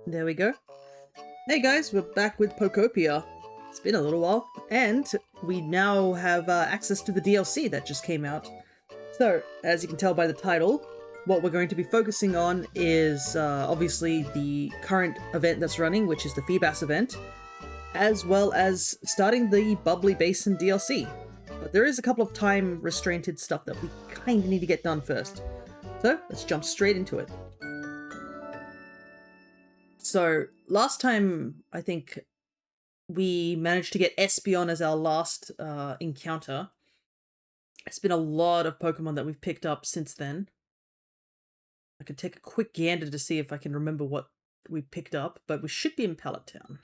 There we go. Hey guys, we're back with Pokopia. It's been a little while, and we now have access to the DLC that just came out. So, as you can tell by the title, what we're going to be focusing on is obviously the current event that's running, which is the Feebas event, as well as starting the Bubbly Basin DLC. But there is a couple of time-restrainted stuff that we kind of need to get done first. So, let's jump straight into it. So, last time, I think we managed to get Espeon as our last encounter. It's been a lot of Pokemon that we've picked up since then. I could take a quick gander to see if I can remember what we picked up, but we should be in Pallet Town.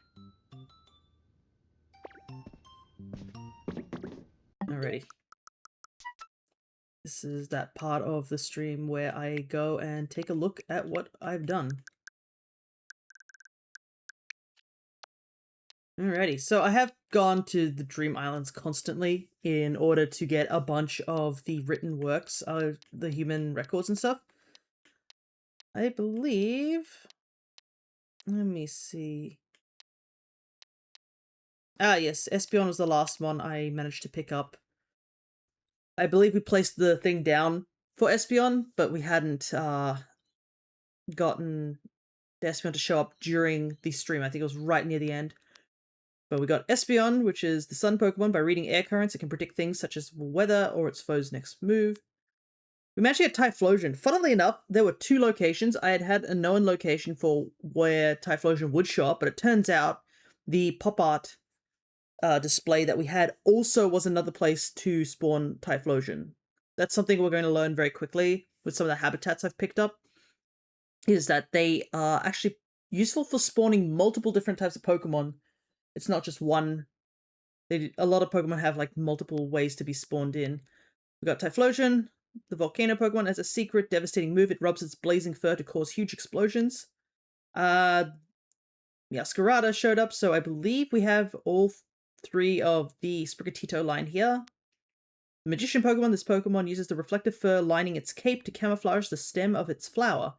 Alrighty. This is that part of the stream where I go and take a look at what I've done. Alrighty, so I have gone to the Dream Islands constantly in order to get a bunch of the written works, the human records and stuff. I believe... Let me see. Ah, yes, Espeon was the last one I managed to pick up. I believe we placed the thing down for Espeon, but we hadn't gotten Espeon to show up during the stream. I think it was right near the end. But we got Espeon, which is the sun Pokemon. By reading air currents, it can predict things such as weather or its foe's next move. We managed to get Typhlosion. Funnily enough, there were two locations. I had a known location for where Typhlosion would show up, but it turns out the pop art display that we had also was another place to spawn Typhlosion. That's something we're going to learn very quickly with some of the habitats I've picked up, is that they are actually useful for spawning multiple different types of Pokemon. It's not just one. A lot of Pokemon have like multiple ways to be spawned in. We got Typhlosion, the volcano Pokemon, has a secret devastating move. It rubs its blazing fur to cause huge explosions. Scarada showed up, so I believe we have all three of the Sprigatito line here. The Magician Pokemon, this Pokemon uses the reflective fur lining its cape to camouflage the stem of its flower,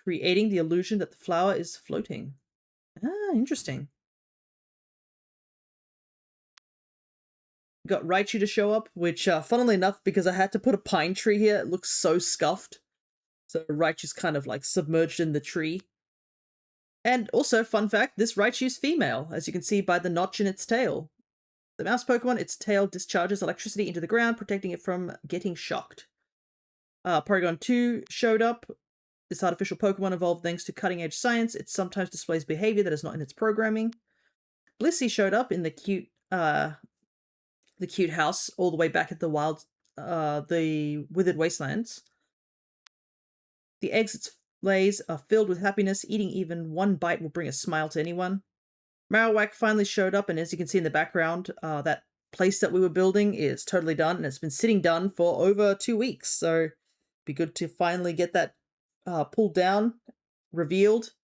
creating the illusion that the flower is floating. Ah, interesting. Got Raichu to show up, which, funnily enough, because I had to put a pine tree here, it looks so scuffed. So Raichu's kind of like submerged in the tree. And also, fun fact, this Raichu's female, as you can see by the notch in its tail. The mouse Pokemon, its tail discharges electricity into the ground, protecting it from getting shocked. Porygon 2 showed up. This artificial Pokemon evolved thanks to cutting-edge science. It sometimes displays behavior that is not in its programming. Blissey showed up in the cute house all the way back at the Withered Wastelands. The eggs it lays are filled with happiness. Eating even one bite will bring a smile to anyone. Marowak finally showed up, and as you can see in the background, that place that we were building is totally done, and it's been sitting done for over 2 weeks, so it'd be good to finally get that pulled down, revealed,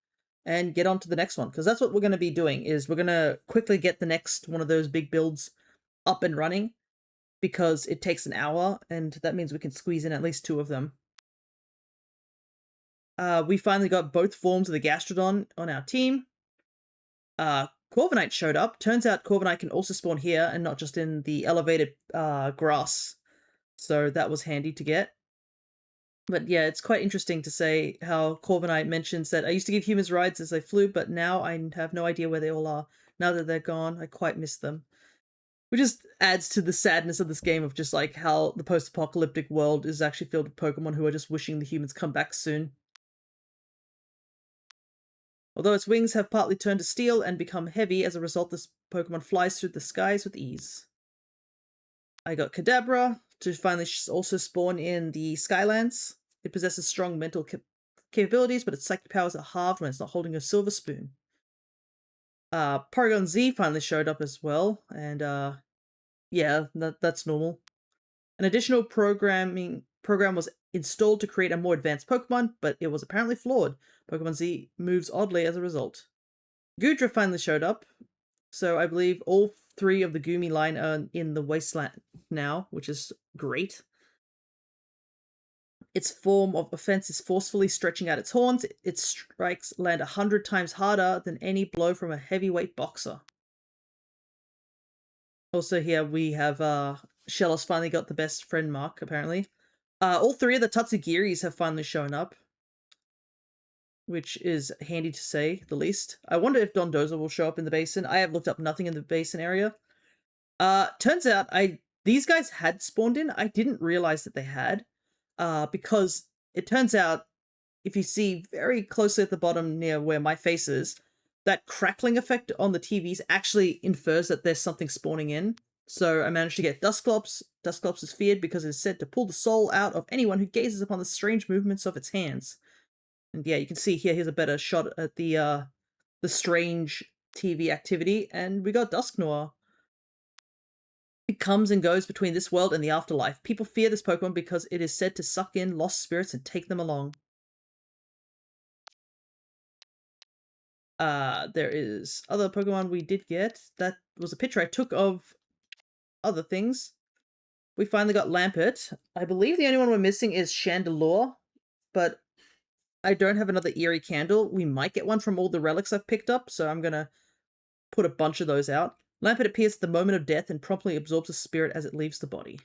and get on to the next one, because that's what we're going to be doing, is we're going to quickly get the next one of those big builds up and running, because it takes an hour, and that means we can squeeze in at least 2 of them. We finally got both forms of the Gastrodon on our team. Corviknight showed up. Turns out Corviknight can also spawn here and not just in the elevated grass. So that was handy to get. But yeah, it's quite interesting to say how Corviknight mentions that I used to give humans rides as they flew, but now I have no idea where they all are. Now that they're gone, I quite miss them. Which just adds to the sadness of this game of just like how the post-apocalyptic world is actually filled with Pokemon who are just wishing the humans come back soon. Although its wings have partly turned to steel and become heavy, as a result this Pokemon flies through the skies with ease. I got Kadabra to finally also spawn in the Skylands. It possesses strong mental capabilities, but its psychic powers are halved when it's not holding a silver spoon. Porygon Z finally showed up as well, and yeah, that's normal. An additional program was installed to create a more advanced Pokemon, but it was apparently flawed. Pokemon Z moves oddly as a result. Goodra finally showed up, so I believe all 3 of the Goomy line are in the Wasteland now, which is great. Its form of offense is forcefully stretching out its horns. Its strikes land 100 times harder than any blow from a heavyweight boxer. Also here we have Shellos finally got the best friend mark, apparently. All 3 of the Tatsugiris have finally shown up, which is handy to say the least. I wonder if Dondozo will show up in the basin. I have looked up nothing in the basin area. Turns out these guys had spawned in. I didn't realize that they had, because it turns out if you see very closely at the bottom near where my face is, that crackling effect on the TVs actually infers that there's something spawning in. So I managed to get Dusclops. Dusclops is feared because it is said to pull the soul out of anyone who gazes upon the strange movements of its hands. And yeah, you can see here, here's a better shot at the strange TV activity, and we got Dusknoir. It comes and goes between this world and the afterlife. People fear this Pokemon because it is said to suck in lost spirits and take them along. There is other Pokemon we did get. That was a picture I took of other things. We finally got Lampert. I believe the only one we're missing is Chandelure, but I don't have another Eerie Candle. We might get one from all the relics I've picked up, so I'm gonna put a bunch of those out. Lampert appears at the moment of death and promptly absorbs a spirit as it leaves the body.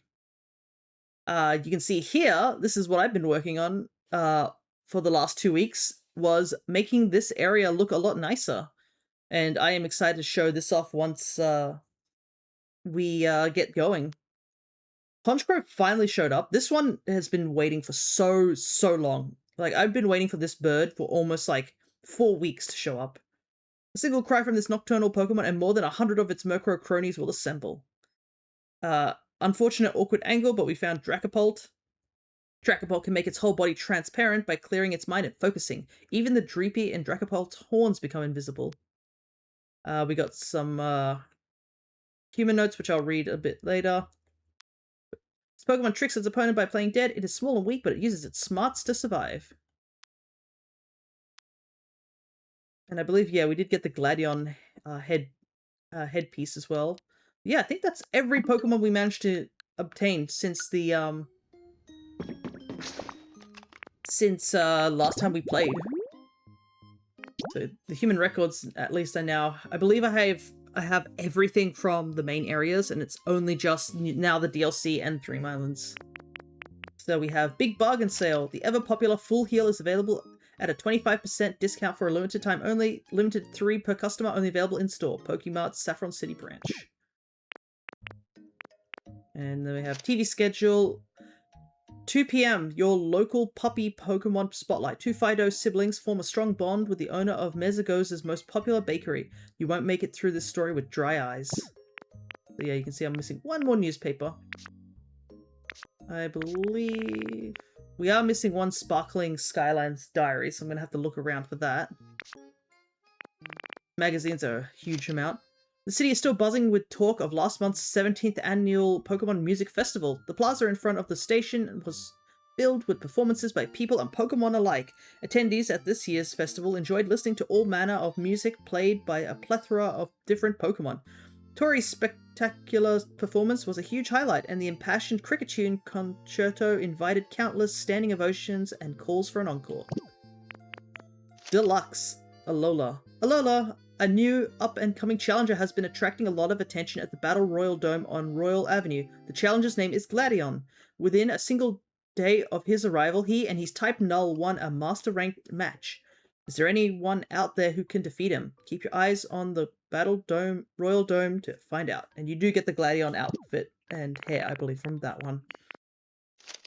You can see here, this is what I've been working on for the last 2 weeks, was making this area look a lot nicer. And I am excited to show this off once we get going. Honchkrow finally showed up. This one has been waiting for so long. Like, I've been waiting for this bird for almost like 4 weeks to show up. A single cry from this nocturnal Pokemon and more than 100 of its Murkrow cronies will assemble. Unfortunate awkward angle, but we found Dracopult. Dracopult can make its whole body transparent by clearing its mind and focusing. Even the Dreepy and Dracopult's horns become invisible. We got some human notes, which I'll read a bit later. This Pokemon tricks its opponent by playing dead. It is small and weak, but it uses its smarts to survive. And I believe, yeah, we did get the Gladion headpiece as well. Yeah, I think that's every Pokemon we managed to obtain since the last time we played. So the human records, at least I believe I have everything from the main areas, and it's only just now the DLC and Dream Islands. So we have Big Bargain Sale. The ever-popular Full Heal is available at a 25% discount for a limited time only. Limited 3 per customer, only available in-store. Pokemart Saffron City branch. And then we have TV schedule. 2 p.m. Your local puppy Pokemon spotlight. 2 Fido siblings form a strong bond with the owner of Mezagoza's most popular bakery. You won't make it through this story with dry eyes. So yeah, you can see I'm missing one more newspaper. I believe we are missing one Sparkling Skylands diary, so I'm going to have to look around for that. Magazines are a huge amount. The city is still buzzing with talk of last month's 17th annual Pokemon Music Festival. The plaza in front of the station was filled with performances by people and Pokemon alike. Attendees at this year's festival enjoyed listening to all manner of music played by a plethora of different Pokemon. Tourists spectacular performance was a huge highlight, and the impassioned cricket tune concerto invited countless standing ovations and calls for an encore. Deluxe. Alola. Alola, a new up-and-coming challenger, has been attracting a lot of attention at the Battle Royal Dome on Royal Avenue. The challenger's name is Gladion. Within a single day of his arrival, he and his type Null won a master-ranked match. Is there anyone out there who can defeat him? Keep your eyes on the Royal Dome to find out. And you do get the Gladion outfit and hair, I believe, from that one.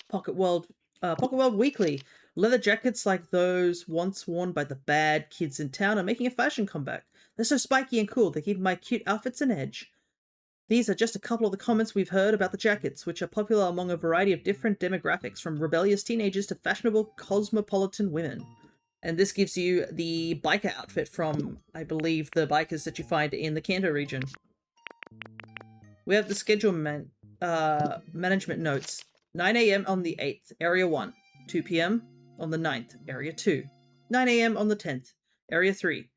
Pocket World Weekly. Leather jackets like those once worn by the bad kids in town are making a fashion comeback. They're so spiky and cool, they give my cute outfits an edge. These are just a couple of the comments we've heard about the jackets, which are popular among a variety of different demographics, from rebellious teenagers to fashionable cosmopolitan women. And this gives you the biker outfit from, I believe, the bikers that you find in the Kanto region. We have the schedule management notes. 9 AM on the 8th, Area 1. 2 PM on the 9th, Area 2. 9 AM on the 10th, Area 3.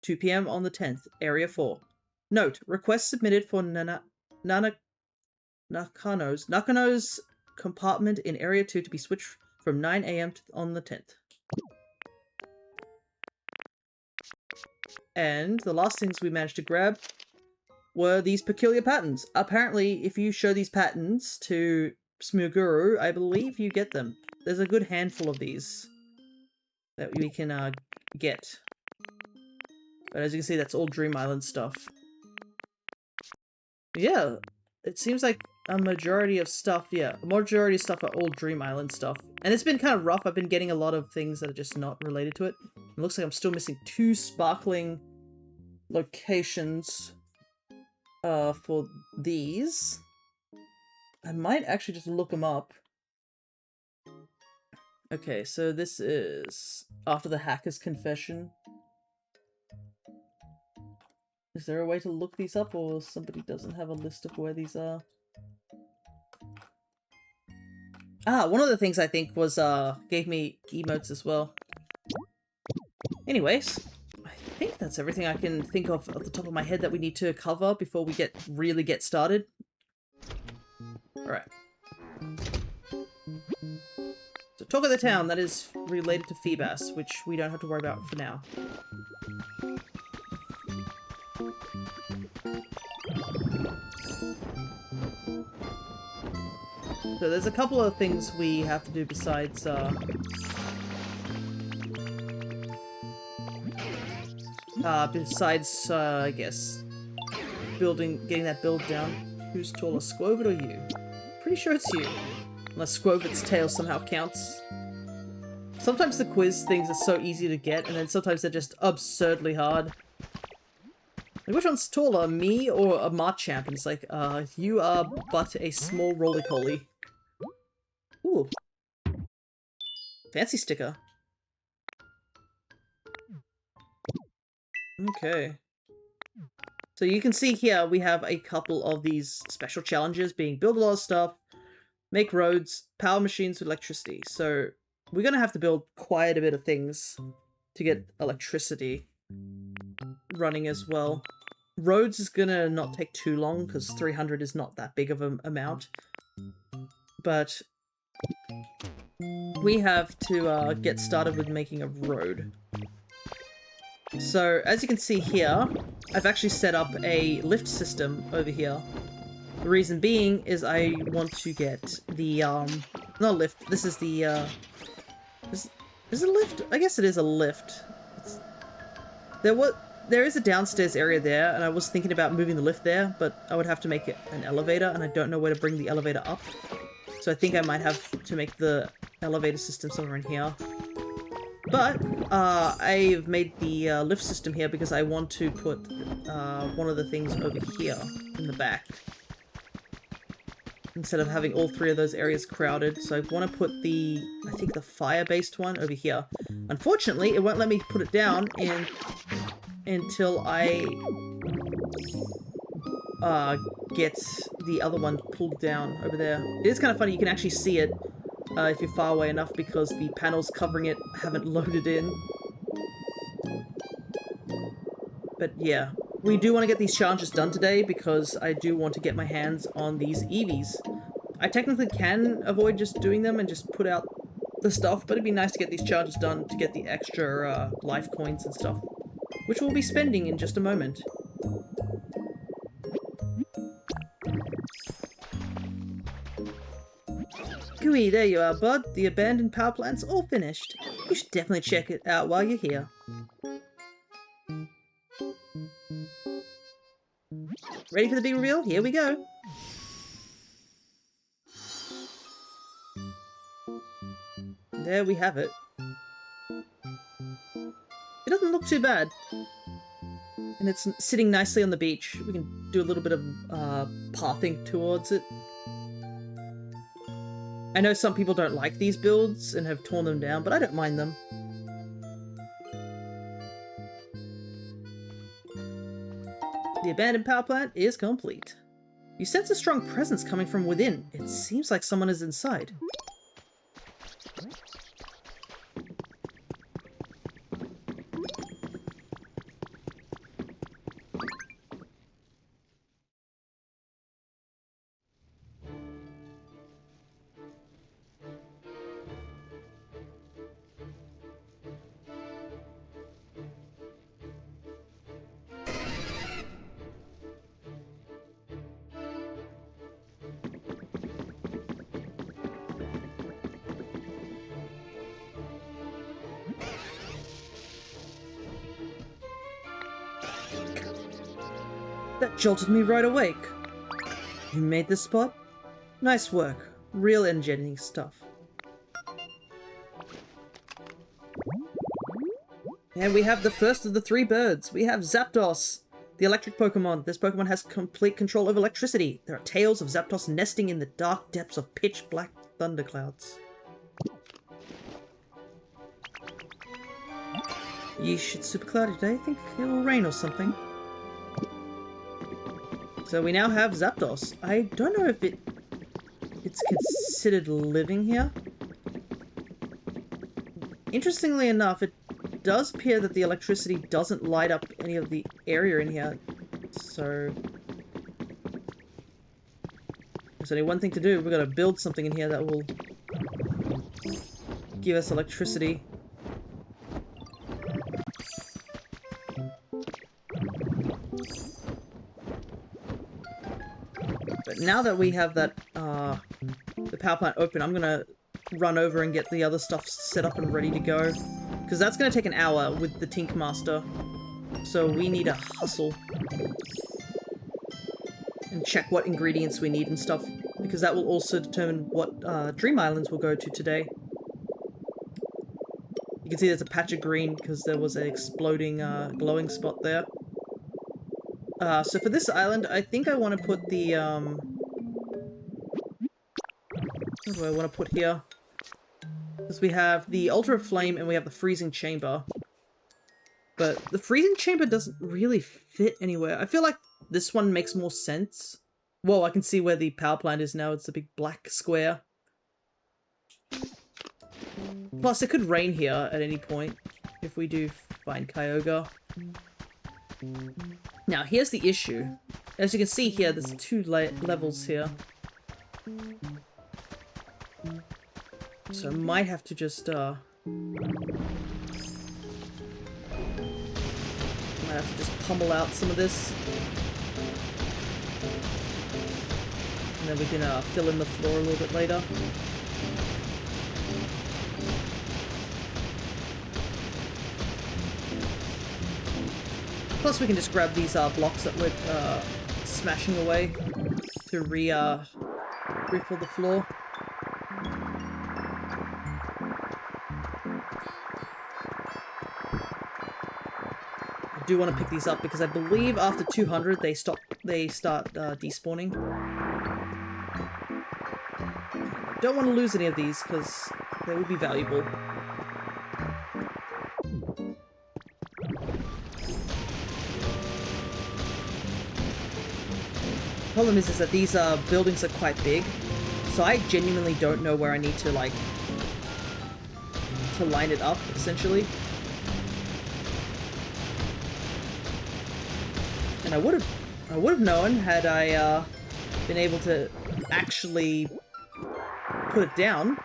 2 PM on the 10th, Area 4. Note, request submitted for Nakano's compartment in Area 2 to be switched from 9 AM on the 10th. And the last things we managed to grab were these peculiar patterns. Apparently, if you show these patterns to Smuguru, I believe you get them. There's a good handful of these that we can get. But as you can see, that's all Dream Island stuff. Yeah, it seems like a majority of stuff, are all Dream Island stuff. And it's been kind of rough. I've been getting a lot of things that are just not related to it. It looks like I'm still missing 2 sparkling locations for these. I might actually just look them up. Okay, so this is after the hacker's confession. Is there a way to look these up, or somebody doesn't have a list of where these are? Ah, one of the things I think was, gave me emotes as well. Anyways, I think that's everything I can think of at the top of my head that we need to cover before we really get started. Alright. So talk of the town, that is related to Feebas, which we don't have to worry about for now. So there's a couple of things we have to do besides, I guess, getting that build down. Who's taller, Squovid or you? Pretty sure it's you. Unless Squovid's tail somehow counts. Sometimes the quiz things are so easy to get, and then sometimes they're just absurdly hard. Like, which one's taller, me or a Machamp? And it's like, you are but a small roly-poly. Ooh. Fancy sticker. Okay. So you can see here we have a couple of these special challenges being build a lot of stuff, make roads, power machines with electricity. So we're going to have to build quite a bit of things to get electricity running as well. Roads is going to not take too long because 300 is not that big of an amount. But we have to get started with making a road. So, as you can see here, I've actually set up a lift system over here. The reason being is I want to get the, not lift, this is the, is it a lift? I guess it is a lift. There is a downstairs area there, and I was thinking about moving the lift there, but I would have to make it an elevator, and I don't know where to bring the elevator up. So I think I might have to make the elevator system somewhere in here. But, I've made the lift system here because I want to put one of the things over here in the back. Instead of having all 3 of those areas crowded. So I want to put the, I think the fire-based one over here. Unfortunately, it won't let me put it down until I get the other one pulled down over there. It is kind of funny, you can actually see it if you're far away enough because the panels covering it haven't loaded in. But yeah, we do want to get these challenges done today because I do want to get my hands on these Eevees. I technically can avoid just doing them and just put out the stuff, but it'd be nice to get these challenges done to get the extra life coins and stuff, which we'll be spending in just a moment. Gooey, there you are, bud. The abandoned power plant's all finished. You should definitely check it out while you're here. Ready for the big reveal? Here we go. There we have it. It doesn't look too bad. And it's sitting nicely on the beach. We can do a little bit of pathing towards it. I know some people don't like these builds and have torn them down, but I don't mind them. The abandoned power plant is complete. You sense a strong presence coming from within. It seems like someone is inside. That jolted me right awake. You made this spot? Nice work. Real engineering stuff. And we have the first of the three birds. We have Zapdos, the electric Pokemon. This Pokemon has complete control over electricity. There are tales of Zapdos nesting in the dark depths of pitch black thunderclouds. Yeesh, it's super cloudy today. I think it will rain or something. So we now have Zapdos. I don't know if it's considered living here. Interestingly enough, it does appear that the electricity doesn't light up any of the area in here. So there's only one thing to do. We've got to build something in here that will give us electricity. But now that we have that, the power plant open, I'm gonna run over and get the other stuff set up and ready to go. Because that's gonna take an hour with the Tink Master. So we need to hustle. And check what ingredients we need and stuff. Because that will also determine what Dream Islands we'll go to today. You can see there's a patch of green because there was an exploding glowing spot there. So for this island, I think I want to put the, what do I want to put here? Because we have the Ultra Flame and we have the Freezing Chamber. But the Freezing Chamber doesn't really fit anywhere. I feel like this one makes more sense. Whoa, I can see where the power plant is now. It's a big black square. Plus, it could rain here at any point if we do find Kyogre. Now, here's the issue. As you can see here, there's two levels here. So I might have to just, might have to just pummel out some of this. And then we can fill in the floor a little bit later. Plus we can just grab these blocks that we're smashing away to refill the floor. I do want to pick these up because I believe after 200 they start despawning. Don't want to lose any of these because they would be valuable. Problem is that these buildings are quite big, so I genuinely don't know where I need to like to line it up essentially. And I would have known had I been able to actually put it down,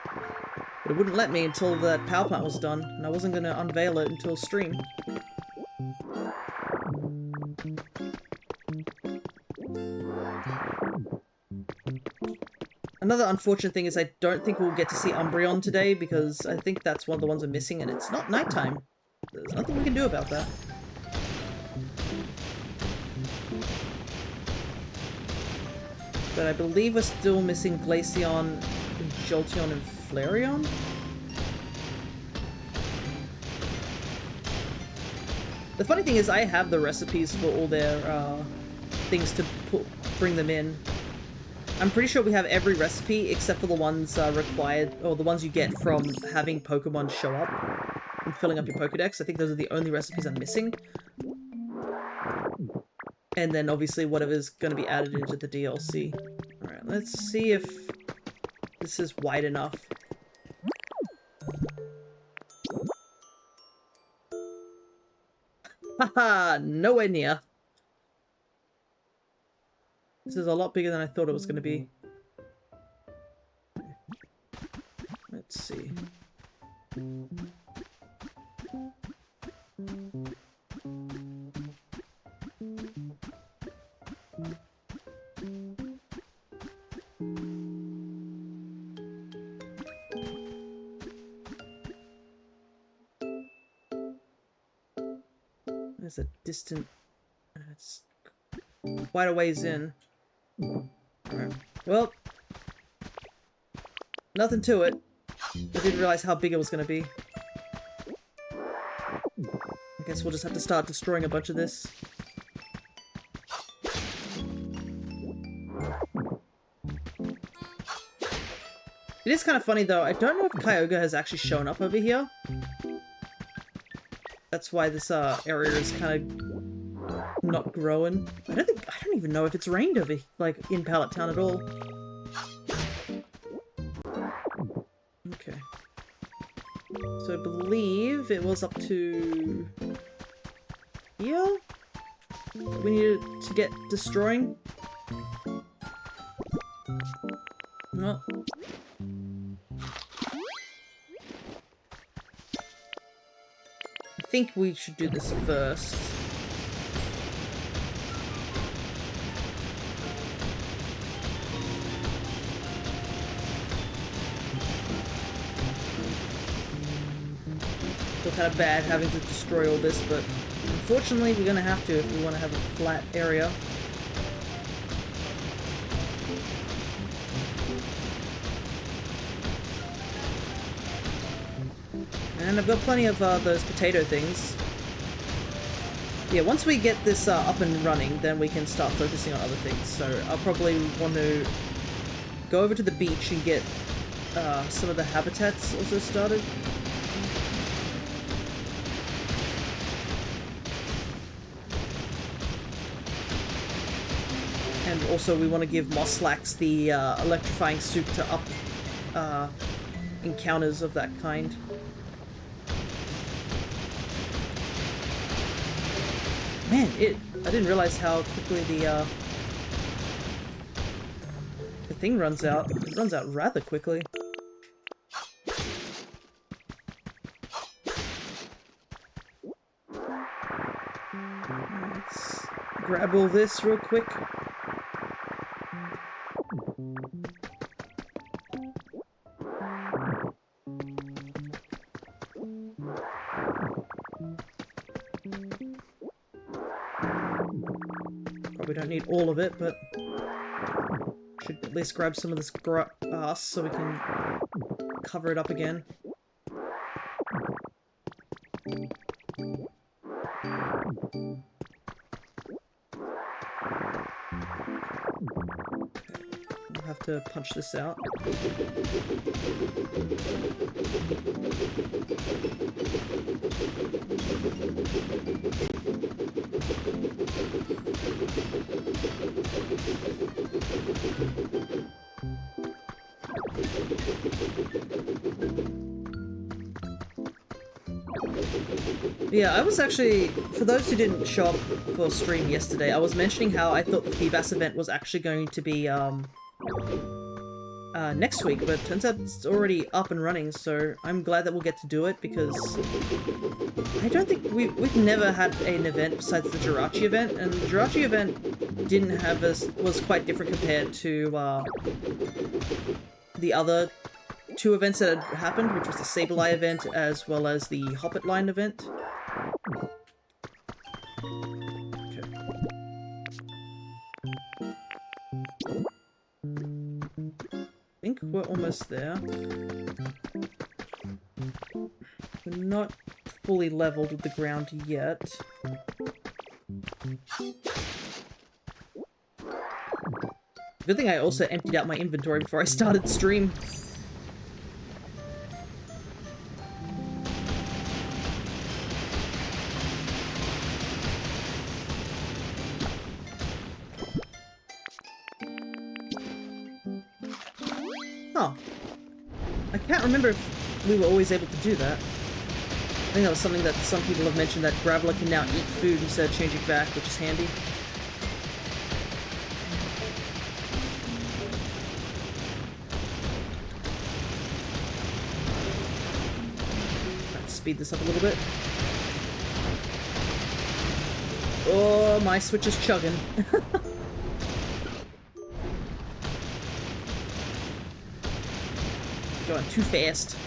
but it wouldn't let me until that power plant was done, and I wasn't going to unveil it until stream. Another unfortunate thing is I don't think we'll get to see Umbreon today, because I think that's one of the ones we're missing, and it's not nighttime. There's nothing we can do about that. But I believe we're still missing Glaceon, Jolteon, and Flareon? The funny thing is I have the recipes for all their things to bring them in. I'm pretty sure we have every recipe except for the ones required, or the ones you get from having Pokemon show up and filling up your Pokedex. I think those are the only recipes I'm missing. And then obviously whatever's going to be added into the DLC. Alright, let's see if this is wide enough. Haha, nowhere near. This is a lot bigger than I thought it was going to be. Let's see. There's a distant... It's quite a ways in. Alright. Well, nothing to it. I didn't realize how big it was going to be. I guess we'll just have to start destroying a bunch of this. It is kind of funny though, I don't know if Kyogre has actually shown up over here. That's why this area is kind of not growing. I don't even know if it's rained over like in Pallet Town at all. Okay. So I believe it was up to here? We needed to get destroying. Well. I think we should do this first. Feel kind of bad having to destroy all this, but unfortunately we're gonna have to if we want to have a flat area. And I've got plenty of those potato things. Yeah, once we get this up and running, then we can start focusing on other things. So I'll probably want to go over to the beach and get some of the habitats also started. And also we want to give Moslax the electrifying soup to up encounters of that kind. Man, I didn't realize how quickly the thing runs out. It runs out rather quickly. Let's grab all this real quick. We don't need all of it, but should at least grab some of this grass so we can cover it up again. We'll have to punch this out. Yeah, I was actually, for those who didn't show up for stream yesterday, I was mentioning how I thought the Feebas event was actually going to be, next week, but turns out it's already up and running, so I'm glad that we'll get to do it, because I don't think we've never had an event besides the Jirachi event, and the Jirachi event didn't have was quite different compared to, the other two events that had happened, which was the Sableye event as well as the Hoppet Line event. Okay. I think we're almost there. We're not fully leveled with the ground yet. Good thing I also emptied out my inventory before I started stream. Oh. I can't remember if we were always able to do that. I think that was something that some people have mentioned, that Graveler can now eat food instead of changing back, which is handy. Let's speed this up a little bit. Oh, my Switch is chugging. Going too fast.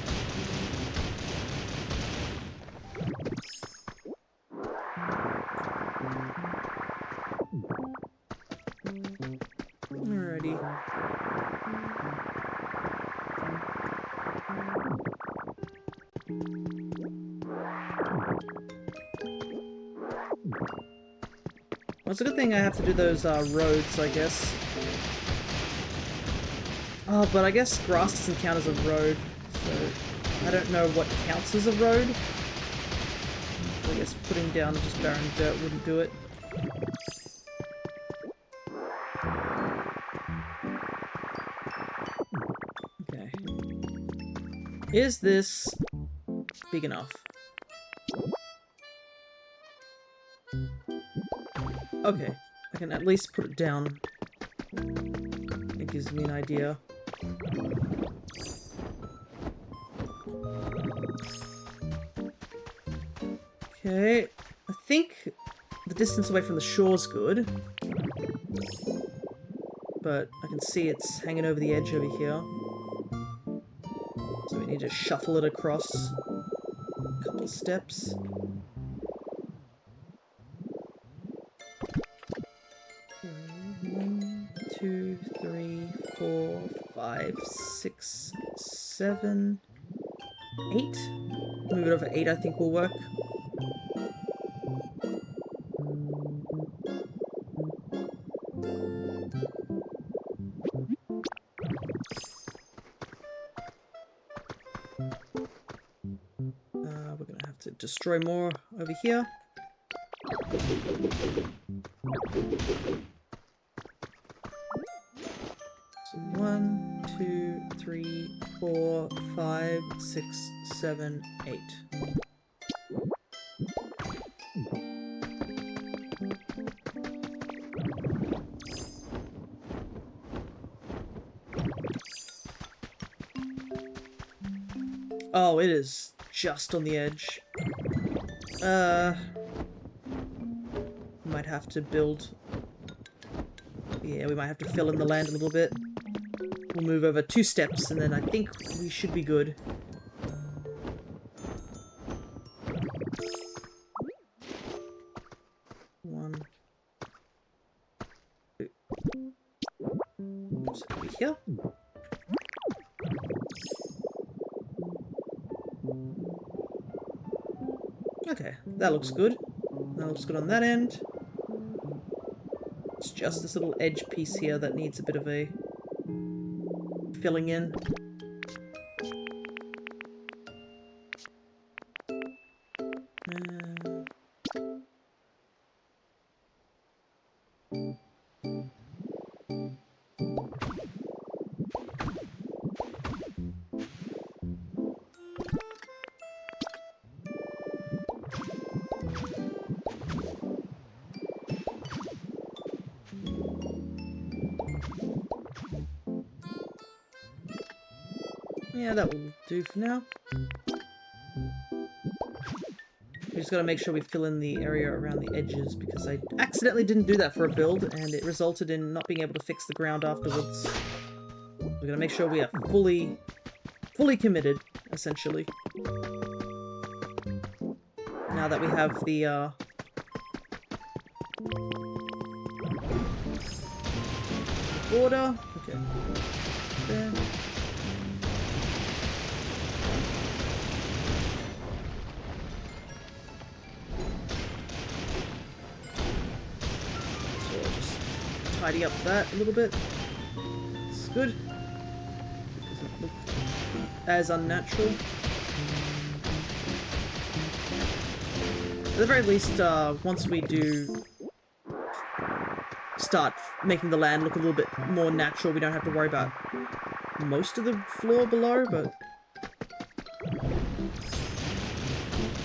Alrighty. Well, it's a good thing I have to do those roads, I guess. Oh, but I guess grass doesn't count as a road, so I don't know what counts as a road. I guess putting down just barren dirt wouldn't do it. Okay. Is this big enough? Okay, I can at least put it down. It gives me an idea. Okay, I think the distance away from the shore's good. But I can see it's hanging over the edge over here. So we need to shuffle it across a couple of steps. One, two, three, 4, 5, 6, 7, 8. Move it over 8, I think will work. We're gonna have to destroy more over here. So 1, 2, 3, 4, 5, 6, 7, 8. Oh, it is just on the edge. Might have to build... Yeah, we might have to fill in the land a little bit. We'll move over 2 steps, and then I think we should be good. One. 2. Oops, over here. Okay, that looks good. That looks good on that end. It's just this little edge piece here that needs a bit of a filling in. Yeah, that will do for now. We just gotta make sure we fill in the area around the edges, because I accidentally didn't do that for a build, and it resulted in not being able to fix the ground afterwards. We're gonna make sure we are fully committed, essentially. Now that we have the border. Okay. There. So I'll just tidy up that a little bit. It's good. Doesn't look as unnatural. At the very least, once we do start making the land look a little bit more natural, we don't have to worry about most of the floor below, but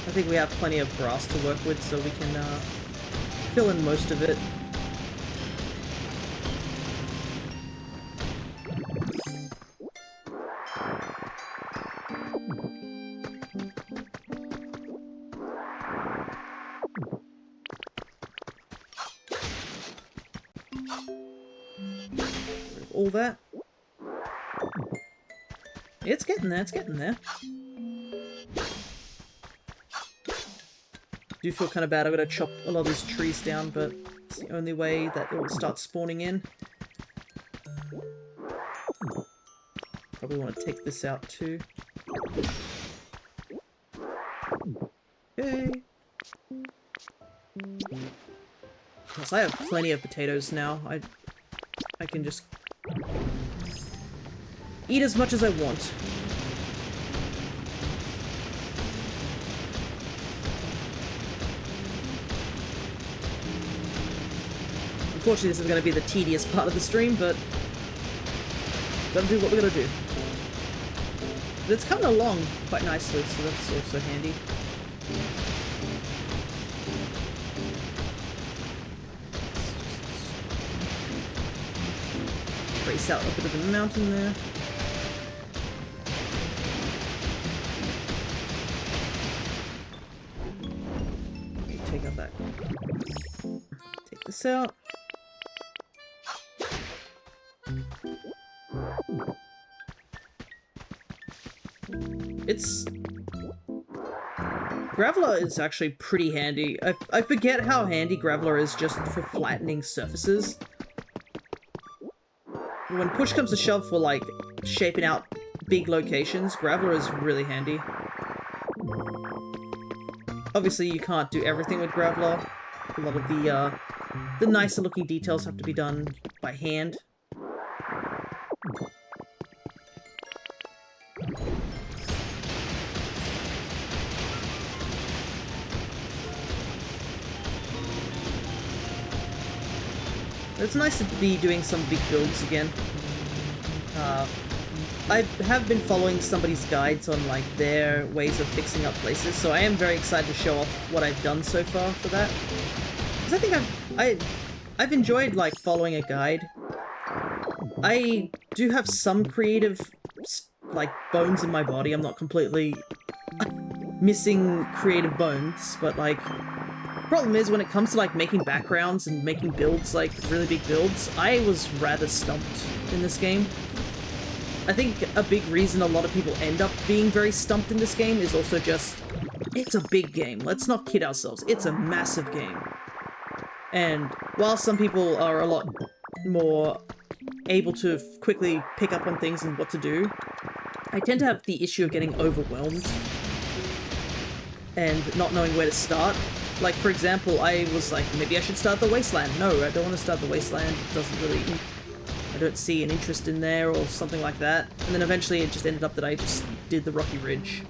I think we have plenty of grass to work with, so we can fill in most of it. All that. It's getting there, it's getting there. Do feel kind of bad. I've got to chop a lot of these trees down, but it's the only way that it will start spawning in. Probably want to take this out too. Okay. Plus, I have plenty of potatoes now. I can just eat as much as I want. Unfortunately, this is going to be the tedious part of the stream, but gotta do what we gotta do. But it's coming along quite nicely, so that's also handy. Trace out a bit of the mountain there. Take out that. Take this out. It's... Graveler is actually pretty handy. I forget how handy Graveler is just for flattening surfaces. When push comes to shove for, like, shaping out big locations, Graveler is really handy. Obviously, you can't do everything with Graveler. A lot of the nicer looking details have to be done by hand. It's nice to be doing some big builds again. I have been following somebody's guides on like their ways of fixing up places, so I am very excited to show off what I've done so far for that. Because I think I've enjoyed like following a guide. I do have some creative like bones in my body. I'm not completely missing creative bones, but like problem is when it comes to like making backgrounds and making builds, like really big builds, I was rather stumped in this game. I think a big reason a lot of people end up being very stumped in this game is also just, it's a big game. Let's not kid ourselves. It's a massive game. And while some people are a lot more able to quickly pick up on things and what to do, I tend to have the issue of getting overwhelmed and not knowing where to start. Like, for example, I was like, maybe I should start the Wasteland. No, I don't want to start the Wasteland. It doesn't really... I don't see an interest in there or something like that. And then eventually it just ended up that I just did the Rocky Ridge.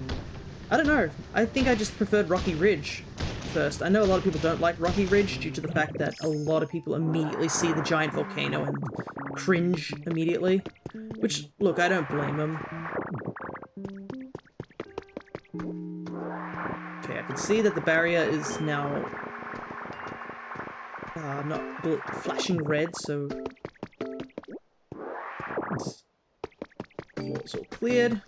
I don't know. I think I just preferred Rocky Ridge first. I know a lot of people don't like Rocky Ridge due to the fact that a lot of people immediately see the giant volcano and cringe immediately. Which, look, I don't blame them. Okay, I can see that the barrier is now not flashing red, so it's all cleared.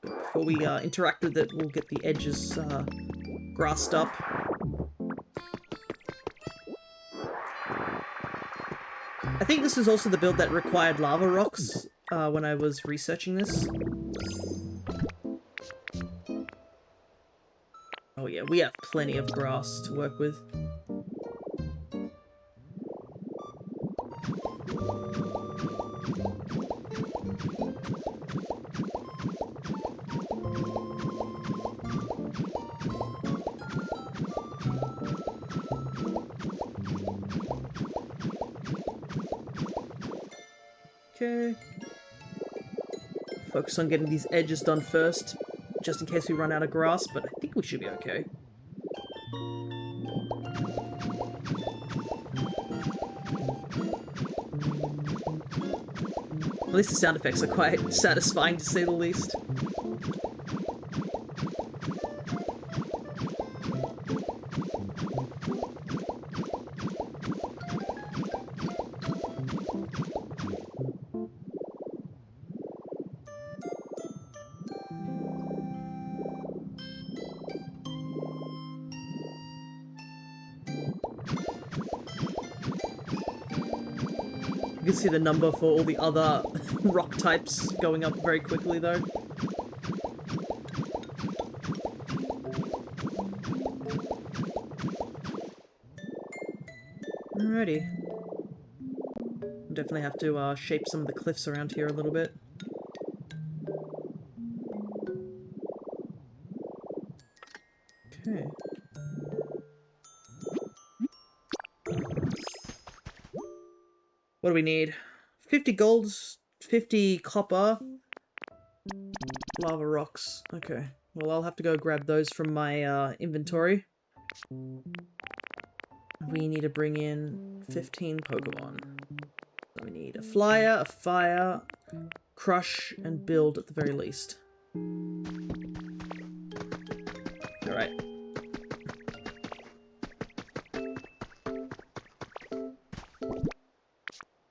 Before we interact with it, we'll get the edges grassed up. I think this is also the build that required lava rocks when I was researching this. Oh yeah, we have plenty of grass to work with. Okay. Focus on getting these edges done first, just in case we run out of grass, but I think we should be okay. At least the sound effects are quite satisfying, to say the least. You can see the number for all the other rock types going up very quickly, though. Alrighty. Definitely have to shape some of the cliffs around here a little bit. Okay. What do we need? 50 golds, 50 copper, lava rocks. Okay. Well, I'll have to go grab those from my inventory. We need to bring in 15 Pokemon. So we need a flyer, a fire, crush, and build at the very least. Alright.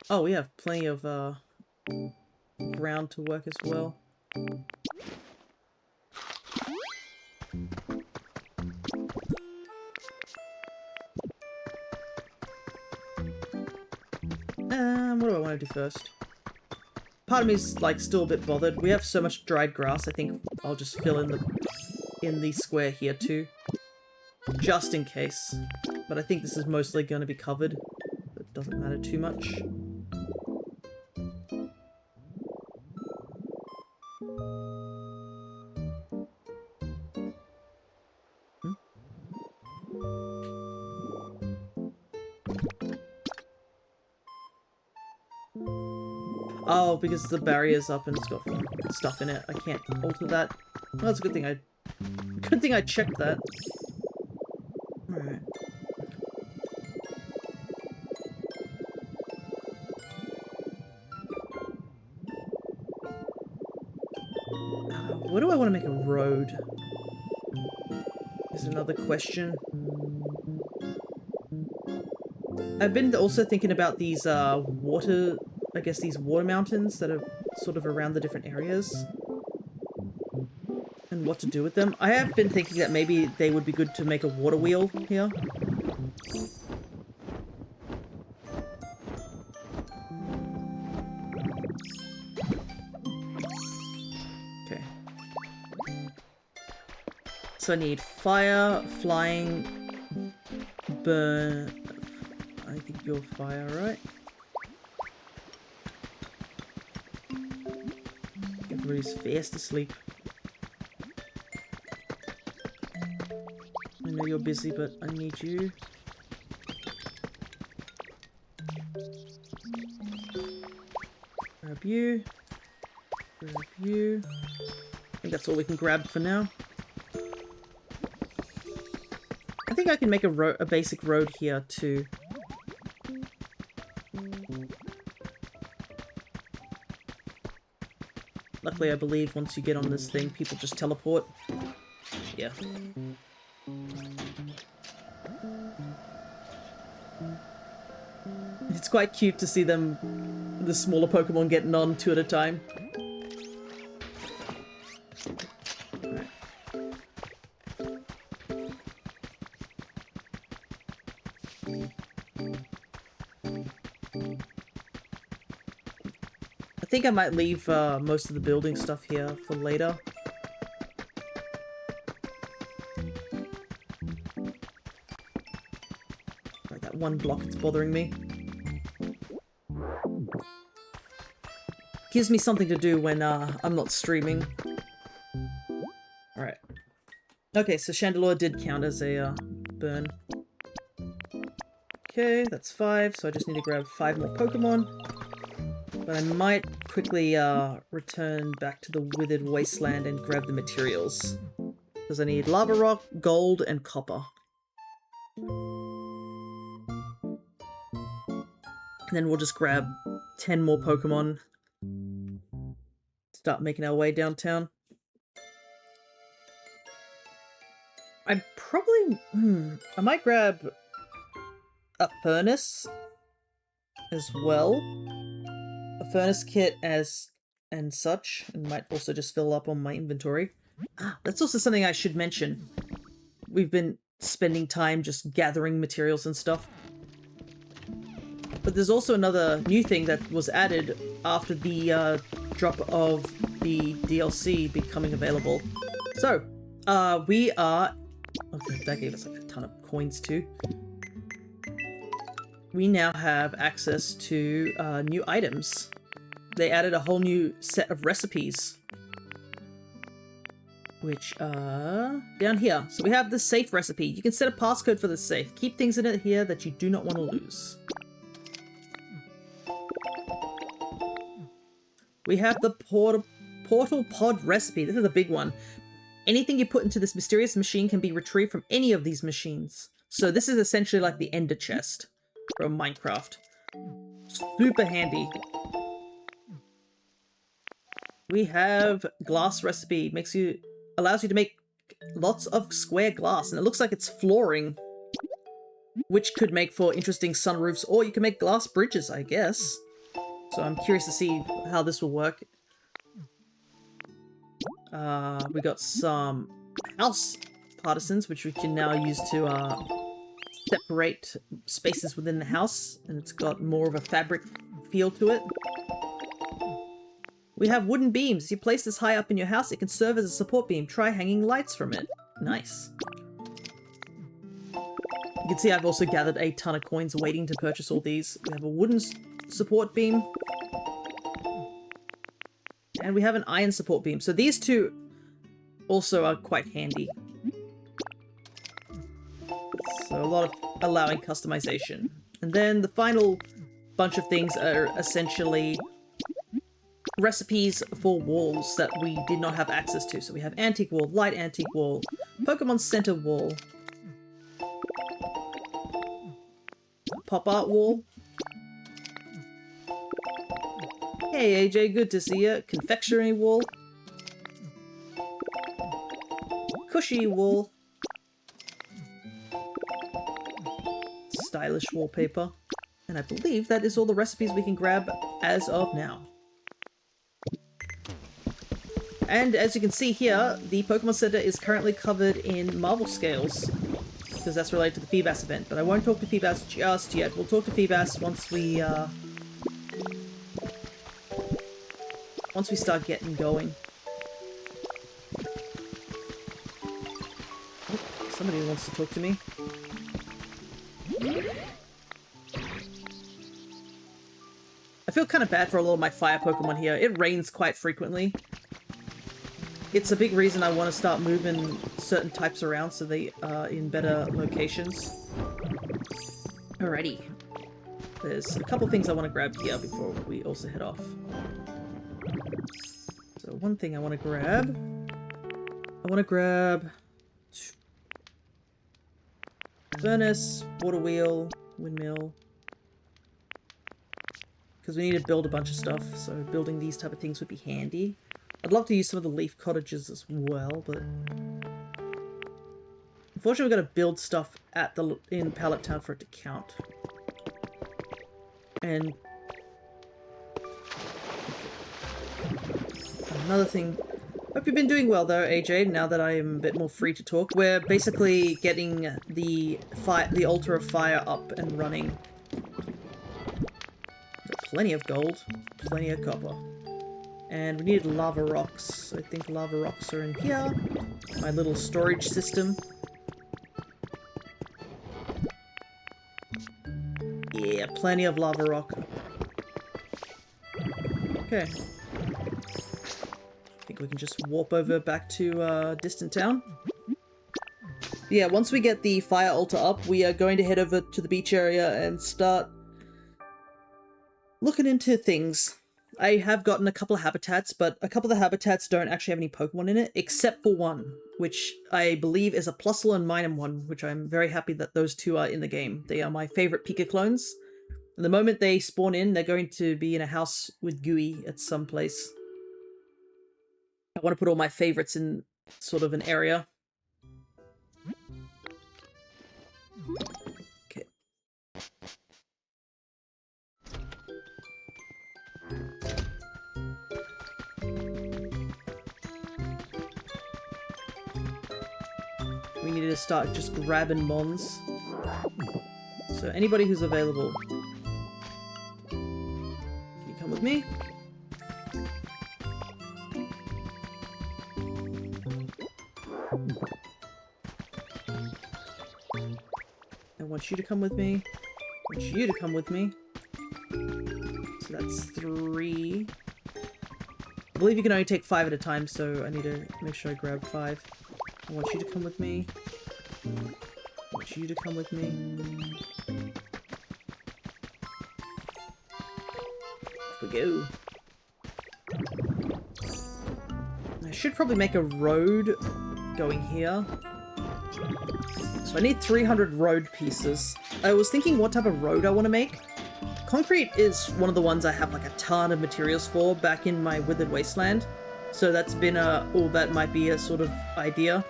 Oh, we have plenty of ground to work as well. What do I want to do first? Part of me is like still a bit bothered. We have so much dried grass. I think I'll just fill in the square here too, just in case. But I think this is mostly going to be covered. It doesn't matter too much. Oh, because the barrier's up and it's got stuff in it. I can't alter that. Well, that's a good thing I checked that. Alright. Where do I want to make a road? Is another question. I've been also thinking about these water, I guess these water mountains that are sort of around the different areas. And what to do with them. I have been thinking that maybe they would be good to make a water wheel here. Okay. So I need fire, flying, burn. I think you're fire, right? Everybody's fast asleep. I know you're busy, but I need you. Grab you. Grab you. I think that's all we can grab for now. I think I can make a basic road here too. Luckily, I believe once you get on this thing, people just teleport. Yeah. It's quite cute to see them, the smaller Pokemon, getting on 2 at a time. Right. I think I might leave most of the building stuff here for later. Right, that one block, it's bothering me. Gives me something to do when I'm not streaming. Alright. Okay, so Chandelure did count as a burn. Okay, that's 5, so I just need to grab 5 more Pokemon. But I might quickly return back to the Withered Wasteland and grab the materials. Because I need lava rock, gold, and copper. And then we'll just grab 10 more Pokemon. Start making our way downtown. I probably... I might grab a furnace as well. A furnace kit and such. And might also just fill up on my inventory. That's also something I should mention. We've been spending time just gathering materials and stuff. But there's also another new thing that was added after the drop of the DLC becoming available. So, we are... Okay, that gave us like a ton of coins too. We now have access to new items. They added a whole new set of recipes. Which are down here. So we have the safe recipe. You can set a passcode for the safe. Keep things in it here that you do not want to lose. We have the portal pod recipe. This is a big one. Anything you put into this mysterious machine can be retrieved from any of these machines. So this is essentially like the Ender chest from Minecraft. Super handy. We have glass recipe. Allows you to make lots of square glass, and it looks like it's flooring, which could make for interesting sunroofs, or you can make glass bridges, I guess. So I'm curious to see how this will work. We got some house partisans, which we can now use to separate spaces within the house, and it's got more of a fabric feel to it. We have wooden beams. If you place this high up in your house, it can serve as a support beam. Try hanging lights from it. Nice. You can see I've also gathered a ton of coins waiting to purchase all these. We have a wooden support beam. And we have an iron support beam. So these two also are quite handy. So a lot of allowing customization. And then the final bunch of things are essentially recipes for walls that we did not have access to. So we have antique wall, light antique wall, Pokemon Center wall, pop art wall. Hey AJ, good to see you. Confectionery wall, cushy wall, stylish wallpaper, and I believe that is all the recipes we can grab as of now. And as you can see here, the Pokemon Center is currently covered in Marvel scales, because that's related to the Feebas event. But I won't talk to Feebas just yet. We'll talk to Feebas once we start getting going. Oh, somebody wants to talk to me. I feel kind of bad for a lot of my fire Pokemon here. It rains quite frequently. It's a big reason I want to start moving certain types around so they are in better locations. Alrighty. There's a couple things I want to grab here before we also head off. So one thing I want to grab... furnace, water wheel, windmill. Because we need to build a bunch of stuff, so building these type of things would be handy. I'd love to use some of the leaf cottages as well, but unfortunately we've got to build stuff in Pallet Town for it to count. And another thing. Hope you've been doing well though, AJ, now that I am a bit more free to talk. We're basically getting the altar of fire up and running. Got plenty of gold, plenty of copper. And we need lava rocks. I think lava rocks are in here. My little storage system. Yeah, plenty of lava rock. Okay. I think we can just warp over back to Distant Town. Yeah, once we get the fire altar up, we are going to head over to the beach area and start looking into things. I have gotten a couple of habitats, but a couple of the habitats don't actually have any Pokemon in it, except for one, which I believe is a Plusle and Minun one, which I'm very happy that those two are in the game. They are my favorite Pika clones. And the moment they spawn in, they're going to be in a house with Gooey at some place. I want to put all my favorites in sort of an area. Okay. We need to start just grabbing mons. So anybody who's available. Can you come with me? I want you to come with me. I want you to come with me. So that's 3. I believe you can only take 5 at a time, so I need to make sure I grab 5. I want you to come with me. I want you to come with me. Off we go. I should probably make a road going here. So I need 300 road pieces. I was thinking what type of road I want to make. Concrete is one of the ones I have like a ton of materials for back in my Withered Wasteland. So that's been oh, that might be a sort of idea.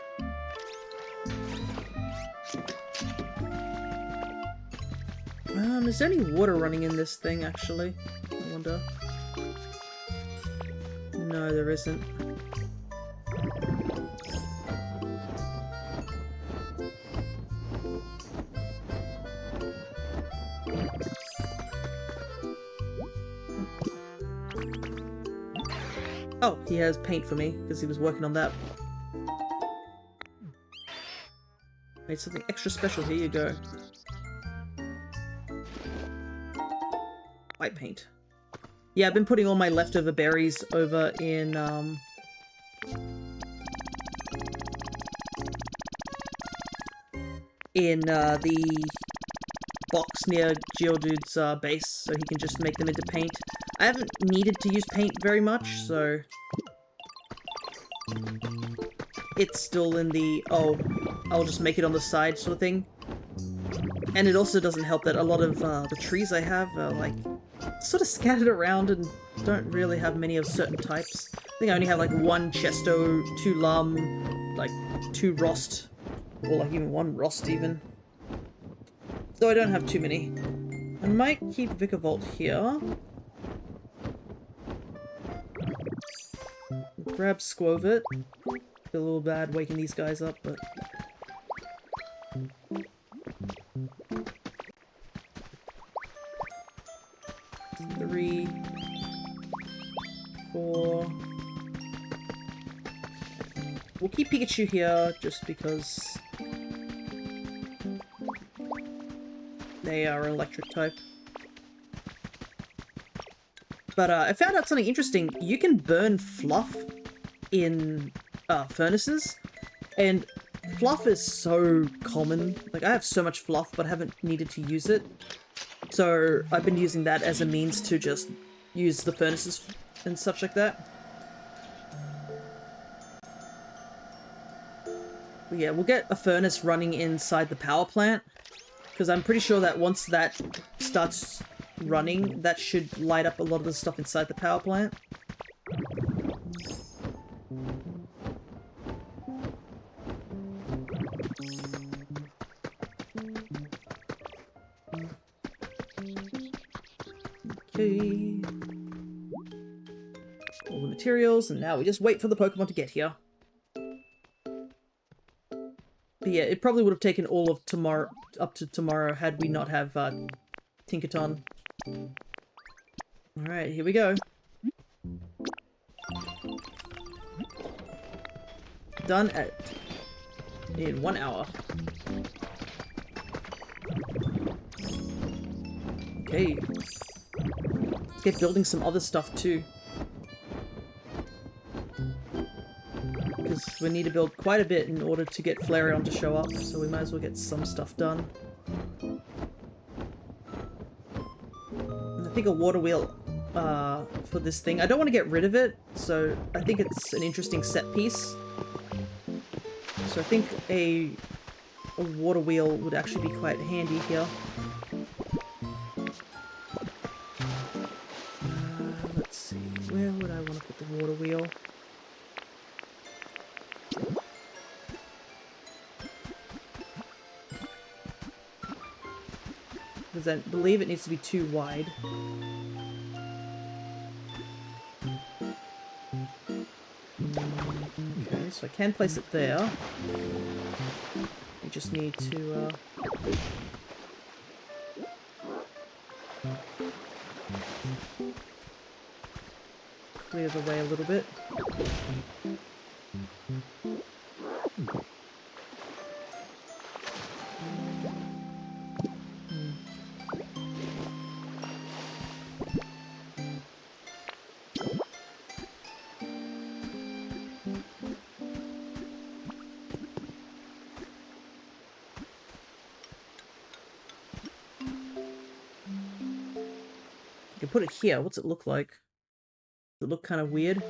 Is there any water running in this thing actually? I wonder. No, there isn't. Oh, he has paint for me, because he was working on that. Made something extra special, here you go. White paint. Yeah, I've been putting all my leftover berries over in, the box near Geodude's base, so he can just make them into paint. I haven't needed to use paint very much, so it's still in the, oh, I'll just make it on the side sort of thing. And it also doesn't help that a lot of the trees I have are like sort of scattered around and don't really have many of certain types. I think I only have like 1 Chesto, 2 Lum, like 2 Rost, or like even 1 Rost even. So I don't have too many. I might keep Vikavolt here. Grab Squovit. Feel a little bad waking these guys up, but... Three, 4. We'll keep Pikachu here just because they are an electric type. But I found out something interesting. You can burn fluff in furnaces, and fluff is so common. Like, I have so much fluff, but I haven't needed to use it. So I've been using that as a means to just use the furnaces and such like that. But yeah, we'll get a furnace running inside the power plant, because I'm pretty sure that once that starts running, that should light up a lot of the stuff inside the power plant. Okay. All the materials, and now we just wait for the Pokemon to get here. But yeah, it probably would have taken all of tomorrow, up to tomorrow, had we not have Tinkaton. Alright, here we go. Done in 1 hour. Okay. Let's get building some other stuff too. Because we need to build quite a bit in order to get Flareon to show up, so we might as well get some stuff done. And I think a water wheel for this thing. I don't want to get rid of it, so I think it's an interesting set piece. So I think a water wheel would actually be quite handy here. Let's see, where would I want to put the water wheel? Because I believe it needs to be too wide. Okay, so I can place it there. We just need to clear the way a little bit. You can put it here. What's it look like? Does it look kind of weird?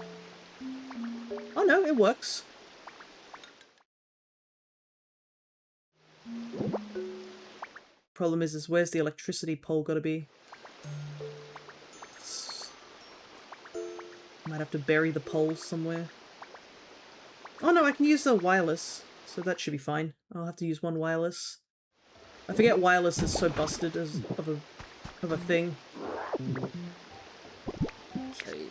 Oh no, it works. Problem is where's the electricity pole gotta be? Might have to bury the poles somewhere. Oh no, I can use the wireless, so that should be fine. I'll have to use one wireless. I forget wireless is so busted as of a thing. Okay.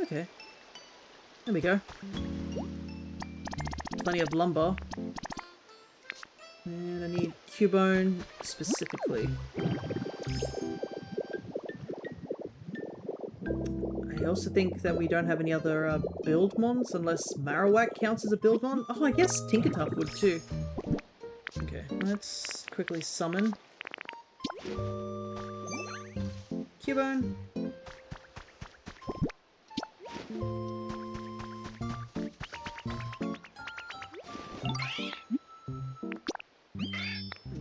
Okay. There we go. Plenty of lumber. And I need Cubone specifically. I also think that we don't have any other Buildmons, unless Marowak counts as a Buildmon. Oh, I guess Tinkertuff would too. Okay, let's quickly summon Cubone.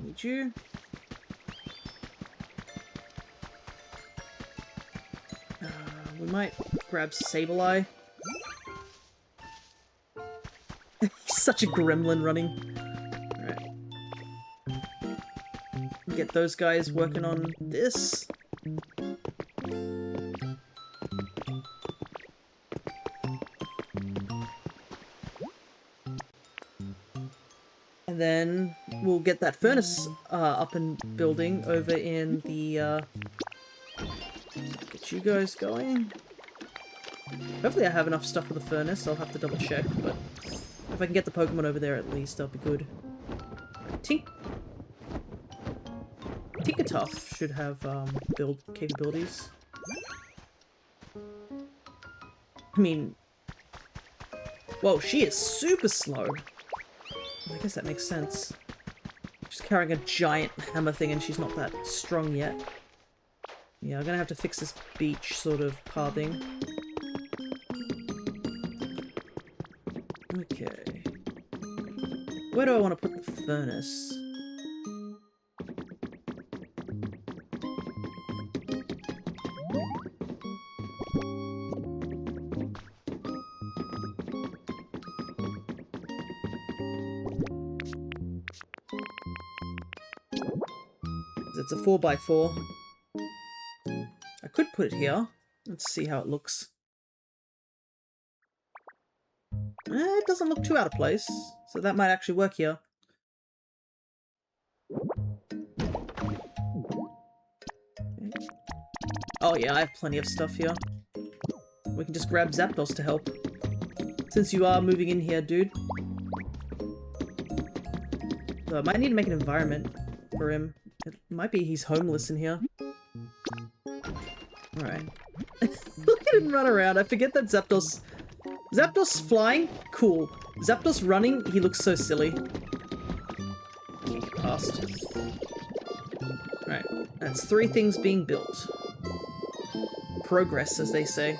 Need you. We might grab Sableye. He's such a gremlin running. Alright. Get those guys working on this. And then we'll get that furnace up and building over in the... get you guys going. Hopefully I have enough stuff for the furnace. I'll have to double check, but if I can get the Pokemon over there at least, that'll be good. Tinkertuff should have build capabilities. I mean... Whoa, she is super slow. I guess that makes sense. She's carrying a giant hammer thing and she's not that strong yet. Yeah, I'm gonna have to fix this beach sort of pathing. Okay. Where do I want to put the furnace? It's a 4x4. I could put it here. Let's see how it looks. It doesn't look too out of place, so that might actually work here. Oh yeah, I have plenty of stuff here. We can just grab Zapdos to help. Since you are moving in here, dude. So I might need to make an environment for him. It might be he's homeless in here. Alright. Look at him run around. I forget that Zapdos... Zapdos flying? Cool. Zapdos running? He looks so silly. Can't get past. Alright. That's 3 things being built. Progress, as they say.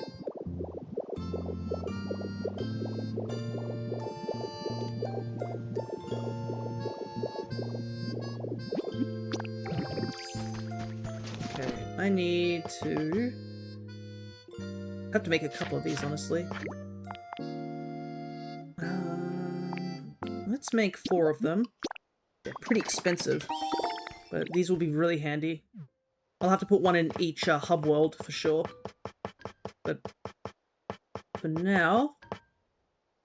Okay, I need to... have to make a couple of these, honestly. Let's make 4 of them. They're pretty expensive, but these will be really handy. I'll have to put one in each hub world for sure. But for now,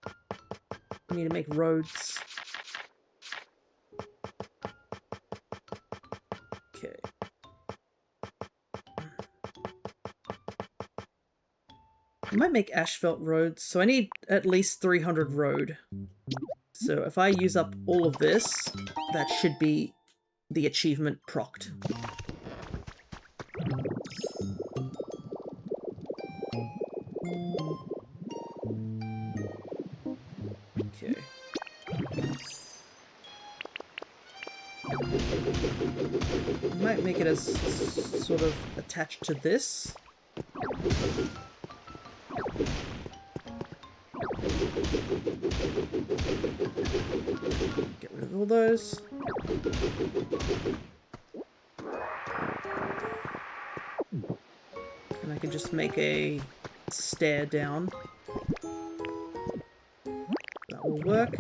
I need to make roads. Okay. I might make asphalt roads, so I need at least 300 road. So if I use up all of this, that should be the achievement procced. Okay. I might make it as sort of attached to this. Get rid of all those. And I can just make a stair down. That will work.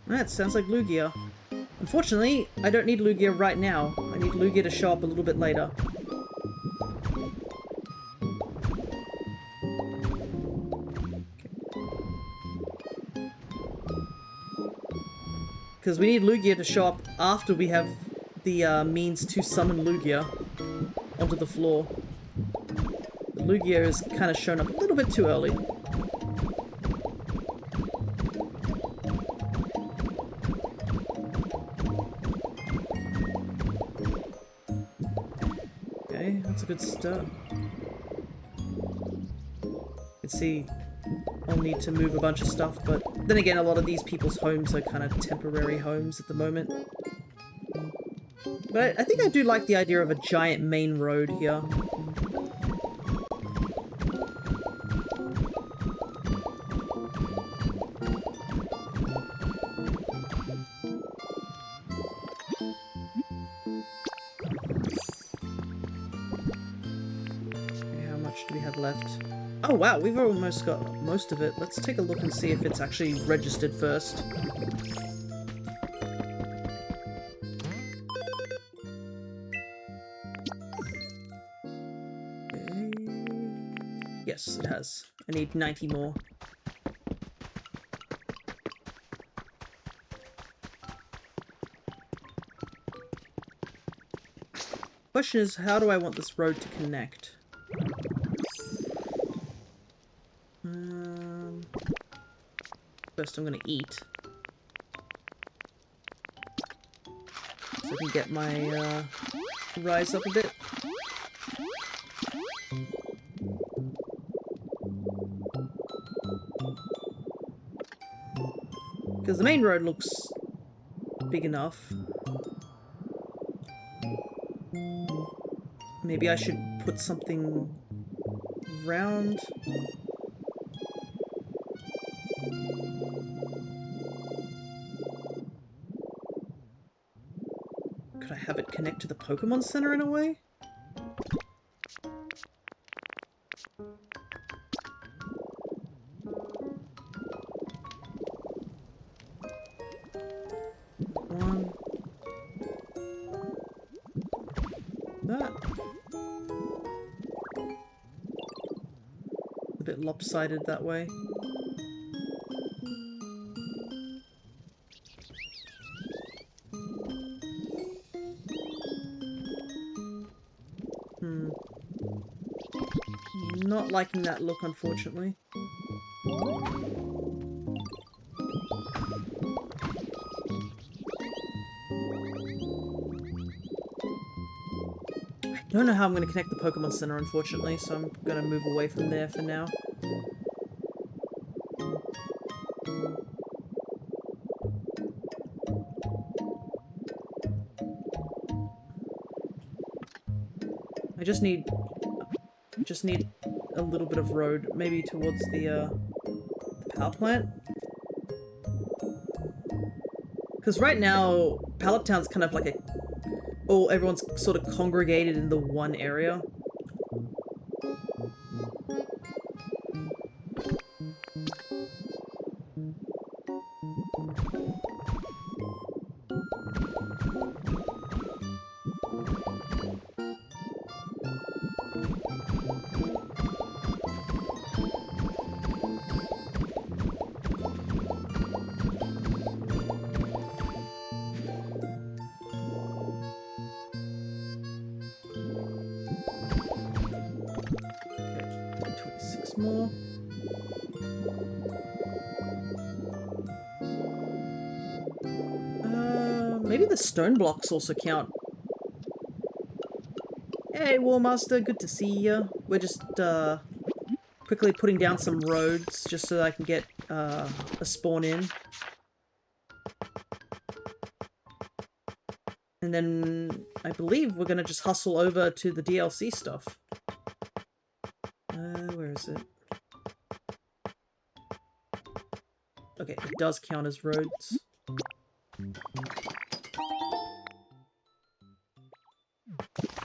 That sounds like Lugia. Unfortunately, I don't need Lugia right now. I need Lugia to show up a little bit later. Because we need Lugia to show up after we have the means to summon Lugia onto the floor. The Lugia has kind of shown up a little bit too early. Okay, that's a good start. You can see I'll need to move a bunch of stuff, but then again, a lot of these people's homes are kind of temporary homes at the moment. But I think I do like the idea of a giant main road here. Okay, how much do we have left? Oh wow, we've almost got most of it. Let's take a look and see if it's actually registered first. Okay. Yes, it has. I need 90 more. Question is, how do I want this road to connect? First I'm gonna eat. So I can get my rise up a bit. Because the main road looks big enough. Maybe I should put something round. Could I have it connect to the Pokemon Center in a way? One. That. A bit lopsided that way. Not liking that look, unfortunately. I don't know how I'm going to connect the Pokemon Center, unfortunately, so I'm going to move away from there for now. I just need a little bit of road, maybe towards the power plant. Because right now, Pallet Town's kind of like everyone's sort of congregated in the one area. More. Maybe the stone blocks also count. Hey, Warmaster, good to see ya. We're just quickly putting down some roads just so that I can get a spawn in. And then I believe we're gonna just hustle over to the DLC stuff. Where is it? Okay, it does count as roads.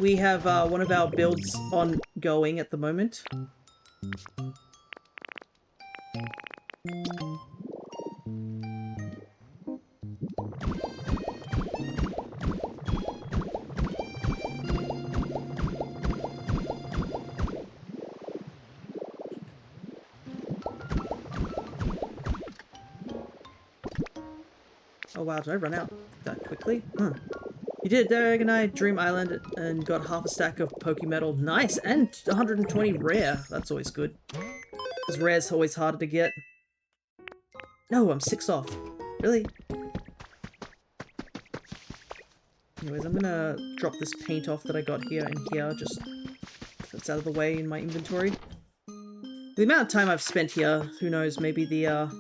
We have one of our builds ongoing at the moment. Oh wow, did I run out that quickly? Huh. You did Diagonite, Dream Island, and got half a stack of Pokemetal. Nice! And 120 rare. That's always good. Because rare's always harder to get. No, I'm 6 off. Really? Anyways, I'm gonna drop this paint off that I got here and here, just so it's out of the way in my inventory. The amount of time I've spent here, who knows, maybe the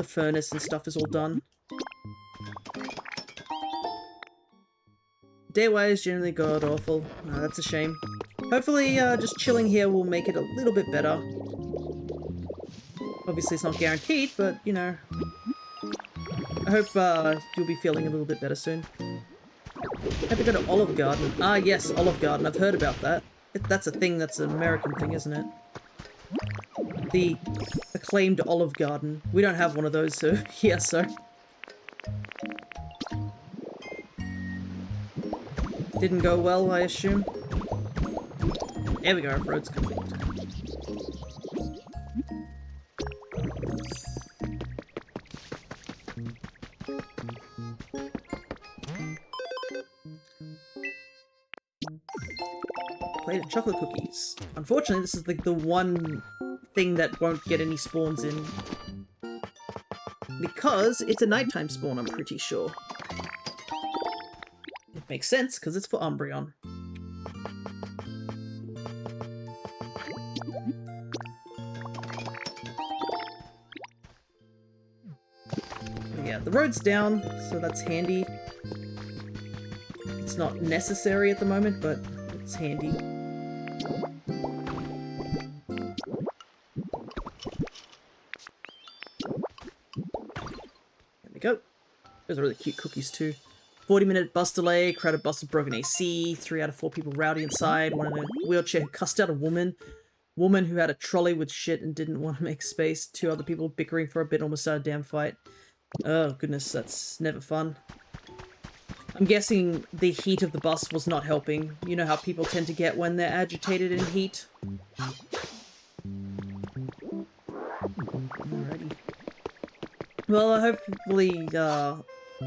furnace and stuff is all done. Day-wise, generally god-awful. That's a shame. Hopefully, just chilling here will make it a little bit better. Obviously, it's not guaranteed, but, you know. I hope you'll be feeling a little bit better soon. I had to go to Olive Garden. Ah, yes, Olive Garden. I've heard about that. That's a thing, that's an American thing, isn't it? The acclaimed Olive Garden. We don't have one of those here, so... Didn't go well, I assume. There we go, road's complete. Plate of chocolate cookies. Unfortunately, this is like the one thing that won't get any spawns in. Because it's a nighttime spawn, I'm pretty sure. It makes sense, because it's for Umbreon. Yeah, the road's down, so that's handy. It's not necessary at the moment, but it's handy. There we go. Those are really cute cookies too. 40-minute bus delay, crowded bus with broken AC, 3 out of 4 people rowdy inside, one in a wheelchair who cussed out a woman. woman who had a trolley with shit and didn't want to make space. 2 other people bickering for a bit, almost started a damn fight. Oh, goodness, that's never fun. I'm guessing the heat of the bus was not helping. You know how people tend to get when they're agitated in heat? Alrighty. Well, hopefully,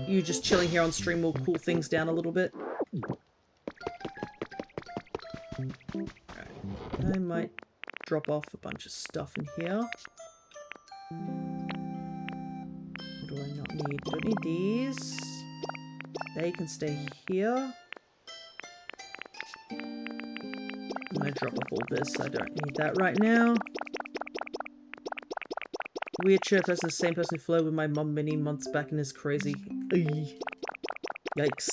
you just chilling here on stream will cool things down a little bit. Alright. I might drop off a bunch of stuff in here. What do I not need? Don't need these. They can stay here. I'm gonna drop off all this. I don't need that right now. Weird chirp as the same person who flirted with my mum many months back and is crazy. Eey. Yikes.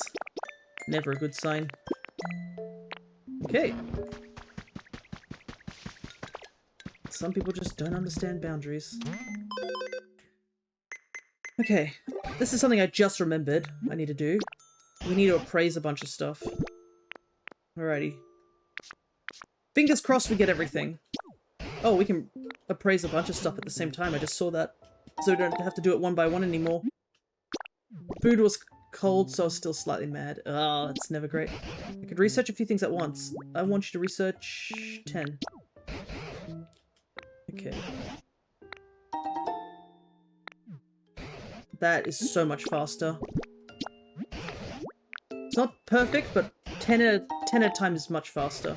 Never a good sign. Okay. Some people just don't understand boundaries. Okay. This is something I just remembered I need to do. We need to appraise a bunch of stuff. Alrighty. Fingers crossed we get everything. Oh, we can appraise a bunch of stuff at the same time. I just saw that. So we don't have to do it one by one anymore. Food was cold, so I was still slightly mad. Oh, that's never great. I could research a few things at once. I want you to research 10. Okay. That is so much faster. It's not perfect, but 10 at a time is much faster.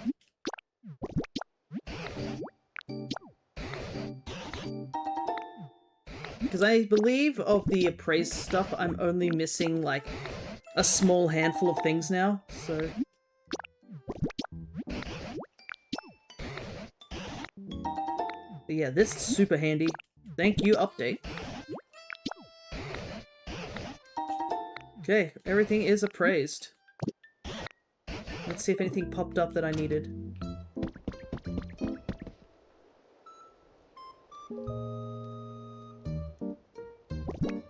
Because I believe of the appraised stuff, I'm only missing, like, a small handful of things now, so... But yeah, this is super handy. Thank you, update. Okay, everything is appraised. Let's see if anything popped up that I needed.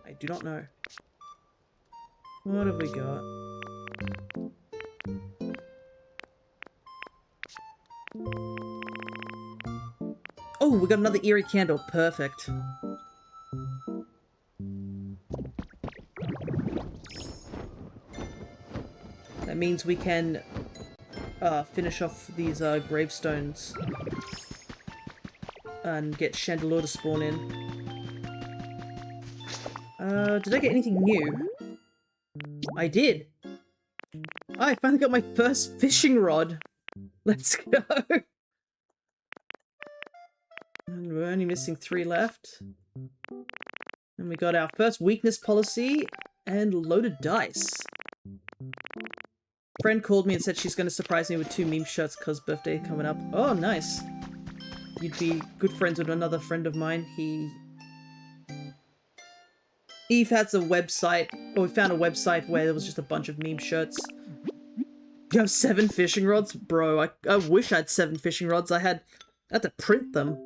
I do not know. What have we got? Oh, we got another eerie candle. Perfect. That means we can finish off these gravestones and get Chandelure to spawn in. Did I get anything new? I did. I finally got my first fishing rod. Let's go. And we're only missing 3 left. And we got our first weakness policy and loaded dice. Friend called me and said she's going to surprise me with 2 meme shirts because birthday coming up. Oh, nice. You'd be good friends with another friend of mine. Eve has a website, or we found a website where there was just a bunch of meme shirts. You have 7 fishing rods? Bro, I wish I had 7 fishing rods. I had to print them.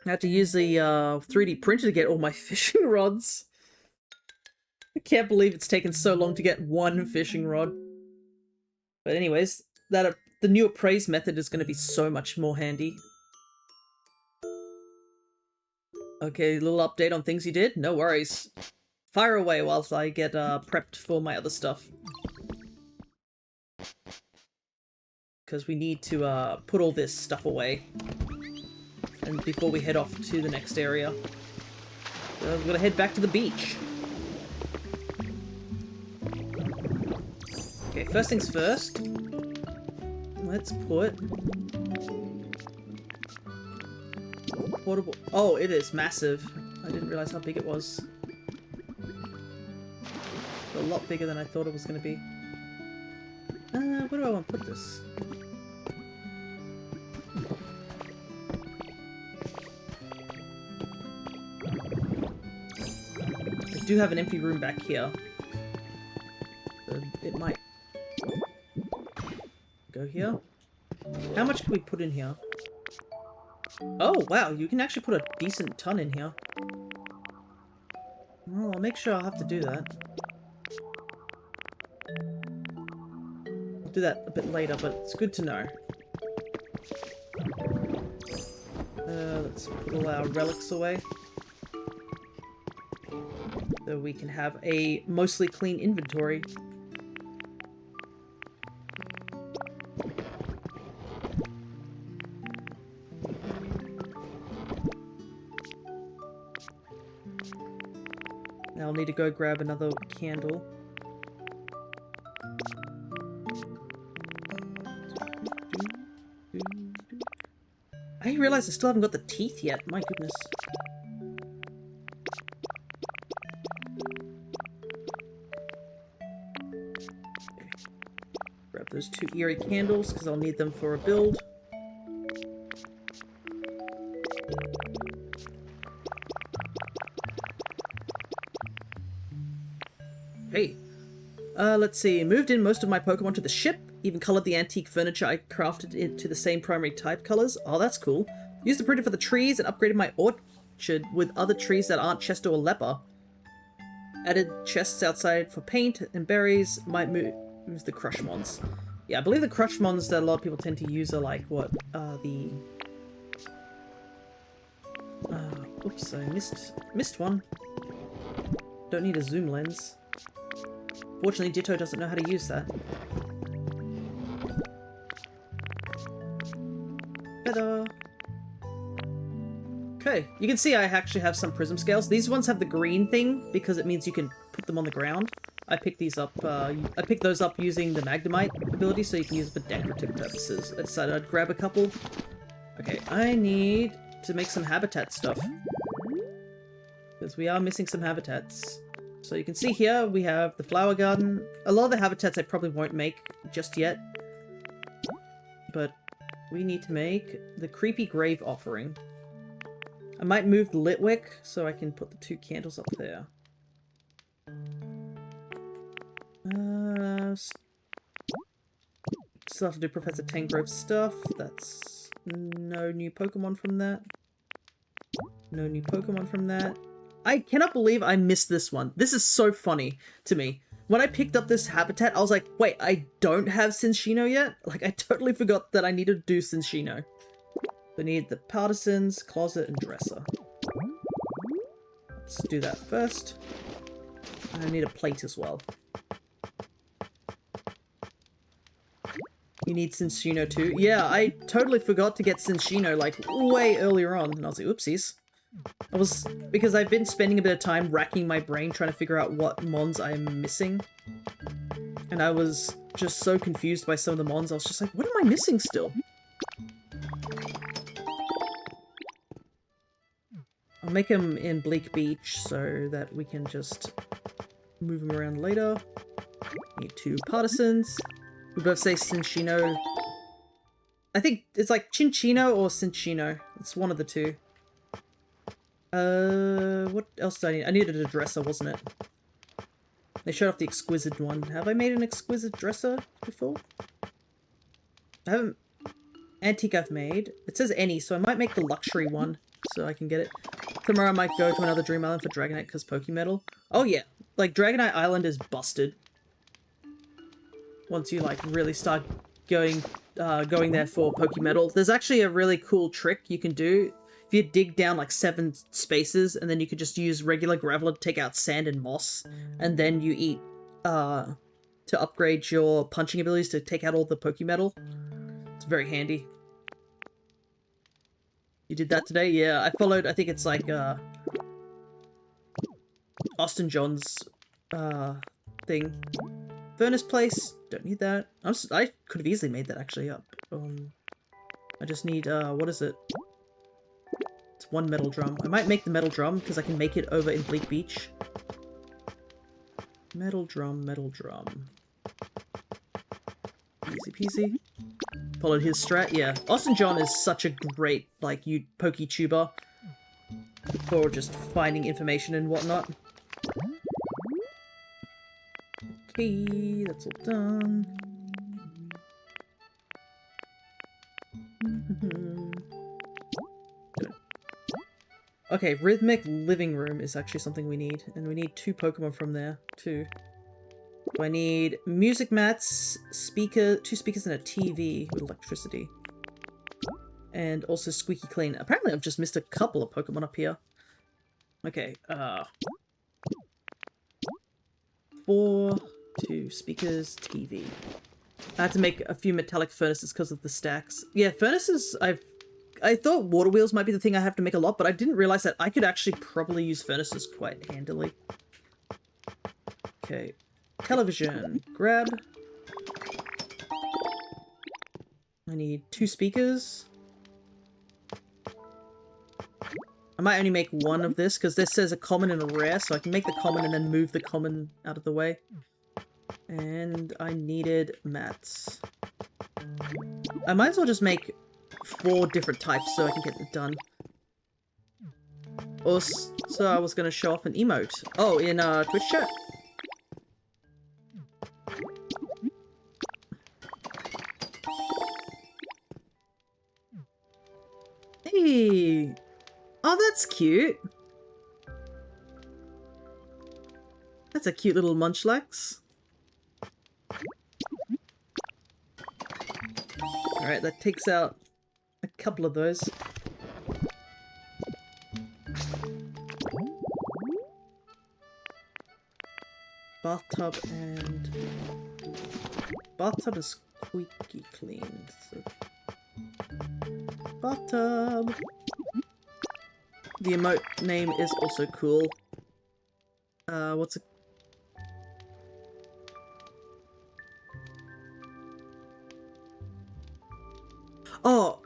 I had to use the 3D printer to get all my fishing rods. I can't believe it's taken so long to get 1 fishing rod. But anyways, the new appraise method is going to be so much more handy. Okay, little update on things you did? No worries. Fire away whilst I get prepped for my other stuff. Because we need to put all this stuff away. And before we head off to the next area. So we're going to head back to the beach. Okay, first things first. Let's put... portable... Oh, it is massive. I didn't realize how big it was. A lot bigger than I thought it was going to be. Where do I want to put this? I do have an empty room back here. So it might go here. How much can we put in here? Oh, wow, you can actually put a decent ton in here. Well, I'll make sure I'll have to do that. do that a bit later, but it's good to know. Let's put all our relics away. So we can have a mostly clean inventory. Now I'll need to go grab another candle. I realize I still haven't got the teeth yet. My goodness. Okay. Grab those 2 eerie candles because I'll need them for a build. Hey. Let's see. Moved in most of my Pokemon to the ship. Even colored the antique furniture I crafted into the same primary type colors. Oh, that's cool. Used the printer for the trees and upgraded my orchard with other trees that aren't Chester or Leper. Added chests outside for paint and berries. Might move the Crushmons. Yeah, I believe the Crushmons that a lot of people tend to use are like, what, oops, I missed one. Don't need a zoom lens. Fortunately, Ditto doesn't know how to use that. Ta-da! Okay, you can see I actually have some prism scales. These ones have the green thing because it means you can put them on the ground. I picked these up, I picked those up using the Magnemite ability, so you can use it for decorative purposes. I decided I'd grab a couple. Okay, I need to make some habitat stuff. Because we are missing some habitats. So you can see here, we have the flower garden. A lot of the habitats I probably won't make just yet. But we need to make the creepy grave offering. I might move the Litwick so I can put the 2 candles up there. Still have to do Professor Tangrove stuff. That's no new Pokemon from that. No new Pokemon from that. I cannot believe I missed this one. This is so funny to me. When I picked up this habitat, I was like, wait, I don't have Cinccino yet? Like, I totally forgot that I needed to do Cinccino. We need the Partisans, Closet, and Dresser. Let's do that first. I need a plate as well. You need Cinccino too? Yeah, I totally forgot to get Cinccino, like, way earlier on. And I was like, oopsies. Because I've been spending a bit of time racking my brain trying to figure out what mons I'm missing. And I was just so confused by some of the mons, I was just like, what am I missing still? I'll make them in Bleak Beach so that we can just move them around later. Need 2 Partisans. We both say Cinccino. I think it's like Cinccino or Cinccino. It's one of the 2. What else did I need? I needed a dresser, wasn't it? They showed off the exquisite one. Have I made an exquisite dresser before? I haven't. Antique I've made. It says any, so I might make the luxury one so I can get it. Tomorrow I might go to another Dream Island for Dragonite because Pokemetal. Oh yeah, like Dragonite Island is busted. Once you like really start going there for Pokemetal. There's actually a really cool trick you can do. If you dig down like 7 spaces and then you could just use regular gravel to take out sand and moss, and then you eat to upgrade your punching abilities to take out all the Pokemetal. It's very handy. You did that today? Yeah, I followed, I think it's like Austin John's thing. Furnace Place, don't need that. I could have easily made that actually up. I just need, what is it? It's 1 metal drum. I might make the metal drum because I can make it over in Bleak Beach. Metal drum, metal drum. Easy peasy. Followed his strat, yeah. Austin John is such a great, like, PokeTuber for just finding information and whatnot. Okay, that's all done. Good. Okay, Rhythmic Living Room is actually something we need, and we need 2 Pokemon from there, too. I need music mats, two speakers and a TV with electricity. And also squeaky clean. Apparently I've just missed a couple of Pokemon up here. Okay, 4, 2 speakers, TV. I had to make a few metallic furnaces because of the stacks. Yeah, furnaces, I thought water wheels might be the thing I have to make a lot, but I didn't realize that I could actually probably use furnaces quite handily. Okay, television, grab. I need 2 speakers. I might only make one of this, because this says a common and a rare, so I can make the common and then move the common out of the way. And I needed mats. I might as well just make 4 different types so I can get it done. Also, I was going to show off an emote. Oh, in Twitch chat? Hey! Oh, that's cute. That's a cute little Munchlax. Alright, that takes out a couple of those. Bathtub and... Bathtub is squeaky clean. So... Bathtub! The emote name is also cool. What's it? Oh!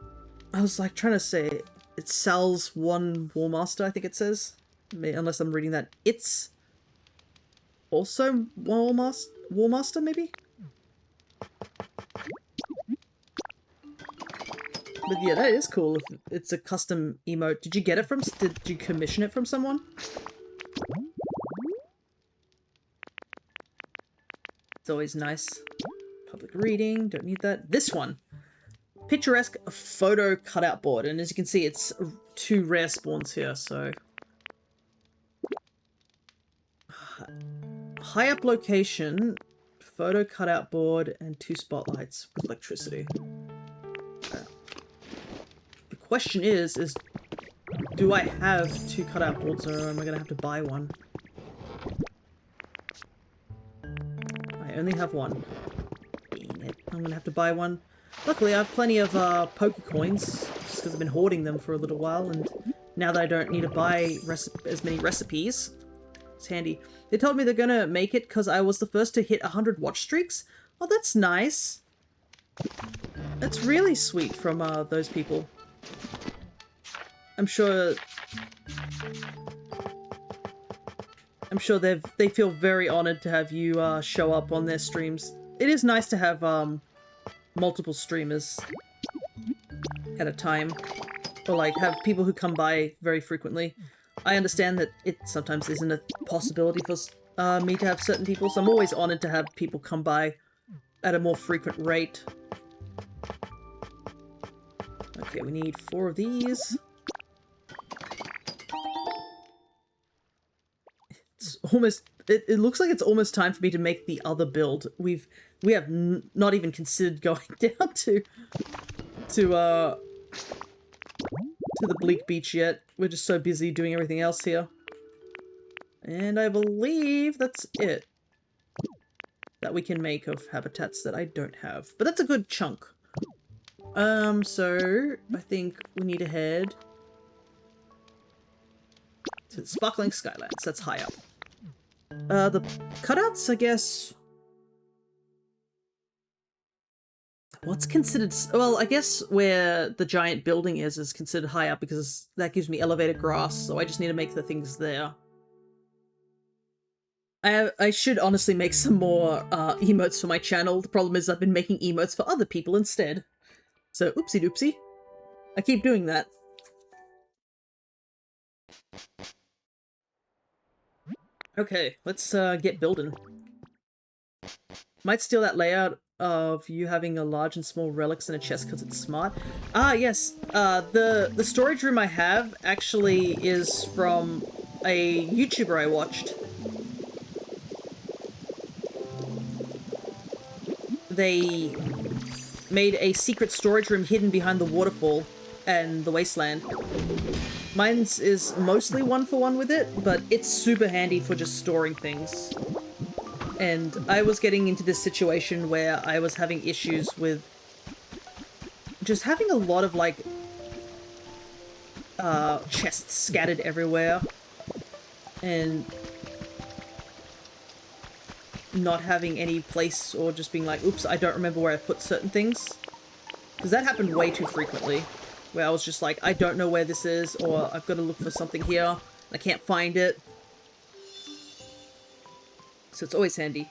I was like trying to say it sells one Warmaster, I think it says. Unless I'm reading that. It's also Warmaster, maybe? But yeah, that is cool if it's a custom emote. Did you get it from... Did you commission it from someone? It's always nice. Public reading, don't need that. This one! Picturesque photo cutout board. And as you can see, it's 2 rare spawns here, so... High up location, photo cutout board, and 2 spotlights with electricity. The question is do I have 2 cutout boards or am I gonna have to buy one? I only have one. Dang it. I'm gonna have to buy one. Luckily, I have plenty of Poke Coins, just because I've been hoarding them for a little while, and now that I don't need to buy as many recipes, it's handy. They told me they're gonna make it because I was the first to hit 100 watch streaks. Oh, that's nice. That's really sweet from those people. I'm sure they feel very honored to have you show up on their streams. It is nice to have multiple streamers at a time, or like have people who come by very frequently. I understand that it sometimes isn't a possibility for me to have certain people, so I'm always honored to have people come by at a more frequent rate. Okay, we need 4 of these. It's almost... It looks like it's almost time for me to make the other build. We have not even considered going down to the Bleak Beach yet. We're just so busy doing everything else here. And I believe that's it that we can make of habitats that I don't have. But that's a good chunk. So I think we need to head to the Sparkling Skylands. That's high up. The cutouts, I guess... What's considered... Well, I guess where the giant building is considered high up because that gives me elevated grass, so I just need to make the things there. I should honestly make some more emotes for my channel. The problem is I've been making emotes for other people instead. So, oopsie doopsie. I keep doing that. Okay, let's get building. Might steal that layout of you having a large and small relics in a chest because it's smart. Ah, yes. The storage room I have actually is from a YouTuber I watched. they made a secret storage room hidden behind the waterfall and the wasteland. Mine's is mostly one-for-one with it, but it's super handy for just storing things. And I was getting into this situation where I was having issues with just having a lot of, like, chests scattered everywhere. And not having any place, or just being like, oops, I don't remember where I put certain things. Because that happened way too frequently. Where I was just like, I don't know where this is, or I've got to look for something here, and I can't find it. So it's always handy.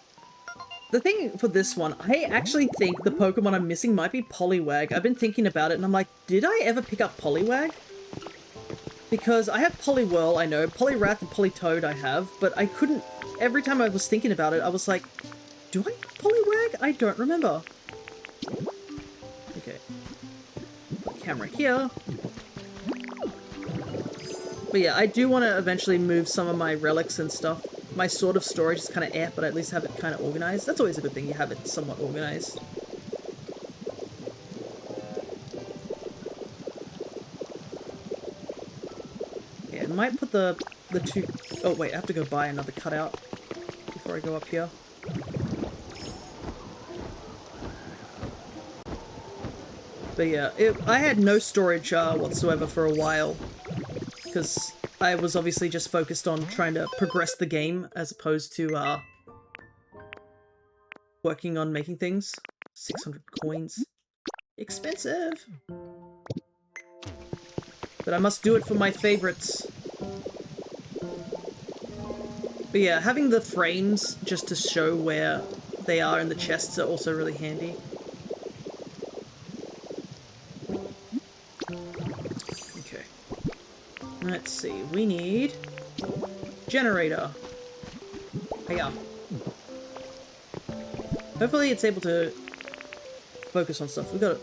The thing for this one, I actually think the Pokemon I'm missing might be Poliwag. I've been thinking about it, and I'm like, did I ever pick up Poliwag? Because I have Poliwhirl, I know, Poliwrath and Politoed I have, but I couldn't... Every time I was thinking about it, I was like, do I have Poliwag? I don't remember. Okay. Put camera here. But yeah, I do want to eventually move some of my relics and stuff. My sort of storage is kind of but I at least have it kind of organized. That's always a good thing, you have it somewhat organized. Yeah, I might put the two... Oh wait, I have to go buy another cutout before I go up here. But yeah, I had no storage whatsoever for a while, because I was obviously just focused on trying to progress the game as opposed to working on making things. 600 coins. Expensive! But I must do it for my favorites. But yeah, having the frames just to show where they are in the chests are also really handy. Okay. Let's see, we need... generator. Hiya. Hopefully it's able to focus on stuff. We got it.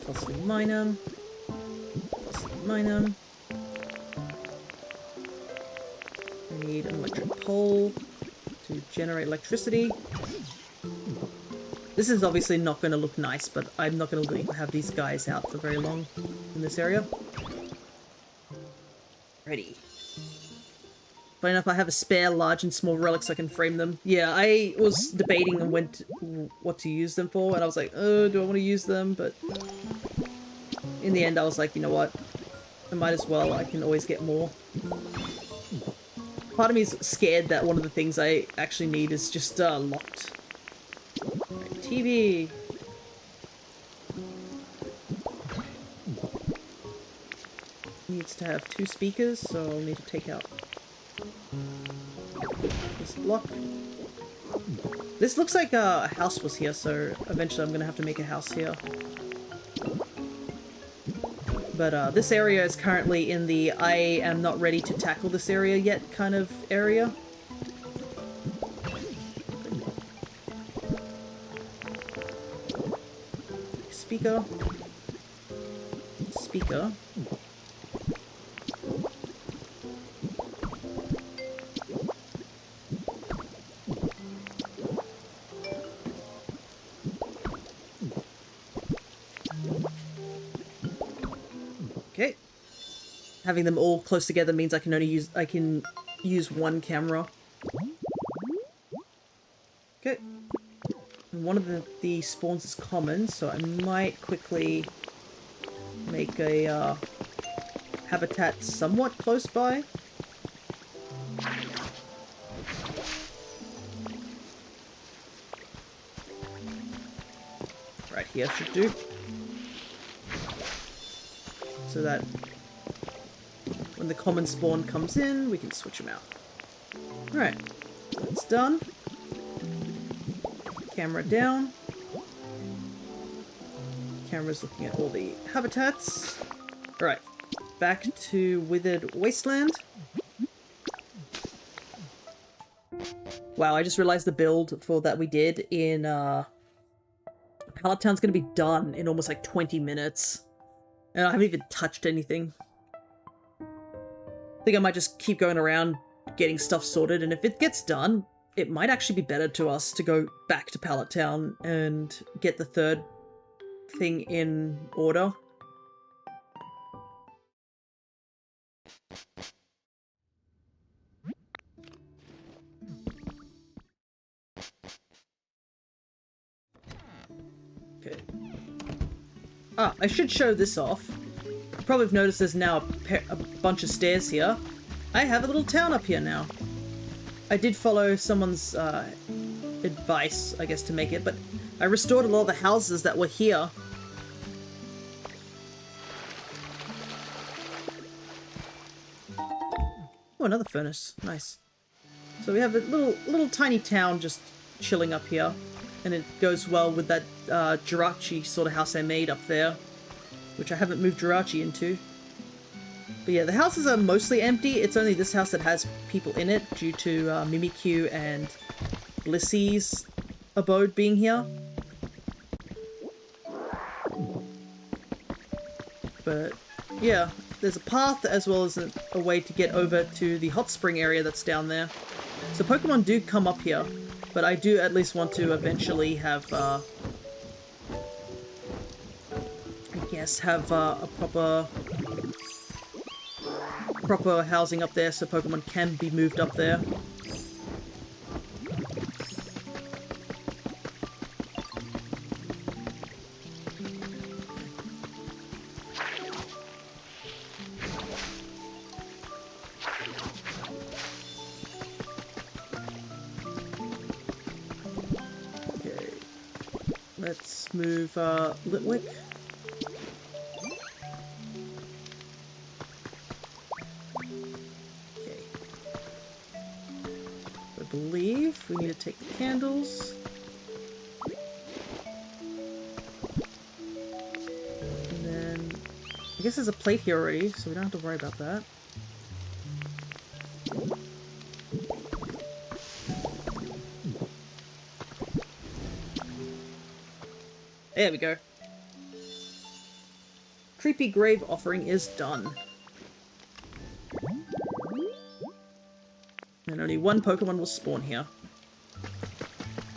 Possibly mine 'em. Possibly mine 'em. We need an electric pole to generate electricity. This is obviously not going to look nice, but I'm not going to have these guys out for very long in this area. Ready. Funny enough, I have a spare large and small relics so I can frame them. Yeah, I was debating on what to use them for, and I was like, oh, do I want to use them? But in the end, I was like, you know what? I might as well. I can always get more. Part of me is scared that one of the things I actually need is just locked. Right, TV. Needs to have 2 speakers, so I'll need to take out this block. This looks like a house was here, so eventually I'm gonna have to make a house here. But this area is currently in the I am not ready to tackle this area yet kind of area. Speaker. Speaker. Okay. Having them all close together means I can use one camera. Okay. And one of the spawns is common, so I might quickly make a habitat somewhat close by. Right here should do. So that when the common spawn comes in, we can switch them out. Alright, that's done. Camera down. Camera's looking at all the habitats. Alright, back to Withered Wasteland. Wow, I just realized the build for that we did in Pallet Town's gonna be done in almost like 20 minutes. And I haven't even touched anything. I think I might just keep going around getting stuff sorted, and if it gets done, it might actually be better to us to go back to Pallet Town and get the third thing in order. Okay. Ah, I should show this off. You probably have noticed there's now a bunch of stairs here. I have a little town up here now. I did follow someone's advice, I guess, to make it, but I restored a lot of the houses that were here. Oh, another furnace. Nice. So we have a little tiny town just chilling up here, and it goes well with that Jirachi sort of house I made up there, which I haven't moved Jirachi into. But yeah, the houses are mostly empty. It's only this house that has people in it due to Mimikyu and Blissy's abode being here. But yeah, there's a path as well as a way to get over to the hot spring area that's down there. So Pokemon do come up here, but I do at least want to eventually have, I guess, have a proper housing up there so Pokemon can be moved up there. Okay, let's move Litwick. Believe we need to take the candles. And then I guess there's a plate here already, so we don't have to worry about that. There we go. Creepy grave offering is done. And only one Pokemon will spawn here.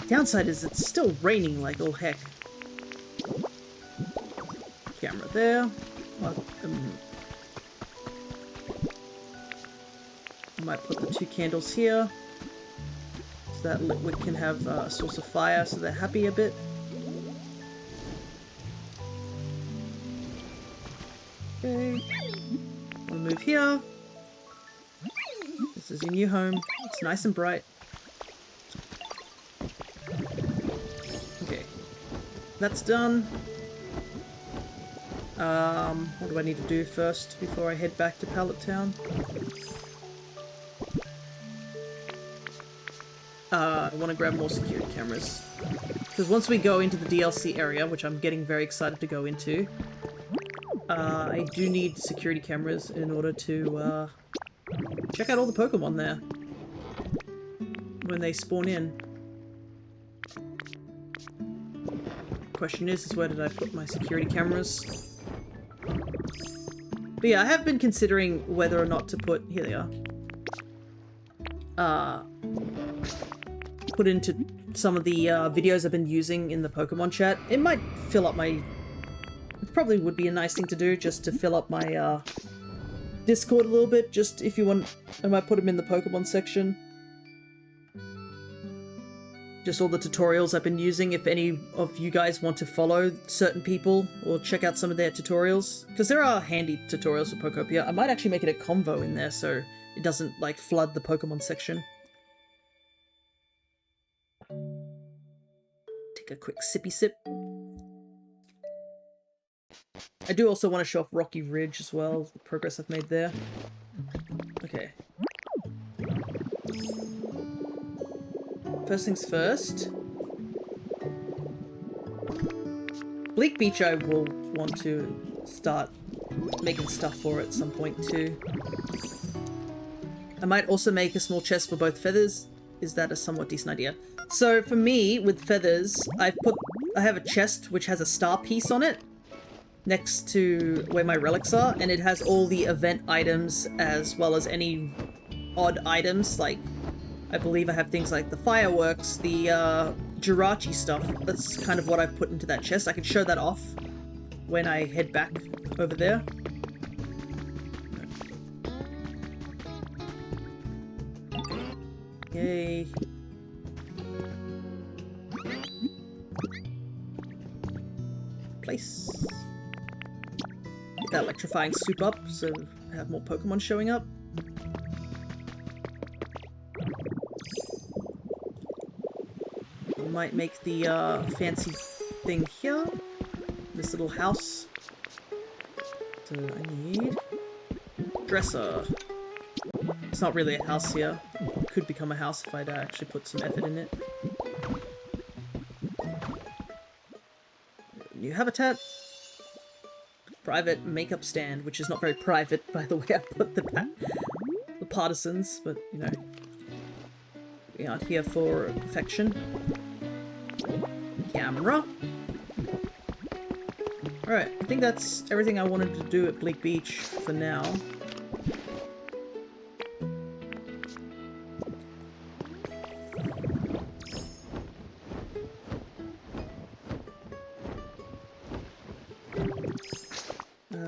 Downside is it's still raining like all heck. Camera there. I might put the 2 candles here. So that Litwick can have a source of fire so they're happy a bit. Okay. We'll move here. This is your new home. It's nice and bright. Okay. That's done. What do I need to do first before I head back to Pallet Town? I want to grab more security cameras. Because once we go into the DLC area, which I'm getting very excited to go into, I do need security cameras in order to check out all the Pokemon there when they spawn in. Question is where did I put my security cameras? But yeah, I have been considering whether or not to put, here they are, put into some of the videos I've been using in the Pokemon chat. It might fill up my, it probably would be a nice thing to do just to fill up my Discord a little bit, just if you want, I might put them in the Pokemon section. Just all the tutorials I've been using, if any of you guys want to follow certain people or check out some of their tutorials. Because there are handy tutorials for Pokopia. I might actually make it a convo in there so it doesn't, like, flood the Pokemon section. Take a quick sippy sip. I do also want to show off Rocky Ridge as well, the progress I've made there. Okay. First things first. Bleak Beach I will want to start making stuff for at some point too. I might also make a small chest for both feathers. Is that a somewhat decent idea? So for me, with feathers, I have a chest which has a star piece on it next to where my relics are, and it has all the event items as well as any odd items like I believe I have things like the fireworks, the Jirachi stuff. That's kind of what I've put into that chest. I can show that off when I head back over there. Yay. Place. Get that electrifying soup up so I have more Pokemon showing up. I might make the fancy thing here. This little house. So I need dresser. It's not really a house here. It could become a house if I'd actually put some effort in it. New habitat. Private makeup stand, which is not very private by the way I put the partisans, but you know, we aren't here for perfection. Camera. Alright, I think that's everything I wanted to do at Bleak Beach for now.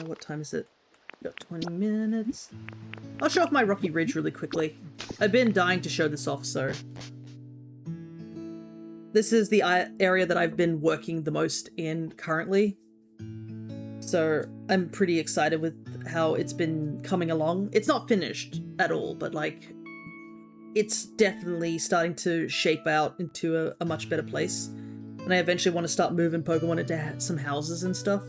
What time is it? Got 20 minutes. I'll show off my Rocky Ridge really quickly. I've been dying to show this off, so... This is the area that I've been working the most in currently. So I'm pretty excited with how it's been coming along. It's not finished at all, but like... It's definitely starting to shape out into a much better place. And I eventually want to start moving Pokemon into some houses and stuff.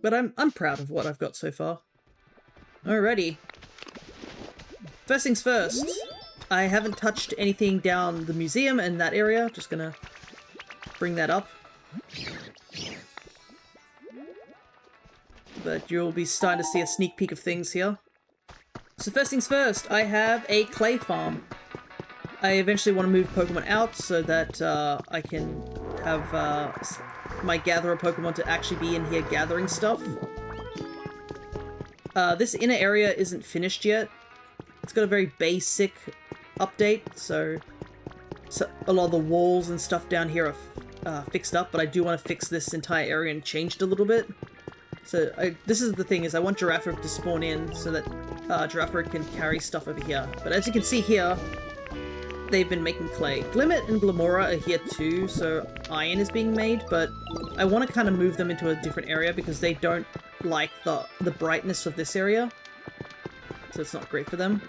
But I'm proud of what I've got so far. Alrighty. First things first. I haven't touched anything down the museum and that area. Just gonna bring that up. But you'll be starting to see a sneak peek of things here. So first things first, I have a clay farm. I eventually want to move Pokemon out so that I can have my gatherer Pokemon to actually be in here gathering stuff. This inner area isn't finished yet. It's got a very basic update, so a lot of the walls and stuff down here are fixed up, but I do want to fix this entire area and change it a little bit. So this is the thing, is I want Giraffaric to spawn in so that Giraffaric can carry stuff over here. But as you can see here, they've been making clay. Glimmet and Glamora are here too, so iron is being made, but I want to kind of move them into a different area because they don't like the brightness of this area. So it's not great for them.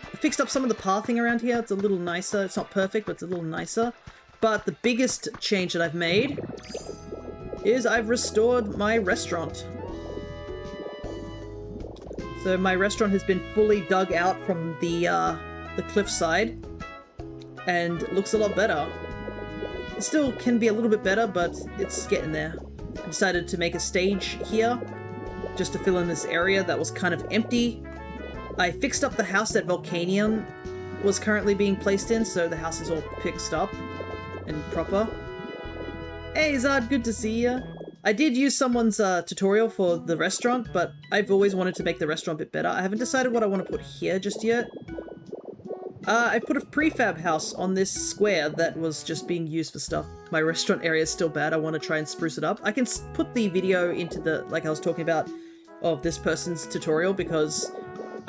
I fixed up some of the pathing around here. It's a little nicer. It's not perfect, but it's a little nicer. But the biggest change that I've made is I've restored my restaurant. So my restaurant has been fully dug out from the cliffside. And it looks a lot better. It still can be a little bit better, but it's getting there. I decided to make a stage here, just to fill in this area that was kind of empty. I fixed up the house that Volcanion was currently being placed in, so the house is all fixed up and proper. Hey Zard, good to see you. I did use someone's tutorial for the restaurant, but I've always wanted to make the restaurant a bit better. I haven't decided what I want to put here just yet. I put a prefab house on this square that was just being used for stuff. My restaurant area is still bad. I want to try and spruce it up. I can put the video into the, like I was talking about, of this person's tutorial because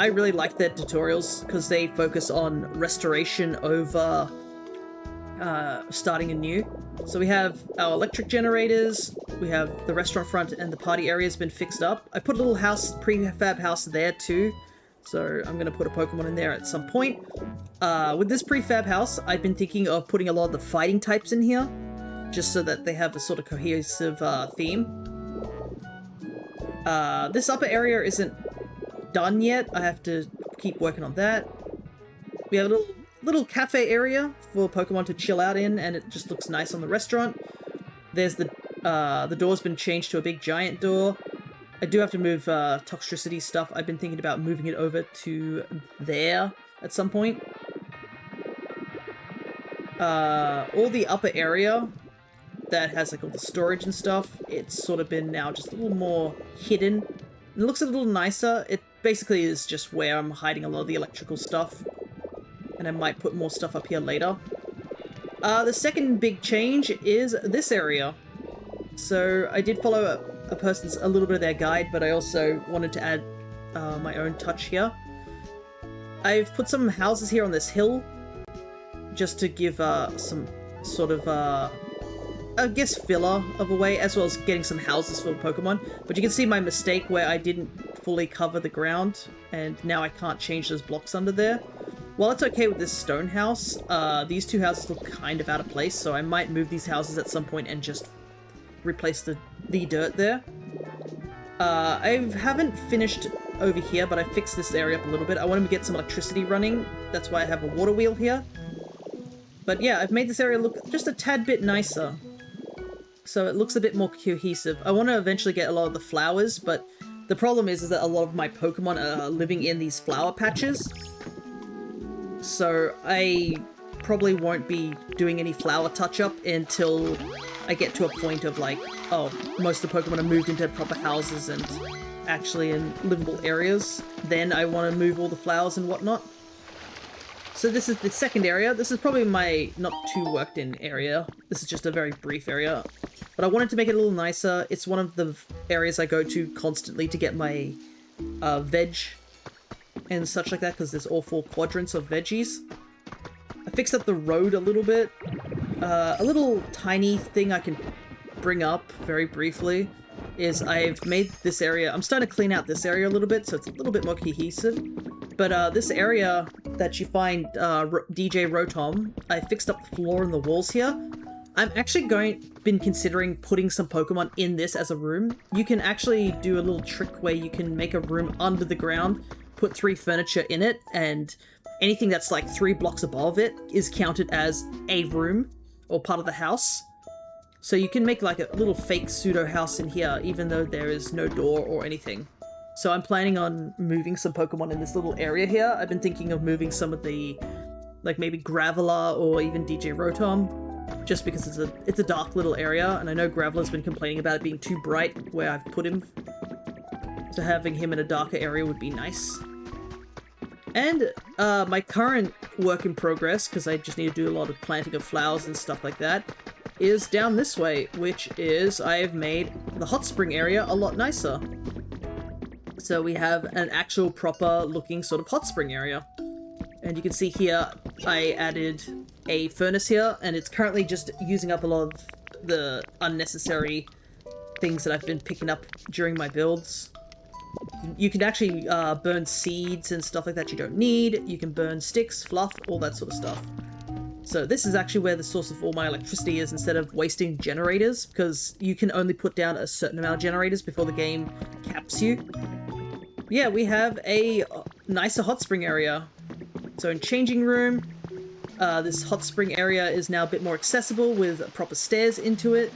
I really like their tutorials because they focus on restoration over starting anew. So we have our electric generators, we have the restaurant front, and the party area has been fixed up. I put a little house, prefab house there too. So I'm going to put a Pokemon in there at some point. With this prefab house, I've been thinking of putting a lot of the fighting types in here, just so that they have a sort of cohesive theme. This upper area isn't done yet. I have to keep working on that. We have a little cafe area for Pokemon to chill out in, and it just looks nice on the restaurant. There's the door's been changed to a big giant door. I do have to move Toxtricity stuff. I've been thinking about moving it over to there at some point. All the upper area that has like all the storage and stuff, it's sort of been now just a little more hidden. It looks a little nicer. It basically is just where I'm hiding a lot of the electrical stuff. And I might put more stuff up here later. The second big change is this area. So I did follow a little bit of their guide, but I also wanted to add my own touch here. I've put some houses here on this hill, just to give some sort of, I guess, filler of a way, as well as getting some houses for Pokemon. But you can see my mistake where I didn't fully cover the ground, and now I can't change those blocks under there. While it's okay with this stone house, these two houses look kind of out of place, so I might move these houses at some point and just replace the dirt there. I haven't finished over here, but I fixed this area up a little bit. I wanted to get some electricity running. That's why I have a water wheel here. But yeah, I've made this area look just a tad bit nicer. So it looks a bit more cohesive. I want to eventually get a lot of the flowers, but the problem is that a lot of my Pokemon are living in these flower patches. So I probably won't be doing any flower touch-up until I get to a point of like, oh, most of the Pokemon are moved into proper houses and actually in livable areas. Then I want to move all the flowers and whatnot. So this is the second area. This is probably my not too worked in area. This is just a very brief area. But I wanted to make it a little nicer. It's one of the areas I go to constantly to get my veg and such like that, because there's all 4 quadrants of veggies. I fixed up the road a little bit. A little tiny thing I can bring up very briefly is I've made this area, I'm starting to clean out this area a little bit, so it's a little bit more cohesive. But this area that you find DJ Rotom, I fixed up the floor and the walls here. I'm actually been considering putting some Pokemon in this as a room. You can actually do a little trick where you can make a room under the ground, put 3 furniture in it, and anything that's like 3 blocks above it is counted as a room or part of the house. So you can make like a little fake pseudo house in here, even though there is no door or anything. So I'm planning on moving some Pokemon in this little area here. I've been thinking of moving some of the, like maybe Graveler or even DJ Rotom, just because it's a dark little area, and I know Graveler's been complaining about it being too bright where I've put him. So having him in a darker area would be nice. And my current work in progress, because I just need to do a lot of planting of flowers and stuff like that, is down this way, which is I have made the hot spring area a lot nicer. So we have an actual proper looking sort of hot spring area. And you can see here I added a furnace here, and it's currently just using up a lot of the unnecessary things that I've been picking up during my builds. You can actually burn seeds and stuff like that you don't need. You can burn sticks, fluff, all that sort of stuff. So this is actually where the source of all my electricity is, instead of wasting generators, because you can only put down a certain amount of generators before the game caps you. Yeah, we have a nicer hot spring area. So in changing room, this hot spring area is now a bit more accessible with proper stairs into it.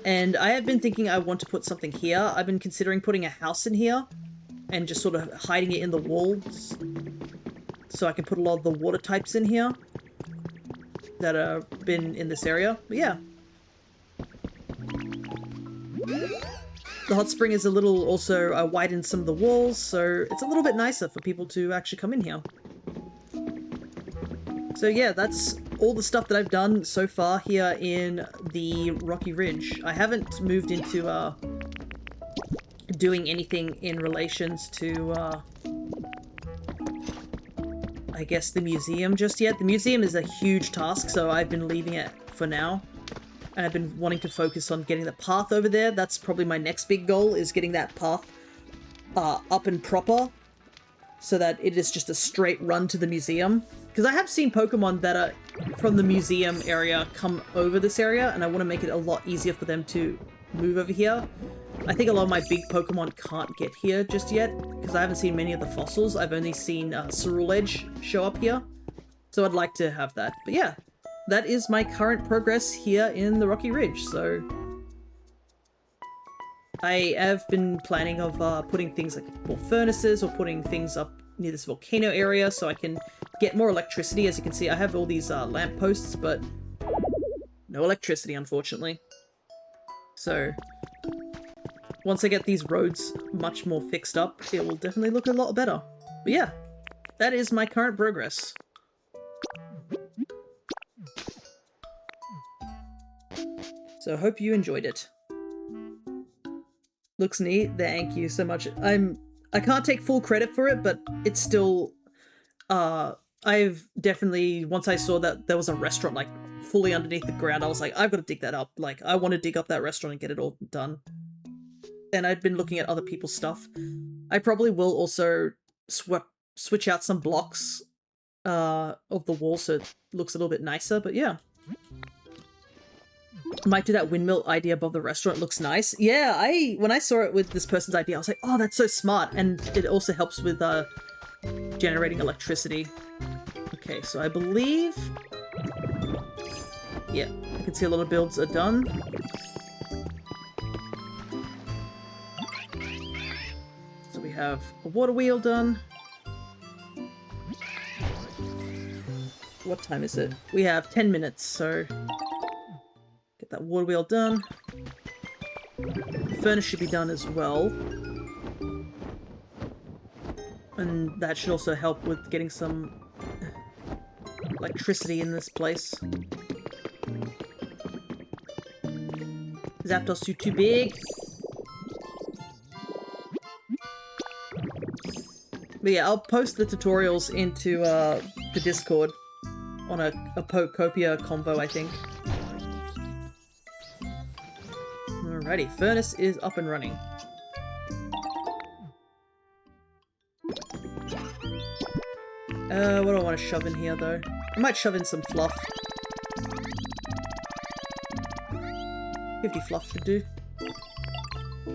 And I have been thinking I want to put something here. I've been considering putting a house in here and just sort of hiding it in the walls, so I can put a lot of the water types in here that have been in this area. But yeah. The hot spring is a little also, I widened some of the walls, so it's a little bit nicer for people to actually come in here. So yeah, that's all the stuff that I've done so far here in the Rocky Ridge. I haven't moved into doing anything in relations to I guess the museum just yet. The museum is a huge task, so I've been leaving it for now. And I've been wanting to focus on getting the path over there. That's probably my next big goal, is getting that path up and proper, so that it is just a straight run to the museum. Because I have seen Pokemon that are from the museum area come over this area, and I want to make it a lot easier for them to move over here. I think a lot of my big Pokemon can't get here just yet, because I haven't seen many of the fossils. I've only seen Ceruledge show up here, so I'd like to have that. But yeah, that is my current progress here in the Rocky Ridge, so I have been planning of putting things like more furnaces, or putting things up near this volcano area so I can get more electricity. As you can see, I have all these lampposts, but no electricity, unfortunately. So once I get these roads much more fixed up, it will definitely look a lot better. But yeah, that is my current progress. So I hope you enjoyed it. Looks neat. Thank you so much. I can't take full credit for it, but it's still I've definitely, once I saw that there was a restaurant like fully underneath the ground, I was like, I've got to dig that up. Like, I want to dig up that restaurant and get it all done. And I'd been looking at other people's stuff. I probably will also switch out some blocks of the wall so it looks a little bit nicer, but yeah. Might do that windmill idea above the restaurant. It looks nice. Yeah, when I saw it with this person's idea, I was like, oh, that's so smart. And it also helps with generating electricity. Okay, so I believe... yeah, I can see a lot of builds are done. So we have a water wheel done. What time is it? We have 10 minutes, so... get that water wheel done. Furnace should be done as well. And that should also help with getting some electricity in this place. Zapdos, you too big. But yeah, I'll post the tutorials into the Discord on a Pokopia convo, I think. Alrighty, furnace is up and running. What do I want to shove in here, though? I might shove in some fluff. 50 fluff should do. There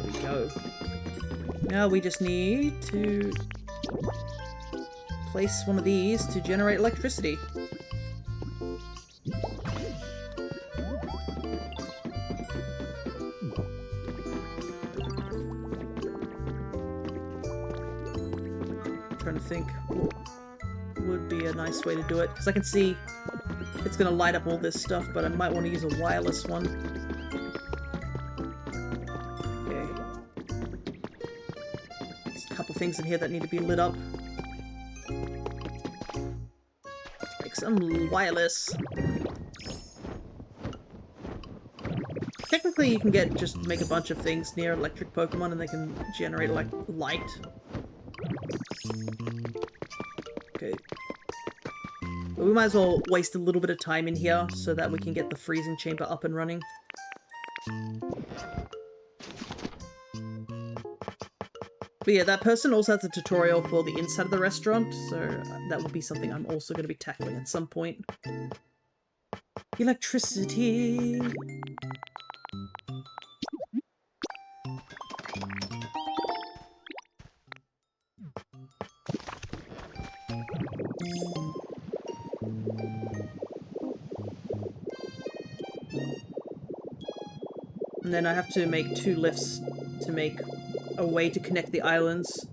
we go. Now we just need to place one of these to generate electricity. Trying to think what would be a nice way to do it, because I can see it's going to light up all this stuff, but I might want to use a wireless one. Okay. There's a couple things in here that need to be lit up. Let's make some wireless. Technically you can make a bunch of things near electric Pokemon and they can generate like light. Okay. But we might as well waste a little bit of time in here so that we can get the freezing chamber up and running. But yeah, that person also has a tutorial for the inside of the restaurant, so that will be something I'm also going to be tackling at some point. Electricity! And then I have to make 2 lifts to make a way to connect the islands.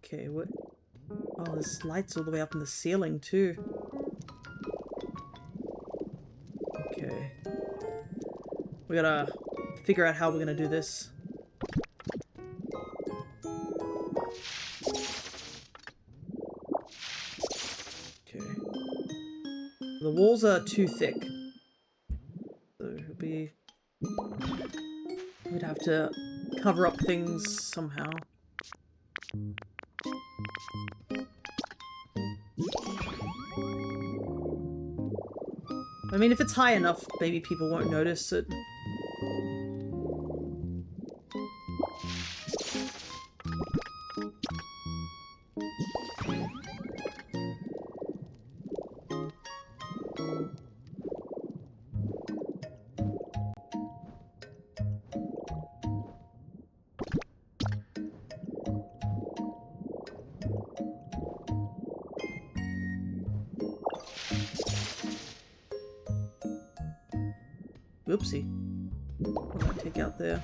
Okay, what? Oh, there's lights all the way up in the ceiling too. Okay. We gotta figure out how we're gonna do this. The walls are too thick. So it'll be... we'd have to cover up things somehow. I mean, if it's high enough, maybe people won't notice it. Oopsie. What did I take out there?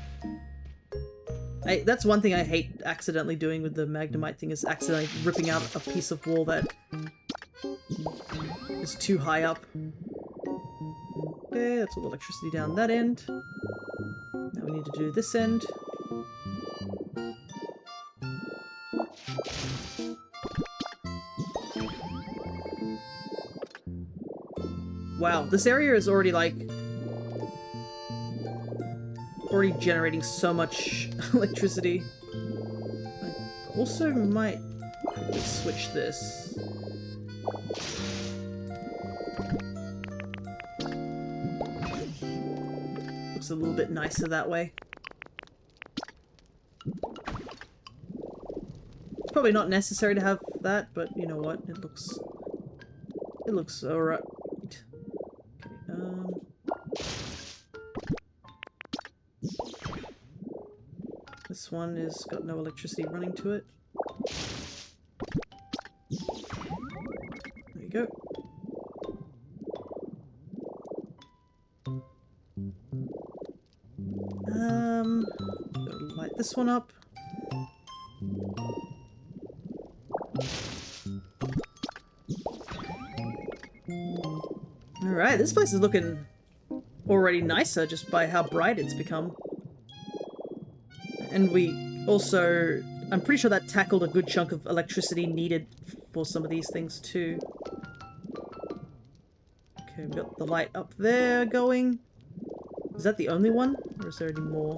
That's one thing I hate accidentally doing with the Magnemite thing, is accidentally ripping out a piece of wall that is too high up. Okay, that's all the electricity down that end. Now we need to do this end. Wow, this area is already like... already generating so much electricity. I also might quickly switch this. Looks a little bit nicer that way. It's probably not necessary to have that, but you know what? It looks alright. Okay, this one is got no electricity running to it. There you go. Gotta light this one up. Alright, this place is looking already nicer just by how bright it's become. And we also... I'm pretty sure that tackled a good chunk of electricity needed for some of these things too. Okay, we've got the light up there going. Is that the only one? Or is there any more?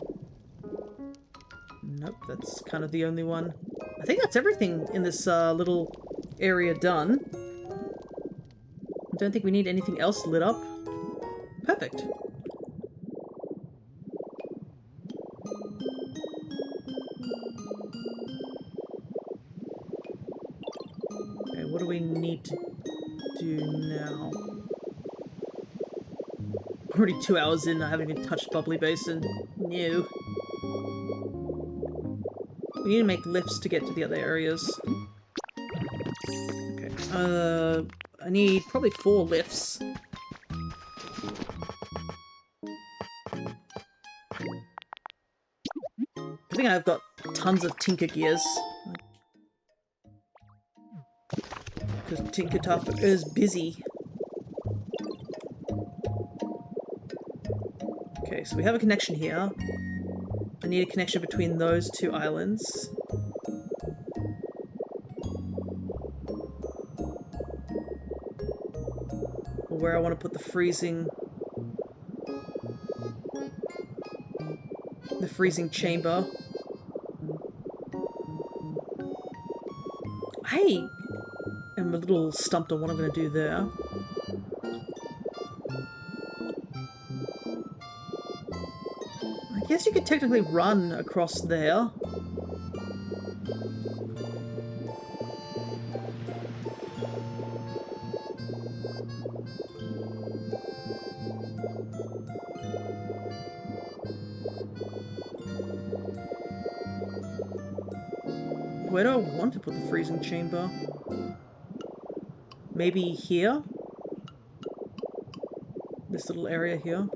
Nope, that's kind of the only one. I think that's everything in this little area done. I don't think we need anything else lit up. Perfect. Okay, what do we need to do now? Already 2 hours in, I haven't even touched Bubbly Basin. No. We need to make lifts to get to the other areas. Okay. I need probably 4 lifts. I think I've got tons of Tinker gears. Because Tinker Tough is busy. Okay, so we have a connection here. I need a connection between those 2 islands. Or where I want to put the freezing chamber. I am a little stumped on what I'm going to do there. I guess you could technically run across there. Where do I want to put the freezing chamber? Maybe here? This little area here?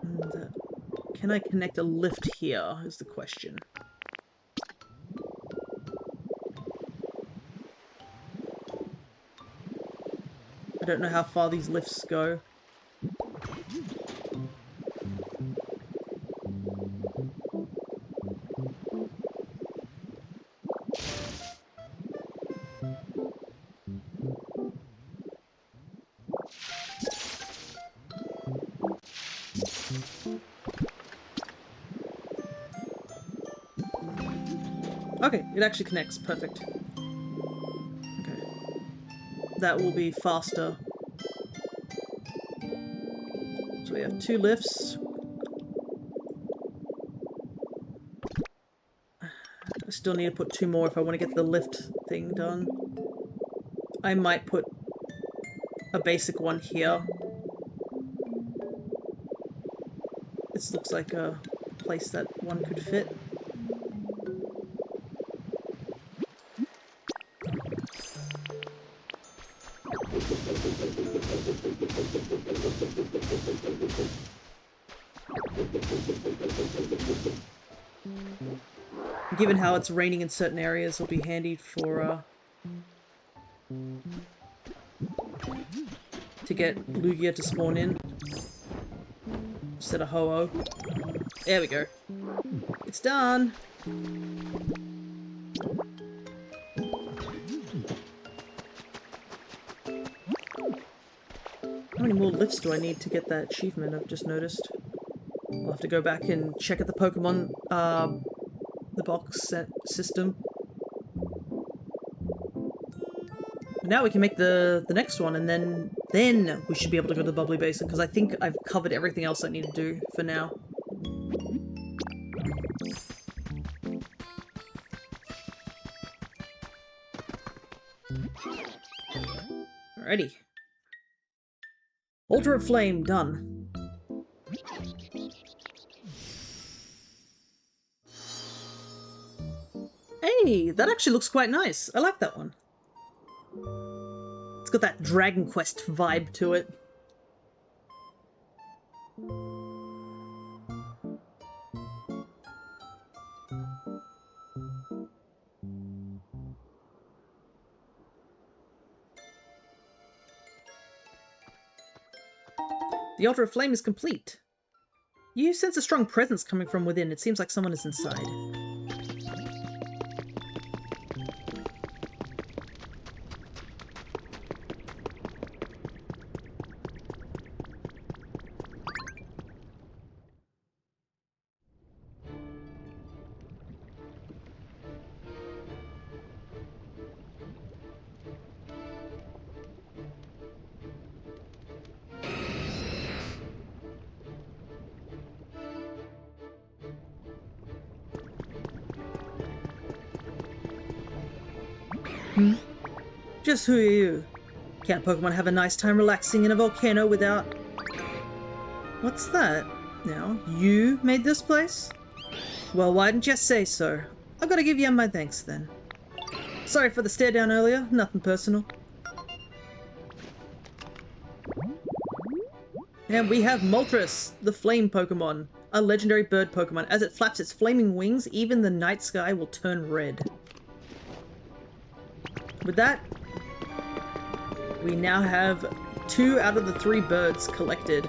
And, can I connect a lift here, is the question. I don't know how far these lifts go. Okay, it actually connects. Perfect. Okay. That will be faster. So we have 2 lifts. I still need to put 2 more if I want to get the lift thing done. I might put a basic one here. This looks like a place that one could fit. Given how it's raining in certain areas, it'll be handy for to get Lugia to spawn in instead of Ho-Oh. There we go. It's done. How many more lifts do I need to get that achievement? I've just noticed. I'll have to go back and check at the Pokemon, the box set system. But now we can make the next one, and then we should be able to go to the Bubbly Basin, because I think I've covered everything else I need to do for now. Alrighty. Altar of Flame, done. Hey, that actually looks quite nice. I like that one. It's got that Dragon Quest vibe to it. The Altar of Flame is complete. You sense a strong presence coming from within. It seems like someone is inside. Just who are you? Can't Pokemon have a nice time relaxing in a volcano without... What's that? Now, you made this place? Well, why didn't you say so? I've got to give you my thanks then. Sorry for the stare down earlier, nothing personal. And we have Moltres, the flame Pokemon, a legendary bird Pokemon. As it flaps its flaming wings, even the night sky will turn red. With that, we now have 2 out of the 3 birds collected.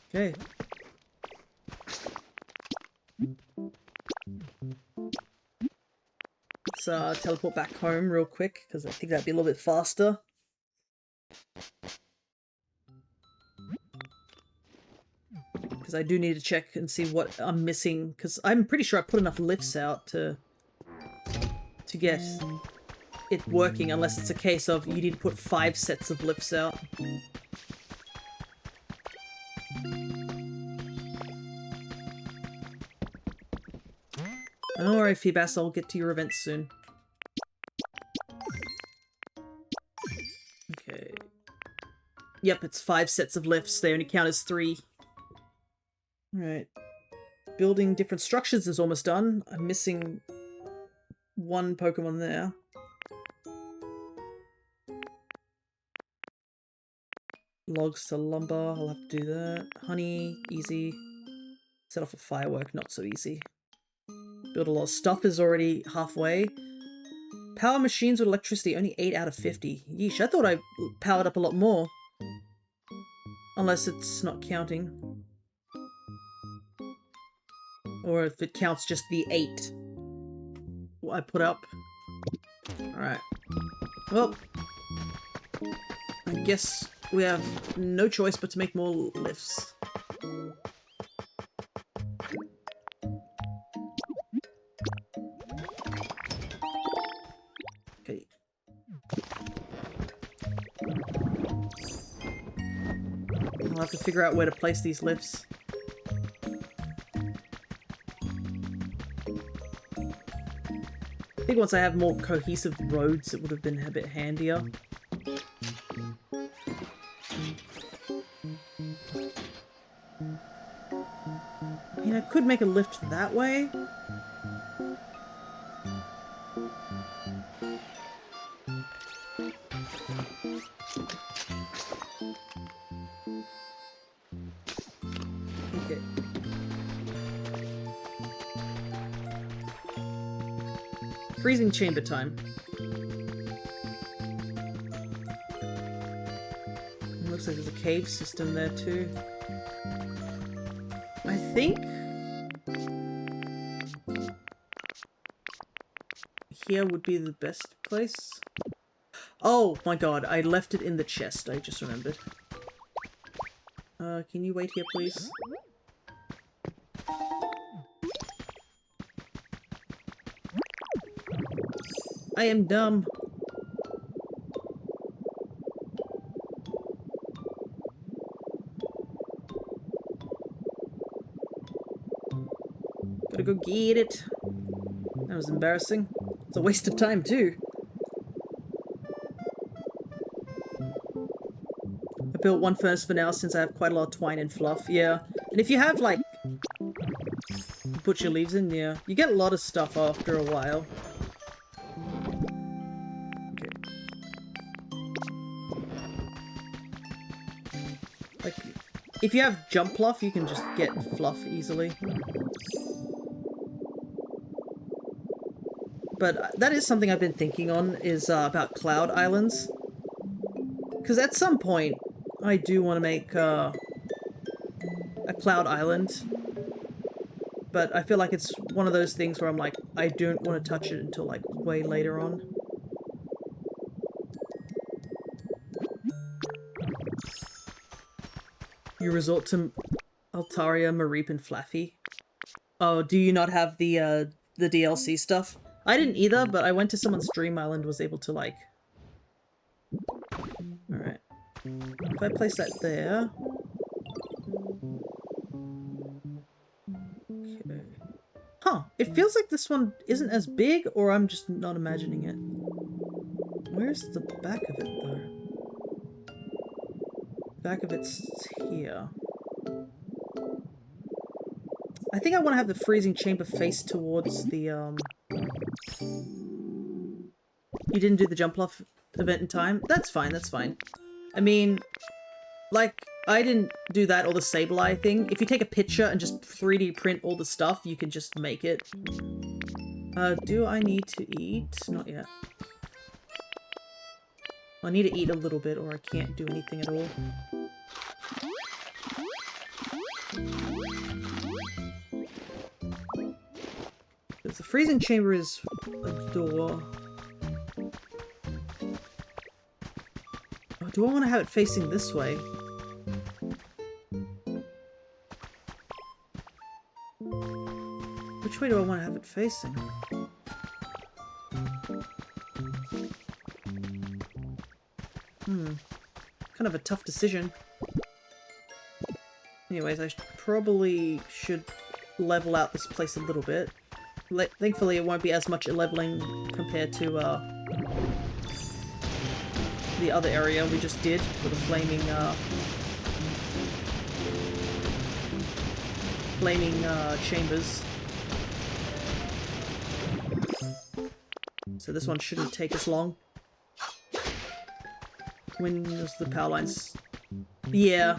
Okay. Let's teleport back home real quick, because I think that'd be a little bit faster. Because I do need to check and see what I'm missing, because I'm pretty sure I put enough lifts out to get it working, unless it's a case of you need to put 5 sets of lifts out. Don't worry, Feebas, I'll get to your events soon. Okay. Yep, it's 5 sets of lifts. They only count as 3. Alright. Building different structures is almost done. I'm missing 1 Pokemon there. Logs to lumber, I'll have to do that. Honey, easy. Set off a firework, not so easy. Build a lot of stuff is already halfway. Power machines with electricity, only 8 out of 50. Yeesh, I thought I powered up a lot more. Unless it's not counting. Or if it counts just the 8 I put up. Alright. Well, I guess we have no choice but to make more lifts. Okay. I'll have to figure out where to place these lifts. I think once I have more cohesive roads, it would have been a bit handier. I mean, I could make a lift that way. Okay. Freezing chamber time. It looks like there's a cave system there too. I think here would be the best place. Oh my god, I left it in the chest, I just remembered. Can you wait here, please? I am dumb. Gotta go get it. That was embarrassing. It's a waste of time, too. I built one furnace for now since I have quite a lot of twine and fluff. Yeah. And if you have, like, you put your leaves in, yeah, you get a lot of stuff after a while. Okay. Like, if you have jump fluff, you can just get fluff easily. But that is something I've been thinking on, is about cloud islands. Because at some point, I do want to make a cloud island. But I feel like it's one of those things where I'm like, I don't want to touch it until like way later on. You resort to Altaria, Mareep, and Flaffy. Oh, do you not have the DLC stuff? I didn't either, but I went to someone's Dream Island, was able to like... Alright. If I place that there... Okay. Huh, it feels like this one isn't as big, or I'm just not imagining it. Where's the back of it, though? Back of it's here. I think I want to have the freezing chamber face towards the, You didn't do the jump off event in time? That's fine, that's fine. I mean, like, I didn't do that or the Sableye thing. If you take a picture and just 3D print all the stuff, you can just make it. Do I need to eat? Not yet. I need to eat a little bit or I can't do anything at all. Because the freezing chamber is a door. Oh, do I want to have it facing this way? Which way do I want to have it facing? Kind of a tough decision. Anyways, I probably should level out this place a little bit. Thankfully, it won't be as much leveling compared to the other area we just did for the flaming chambers. So this one shouldn't take as long. When was the power lines? Yeah.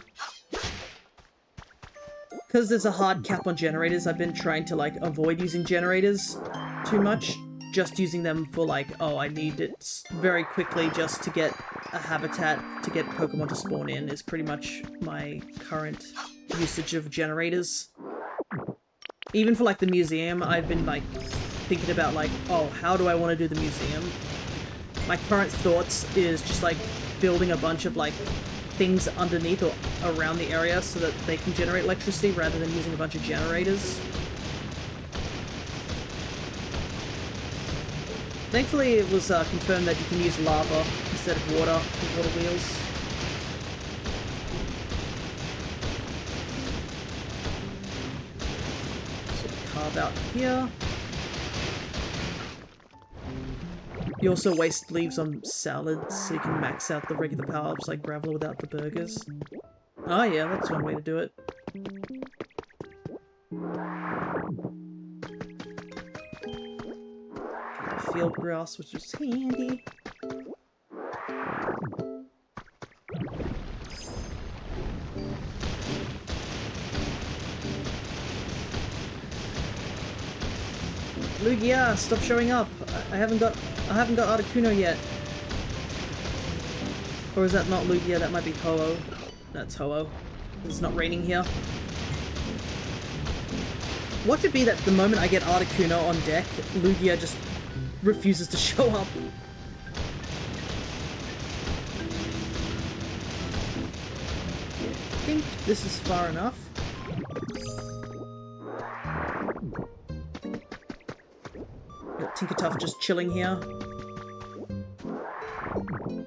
Because there's a hard cap on generators, I've been trying to, like, avoid using generators too much. Just using them for, like, oh, I need it very quickly just to get a habitat to get Pokemon to spawn in is pretty much my current usage of generators. Even for, like, the museum, I've been, like, thinking about, like, oh, how do I want to do the museum? My current thoughts is just, like, building a bunch of, like, things underneath or around the area so that they can generate electricity rather than using a bunch of generators. Thankfully, it was confirmed that you can use lava instead of water for water wheels. Sort of carve out here. You also waste leaves on salads, so you can max out the regular power-ups like gravel without the burgers. Oh yeah, that's one way to do it. Field grass, which is handy. Lugia, stop showing up. I haven't got Articuno yet. Or is that not Lugia? That might be Ho-Oh. That's Ho-Oh. It's not raining here. Watch it be that the moment I get Articuno on deck, Lugia just refuses to show up. I think this is far enough. Got Tinkertuff just chilling here.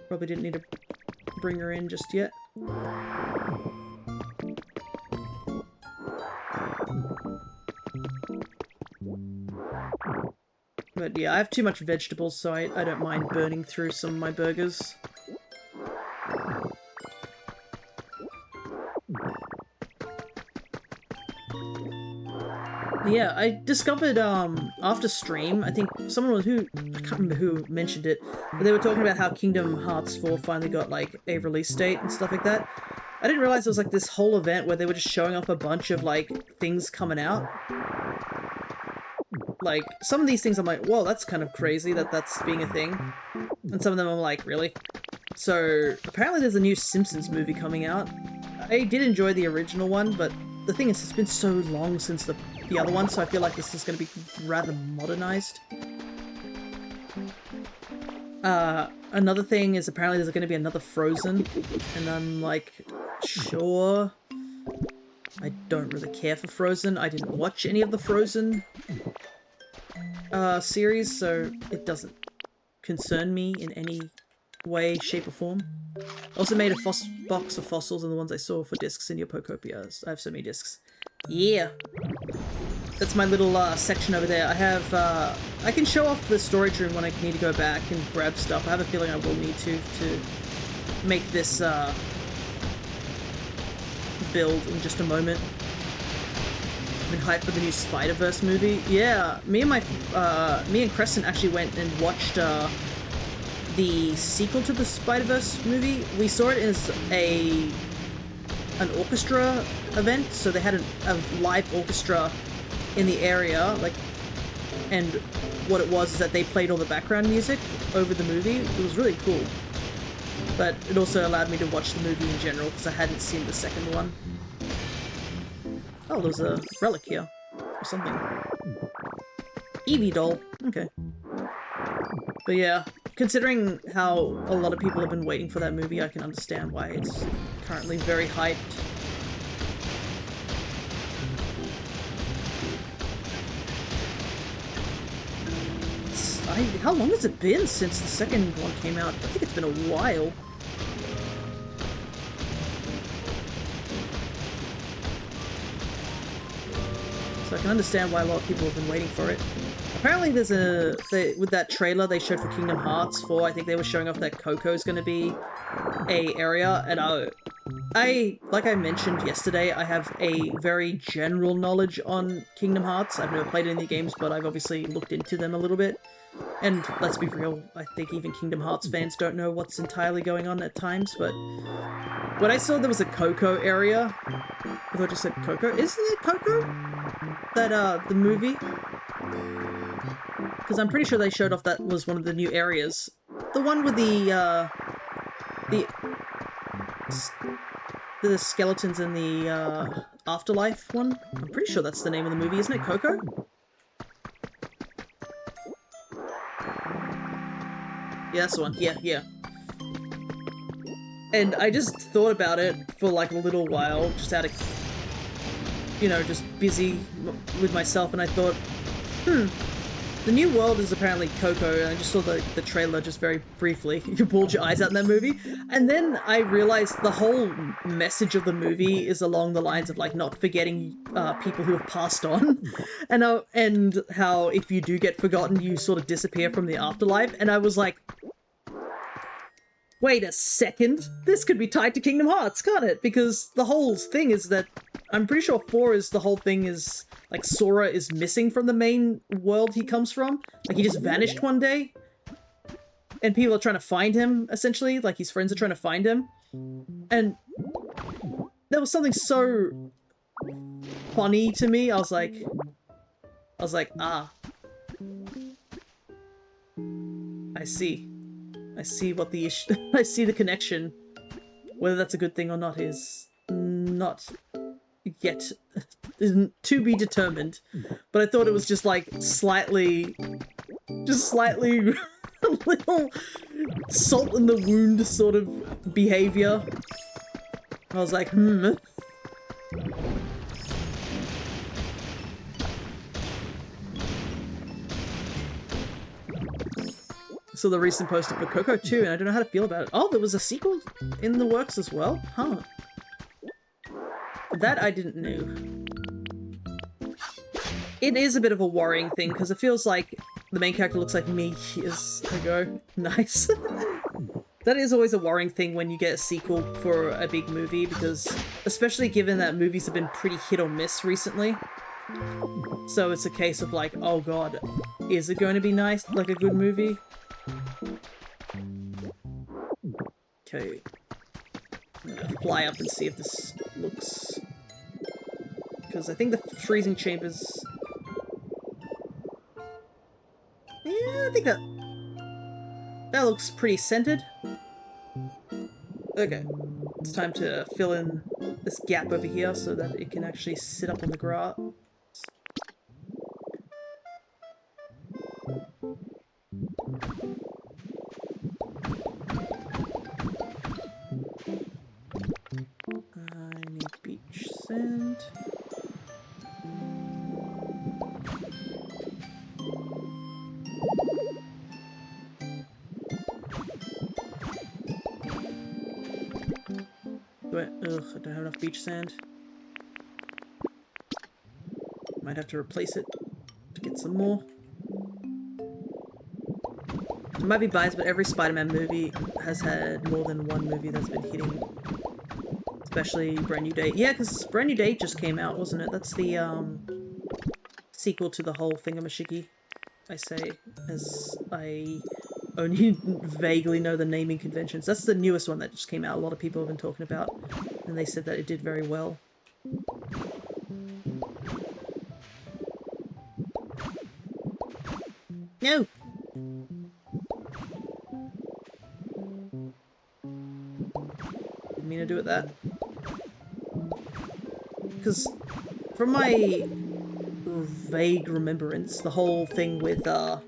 Probably didn't need to bring her in just yet. But yeah, I have too much vegetables, so I don't mind burning through some of my burgers. Yeah, I discovered after stream, I think someone was I can't remember who mentioned it, but they were talking about how Kingdom Hearts 4 finally got like a release date and stuff like that. I didn't realize there was like this whole event where they were just showing off a bunch of like things coming out. Like, some of these things I'm like, whoa, that's kind of crazy that that's being a thing. And some of them I'm like, really? So, apparently there's a new Simpsons movie coming out. I did enjoy the original one, but the thing is, it's been so long since the other one, so I feel like this is going to be rather modernized. Another thing is apparently there's going to be another Frozen, and I'm like, sure. I don't really care for Frozen. I didn't watch any of the Frozen series, so it doesn't concern me in any way, shape, or form. I also made a box of fossils and the ones I saw for discs in your Pokopia. I have so many discs. Yeah! That's my little section over there. I have, I can show off the storage room when I need to go back and grab stuff. I have a feeling I will need to make this build in just a moment. I've been hyped for the new Spider-Verse movie. Yeah, me and Crescent actually went and watched the sequel to the Spider-Verse movie. We saw it as an orchestra event, so they had a live orchestra in the area, like, and what it was is that they played all the background music over the movie. It was really cool. But it also allowed me to watch the movie in general, because I hadn't seen the second one. Oh, there's a relic here. Or something. Eevee doll. Okay. But yeah, considering how a lot of people have been waiting for that movie, I can understand why it's currently very hyped. How long has it been since the second one came out? I think it's been a while. So I can understand why a lot of people have been waiting for it. Apparently there's with that trailer they showed for Kingdom Hearts 4, I think they were showing off that Coco's gonna be a area, and like I mentioned yesterday, I have a very general knowledge on Kingdom Hearts. I've never played any of the games, but I've obviously looked into them a little bit. And let's be real, I think even Kingdom Hearts fans don't know what's entirely going on at times, but when I saw there was a Coco area, I thought I just said Coco. Isn't it Coco? That, the movie? Because I'm pretty sure they showed off that was one of the new areas. The one with the skeletons in the, afterlife one? I'm pretty sure that's the name of the movie, isn't it? Coco? Yeah, that's the one. Yeah. And I just thought about it for like a little while, just out of, you know, just busy with myself, and I thought, the new world is apparently Coco, and I just saw the trailer just very briefly. You pulled your eyes out in that movie. And then I realized the whole message of the movie is along the lines of, like, not forgetting people who have passed on. And how if you do get forgotten, you sort of disappear from the afterlife. And I was like, wait a second, this could be tied to Kingdom Hearts, can't it? Because the whole thing is that, I'm pretty sure 4 is, the whole thing is, like, Sora is missing from the main world he comes from. Like, he just vanished one day. And people are trying to find him, essentially. Like, his friends are trying to find him. And there was something so funny to me. I was like, ah. I see. I see what the issue... I see the connection. Whether that's a good thing or not is not yet... isn't to be determined. But I thought it was just like slightly... just slightly... a little salt in the wound sort of behavior. I was like, So the recent poster for Coco 2, and I don't know how to feel about it. Oh, there was a sequel in the works as well? Huh. That I didn't know. It is a bit of a worrying thing, because it feels like the main character looks like me years ago. Nice. That is always a worrying thing when you get a sequel for a big movie, because especially given that movies have been pretty hit or miss recently. So it's a case of like, oh god, is it going to be nice, like a good movie? Okay. I'm gonna fly up and see if this looks... because I think the freezing chambers... yeah, I think that looks pretty scented. Okay, it's time to fill in this gap over here so that it can actually sit up on the grass. I need beach sand. Ugh, I don't have enough beach sand. Might have to replace it to get some more. It might be biased, but every Spider-Man movie has had more than one movie that's been hitting. Especially Brand New Day. Yeah, because Brand New Day just came out, wasn't it? That's the sequel to the whole thingamashiki, I say, as I only vaguely know the naming conventions. That's the newest one that just came out. A lot of people have been talking about, and they said that it did very well. No! Didn't mean to do it that. Because from my vague remembrance, the whole thing with the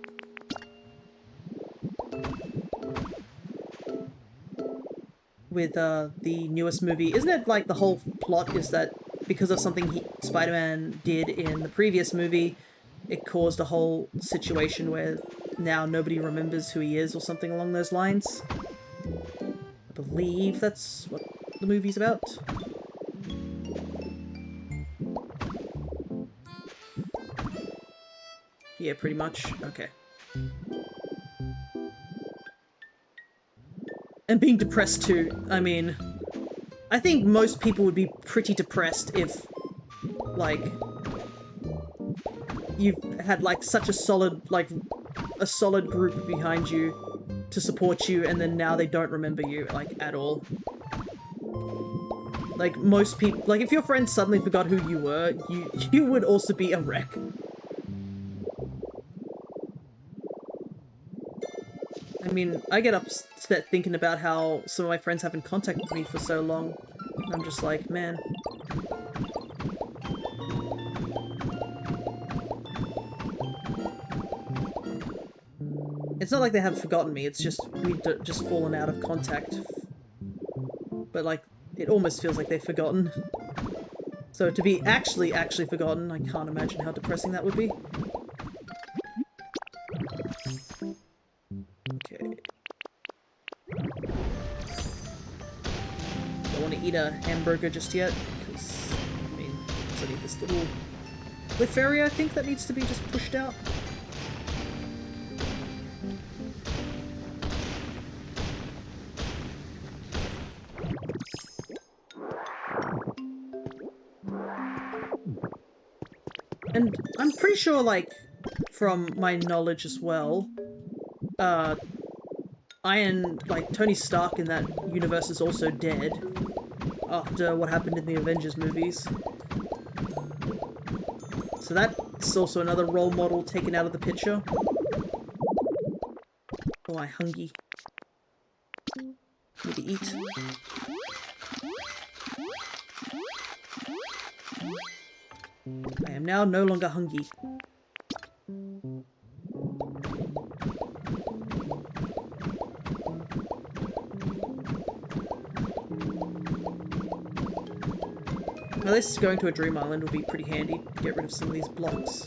newest movie, isn't it like the whole plot is that because of something Spider-Man did in the previous movie, it caused a whole situation where now nobody remembers who he is or something along those lines? I believe that's what the movie's about. Yeah, pretty much. Okay. And being depressed too. I mean, I think most people would be pretty depressed if, like, you've had, like, such a solid, like, a solid group behind you to support you, and then now they don't remember you, like, at all. Like, most people, like, if your friends suddenly forgot who you were, you would also be a wreck. I mean, I get upset thinking about how some of my friends haven't contacted me for so long. I'm just like, man. It's not like they haven't forgotten me, it's just we've just fallen out of contact. But, like, it almost feels like they've forgotten. So to be actually forgotten, I can't imagine how depressing that would be. Okay. Don't want to eat a hamburger just yet, because, I mean, I need this little lift area, I think, that needs to be just pushed out. And I'm pretty sure, like, from my knowledge as well, Tony Stark in that universe is also dead after what happened in the Avengers movies. So that's also another role model taken out of the picture. Oh, I'm hungry. Need to eat. I am now no longer hungry. At least going to a dream island will be pretty handy to get rid of some of these blocks.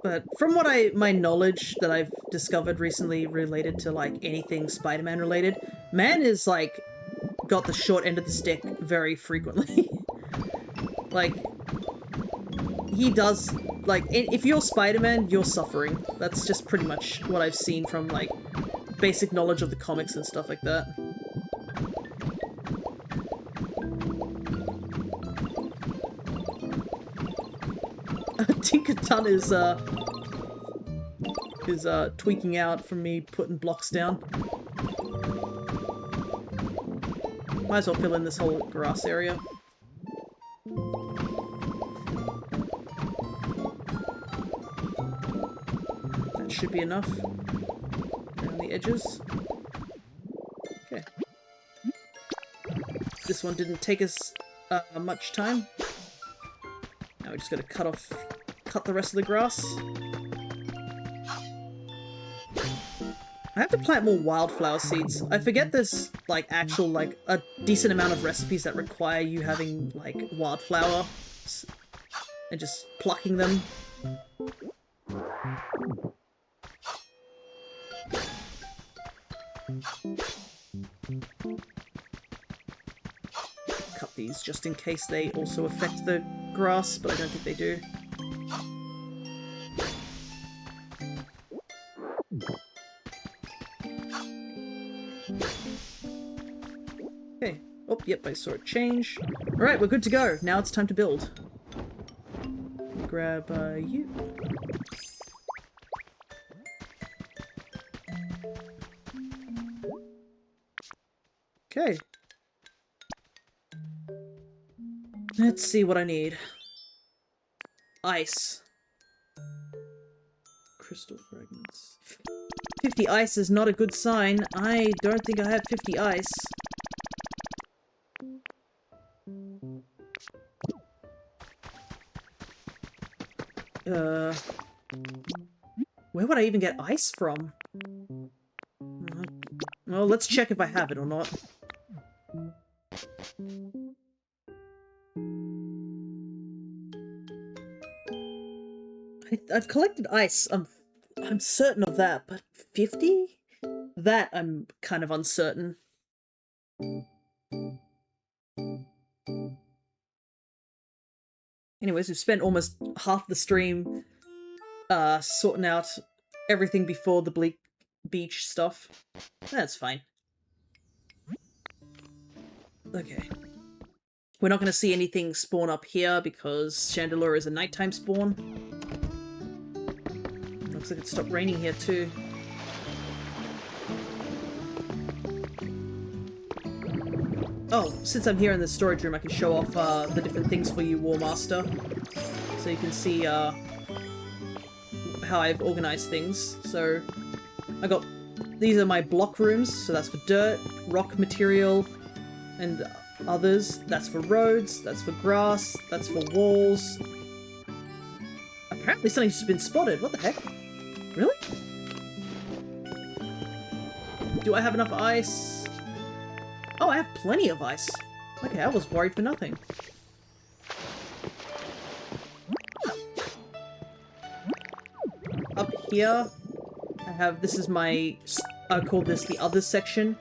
But from what my knowledge that I've discovered recently related to like anything Spider-Man related, man is like got the short end of the stick very frequently. Like he does, like, if you're Spider-Man, you're suffering. That's just pretty much what I've seen from like basic knowledge of the comics and stuff like that. Tinkerton is tweaking out from me putting blocks down. Might as well fill in this whole grass area. That should be enough. Around the edges. Okay. This one didn't take us much time. Now we just gotta cut the rest of the grass. I have to plant more wildflower seeds. I forget there's like actual like a decent amount of recipes that require you having like wildflower and just plucking them. Cut these just in case they also affect the grass, but I don't think they do. Okay. Oh, yep, I saw it change. Alright, we're good to go. Now it's time to build. Let me grab you. Okay. Let's see what I need. Ice. Crystal fragments. 50 ice is not a good sign. I don't think I have 50 ice. Where would I even get ice from? Well, let's check if I have it or not. I've collected ice. I'm certain of that, but 50? That I'm kind of uncertain. Anyways, we've spent almost half the stream sorting out everything before the bleak beach stuff. That's fine. Okay. We're not going to see anything spawn up here because Chandelure is a nighttime spawn. Looks like it stopped raining here too. Oh, since I'm here in the storage room, I can show off the different things for you, War Master. So you can see how I've organized things. So these are my block rooms, so that's for dirt, rock material, and others. That's for roads, that's for grass, that's for walls. Apparently something's just been spotted. What the heck? Really? Do I have enough ice? Oh, I have plenty of ice. Okay, I was worried for nothing. Up here, I have, this is my, I call this the other section.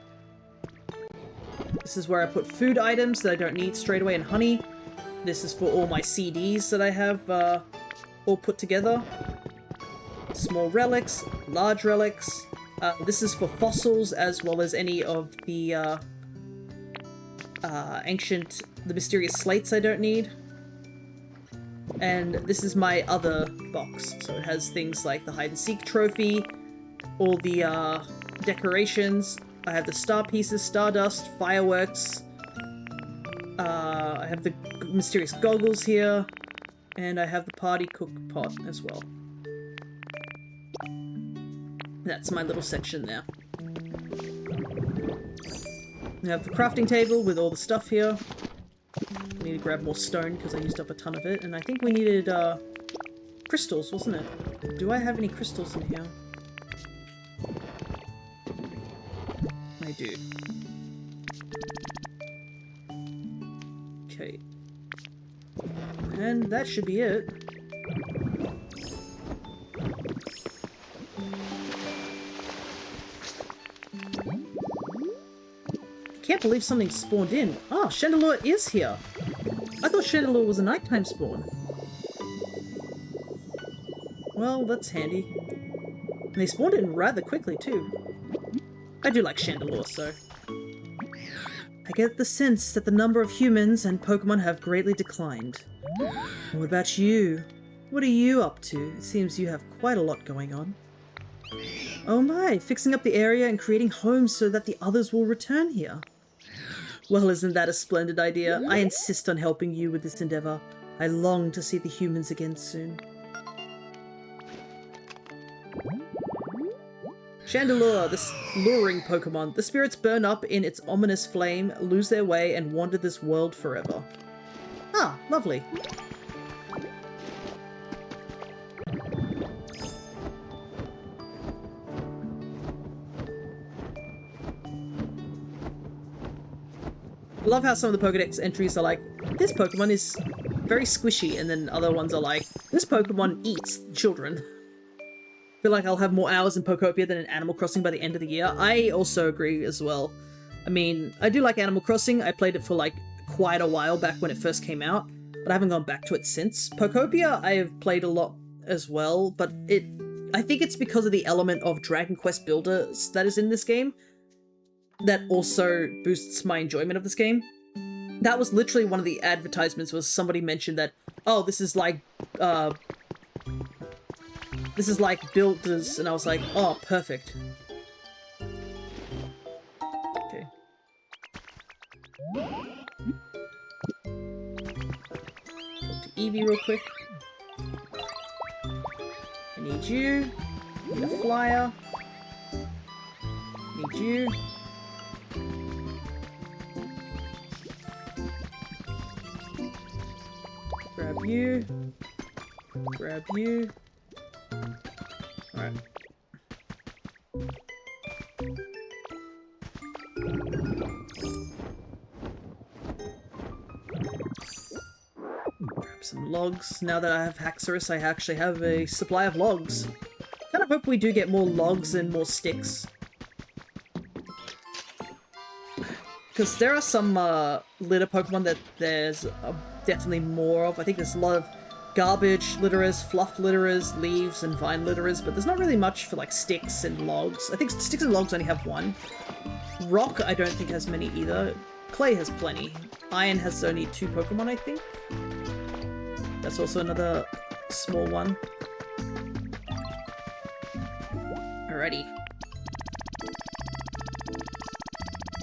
This is where I put food items that I don't need straight away and honey. This is for all my CDs that I have all put together. Small relics, large relics. This is for fossils as well as any of the the mysterious slates I don't need. And this is my other box. So it has things like the hide and seek trophy, all the decorations. I have the star pieces, stardust, fireworks. I have the mysterious goggles here. And I have the party cook pot as well. That's my little section there. I have the crafting table with all the stuff here. I need to grab more stone because I used up a ton of it. And I think we needed crystals, wasn't it? Do I have any crystals in here? I do. Okay. And that should be it. I can't believe something spawned in. Oh, Chandelure is here. I thought Chandelure was a nighttime spawn. Well, that's handy. And they spawned in rather quickly, too. I do like Chandelure, so... I get the sense that the number of humans and Pokemon have greatly declined. What about you? What are you up to? It seems you have quite a lot going on. Oh my, fixing up the area and creating homes so that the others will return here. Well, isn't that a splendid idea? I insist on helping you with this endeavor. I long to see the humans again soon. Chandelure, this luring Pokemon. The spirits burn up in its ominous flame, lose their way, and wander this world forever. Ah, lovely. I love how some of the Pokedex entries are like, this Pokemon is very squishy, and then other ones are like, this Pokemon eats children. I feel like I'll have more hours in Pokopia than in Animal Crossing by the end of the year. I also agree as well. I mean, I do like Animal Crossing. I played it for like quite a while back when it first came out, but I haven't gone back to it since. Pokopia I have played a lot as well, but I think it's because of the element of Dragon Quest Builders that is in this game that also boosts my enjoyment of this game. That was literally one of the advertisements, was somebody mentioned that, oh, this is like Builders, and I was like, oh, perfect. Okay. Talk to Eevee real quick. I need you. Need a flyer. Need you. Grab you. Grab you. Alright. Grab some logs. Now that I have Haxorus, I actually have a supply of logs. Kind of hope we do get more logs and more sticks. Because there are some litter Pokemon that there's definitely more of. I think there's a lot of garbage litterers, fluff litterers, leaves, and vine litterers, but there's not really much for like sticks and logs. I think sticks and logs only have one. Rock, I don't think has many either. Clay has plenty. Iron has only 2 Pokemon, I think. That's also another small one. Alrighty.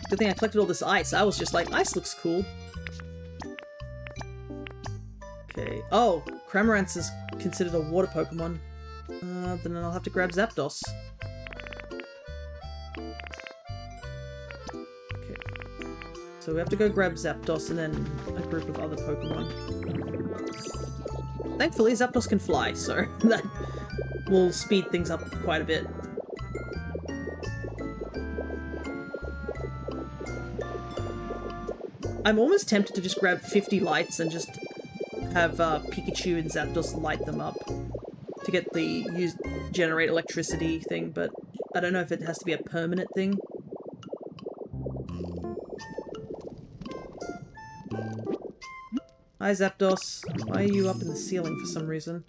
Good thing I collected all this ice. I was just like, ice looks cool. Okay. Oh, Cramorant is considered a water Pokemon. Then I'll have to grab Zapdos. Okay. So we have to go grab Zapdos and then a group of other Pokemon. Thankfully, Zapdos can fly, so that will speed things up quite a bit. I'm almost tempted to just grab 50 lights and just have Pikachu and Zapdos light them up to get the generate electricity thing, but I don't know if it has to be a permanent thing. Hi Zapdos, why are you up in the ceiling for some reason?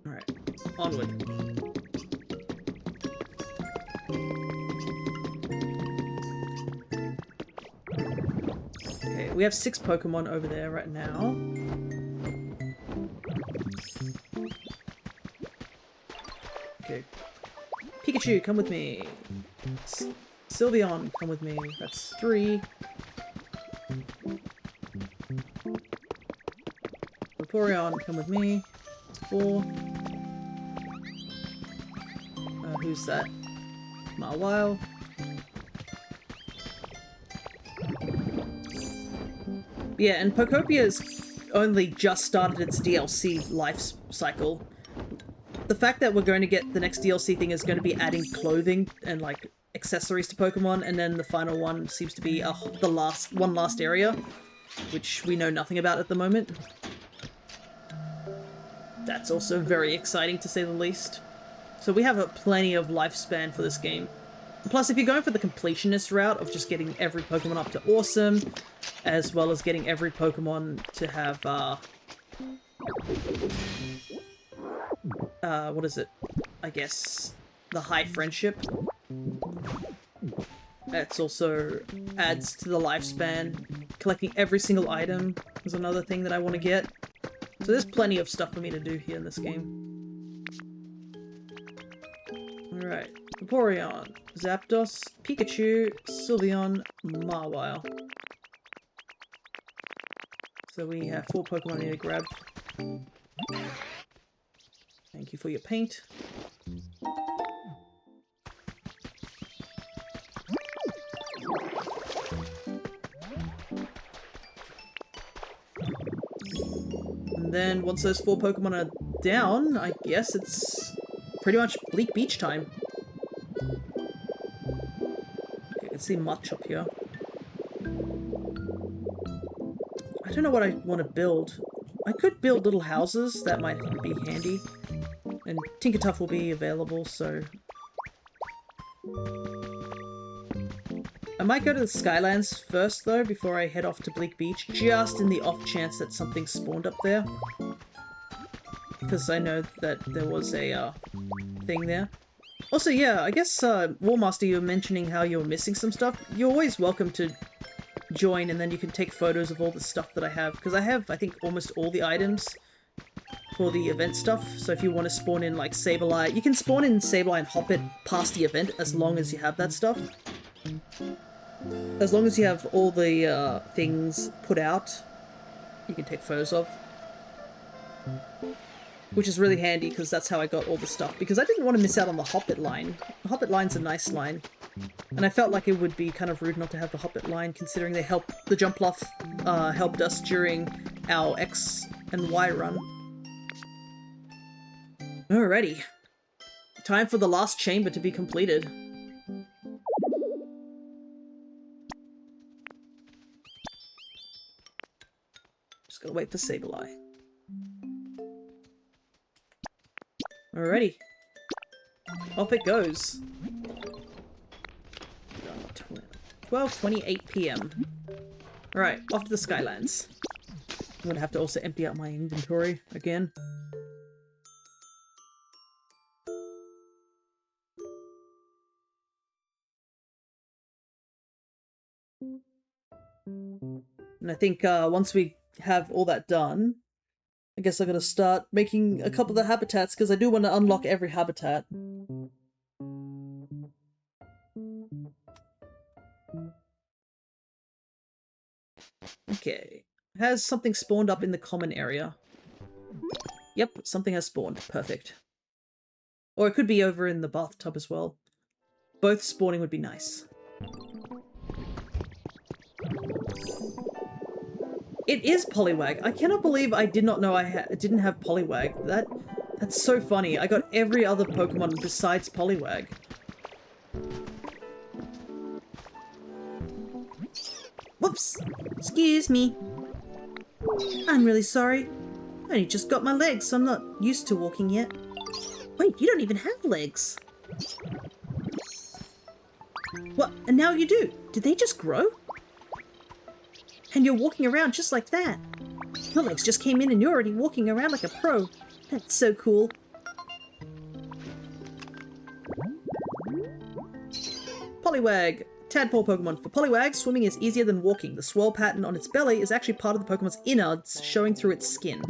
Alright, onward. We have 6 Pokemon over there right now. Okay. Pikachu, come with me. Sylveon, come with me. That's 3. Vaporeon, come with me. That's 4. Who's that? Mawile. Yeah, and Pokopia's only just started its DLC life cycle. The fact that we're going to get the next DLC thing is going to be adding clothing and like accessories to Pokemon, and then the final one seems to be the last area, which we know nothing about at the moment. That's also very exciting to say the least. So we have plenty of lifespan for this game. Plus, if you're going for the completionist route of just getting every Pokemon up to awesome, as well as getting every Pokemon to have, what is it? I guess the high friendship. That's also adds to the lifespan. Collecting every single item is another thing that I want to get. So there's plenty of stuff for me to do here in this game. Alright. Vaporeon, Zapdos, Pikachu, Sylveon, Mawile. So we have 4 Pokemon I need to grab. Thank you for your paint. And then once those 4 Pokemon are down, I guess it's pretty much Bleak Beach time. Okay, I can see much up here. I don't know what I want to build. I could build little houses, that might be handy. And Tinkertuff will be available, so... I might go to the Skylands first, though, before I head off to Bleak Beach, just in the off chance that something spawned up there. Because I know that there was a thing there. Also, yeah, I guess, Warmaster, you were mentioning how you were missing some stuff. You're always welcome to join, and then you can take photos of all the stuff that I have. Because I have, I think, almost all the items for the event stuff. So if you want to spawn in, like, Sableye, you can spawn in Sableye and hop it past the event as long as you have that stuff. As long as you have all the things put out, you can take photos of. Which is really handy, because that's how I got all the stuff. Because I didn't want to miss out on the Hoppit line. The Hoppit line's a nice line. And I felt like it would be kind of rude not to have the Hoppit line, considering they helped, the Jumpluff helped us during our X and Y run. Alrighty. Time for the last chamber to be completed. Just gotta wait for Sableye. Alrighty. Off it goes. 12:28 PM. Alright, off to the Skylands. I'm gonna have to also empty out my inventory again. And I think once we have all that done, I guess I gotta start making a couple of the habitats, because I do want to unlock every habitat. Okay. Has something spawned up in the common area? Yep, something has spawned. Perfect. Or it could be over in the bathtub as well. Both spawning would be nice. It is Poliwag. I cannot believe I did not know I didn't have Poliwag. That's so funny. I got every other Pokemon besides Poliwag. Whoops! Excuse me. I'm really sorry. I only just got my legs, so I'm not used to walking yet. Wait, you don't even have legs. What? And now you do? Did they just grow? And you're walking around just like that. Your legs just came in and you're already walking around like a pro. That's so cool. Poliwag. Tadpole Pokemon. For Poliwag, swimming is easier than walking. The swirl pattern on its belly is actually part of the Pokemon's innards, showing through its skin.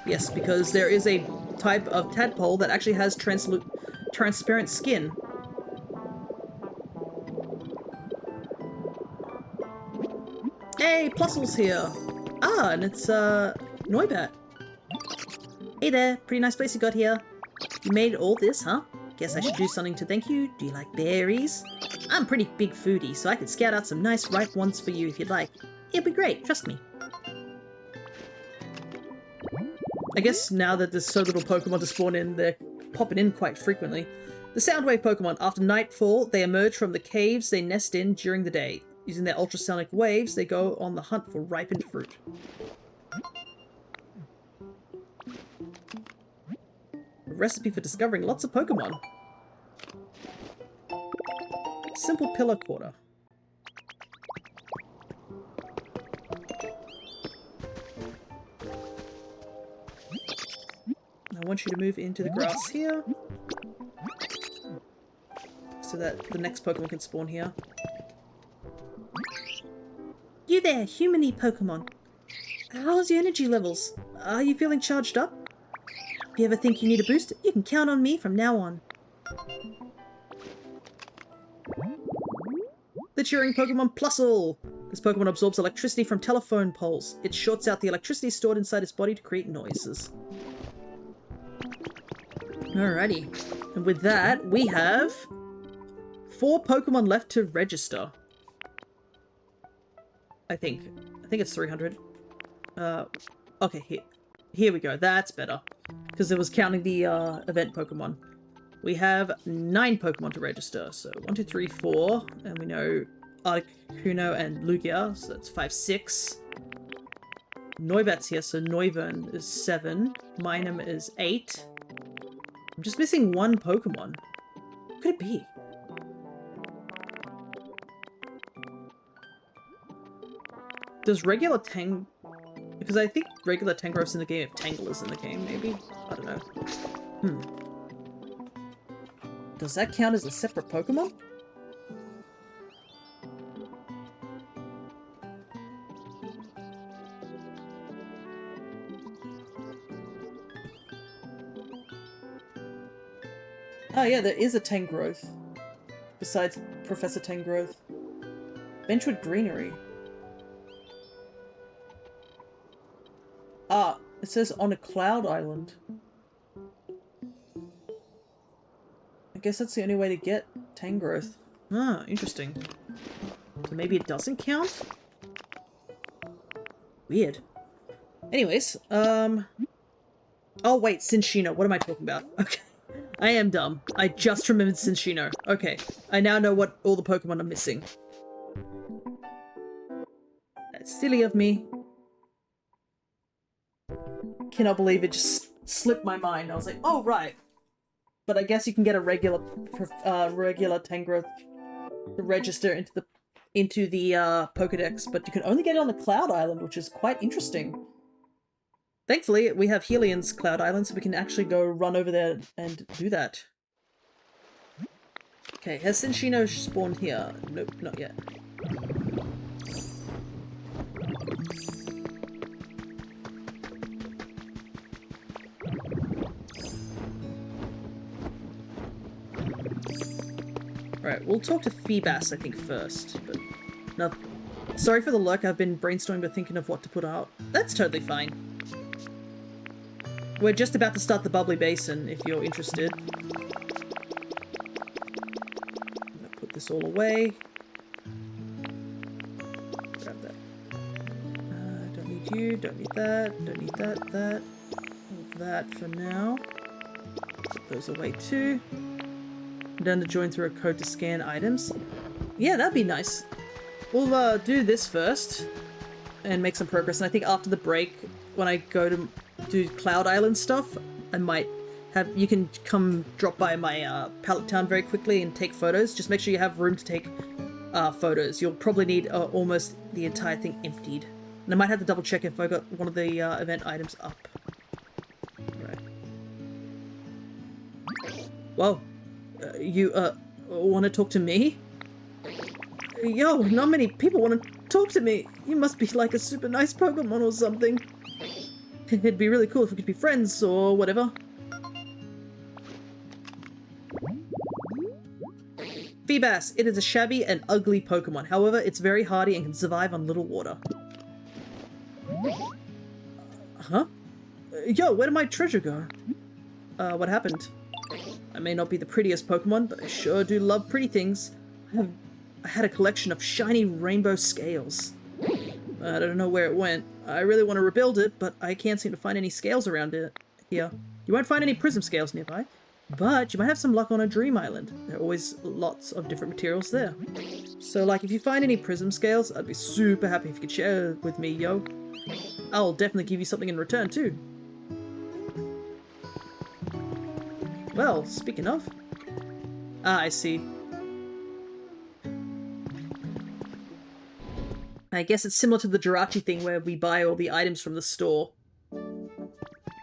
Yes, because there is a type of tadpole that actually has transparent skin. Hey, Plussel's here! Ah, and it's, Noibat. Hey there, pretty nice place you got here. You made all this, huh? Guess I should do something to thank you. Do you like berries? I'm a pretty big foodie, so I could scout out some nice ripe ones for you if you'd like. It'll be great, trust me. I guess now that there's so little Pokemon to spawn in, they're popping in quite frequently. The Soundwave Pokemon. After nightfall, they emerge from the caves they nest in during the day. Using their ultrasonic waves, they go on the hunt for ripened fruit. A recipe for discovering lots of Pokemon. Simple pillar quarter. I want you to move into the grass here, so that the next Pokemon can spawn here. You there, human-y Pokemon. How's your energy levels? Are you feeling charged up? If you ever think you need a boost, you can count on me from now on. The cheering Pokemon Plusle! This Pokemon absorbs electricity from telephone poles. It shorts out the electricity stored inside its body to create noises. Alrighty. And with that, we have 4 Pokemon left to register. I think it's 300. Okay, here we go. That's better. Because it was counting the event Pokemon. We have 9 Pokemon to register. So 1, 2, 3, 4. And we know Articuno and Lugia. So that's 5, 6. Noibat's here, so Noivern is 7. Minun is 8. I'm just missing 1 Pokemon. What could it be? Does regular Tang... Because I think regular Tangrove's in the game if Tangela's in the game, maybe? I don't know. Does that count as a separate Pokemon? Oh yeah, there is a Tangrowth. Besides Professor Tangrowth. Benchwood Greenery. Ah, it says on a cloud island. I guess that's the only way to get Tangrowth. Ah, interesting. So maybe it doesn't count? Weird. Anyways, oh wait, Cinccino. What am I talking about? Okay. I am dumb. I just remembered Cinccino. Okay. I now know what all the Pokemon are missing. That's silly of me. Cannot believe it just slipped my mind. I was like, oh, right. But I guess you can get a regular Tangrowth to register into the Pokedex, but you can only get it on the Cloud Island, which is quite interesting. Thankfully, we have Helian's Cloud Island, so we can actually go run over there and do that. Okay, has Cinccino spawned here? Nope, not yet. Right, we'll talk to Feebas, I think, first. But no, sorry for the lurk, I've been brainstorming but thinking of what to put out. That's totally fine. We're just about to start the Bubbly Basin, if you're interested. I'm gonna put this all away. Grab that. Don't need you, don't need that, don't need that, that. All that for now. Put those away too. Done to join through a code to scan items. Yeah, that'd be nice. We'll do this first and make some progress. And I think after the break, when I go to do Cloud Island stuff, I might have you can come drop by my pallet town very quickly and take photos. Just make sure you have room to take photos. You'll probably need almost the entire thing emptied. And I might have to double check if I got one of the event items up. Right. Whoa. You want to talk to me? Yo, not many people want to talk to me. You must be like a super nice Pokemon or something. It'd be really cool if we could be friends or whatever. Feebas. It is a shabby and ugly Pokemon. However, it's very hardy and can survive on little water. Huh? Yo, where did my treasure go? What happened? I may not be the prettiest Pokemon, but I sure do love pretty things. I had a collection of shiny rainbow scales. I don't know where it went. I really want to rebuild it, but I can't seem to find any scales around it here. You won't find any prism scales nearby, but you might have some luck on a dream island. There are always lots of different materials there. So, like, if you find any prism scales, I'd be super happy if you could share with me, yo. I'll definitely give you something in return, too. Well, speaking of... Ah, I see. I guess it's similar to the Jirachi thing where we buy all the items from the store.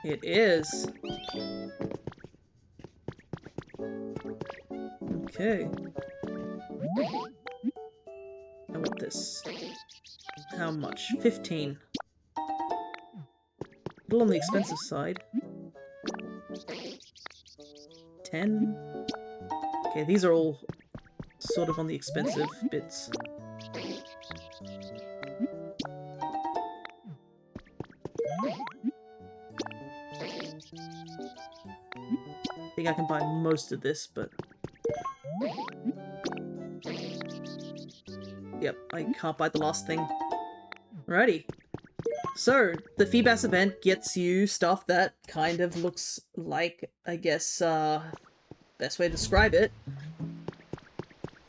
It is. Okay. I want this. How much? 15. A little on the expensive side. 10. Okay, these are all sort of on the expensive bits. I think I can buy most of this, but... Yep, I can't buy the last thing. Alrighty. So, the Feebas event gets you stuff that kind of looks like, I guess, best way to describe it,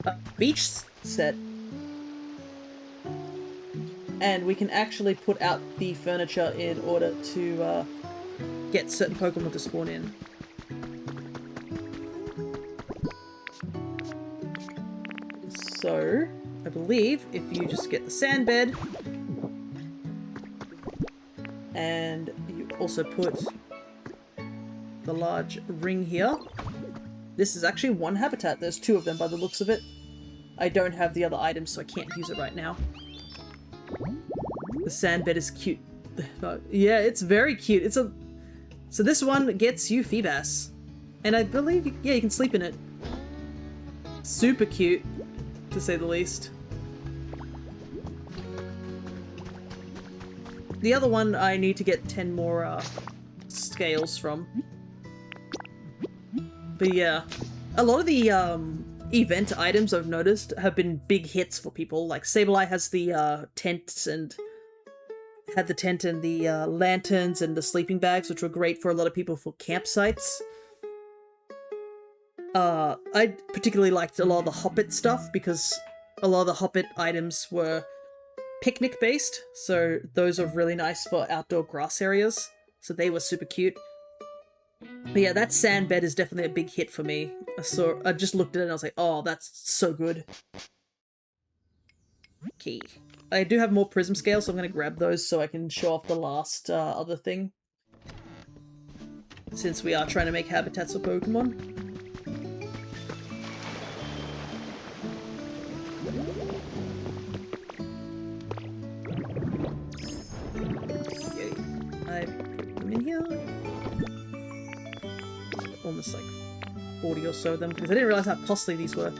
a beach set. And we can actually put out the furniture in order to get certain Pokemon to spawn in. So, I believe if you just get the sand bed, and you also put the large ring here. This is actually one habitat. There's two of them by the looks of it. I don't have the other items, so I can't use it right now. The sand bed is cute. Yeah, it's very cute. It's a... So this one gets you Feebas. And I believe, yeah, you can sleep in it. Super cute, to say the least. The other one I need to get 10 more scales from. But yeah, a lot of the event items I've noticed have been big hits for people. Like Sableye has the tents and had the tent and the lanterns and the sleeping bags, which were great for a lot of people for campsites. I particularly liked a lot of the Hoppit stuff because a lot of the Hoppit items were picnic based, so those are really nice for outdoor grass areas, so they were super cute. But yeah, that sand bed is definitely a big hit for me. I just looked at it and I was like, oh, that's so good. Okay. I do have more prism scales, so I'm going to grab those so I can show off the last other thing. Since we are trying to make habitats for Pokemon. I put them in here. Almost like 40 or so of them, because I didn't realize how costly these were.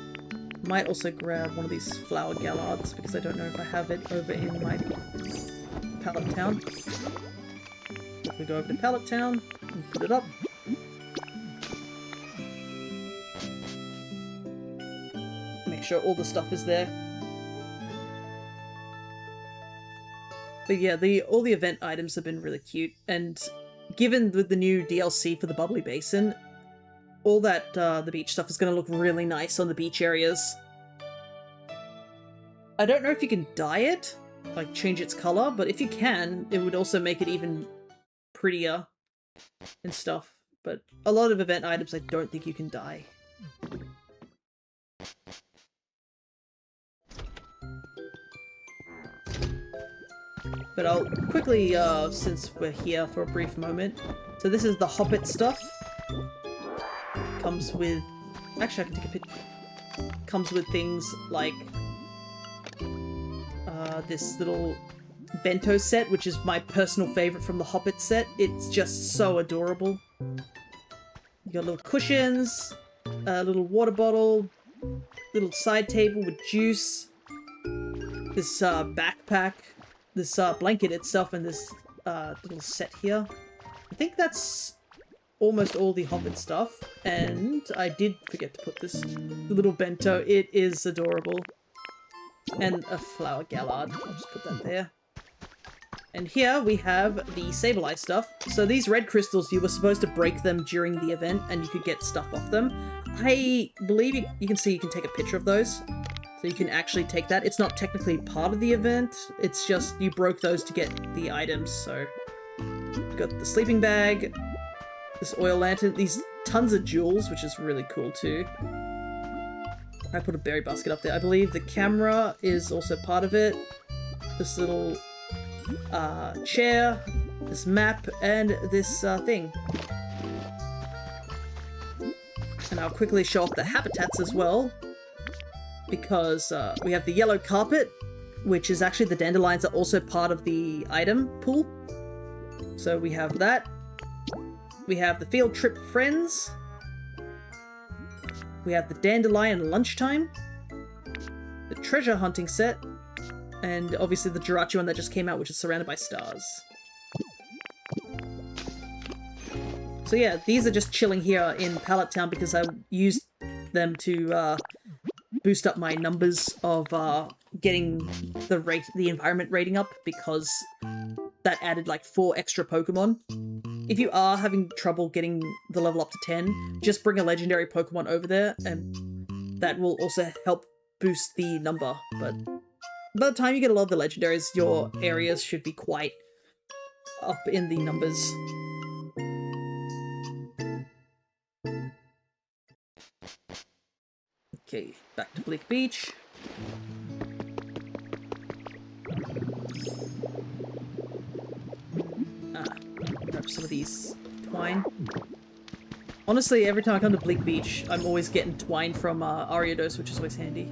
Might also grab one of these flower gallards, because I don't know if I have it over in my Pallet Town. We go over to Pallet Town and put it up. Make sure all the stuff is there. But yeah, all the event items have been really cute, and given with the new DLC for the Bubbly Basin, all that the beach stuff is going to look really nice on the beach areas. I don't know if you can dye it, like change its color, but if you can, it would also make it even prettier and stuff. But a lot of event items I don't think you can dye. But I'll quickly, since we're here for a brief moment, so this is the Hoppit stuff. Comes with... Actually, I can take a picture. Comes with things like this little bento set, which is my personal favorite from the Hobbit set. It's just so adorable. You got little cushions, a little water bottle, little side table with juice, this backpack, this blanket itself, and this little set here. I think that's almost all the Hobbit stuff, and I did forget to put this little bento. It is adorable. And a flower gallard. I'll just put that there. And here we have the Sableye stuff. So these red crystals, you were supposed to break them during the event and you could get stuff off them. I believe you can see you can take a picture of those. So you can actually take that. It's not technically part of the event. It's just you broke those to get the items. So got the sleeping bag, this oil lantern, these tons of jewels, which is really cool too. I put a berry basket up there. I believe the camera is also part of it. This little chair, this map, and this thing. And I'll quickly show off the habitats as well, because we have the yellow carpet, which is actually the dandelions are also part of the item pool. So we have that. We have the field trip friends. We have the dandelion lunchtime, the treasure hunting set, and obviously the Jirachi one that just came out, which is surrounded by stars. So yeah, these are just chilling here in Pallet Town because I used them to boost up my numbers of getting the environment rating up, because that added like 4 extra Pokemon. If you are having trouble getting the level up to 10, just bring a legendary Pokemon over there, and that will also help boost the number. But by the time you get a lot of the legendaries, your areas should be quite up in the numbers. Okay, back to Bleak Beach. Grab some of these twine. Honestly, every time I come to Bleak Beach, I'm always getting twine from Ariados, which is always handy.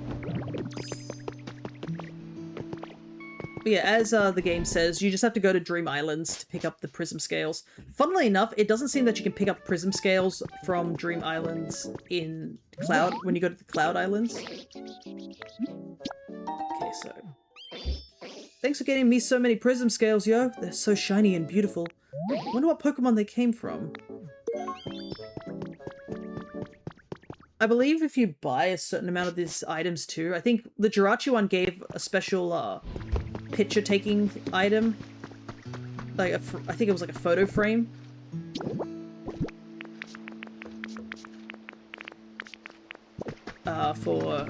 But yeah, as the game says, you just have to go to Dream Islands to pick up the Prism Scales. Funnily enough, it doesn't seem that you can pick up Prism Scales from Dream Islands in Cloud, when you go to the Cloud Islands. Okay, so... Thanks for getting me so many Prism Scales, yo. They're so shiny and beautiful. Wonder what Pokemon they came from. I believe if you buy a certain amount of these items too, I think the Jirachi one gave a special picture-taking item. Like, I think it was like a photo frame. For...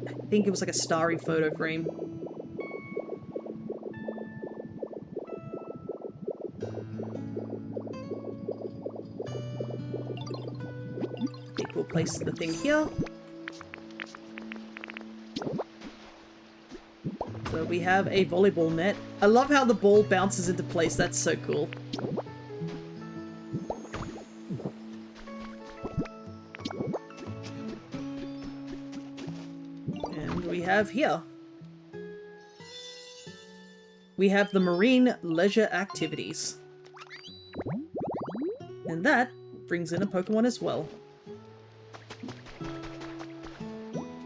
I think it was like a starry photo frame. I think we'll place the thing here. So we have a volleyball net. I love how the ball bounces into place. That's so cool. Have here. We have the marine leisure activities. And that brings in a Pokemon as well.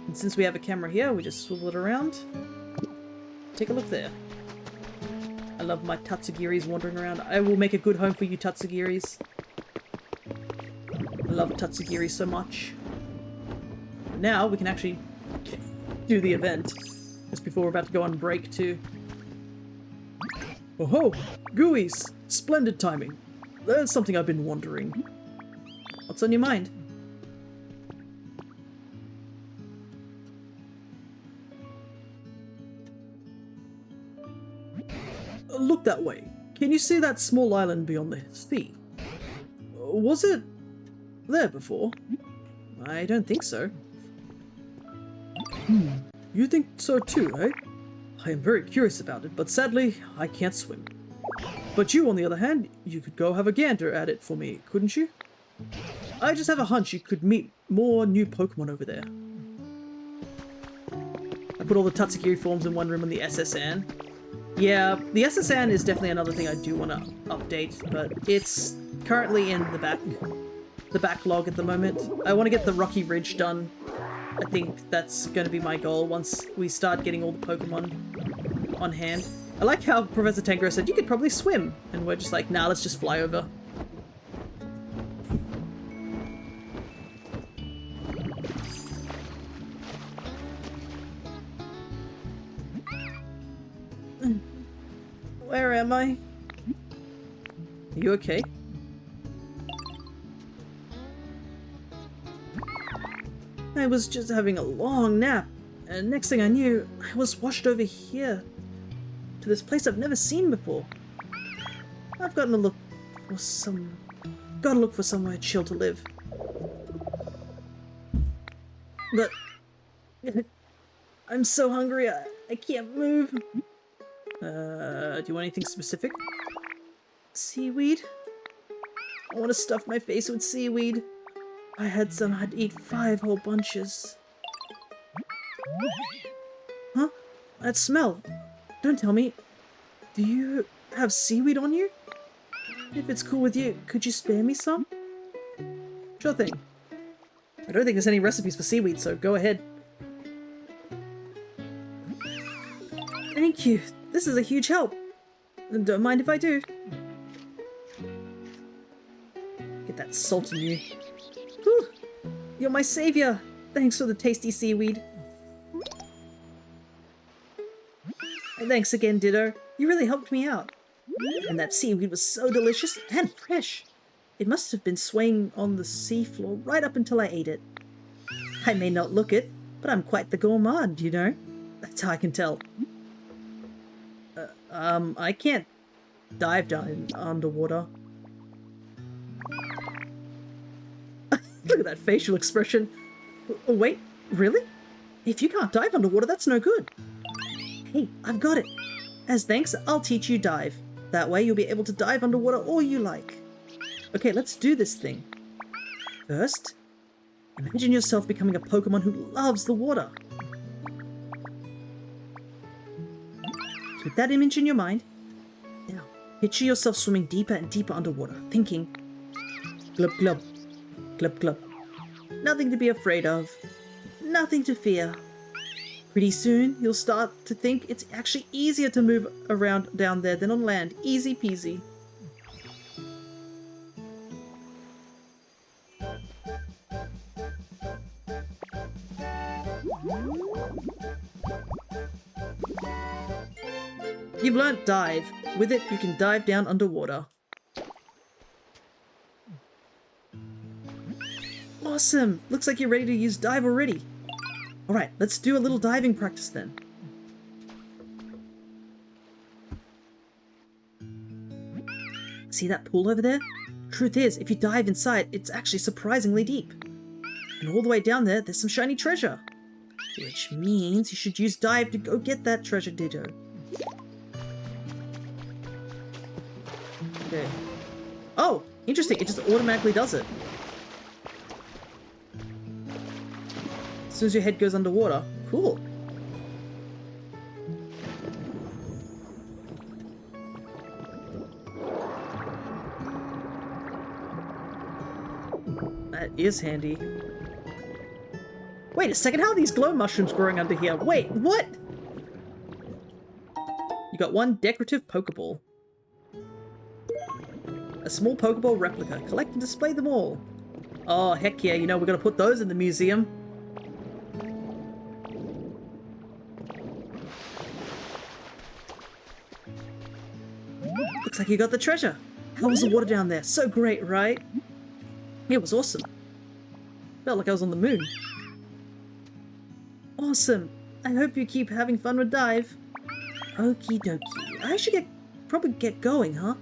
And since we have a camera here, we just swivel it around. Take a look there. I love my Tatsugiris wandering around. I will make a good home for you, Tatsugiris. I love Tatsugiri so much. Now we can actually do the event. Just before we're about to go on break too. Oh ho! Gooey's! Splendid timing. There's something I've been wondering. What's on your mind? Look that way. Can you see that small island beyond the sea? Was it there before? I don't think so. You think so too, eh? I am very curious about it, but sadly, I can't swim. But you, on the other hand, you could go have a gander at it for me, couldn't you? I just have a hunch you could meet more new Pokemon over there. I put all the Tatsukiri forms in one room on the SSN. Yeah, the SSN is definitely another thing I do want to update, but it's currently in the backlog at the moment. I want to get the Rocky Ridge done. I think that's going to be my goal once we start getting all the Pokemon on hand. I like how Professor Tengro said, you could probably swim, and we're just like, nah, let's just fly over. Where am I? Are you okay? I was just having a long nap, and next thing I knew, I was washed over here to this place I've never seen before. I've gotta look for somewhere chill to live. But I'm so hungry, I can't move. Do you want anything specific? Seaweed? I want to stuff my face with seaweed. If I had some, I'd eat 5 whole bunches. Huh? That smell. Don't tell me. Do you have seaweed on you? If it's cool with you, could you spare me some? Sure thing. I don't think there's any recipes for seaweed, so go ahead. Thank you. This is a huge help. Don't mind if I do. Get that salt in you. Whew. You're my savior. Thanks for the tasty seaweed. And thanks again, Ditto. You really helped me out. And that seaweed was so delicious and fresh. It must have been swaying on the seafloor right up until I ate it. I may not look it, but I'm quite the gourmand, you know? That's how I can tell. I can't dive down underwater. Look at that facial expression. Oh, wait, really? If you can't dive underwater, that's no good. Hey, I've got it. As thanks, I'll teach you dive. That way you'll be able to dive underwater all you like. Okay, let's do this thing. First, imagine yourself becoming a Pokemon who loves the water. Keep that image in your mind. Now, picture yourself swimming deeper and deeper underwater, thinking, glub glub, glub glub. Nothing to be afraid of. Nothing to fear. Pretty soon, you'll start to think it's actually easier to move around down there than on land. Easy peasy. You've learnt dive. With it, you can dive down underwater. Awesome! Looks like you're ready to use dive already. Alright, let's do a little diving practice then. See that pool over there? Truth is, if you dive inside, it's actually surprisingly deep. And all the way down there, there's some shiny treasure. Which means you should use dive to go get that treasure, Ditto. Okay. Oh, interesting. It just automatically does it. As soon as your head goes underwater. Cool. That is handy. Wait a second, how are these glow mushrooms growing under here? Wait, what? You got one decorative Pokeball. A small Pokeball replica. Collect and display them all. Oh, heck yeah, you know, we're gonna put those in the museum. Looks like you got the treasure. How was the water down there? So great, right? It was awesome. Felt like I was on the moon. Awesome. I hope you keep having fun with dive. Okie dokie. I should probably get going, huh?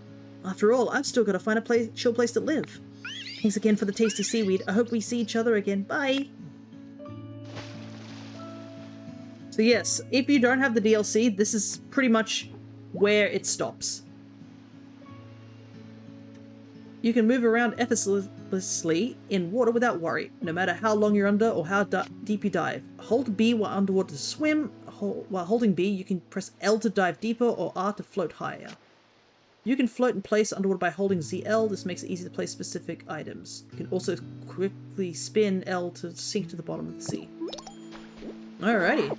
After all, I've still got to find a chill place to live. Thanks again for the tasty seaweed. I hope we see each other again. Bye! So yes, if you don't have the DLC, this is pretty much where it stops. You can move around effortlessly in water without worry, no matter how long you're under or how deep you dive. Hold B while underwater to swim. While holding B, you can press L to dive deeper or R to float higher. You can float in place underwater by holding ZL. This makes it easy to place specific items. You can also quickly spin L to sink to the bottom of the sea. Alrighty.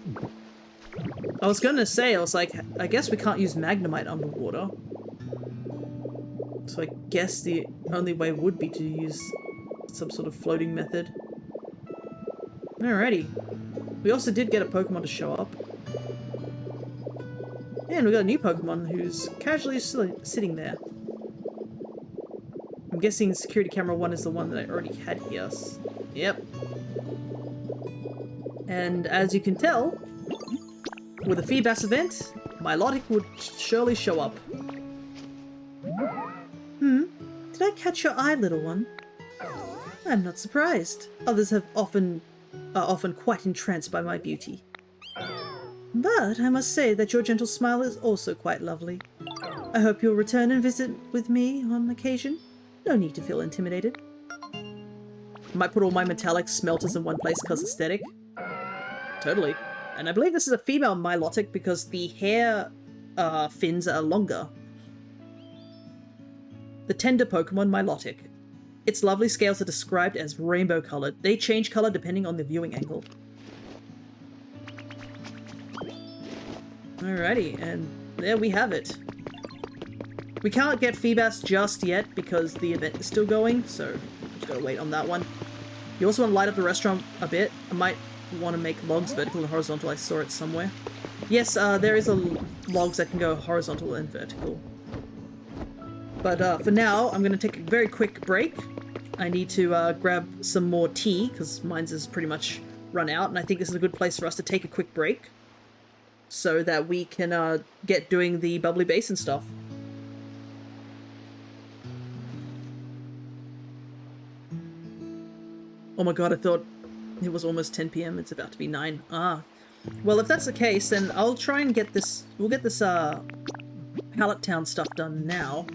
I was gonna say, I was like, I guess we can't use Magnemite underwater. So I guess the only way would be to use some sort of floating method. Alrighty. We also did get a Pokemon to show up. And we got a new Pokemon who's casually sitting there. I'm guessing security camera 1 is the one that I already had here. Yep. And as you can tell, with a Feebas event, Milotic would surely show up. Did I catch your eye, little one? I'm not surprised. Others are often quite entranced by my beauty. But I must say that your gentle smile is also quite lovely. I hope you'll return and visit with me on occasion. No need to feel intimidated. I might put all my metallic smelters in one place because aesthetic. Totally. And I believe this is a female Milotic because the hair fins are longer. The tender Pokemon Milotic. Its lovely scales are described as rainbow colored. They change color depending on the viewing angle. Alrighty, and there we have it. We can't get Feebas just yet because the event is still going, so just gotta wait on that one. You also want to light up the restaurant a bit. I might want to make logs vertical and horizontal. I saw it somewhere. Yes, there is a logs that can go horizontal and vertical. But for now, I'm going to take a very quick break. I need to grab some more tea, because mine's is pretty much run out, and I think this is a good place for us to take a quick break, so that we can get doing the bubbly basin stuff. Oh my god, I thought it was almost 10 PM, it's about to be 9. Ah. Well, if that's the case, then I'll try and get this, we'll get this Pallet Town stuff done now.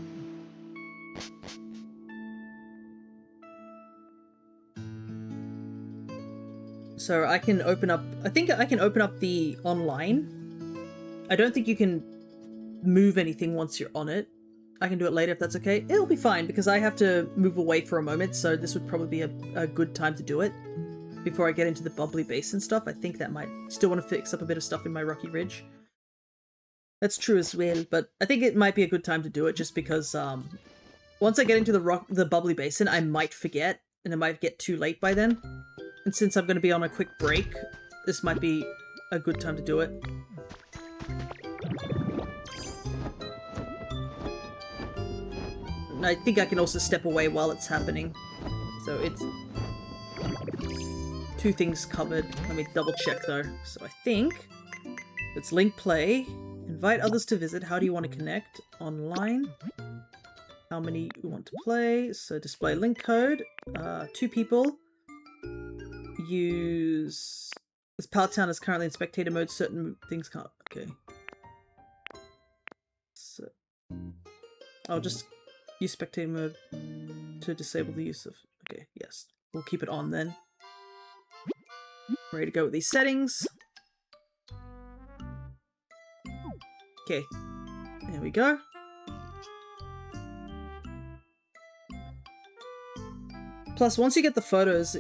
So I can open up, I think I can open up the online. I don't think you can move anything once you're on it. I can do it later if that's okay. It'll be fine because I have to move away for a moment, so this would probably be a good time to do it. Before I get into the bubbly basin stuff, I think that might still want to fix up a bit of stuff in my Rocky Ridge. That's true as well, but I think it might be a good time to do it just because once I get into the bubbly basin, I might forget and it might get too late by then. And since I'm going to be on a quick break, this might be a good time to do it. And I think I can also step away while it's happening. So it's two things covered. Let me double check though. So I think it's link play, invite others to visit. How do you want to connect? Online. How many you want to play? So display link code. 2 people. Use this Pallet Town is currently in spectator mode. Certain things can't. Okay. So I'll just use spectator mode to disable the use of. Okay, yes, we'll keep it on then. Ready to go with these settings. Okay, there we go. Plus, once you get the photos,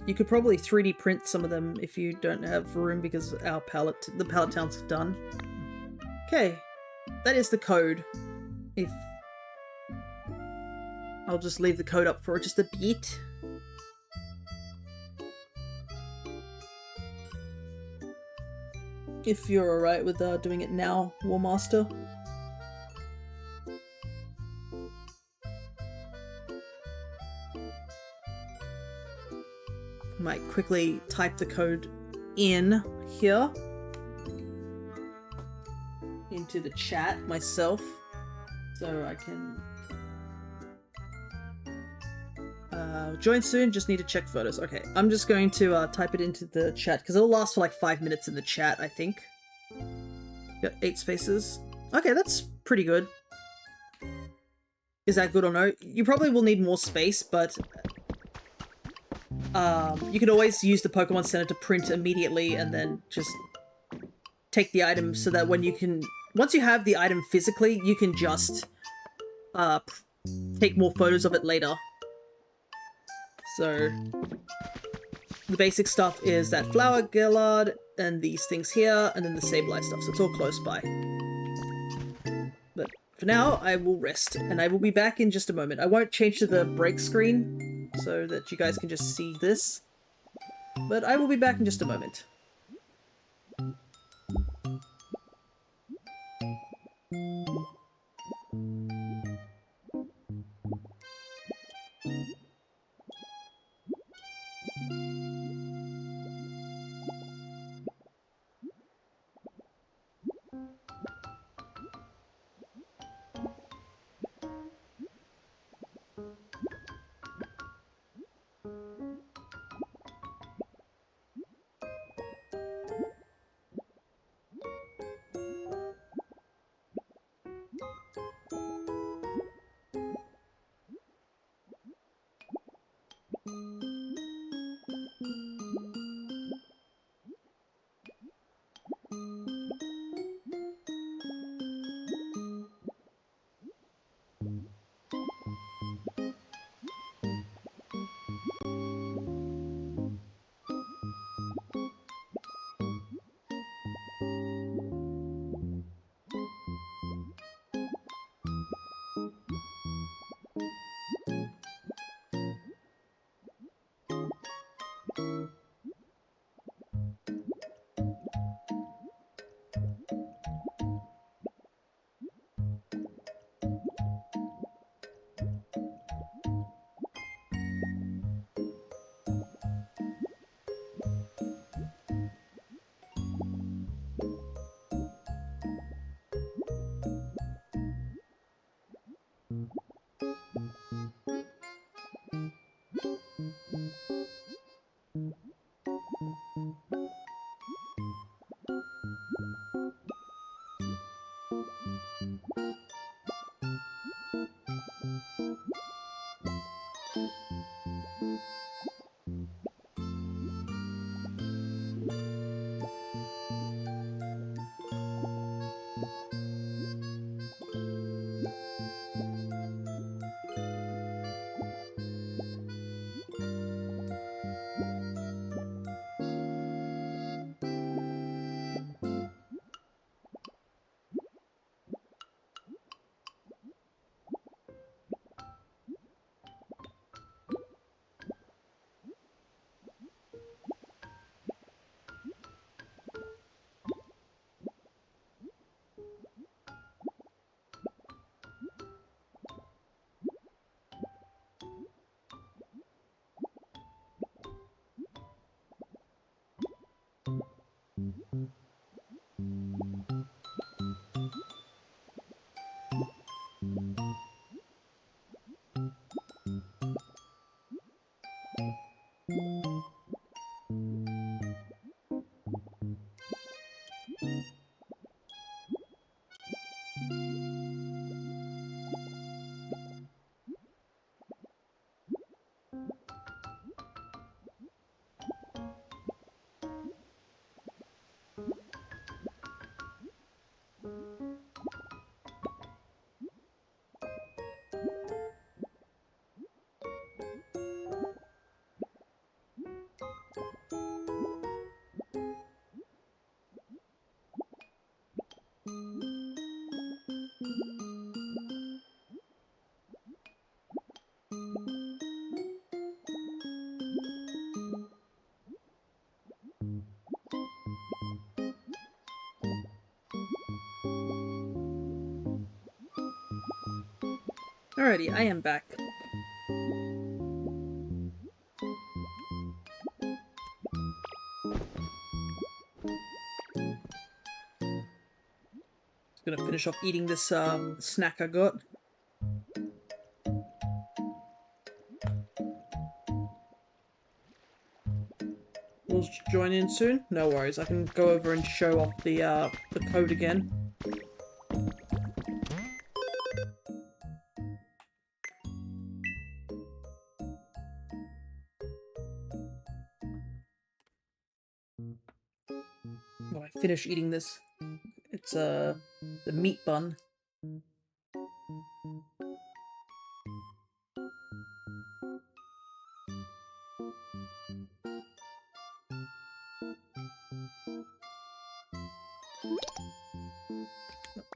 you could probably 3D print some of them if you don't have room because the Pallet Town's done. Okay, that is the code. If I'll just leave the code up for just a bit. If you're alright with doing it now, Warmaster. Might quickly type the code in here into the chat myself so I can join soon, just need to check photos. Okay, I'm just going to type it into the chat because it'll last for like 5 minutes in the chat, I think. Got 8 spaces. Okay, that's pretty good. is that good or no? You probably will need more space, but you can always use the Pokemon Center to print immediately and then just take the item so that when you can... Once you have the item physically, you can just take more photos of it later. So the basic stuff is that Flower Gillard and these things here, and then the Sableye stuff, so it's all close by. But for now, I will rest, and I will be back in just a moment. I won't change to the break screen so that you guys can just see this, but I will be back in just a moment. Alrighty, I am back. Just gonna finish off eating this snack I got. We'll join in soon? No worries, I can go over and show off the code again. finish eating this. It's the meat bun.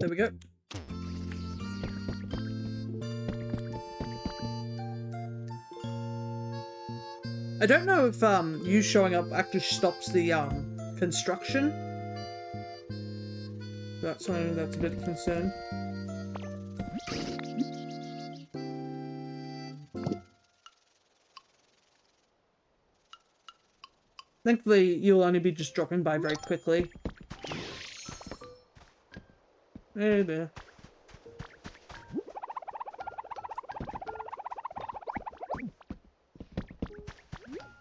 There we go. I don't know if you showing up actually stops the construction. That's something that's a bit of concern. Thankfully, you'll only be just dropping by very quickly. Hey there.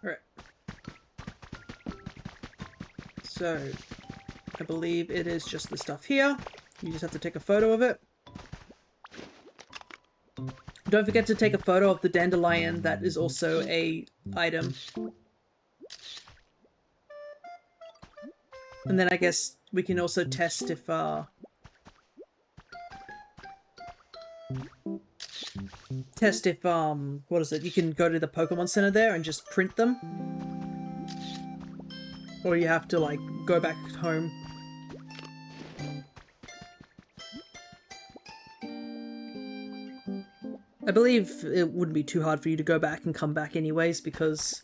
Alright. So, I believe it is just the stuff here. You just have to take a photo of it. Don't forget to take a photo of the dandelion that is also a item. And then I guess we can also test if what is it? You can go to the Pokemon Center there and just print them. Or you have to, like, go back home. I believe it wouldn't be too hard for you to go back and come back anyways, because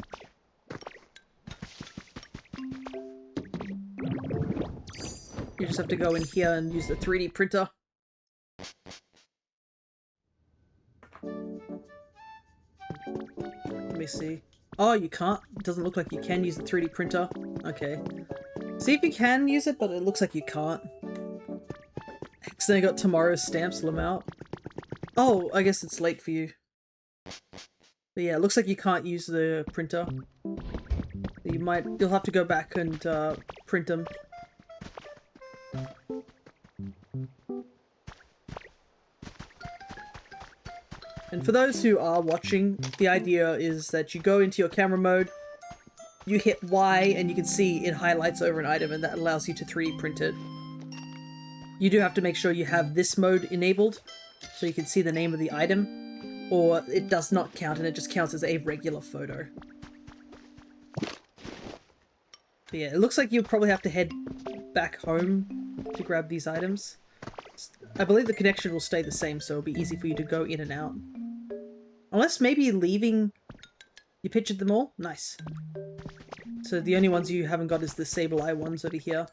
you just have to go in here and use the 3D printer. Let me see. Oh, you can't? It doesn't look like you can use the 3D printer. Okay. See if you can use it, but it looks like you can't. Accidentally got tomorrow's stamps, Lamau. Oh, I guess it's late for you. But yeah, it looks like you can't use the printer. You'll have to go back and print them. And for those who are watching, the idea is that you go into your camera mode, you hit Y, and you can see it highlights over an item, and that allows you to 3D print it. You do have to make sure you have this mode enabled, so you can see the name of the item, or it does not count, and it just counts as a regular photo. But yeah, it looks like you'll probably have to head back home to grab these items. I believe the connection will stay the same, so it'll be easy for you to go in and out. Unless maybe leaving... You pictured them all? Nice. So the only ones you haven't got is the Sableye ones over here.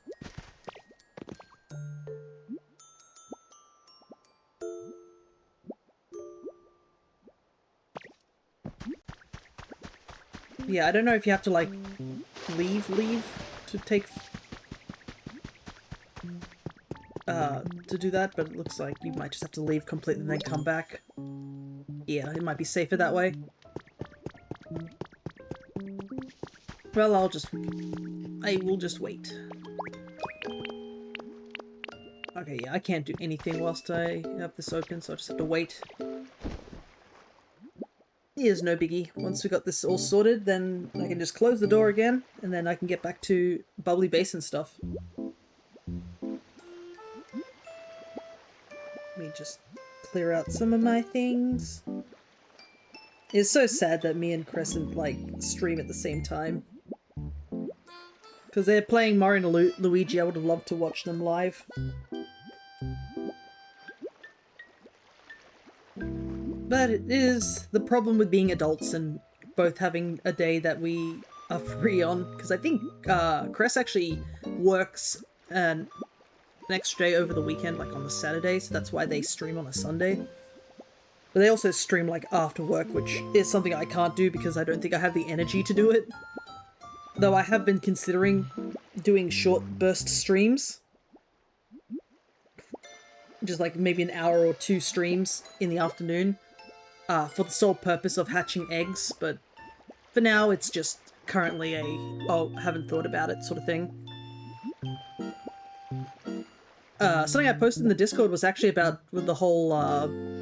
Yeah, I don't know if you have to, like, leave to take... to do that, but it looks like you might just have to leave completely and then come back. Yeah, it might be safer that way. Well, I will just wait. Okay, yeah, I can't do anything whilst I have this open, so I just have to wait. Here's no biggie. Once we got this all sorted, then I can just close the door again, and then I can get back to Bubbly Basin stuff. Let me just clear out some of my things. It's so sad that me and Crescent, like, stream at the same time. Because they're playing Mario and Luigi, I would have loved to watch them live. But it is the problem with being adults and both having a day that we are free on. Because I think Cress actually works an extra day over the weekend, like on the Saturday, so that's why they stream on a Sunday. But they also stream like after work, which is something I can't do because I don't think I have the energy to do it. Though I have been considering doing short burst streams. Just like maybe an hour or two streams in the afternoon. For the sole purpose of hatching eggs, but for now it's just currently a, oh, haven't thought about it sort of thing. Something I posted in the Discord was actually about with the whole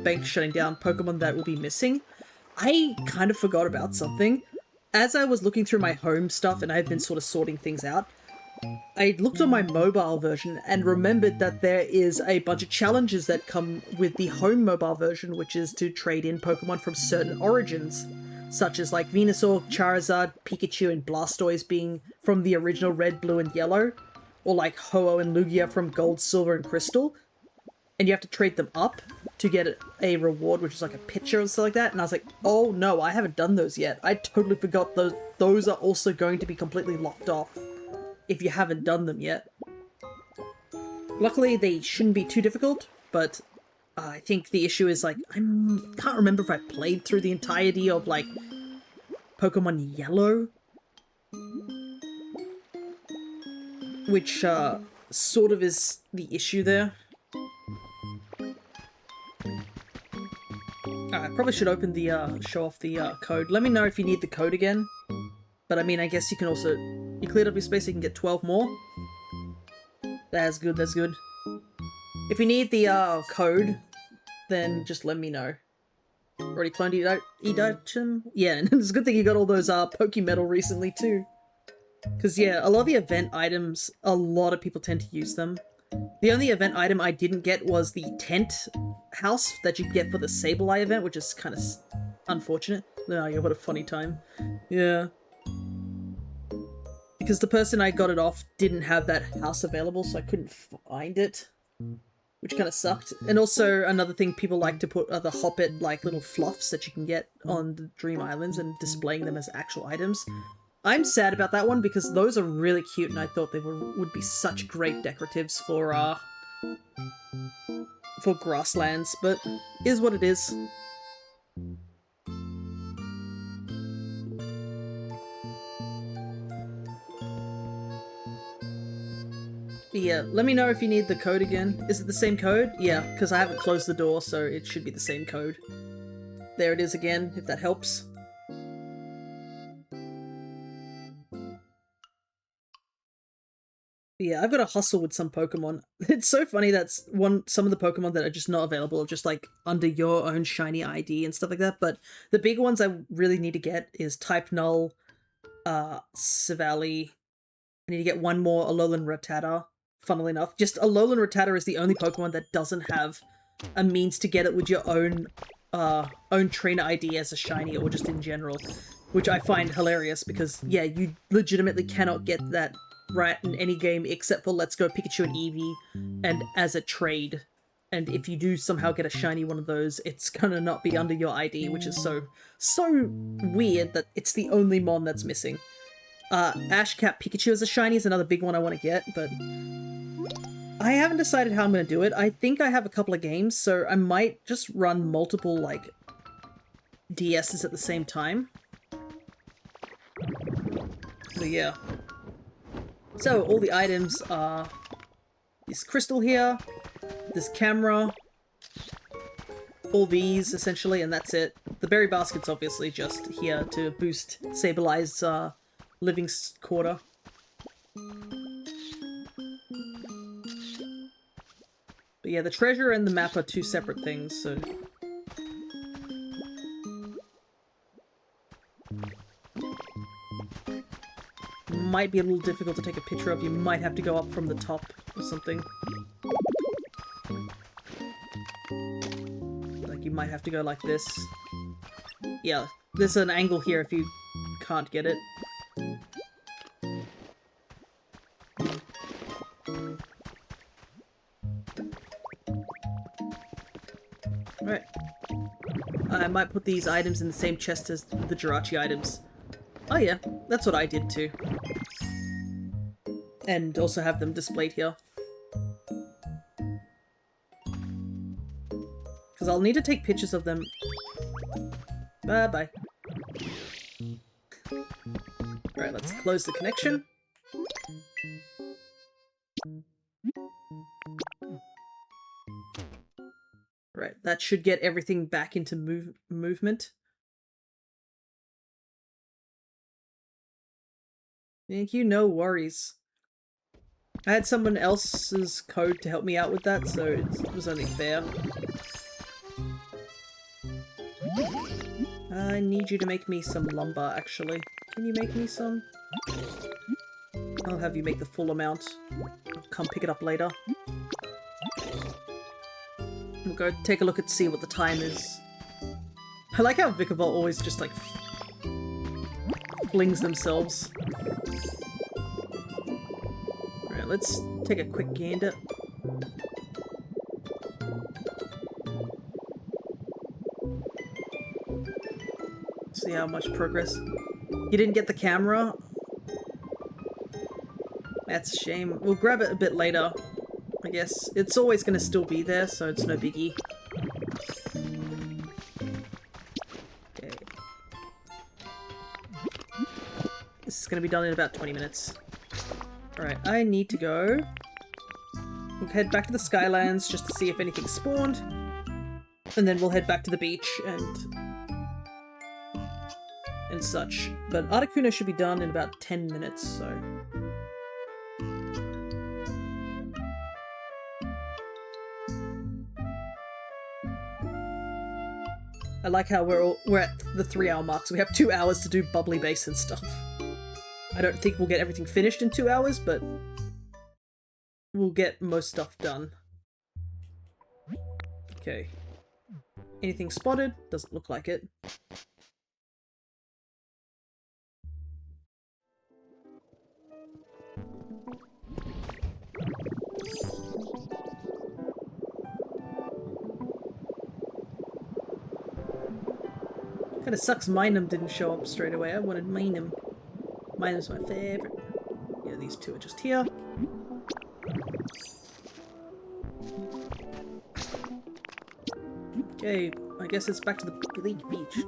bank shutting down, Pokemon that will be missing. I kind of forgot about something. As I was looking through my home stuff and I've been sort of sorting things out, I looked on my mobile version and remembered that there is a bunch of challenges that come with the home mobile version, which is to trade in Pokemon from certain origins, such as like Venusaur, Charizard, Pikachu, and Blastoise being from the original Red, Blue, and Yellow, or like Ho-Oh and Lugia from Gold, Silver, and Crystal. And you have to trade them up to get a reward, which is like a picture and stuff like that. And I was like, oh no, I haven't done those yet. I totally forgot those are also going to be completely locked off if you haven't done them yet. Luckily, they shouldn't be too difficult, but I think the issue is, like, I can't remember if I played through the entirety of, like, Pokemon Yellow, which sort of is the issue there. I probably should open the, show off the code. Let me know if you need the code again. But I mean, I guess you can also... You cleared up your space, so you can get 12 more. That's good, that's good. If you need the code, then just let me know. Already cloned Edachim? Yeah, and it's a good thing you got all those Pokemetal recently too. Because yeah, a lot of the event items, a lot of people tend to use them. The only event item I didn't get was the tent house that you get for the Sableye event, which is kind of unfortunate. Oh yeah, what a funny time. Yeah. Because the person I got it off didn't have that house available, so I couldn't find it. Which kind of sucked. And also, another thing people like to put are the Hoppet, like, little fluffs that you can get on the Dream Islands and displaying them as actual items. I'm sad about that one because those are really cute and I thought they would be such great decoratives for grasslands, but is what it is. Yeah, let me know if you need the code again. Is it the same code? Yeah, because I haven't closed the door, so it should be the same code. There it is again, if that helps. Yeah, I've got to hustle with some Pokemon. It's so funny that some of the Pokemon that are just not available are just like under your own shiny ID and stuff like that, but the big ones I really need to get is Type Null, Savali. I need to get one more Alolan Rattata. Funnily enough, just Alolan Rattata is the only Pokemon that doesn't have a means to get it with your own trainer ID as a shiny or just in general, which I find hilarious because, yeah, you legitimately cannot get that right in any game except for Let's Go Pikachu and Eevee and as a trade. And if you do somehow get a shiny one of those, it's gonna not be under your ID, which is so weird that it's the only mon that's missing. Ashcat Pikachu as a shiny is another big one I want to get, but I haven't decided how I'm going to do it. I think I have a couple of games, so I might just run multiple, like, DSs at the same time. But yeah. So, all the items are this crystal here, this camera, all these, essentially, and that's it. The berry basket's obviously just here to boost Sableye's, living quarter. But yeah, the treasure and the map are two separate things, so... Might be a little difficult to take a picture of. You might have to go up from the top or something. Like, you might have to go like this. Yeah, there's an angle here if you can't get it. Right. I might put these items in the same chest as the Jirachi items. Oh yeah, that's what I did too. And also have them displayed here. Because I'll need to take pictures of them. Bye-bye. Alright, let's close the connection. Right, that should get everything back into movement. Thank you, no worries. I had someone else's code to help me out with that, so it was only fair. I need you to make me some lumber, actually. Can you make me some? I'll have you make the full amount. I'll come pick it up later. We'll go take a look at see what the time is. I like how Vikavolt always just like flings themselves. Alright, let's take a quick gander. See how much progress. You didn't get the camera? That's a shame. We'll grab it a bit later, I guess. It's always going to still be there, so it's no biggie. Okay. This is going to be done in about 20 minutes. Alright, I need to go. We'll head back to the Skylands just to see if anything spawned. And then we'll head back to the beach and such. But Articuno should be done in about 10 minutes, so... I like how we're at the 3-hour mark, so we have 2 hours to do bubbly base and stuff. I don't think we'll get everything finished in 2 hours, but we'll get most stuff done. Okay. Anything spotted? Doesn't look like it. Kinda sucks Minum didn't show up straight away. I wanted Minum. Minum's my favorite. Yeah, these two are just here. Okay, I guess it's back to the bleak beach.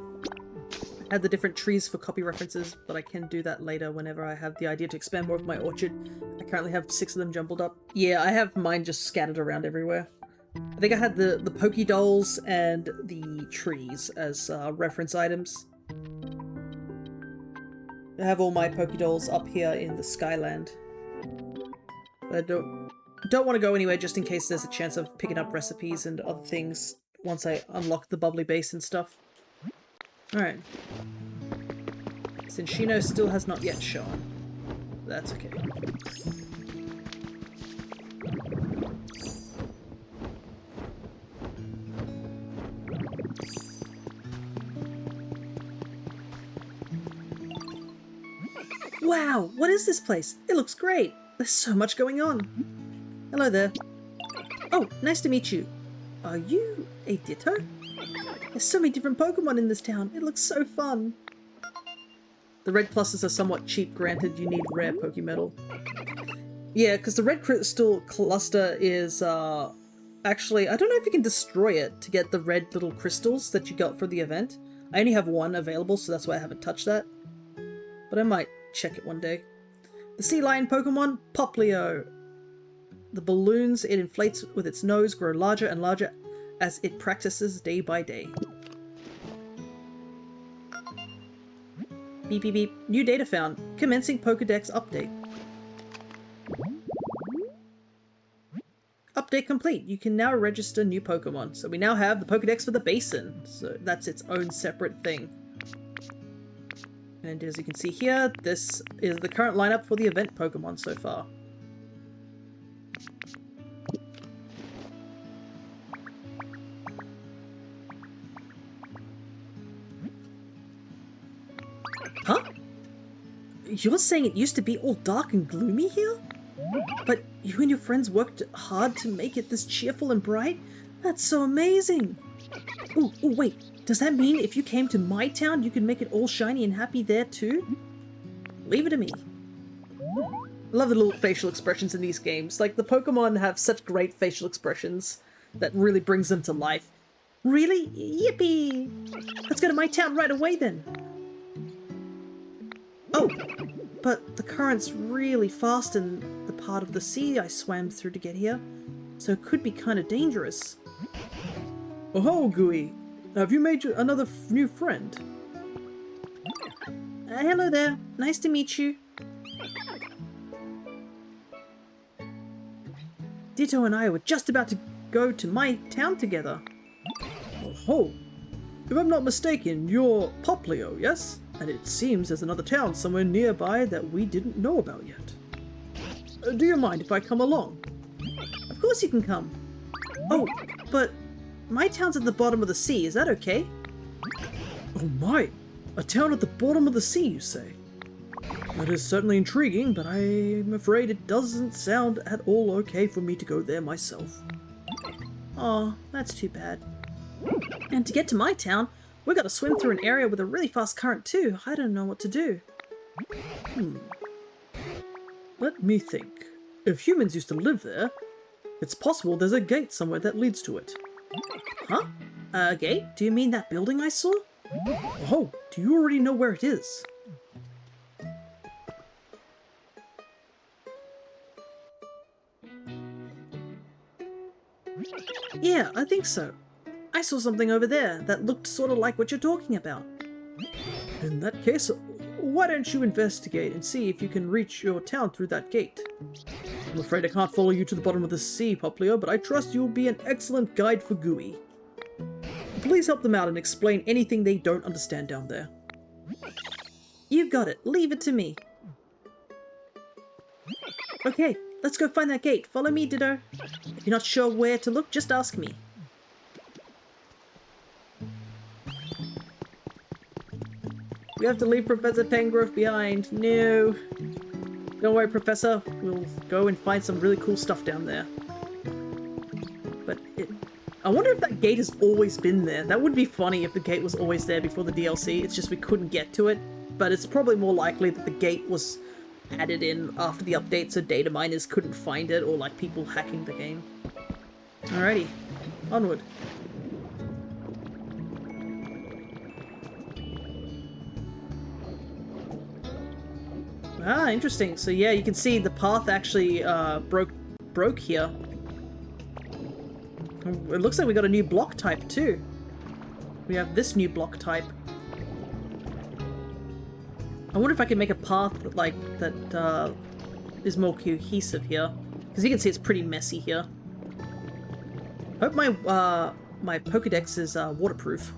I had the different trees for copy references, but I can do that later whenever I have the idea to expand more of my orchard. I currently have 6 of them jumbled up. Yeah, I have mine just scattered around everywhere. I think I had the Poké Dolls and the trees as reference items. I have all my Poké Dolls up here in the Skyland. But I don't want to go anywhere just in case there's a chance of picking up recipes and other things once I unlock the bubbly base and stuff. Alright. Cinchino still has not yet shown. That's okay. Wow, what is this place? It looks great. There's so much going on. Hello there. Oh, nice to meet you. Are you a Ditto? There's so many different Pokemon in this town. It looks so fun. The red clusters are somewhat cheap, granted you need rare Pokemetal. Yeah, because the red crystal cluster is, actually, I don't know if you can destroy it to get the red little crystals that you got for the event. I only have one available, so that's why I haven't touched that. But I might check it one day. The sea lion Pokemon, Poplio. The balloons it inflates with its nose grow larger and larger as it practices day by day. Beep beep beep. New data found. Commencing Pokedex update. Update complete. You can now register new Pokemon. So we now have the Pokedex for the Basin. So that's its own separate thing. And as you can see here, this is the current lineup for the event Pokemon so far. Huh? You're saying it used to be all dark and gloomy here? But you and your friends worked hard to make it this cheerful and bright? That's so amazing! Oh, wait. Does that mean if you came to my town, you could make it all shiny and happy there too? Leave it to me. I love the little facial expressions in these games. Like, the Pokemon have such great facial expressions that really brings them to life. Really? Yippee! Let's go to my town right away then. Oh, but the current's really fast in the part of the sea I swam through to get here, so it could be kind of dangerous. Oh ho, Gooey! Have you made another new friend? Hello there. Nice to meet you. Ditto and I were just about to go to my town together. Oh ho! If I'm not mistaken, you're Poplio, yes? And it seems there's another town somewhere nearby that we didn't know about yet. Do you mind if I come along? Of course you can come. Oh, but my town's at the bottom of the sea, is that okay? Oh my! A town at the bottom of the sea, you say? That is certainly intriguing, but I'm afraid it doesn't sound at all okay for me to go there myself. Aw, that's too bad. And to get to my town, we gotta swim through an area with a really fast current too. I don't know what to do. Let me think. If humans used to live there, it's possible there's a gate somewhere that leads to it. Huh? A gate? Do you mean that building I saw? Oh, do you already know where it is? Yeah, I think so. I saw something over there that looked sort of like what you're talking about. In that case, why don't you investigate and see if you can reach your town through that gate? I'm afraid I can't follow you to the bottom of the sea, Poplia, but I trust you'll be an excellent guide for Gooey. Please help them out and explain anything they don't understand down there. You got it. Leave it to me. Okay, let's go find that gate. Follow me, Ditto. If you're not sure where to look, just ask me. We have to leave Professor Tangrove behind. No. Don't worry, Professor. We'll go and find some really cool stuff down there. But I wonder if that gate has always been there. That would be funny if the gate was always there before the DLC. It's just we couldn't get to it. But it's probably more likely that the gate was added in after the update so data miners couldn't find it, or like people hacking the game. Alrighty. Onward. Ah, interesting. So yeah, you can see the path actually broke here. It looks like we got a new block type too. We have this new block type. I wonder if I can make a path like that is more cohesive here, because you can see it's pretty messy here. Hope my my Pokedex is waterproof.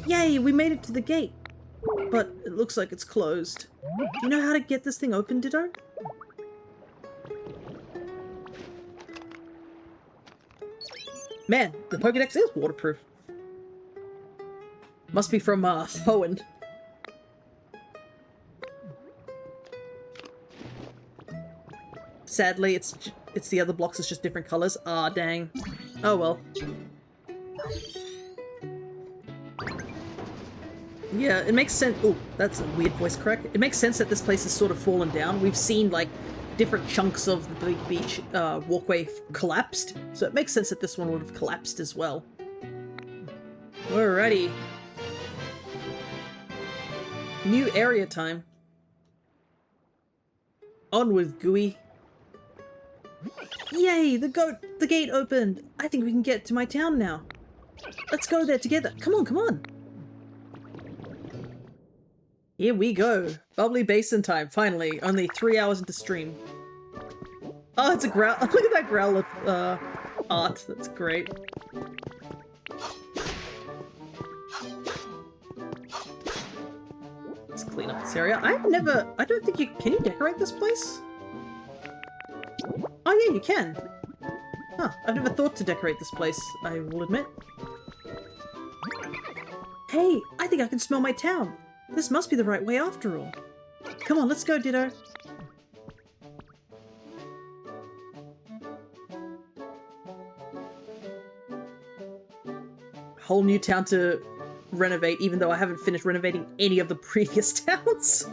Yay, we made it to the gate, but it looks like it's closed. Do you know how to get this thing open, Ditto? Man, the Pokedex is waterproof. Must be from Hoenn. Sadly, it's the other blocks, it's just different colors. Ah, dang. Oh well. Yeah, it makes sense. Oh, that's a weird voice crack. It makes sense that this place has sort of fallen down. We've seen, like, different chunks of the big beach walkway collapsed, so it makes sense that this one would have collapsed as well. Alrighty. New area time. On with Gooey. Yay, the gate opened. I think we can get to my town now. Let's go there together. Come on, come on. Here we go. Bubbly Basin time, finally. Only 3 hours into stream. Oh, it's a growl. Look at that Growlithe art. That's great. Let's clean up this area. I don't think you... Can you decorate this place? Oh yeah, you can. Huh, I've never thought to decorate this place, I will admit. Hey, I think I can smell my town. This must be the right way after all. Come on, let's go, Ditto. Whole new town to renovate, even though I haven't finished renovating any of the previous towns.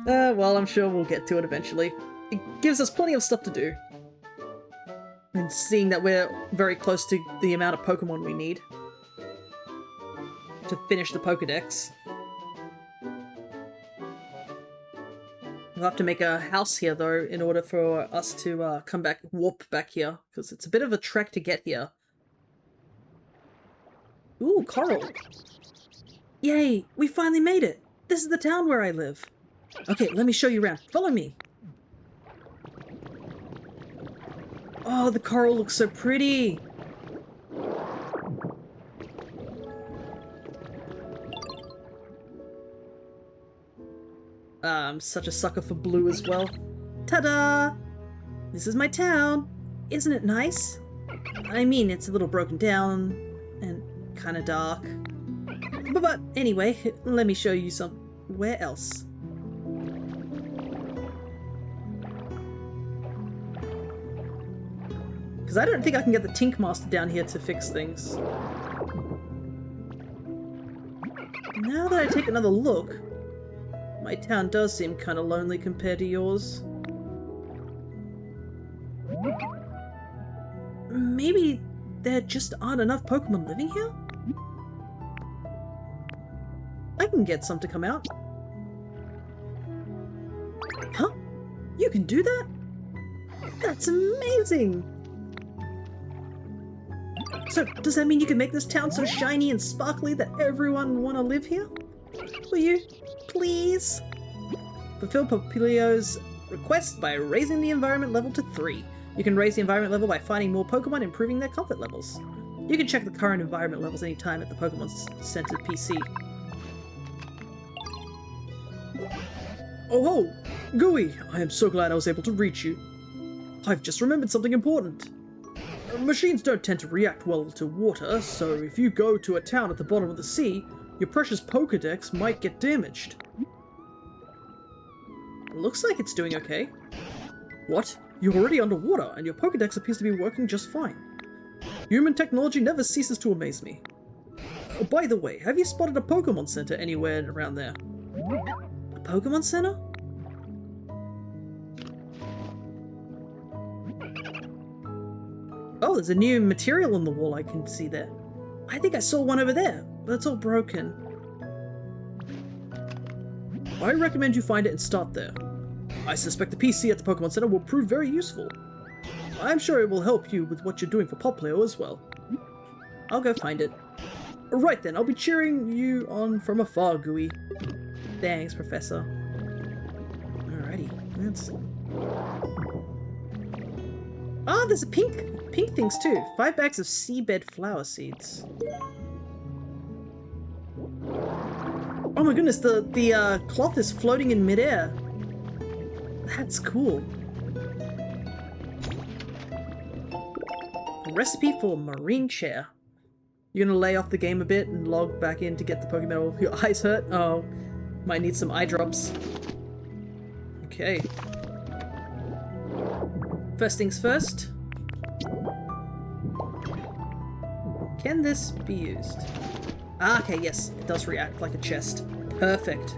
Well, I'm sure we'll get to it eventually. It gives us plenty of stuff to do. And seeing that we're very close to the amount of Pokemon we need to finish the Pokedex. We'll have to make a house here, though, in order for us to warp back here, because it's a bit of a trek to get here. Ooh, coral. Yay, we finally made it. This is the town where I live. Okay, let me show you around. Follow me. Oh, the coral looks so pretty. I'm such a sucker for blue as well. Ta-da! This is my town. Isn't it nice? I mean, it's a little broken down and kind of dark. But anyway, let me show you somewhere else. Because I don't think I can get the Tink Master down here to fix things. Now that I take another look, my town does seem kind of lonely compared to yours. Maybe there just aren't enough Pokemon living here? I can get some to come out. Huh? You can do that? That's amazing! So, does that mean you can make this town so shiny and sparkly that everyone will want to live here? Will you, please? Fulfill Popilio's request by raising the environment level to 3. You can raise the environment level by finding more Pokemon, improving their comfort levels. You can check the current environment levels anytime at the Pokemon Center PC. Oh, Gooey! I am so glad I was able to reach you. I've just remembered something important. Machines don't tend to react well to water, so if you go to a town at the bottom of the sea, your precious Pokédex might get damaged. Looks like it's doing okay. What? You're already underwater, and your Pokédex appears to be working just fine. Human technology never ceases to amaze me. By the way, have you spotted a Pokemon Center anywhere around there? A Pokemon Center? Oh, there's a new material on the wall I can see there. I think I saw one over there, but it's all broken. I recommend you find it and start there. I suspect the PC at the Pokemon Center will prove very useful. I'm sure it will help you with what you're doing for Popplio as well. I'll go find it. Right then, I'll be cheering you on from afar, Gooey. Thanks, Professor. Alrighty, let's... Ah, there's a pink things too. 5 bags of seabed flower seeds. Oh my goodness, the cloth is floating in midair. That's cool. A recipe for marine chair. You're gonna lay off the game a bit and log back in to get the Pokemon. Your eyes hurt? Oh, might need some eye drops. Okay. First things first. Can this be used? Ah, okay, yes. It does react like a chest. Perfect.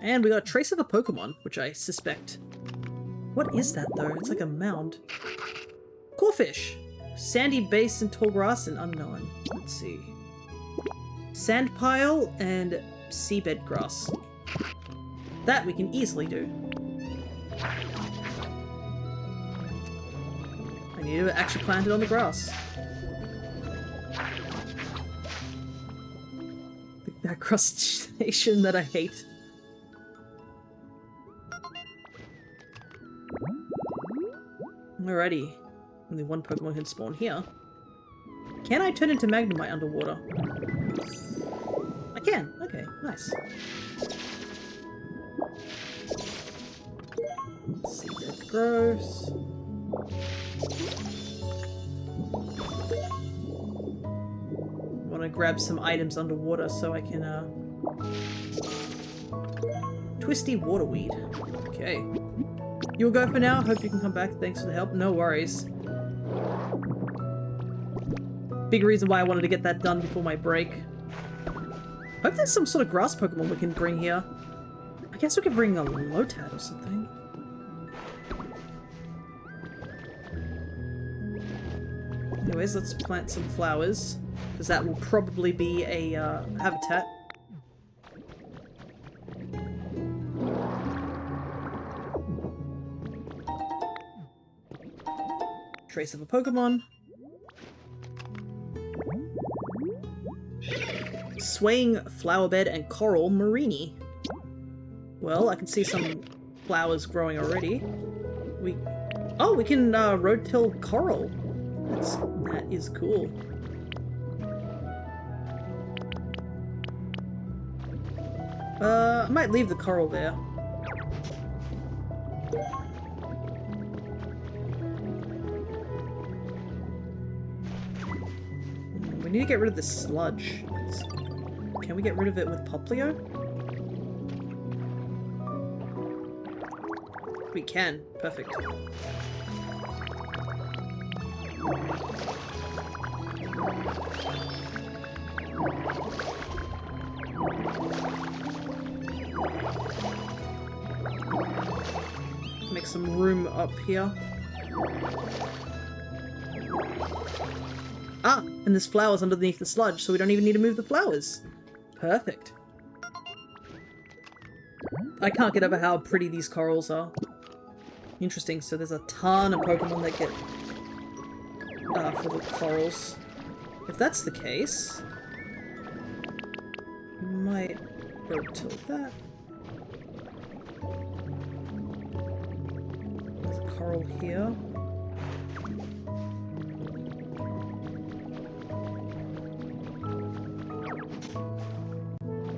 And we got a trace of a Pokemon, which I suspect. What is that, though? It's like a mound. Corfish! Sandy base and tall grass and unknown. Let's see. Sand pile and seabed grass. That we can easily do. I need to actually plant it on the grass. That crustacean that I hate. Alrighty. Only one Pokemon can spawn here. Can I turn into Magnemite underwater? I can. Okay, nice. Let's see that grows. Want to grab some items underwater so I can twisty waterweed. Okay. You'll go for now. Hope you can come back. Thanks for the help. No worries. Big reason why I wanted to get that done before my break. Hope there's some sort of grass Pokemon we can bring here. I guess we could bring a Lotad or something. Anyways, let's plant some flowers, because that will probably be a habitat. Trace of a Pokemon. Swaying flower bed and coral marini. Well, I can see some flowers growing already. We can roadkill coral. That is cool. I might leave the coral there. We need to get rid of this sludge. Can we get rid of it with Poplio? We can. Perfect. Make some room up here. Ah, and there's flowers underneath the sludge, so we don't even need to move the flowers. Perfect. I can't get over how pretty these corals are. Interesting, so there's a ton of Pokemon that get for the corals. If that's the case, we might tilt that. There's a coral here.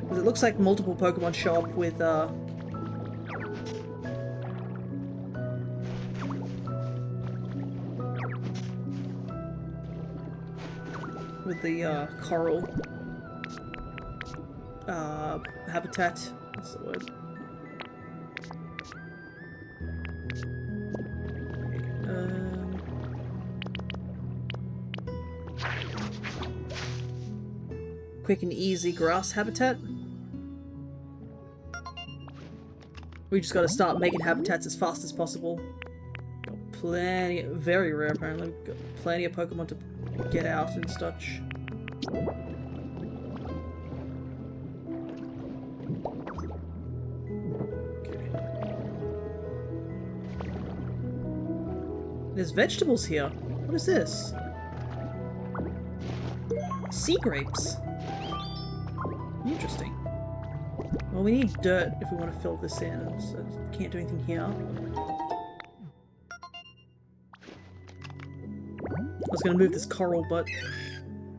Because it looks like multiple Pokemon show up with the coral habitat. What's the word? Quick and easy grass habitat. We just gotta start making habitats as fast as possible. Got plenty, very rare apparently. We've got plenty of Pokemon to get out and such. Okay. There's vegetables here. What is this? Sea grapes. Interesting. Well, we need dirt if we want to fill this in, so can't do anything here. I was going to move this coral, but...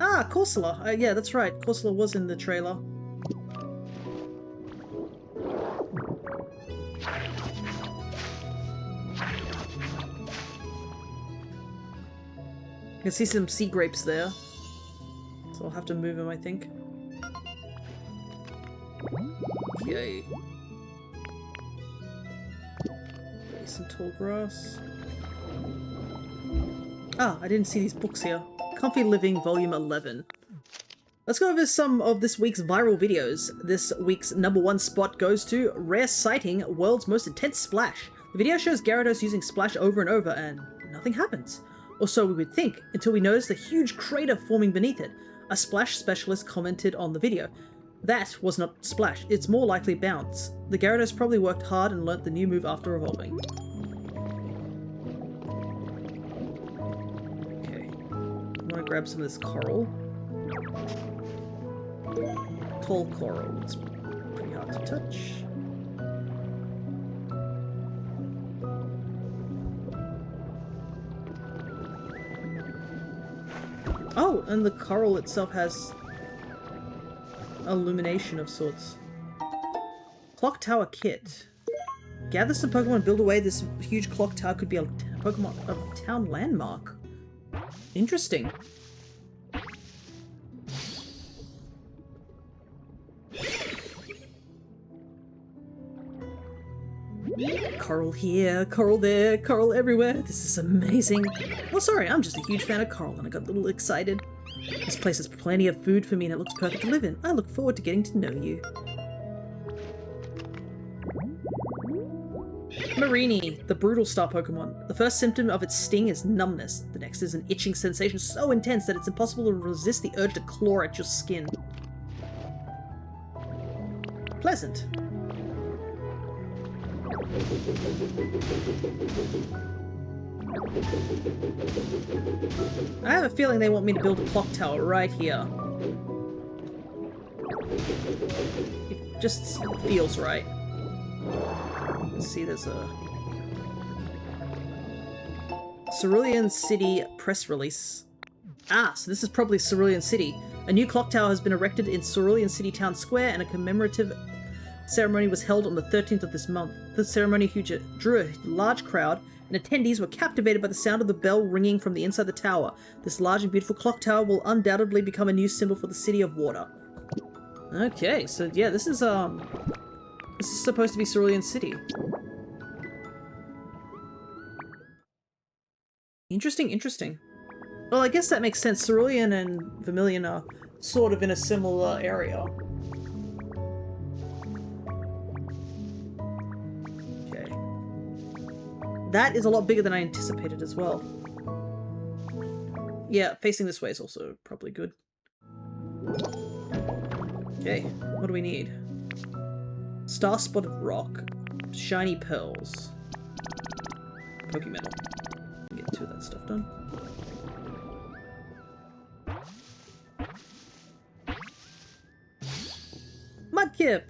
Ah, Corsola! Yeah, that's right. Corsola was in the trailer. You can see some sea grapes there. So I'll have to move them, I think. Yay. Some tall grass. Ah, I didn't see these books here. Comfy Living Volume 11. Let's go over some of this week's viral videos. This week's #1 spot goes to Rare Sighting, World's Most Intense Splash. The video shows Gyarados using Splash over and over and nothing happens. Or so we would think, until we noticed a huge crater forming beneath it. A Splash specialist commented on the video. That was not Splash, it's more likely Bounce. The Gyarados probably worked hard and learnt the new move after evolving. Okay, I'm gonna grab some of this coral. Tall coral, it's pretty hard to touch. Oh, and the coral itself has illumination of sorts. Clock Tower Kit. Gather some Pokemon and build away this huge clock tower. Could be a Pokemon of town landmark. Interesting. Coral here, coral there, coral everywhere. This is amazing. Oh, sorry, I'm just a huge fan of coral and I got a little excited. This place has plenty of food for me and it looks perfect to live in. I look forward to getting to know you. Marini, the brutal star Pokemon. The first symptom of its sting is numbness. The next is an itching sensation so intense that it's impossible to resist the urge to claw at your skin. Pleasant. I have a feeling they want me to build a clock tower right here. It just feels right. Let's see, there's a Cerulean City press release. Ah, so this is probably Cerulean City. A new clock tower has been erected in Cerulean City Town Square and a commemorative Ceremony was held on the 13th of this month. The ceremony drew a large crowd, and attendees were captivated by the sound of the bell ringing from the inside the tower. This large and beautiful clock tower will undoubtedly become a new symbol for the City of Water. Okay, so yeah, this is supposed to be Cerulean City. Interesting, interesting. Well, I guess that makes sense. Cerulean and Vermilion are sort of in a similar area. Okay. That is a lot bigger than I anticipated as well. Yeah, facing this way is also probably good. Okay, what do we need? Star-spotted rock, shiny pearls, Pokemetal. Get two of that stuff done. Mudkip!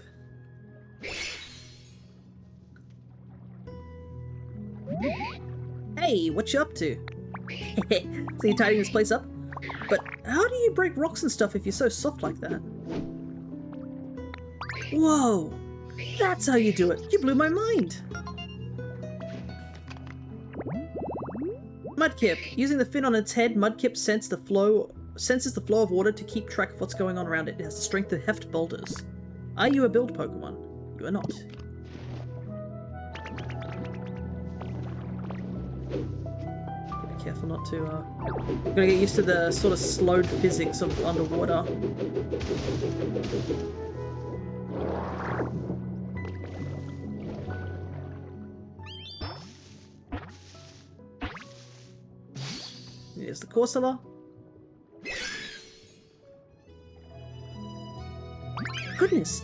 Hey, what you up to? So you're tidying this place up? But how do you break rocks and stuff if you're so soft like that? Whoa! That's how you do it! You blew my mind! Mudkip. Using the fin on its head, Mudkip senses the flow of water to keep track of what's going on around it. It has the strength to heft boulders. Are you a build Pokemon? You are not. Be careful not to, gotta get used to the sort of slowed physics of underwater. Here's the Corsola. Goodness,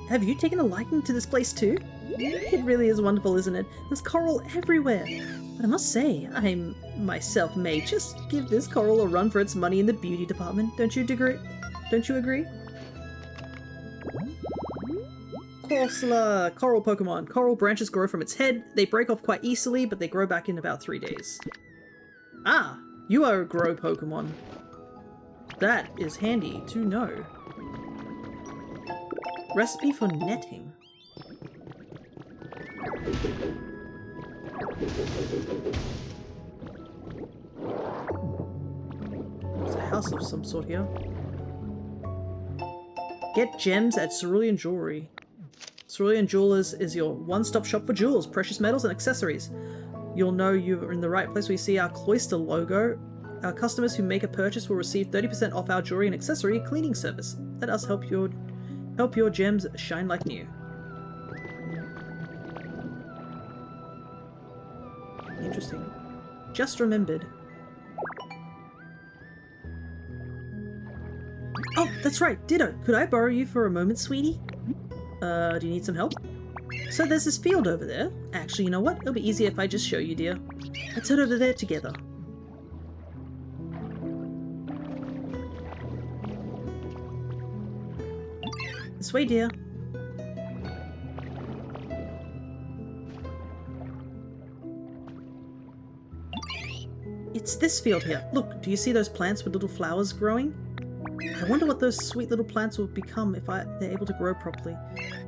have you taken a liking to this place too? It really is wonderful, isn't it? There's coral everywhere. But I must say, I myself may just give this coral a run for its money in the beauty department. Don't you agree? Don't you agree? Corsola, coral Pokemon. Coral branches grow from its head. They break off quite easily, but they grow back in about 3 days. Ah, you are a grow Pokemon. That is handy to know. Recipe for netting. There's a house of some sort here. Get gems at Cerulean Jewelry. Cerulean Jewelers is your one-stop shop for jewels, precious metals, and accessories. You'll know you're in the right place when you see our cloister logo. Our customers who make a purchase will receive 30% off our jewelry and accessory cleaning service. Let us help your gems shine like new. Interesting. Just remembered. Oh, that's right, Ditto. Could I borrow you for a moment, sweetie? Do you need some help? So there's this field over there. Actually, you know what? It'll be easier if I just show you, dear. Let's head over there together. This way, dear. It's this field here. Look, do you see those plants with little flowers growing? I wonder what those sweet little plants will become if they're able to grow properly.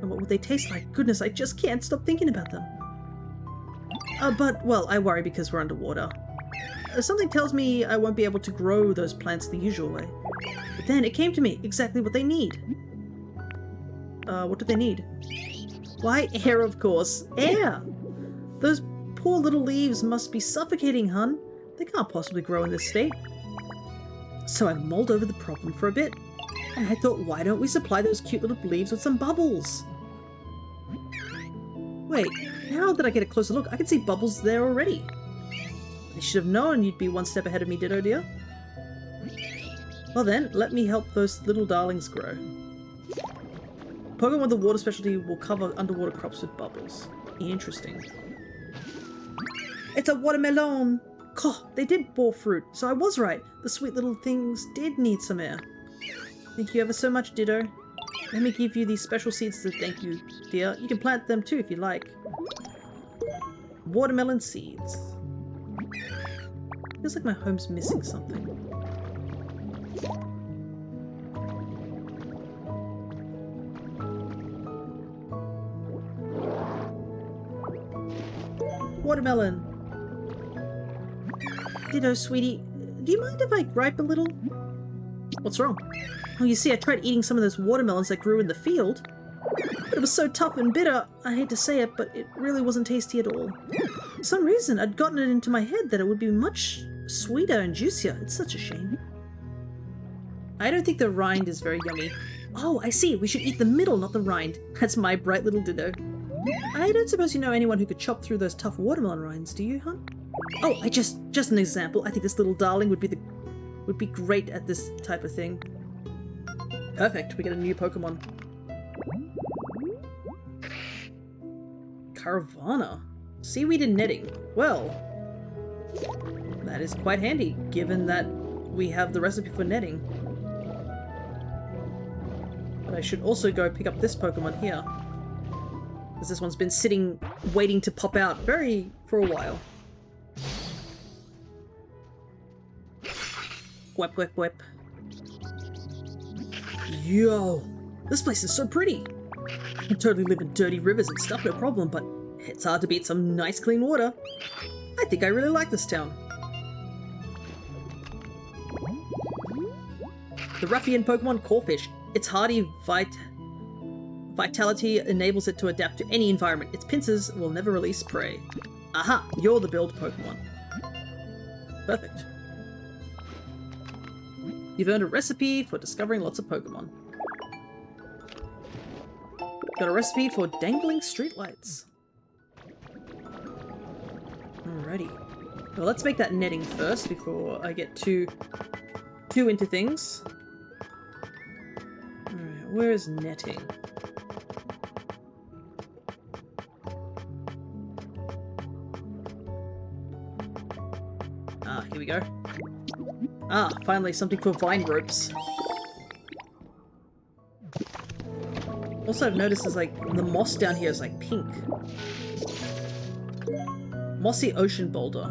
And what would they taste like? Goodness, I just can't stop thinking about them. But, well, I worry because we're underwater. Something tells me I won't be able to grow those plants the usual way. But then it came to me, exactly what they need. What do they need? Why, air, of course. Air! Those poor little leaves must be suffocating, hun. They can't possibly grow in this state. So I mulled over the problem for a bit, and I thought, why don't we supply those cute little leaves with some bubbles? Wait, now that I get a closer look, I can see bubbles there already. I should have known you'd be one step ahead of me, Ditto dear. Well then, let me help those little darlings grow. Pokemon with the water specialty will cover underwater crops with bubbles. Interesting. It's a watermelon! Oh, they did bore fruit, so I was right. The sweet little things did need some air. Thank you ever so much, Ditto. Let me give you these special seeds to thank you, dear. You can plant them too if you like. Watermelon seeds. Feels like my home's missing something. Watermelon. Ditto, sweetie. Do you mind if I gripe a little? What's wrong? Oh, you see, I tried eating some of those watermelons that grew in the field. But it was so tough and bitter, I hate to say it, but it really wasn't tasty at all. For some reason, I'd gotten it into my head that it would be much sweeter and juicier. It's such a shame. I don't think the rind is very yummy. Oh, I see. We should eat the middle, not the rind. That's my bright little ditto. I don't suppose you know anyone who could chop through those tough watermelon rinds, do you, hon? Oh, just an example. I think this little darling would be great at this type of thing. Perfect. We get a new Pokemon. Caravana. Seaweed and netting. Well, that is quite handy, given that we have the recipe for netting. But I should also go pick up this Pokemon here. Because this one's been sitting, waiting to pop out for a while. Whip, whip, whip. Yo! This place is so pretty! I can totally live in dirty rivers and stuff, no problem, but it's hard to beat some nice clean water. I think I really like this town. The ruffian Pokemon Corphish. Its hardy vitality enables it to adapt to any environment. Its pincers will never release prey. Aha! You're the build Pokemon. Perfect. You've earned a recipe for discovering lots of Pokemon. Got a recipe for dangling streetlights. Alrighty. Well, let's make that netting first before I get too into things. Alright, where is netting? Ah, here we go. Ah, finally something for vine ropes. Also, I've noticed there's like, the moss down here is like pink. Mossy ocean boulder.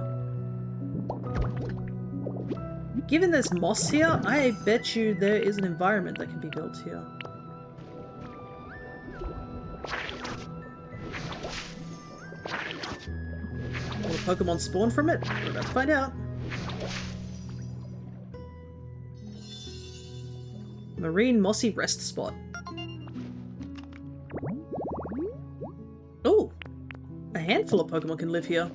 Given there's moss here, I bet you there is an environment that can be built here. Will the Pokemon spawn from it? We're about to find out. Marine mossy rest spot. Oh! A handful of Pokemon can live here.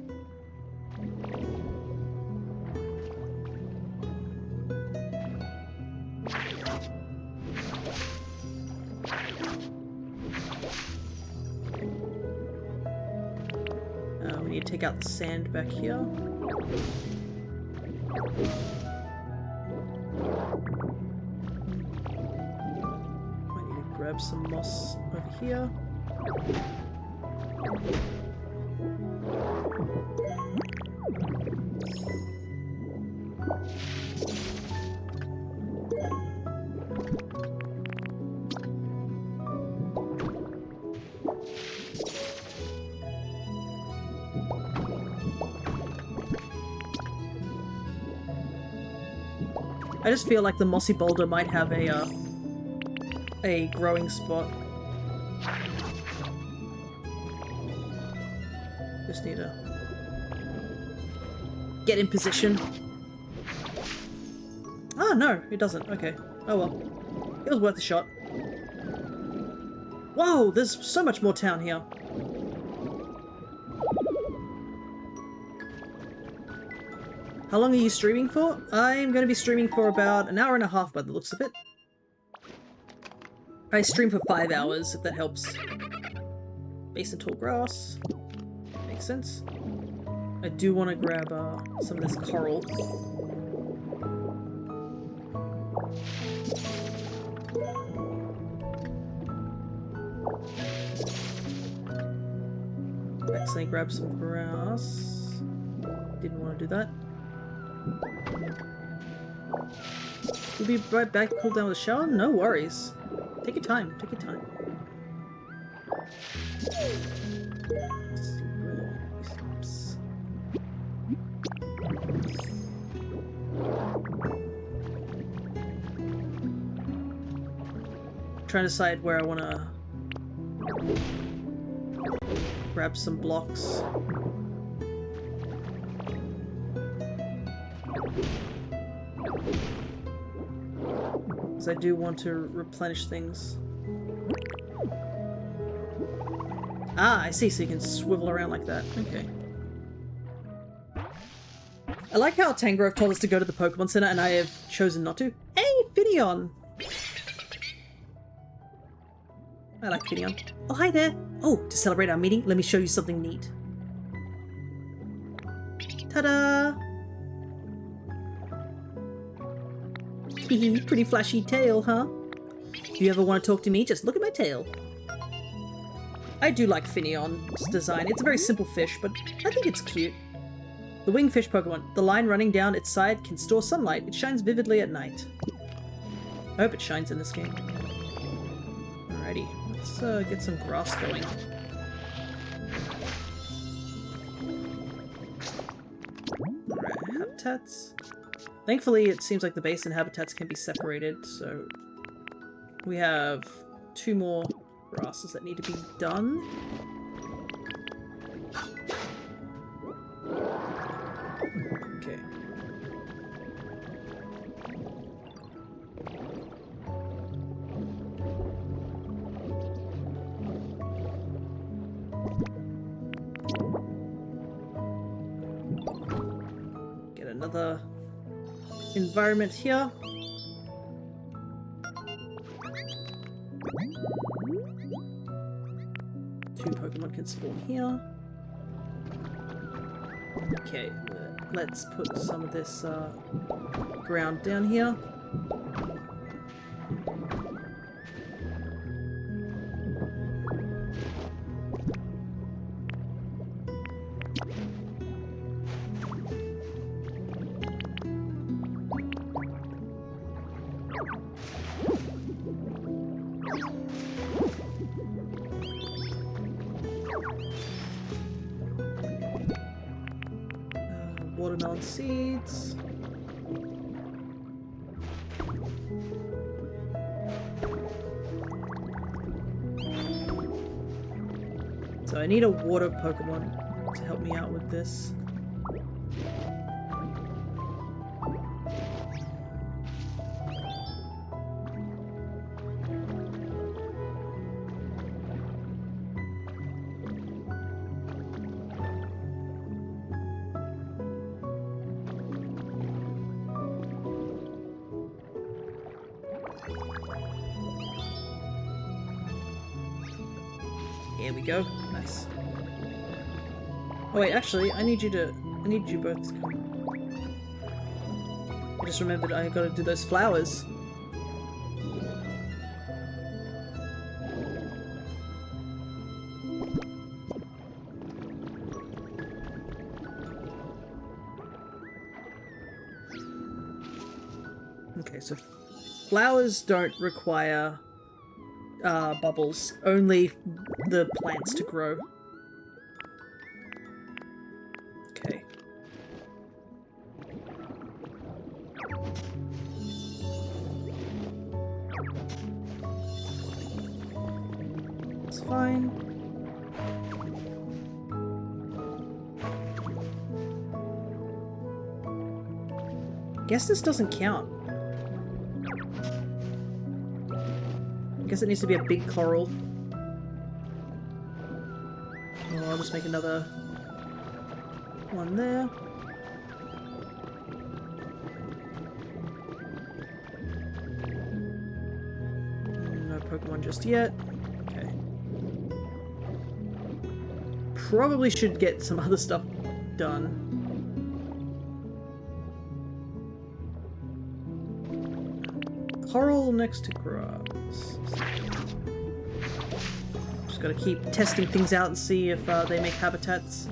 We need to take out the sand back here. Might need to grab some moss over here. I just feel like the mossy boulder might have a growing spot. Just need to get in position. Oh no, it doesn't. Okay. Oh well. It was worth a shot. Whoa, there's so much more town here. How long are you streaming for? I'm going to be streaming for about an hour and a half by the looks of it. I stream for 5 hours, if that helps. Base and tall grass. Makes sense. I do want to grab some of this coral. Accidentally grab some grass. Didn't want to do that. We'll be right back, cool down with a shower? No worries. Take your time, take your time. Trying to decide where I want to grab some blocks. Because I do want to replenish things. Ah, I see, so you can swivel around like that. Okay. I like how Tangrove told us to go to the Pokemon Center and I have chosen not to. Hey, Finneon! I like Finneon. Oh, hi there! Oh, to celebrate our meeting, let me show you something neat. Ta-da! Hehe, pretty flashy tail, huh? If you ever want to talk to me, just look at my tail. I do like Finneon's design. It's a very simple fish, but I think it's cute. The wingfish Pokemon. The line running down its side can store sunlight. It shines vividly at night. I hope it shines in this game. Alrighty, let's get some grass going. Alright, habitats. Thankfully, it seems like the base and habitats can be separated, so we have 2 more grasses that need to be done. Okay. Get another environment here. Two Pokemon can spawn here. Okay, let's put some of this ground down here. Watermelon seeds. So I need a water Pokemon to help me out with this. Here we go. Nice. Oh wait, actually, I need you both to come. I just remembered I gotta do those flowers. Okay, so flowers don't require bubbles, only the plants to grow. Okay. It's fine. Guess this doesn't count. Guess it needs to be a big coral. Oh, I'll just make another one there. No Pokemon just yet. Okay. Probably should get some other stuff done. Coral next to grass. Just gotta keep testing things out and see if they make habitats.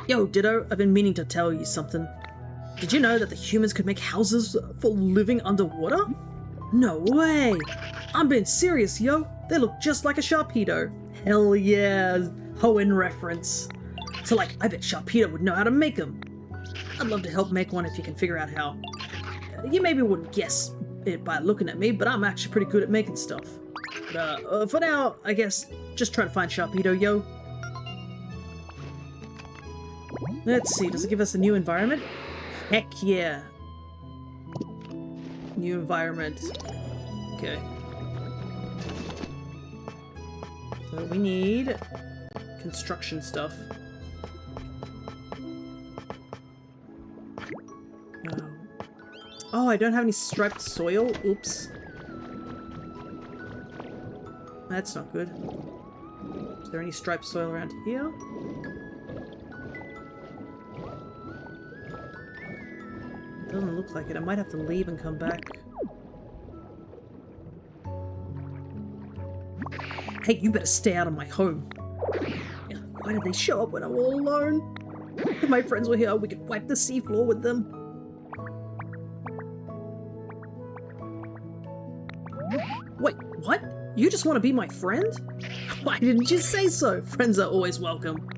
Yo, Ditto, I've been meaning to tell you something. Did you know that the humans could make houses for living underwater? No way! I'm being serious, yo! They look just like a Sharpedo. Hell yeah! Hoenn reference. So like, I bet Sharpedo would know how to make them. I'd love to help make one if you can figure out how. You maybe wouldn't guess it by looking at me, but I'm actually pretty good at making stuff. But for now, I guess, just try to find Sharpedo, yo. Let's see, does it give us a new environment? Heck yeah. New environment. Okay. So we need construction stuff. Oh, I don't have any striped soil? Oops. That's not good. Is there any striped soil around here? It doesn't look like it. I might have to leave and come back. Hey, you better stay out of my home. Why did they show up when I'm all alone? If my friends were here, we could wipe the seafloor with them. Wait, what? You just want to be my friend? Why didn't you say so? Friends are always welcome.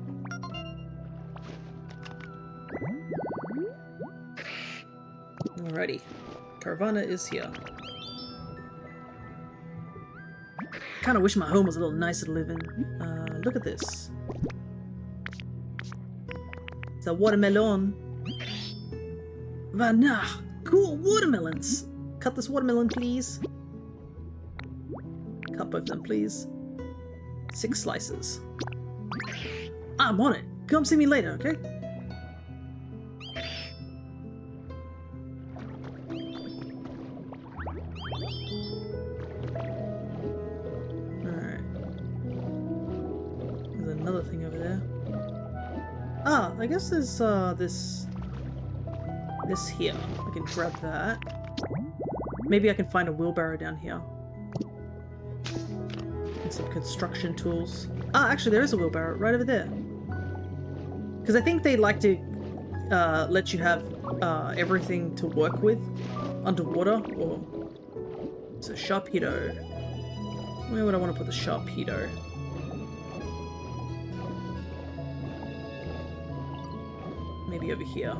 Alrighty. Caravana is here. Kinda wish my home was a little nicer to live in. Look at this. It's a watermelon. Vanah! Cool watermelons! Cut this watermelon, please. Cut both of them, please. 6 slices. I'm on it. Come see me later, okay? Alright. There's another thing over there. Ah, I guess there's this here. I can grab that. Maybe I can find a wheelbarrow down here. Some construction tools. Ah, actually there is a wheelbarrow right over there. Because I think they like to let you have everything to work with underwater. Or so Sharpedo. Where would I want to put the Sharpedo? Maybe over here.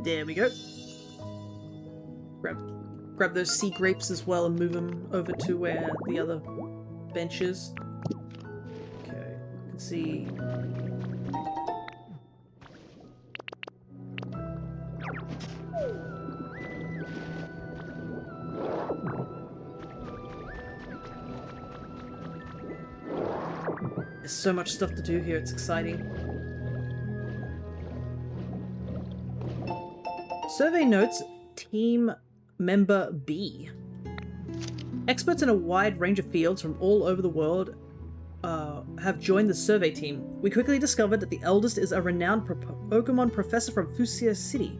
There we go. Grab those sea grapes as well and move them over to where the other bench is. Okay, you can see. There's so much stuff to do here, it's exciting. Survey notes Team Member B. Experts in a wide range of fields from all over the world have joined the survey team. We quickly discovered that the eldest is a renowned Pokemon professor from Fuchsia City.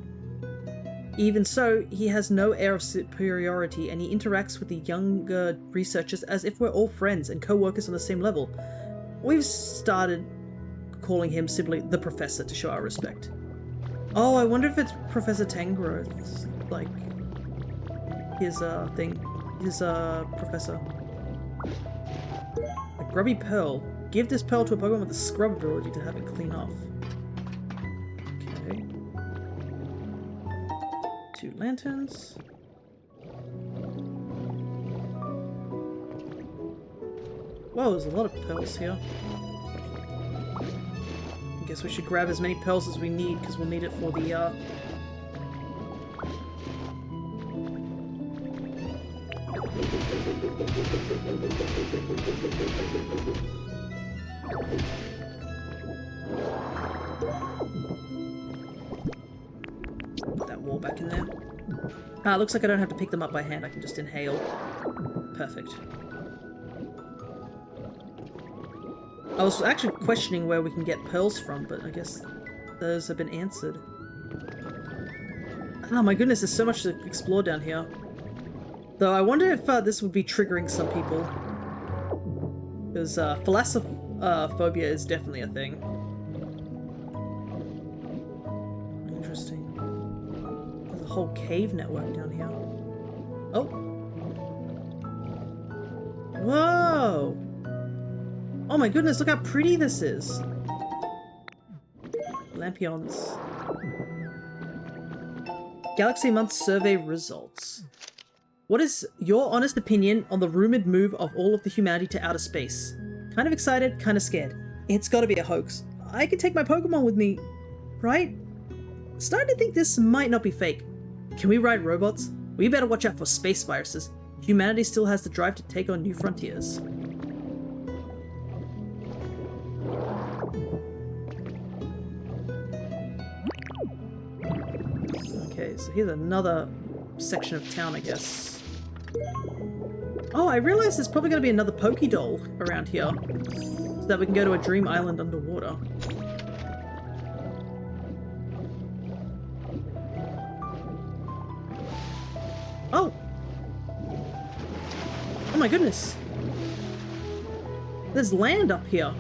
Even so, he has no air of superiority and he interacts with the younger researchers as if we're all friends and co-workers on the same level. We've started calling him simply the Professor to show our respect. Oh, I wonder if it's Professor Tangroth's, like, his, thing. His, professor. A grubby pearl. Give this pearl to a Pokemon with the scrub ability to have it clean off. Okay. 2 lanterns. Whoa, there's a lot of pearls here. I guess we should grab as many pearls as we need, because we'll need it for the, Put that wall back in there. Ah, looks like I don't have to pick them up by hand, I can just inhale. Perfect. I was actually questioning where we can get pearls from, but I guess those have been answered. Oh my goodness, there's so much to explore down here. Though I wonder if this would be triggering some people. Because thalassophobia is definitely a thing. Interesting. There's a whole cave network down here. Oh. Whoa! Oh my goodness, look how pretty this is. Lampions. Galaxy Month survey results. What is your honest opinion on the rumored move of all of the humanity to outer space? Kind of excited, kind of scared. It's gotta be a hoax. I can take my Pokemon with me, right? Starting to think this might not be fake. Can we ride robots? We better watch out for space viruses. Humanity still has the drive to take on new frontiers. Okay, so here's another section of town, I guess. Oh, I realize there's probably going to be another Pokédoll around here, so that we can go to a dream island underwater. Oh! Oh my goodness! There's land up here.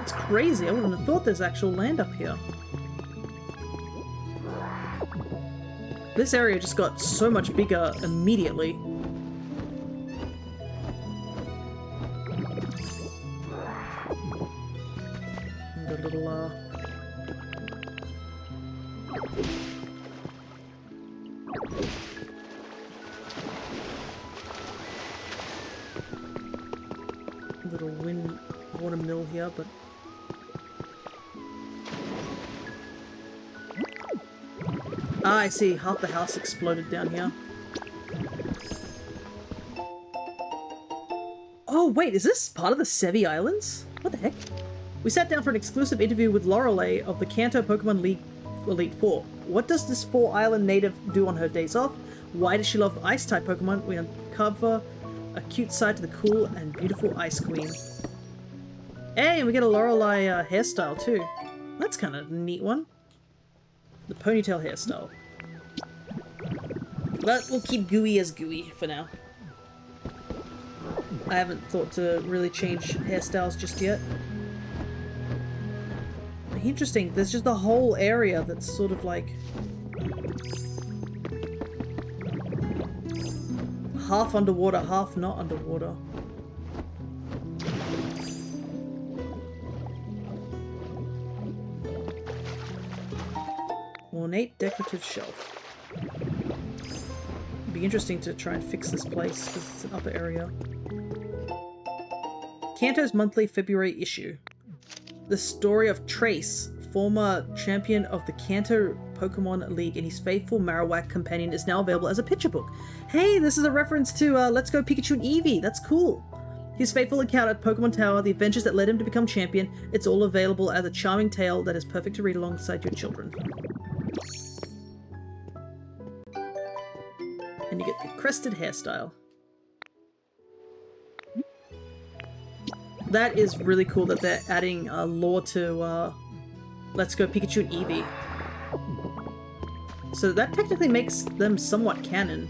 It's crazy, I wouldn't have thought there's actual land up here. This area just got so much bigger immediately. And a little, little water mill here, but ah, I see. Half the house exploded down here. Oh, wait, is this part of the Sevi Islands? What the heck? We sat down for an exclusive interview with Lorelei of the Kanto Pokemon League Elite Four. What does this four-island native do on her days off? Why does she love Ice-type Pokemon? We uncover a cute side to the cool and beautiful Ice Queen. Hey, and we get a Lorelei hairstyle too. That's kind of a neat one. The ponytail hairstyle. But we'll keep Gooey as Gooey for now. I haven't thought to really change hairstyles just yet. Interesting, there's just a whole area that's sort of like half underwater, half not underwater. Ornate decorative shelf. It'd be interesting to try and fix this place because it's an upper area. Kanto's monthly February issue. The story of Trace, former champion of the Kanto Pokemon League, and his faithful Marowak companion is now available as a picture book. Hey, this is a reference to Let's Go Pikachu and Eevee. That's cool. His faithful account at Pokemon Tower, the adventures that led him to become champion, it's all available as a charming tale that is perfect to read alongside your children. And you get the crested hairstyle. That is really cool that they're adding lore to Let's Go Pikachu and Eevee. So that technically makes them somewhat canon.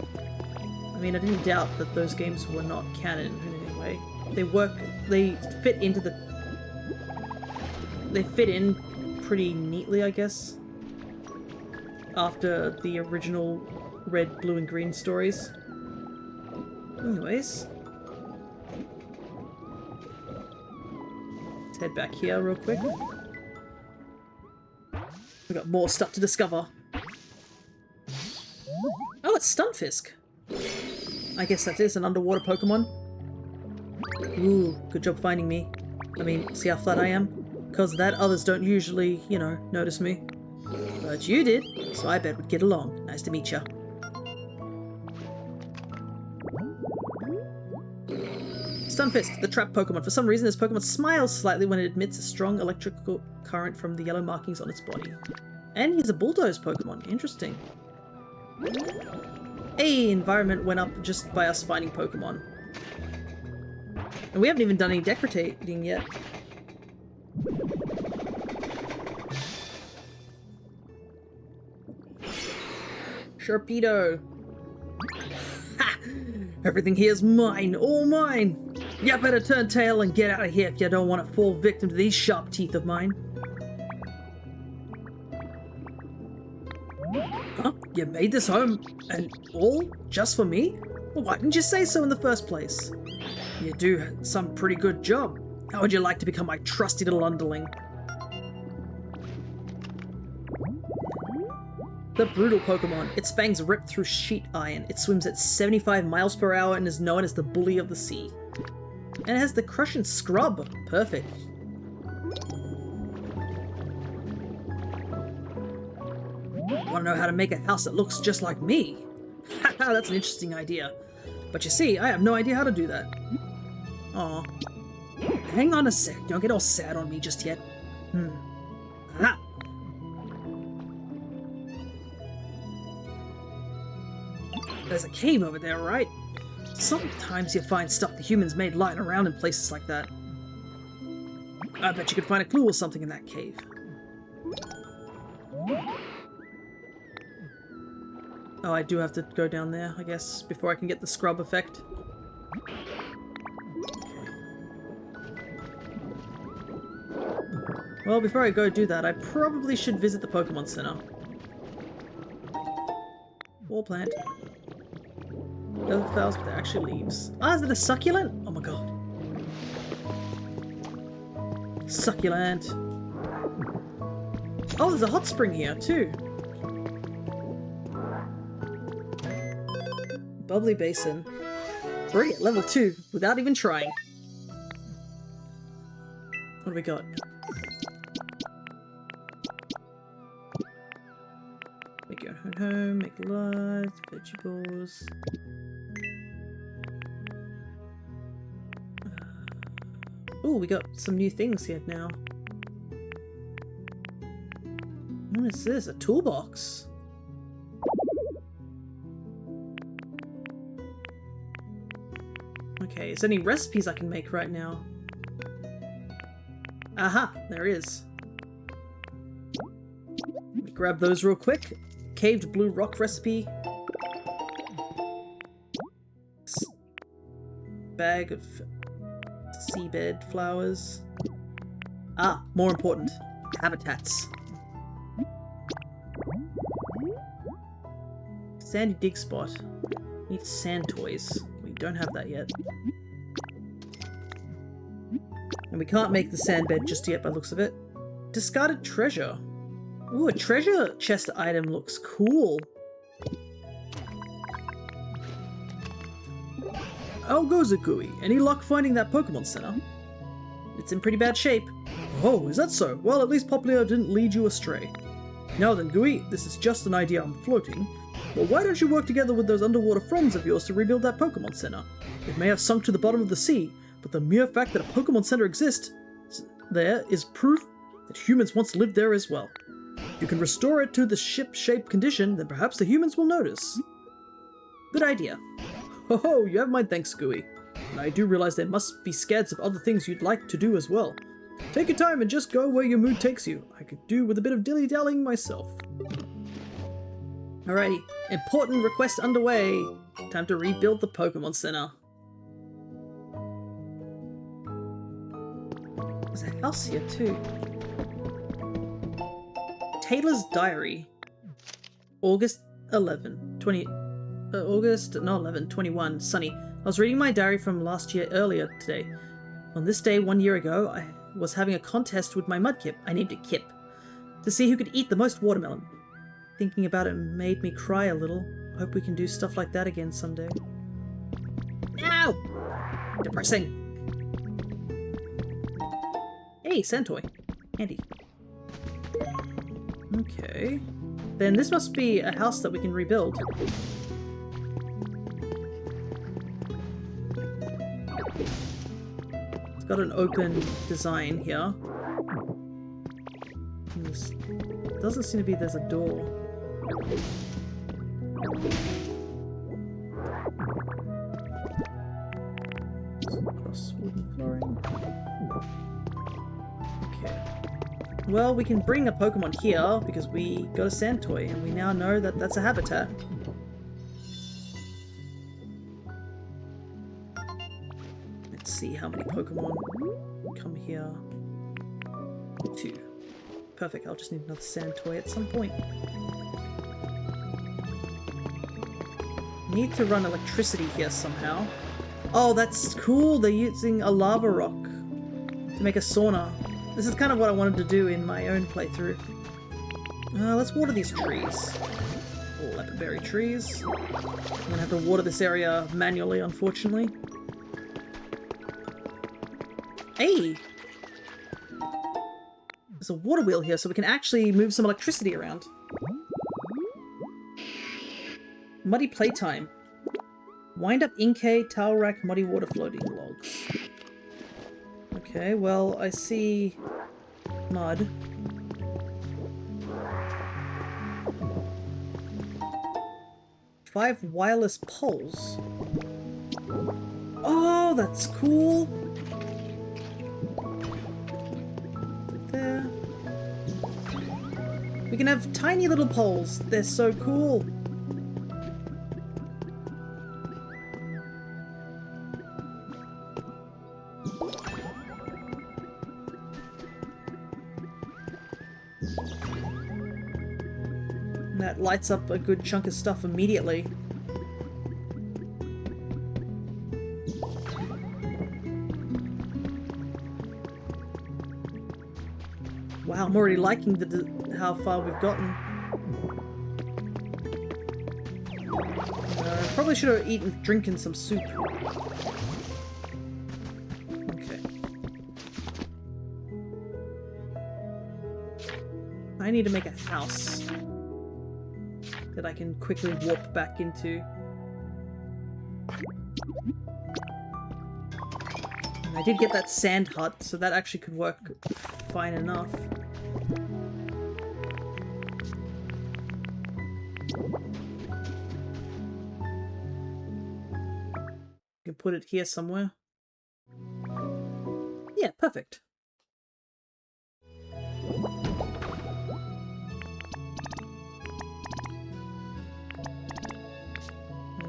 I mean, I didn't doubt that those games were not canon in any way. They fit in pretty neatly, I guess, after the original Red, Blue, and Green stories. Anyways. Head back here real quick. We got more stuff to discover. Oh, it's Stunfisk. I guess that is an underwater Pokemon. Ooh, good job finding me. I mean, see how flat I am? Because that others don't usually, you know, notice me. But you did, so I bet we'd get along. Nice to meet ya. Stunfisk, the trap Pokemon. For some reason, this Pokemon smiles slightly when it emits a strong electrical current from the yellow markings on its body. And he's a Bulldoze Pokemon. Interesting. Hey, environment went up just by us finding Pokemon. And we haven't even done any decorating yet. Sharpedo. Ha! Everything here is mine, all mine. You better turn tail and get out of here if you don't want to fall victim to these sharp teeth of mine. Huh? You made this home and all just for me? Well, why didn't you say so in the first place? You do some pretty good job. How would you like to become my trusty little underling? The brutal Pokemon. Its fangs rip through sheet iron. It swims at 75 miles per hour and is known as the bully of the sea. And it has the crush and scrub. Perfect. Want to know how to make a house that looks just like me? Haha, that's an interesting idea. But you see, I have no idea how to do that. Aw. Hang on a sec. Don't get all sad on me just yet. Aha! There's a cave over there, right? Sometimes you find stuff the humans made lying around in places like that. I bet you could find a clue or something in that cave. Oh, I do have to go down there, I guess, before I can get the scrub effect. Well, before I go do that, I probably should visit the Pokemon Center. Wall plant. Other flowers, but they're actually leaves. Ah, is it a succulent? Oh my god. Succulent. Oh, there's a hot spring here, too. Bubbly basin. Already at level 2, without even trying. What do we got? Make your own home, make lights, vegetables. Oh, we got some new things here now. What is this? A toolbox? Okay, is there any recipes I can make right now? Aha, there is. Let me grab those real quick. Caved blue rock recipe. Bag of seabed flowers. Ah, more important. Habitats. Sandy dig spot. Need sand toys. We don't have that yet. And we can't make the sand bed just yet by the looks of it. Discarded treasure. Ooh, a treasure chest item looks cool. How goes it, Gooey? Any luck finding that Pokemon Center? It's in pretty bad shape. Oh, is that so? Well, at least Popplio didn't lead you astray. Now then, Gooey, this is just an idea I'm floating. Well, why don't you work together with those underwater friends of yours to rebuild that Pokemon Center? It may have sunk to the bottom of the sea, but the mere fact that a Pokemon Center exists there is proof that humans once lived there as well. You can restore it to the ship-shaped condition, then perhaps the humans will notice. Good idea. Ho, you have my thanks, Gooey. And I do realize there must be scads of other things you'd like to do as well. Take your time and just go where your mood takes you. I could do with a bit of dilly-dallying myself. Alrighty, important request underway. Time to rebuild the Pokemon Center. There's a house here too. Taylor's Diary. August 11, 20... August, not 11, 21, sunny. I was reading my diary from last year earlier today. On this day 1 year ago, I was having a contest with my Mudkip. I named it Kip. To see who could eat the most watermelon. Thinking about it made me cry a little. Hope we can do stuff like that again someday. Ow! Depressing. Hey, Sandtoy. Handy. Okay. Then this must be a house that we can rebuild. It's got an open design here. Doesn't seem to be there's a door. across wooden flooring. Okay. Well, we can bring a Pokemon here because we got a sand toy and we now know that that's a habitat. Let's see how many Pokemon come here. 2. Perfect, I'll just need another sand toy at some point. Need to run electricity here somehow. Oh, that's cool! They're using a lava rock to make a sauna. This is kind of what I wanted to do in my own playthrough. Let's water these trees. Leperberry trees. I'm gonna have to water this area manually, unfortunately. Hey! There's a water wheel here, so we can actually move some electricity around. Muddy playtime. Wind up Inkay, towel rack, muddy water floating logs. Okay, well, I see mud. Five wireless poles. Oh, that's cool. There. We can have tiny little poles. They're so cool. That lights up a good chunk of stuff immediately. Wow, I'm already liking how far we've gotten. Probably should have drinking some soup. Okay. I need to make a house that I can quickly warp back into. And I did get that sand hut, so that actually could work fine enough. You can put it here somewhere. Yeah, perfect.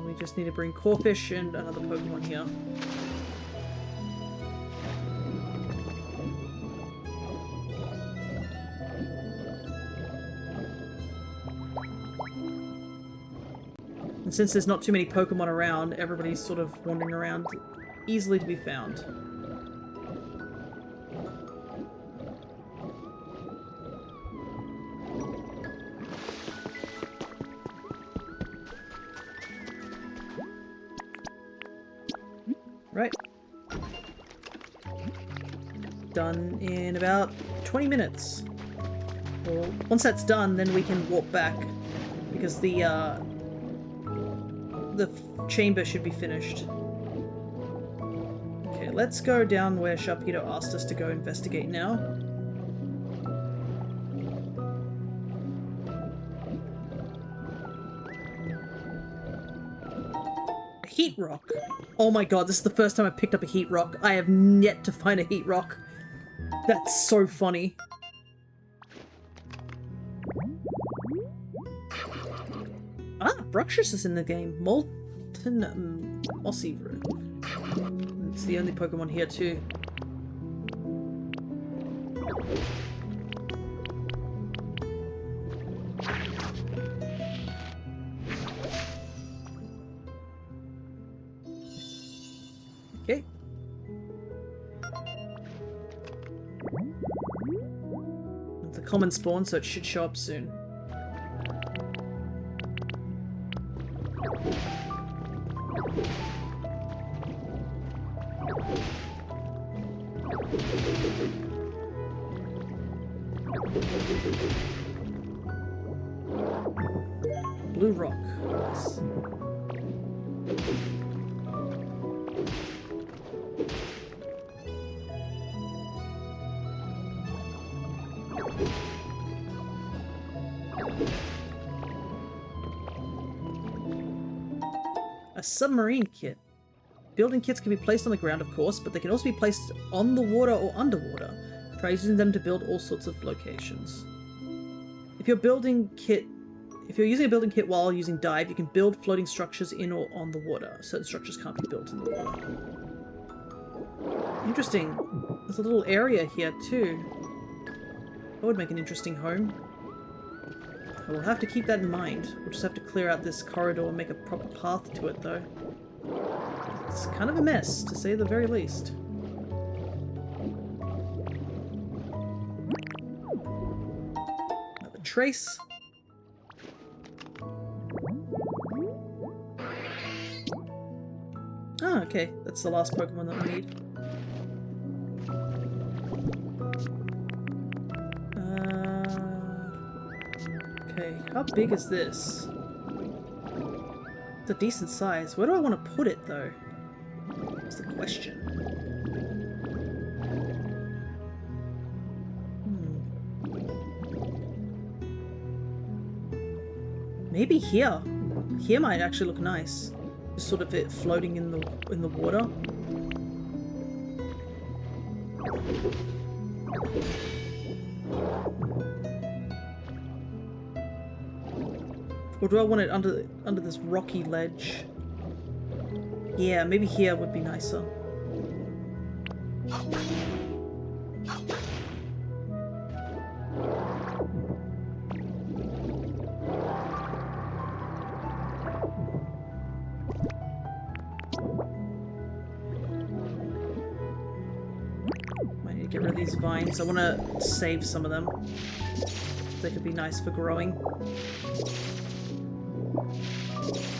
We just need to bring Corfish and another Pokemon here. And since there's not too many Pokemon around, everybody's sort of wandering around, easily to be found. Right. Done in about 20 minutes. Well, once that's done, then we can warp back, because the chamber should be finished. Okay, let's go down where Sharpedo asked us to go investigate now. A heat rock. Oh my god, this is the first time I picked up a heat rock. I have yet to find a heat rock. That's so funny. Ah, Bruxish is in the game. Molten Mossy Root. It's the only Pokemon here too. Okay. It's a common spawn, so it should show up soon. Blue rock. Nice. A submarine kit. Building kits can be placed on the ground, of course, but they can also be placed on the water or underwater. Try using them to build all sorts of locations. If you're using a building kit while using dive, you can build floating structures in or on the water. Certain structures can't be built in the water. Interesting. There's a little area here too. That would make an interesting home. I will have to keep that in mind. We'll just have to clear out this corridor and make a proper path to it though. It's kind of a mess, to say the very least. Another trace. Ah, okay. That's the last Pokemon that we need. Okay, how big is this? It's a decent size. Where do I want to put it, though? That's the question. Maybe here. Here might actually look nice. Just sort of it floating in the water. Or do I want it under this rocky ledge? Yeah, maybe here would be nicer. Might need to get rid of these vines. I want to save some of them. They could be nice for growing.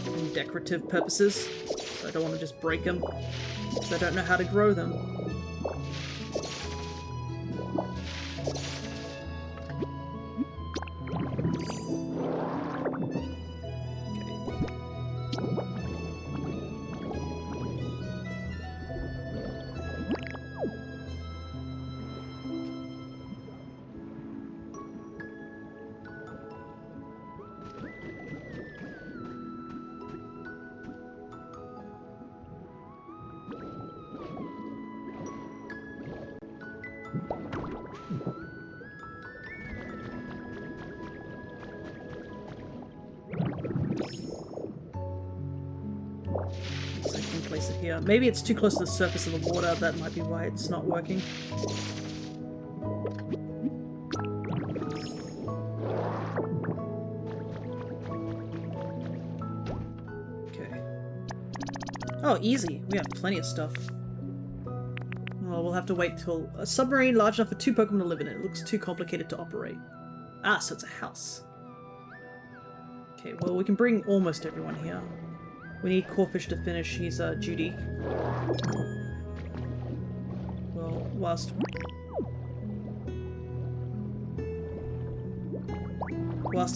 And decorative purposes. So I don't want to just break them, because I don't know how to grow them. So I can place it here. Maybe it's too close to the surface of the water. That might be why it's not working. Okay. Oh, easy. We have plenty of stuff. Well, we'll have to wait till a submarine large enough for 2 Pokemon to live in it. It looks too complicated to operate. Ah, so it's a house. Okay, well, we can bring almost everyone here. We need Corfish to finish his duty. Well, whilst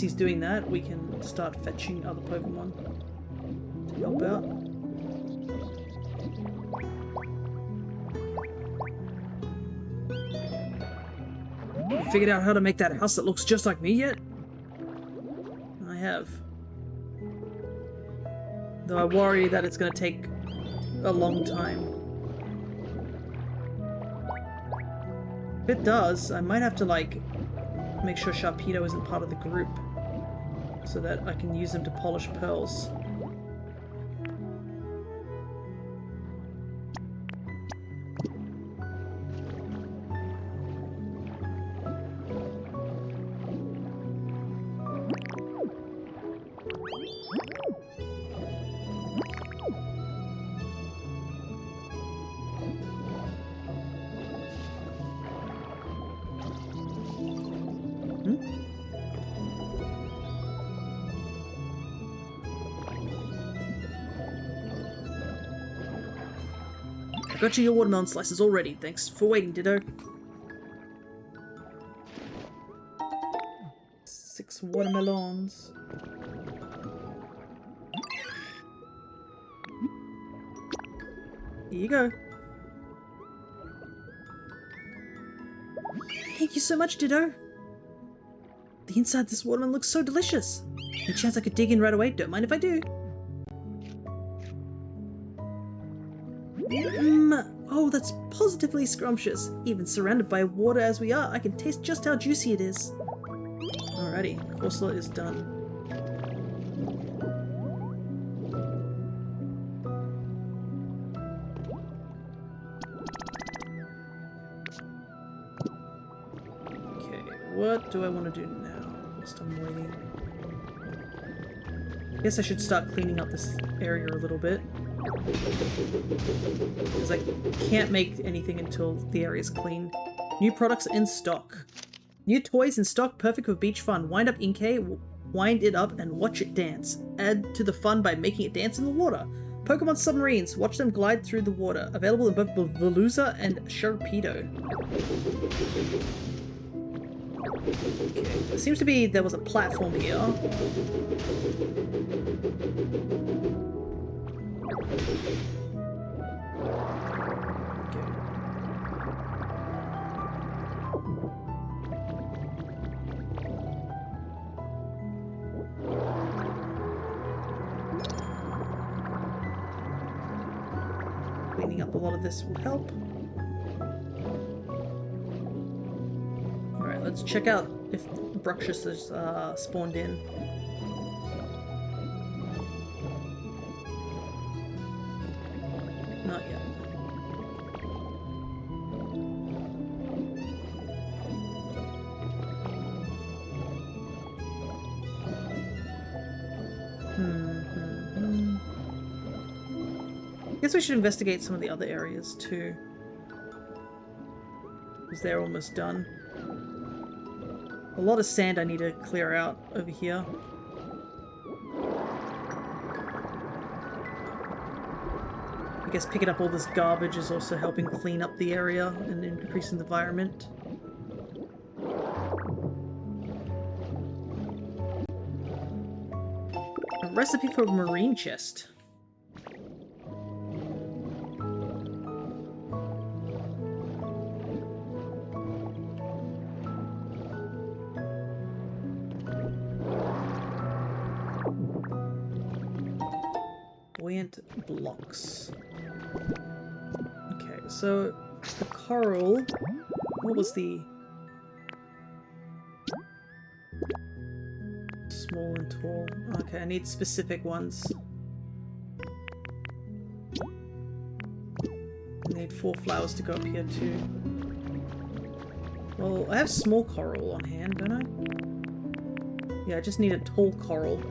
he's doing that, we can start fetching other Pokemon to help out. You figured out how to make that house that looks just like me yet? I have. Though I worry that it's going to take a long time. If it does, I might have to, like, make sure Sharpedo isn't part of the group, so that I can use him to polish pearls. I got you your watermelon slices already. Thanks for waiting, Ditto. 6 watermelons. Here you go. Thank you so much, Ditto. The inside of this watermelon looks so delicious. Any chance I could dig in right away? Don't mind if I do. Oh, that's positively scrumptious. Even surrounded by water as we are, I can taste just how juicy it is. Alrighty, courselet is done. Okay, what do I want to do now? Whilst I'm waiting. I guess I should start cleaning up this area a little bit. Because I can't make anything until the area's clean. New products in stock. New toys in stock, perfect for beach fun. Wind up Inkay, wind it up and watch it dance. Add to the fun by making it dance in the water. Pokemon submarines, watch them glide through the water. Available in both Veluza and Sharpedo. Okay, it seems to be there was a platform here. Cleaning up a lot of this will help. Alright, let's check out if Bruxious has spawned in. Not yet. Guess we should investigate some of the other areas too. Because they're almost done. A lot of sand I need to clear out over here. I guess picking up all this garbage is also helping clean up the area and increasing the environment. A recipe for a marine chest. Buoyant blocks. Okay, so the coral. What was the small and tall? Okay, I need specific ones. I need 4 flowers to go up here too. Well, I have small coral on hand, don't I? Yeah, I just need a tall coral.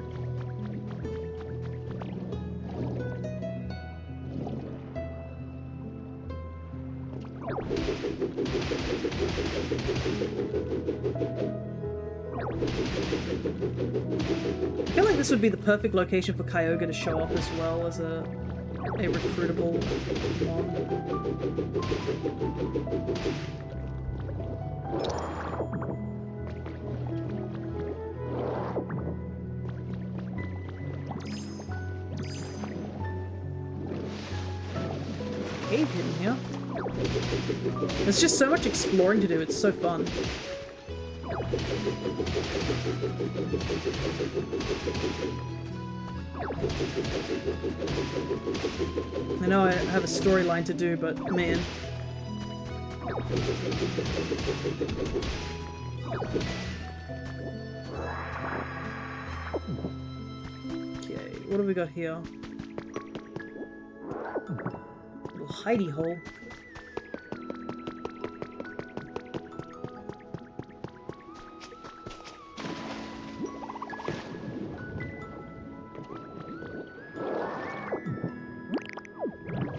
I feel like this would be the perfect location for Kyogre to show up as well as a recruitable one. Cave hidden here. There's just so much exploring to do, it's so fun. I know I have a storyline to do, but man. Okay, what have we got here? Little hidey hole.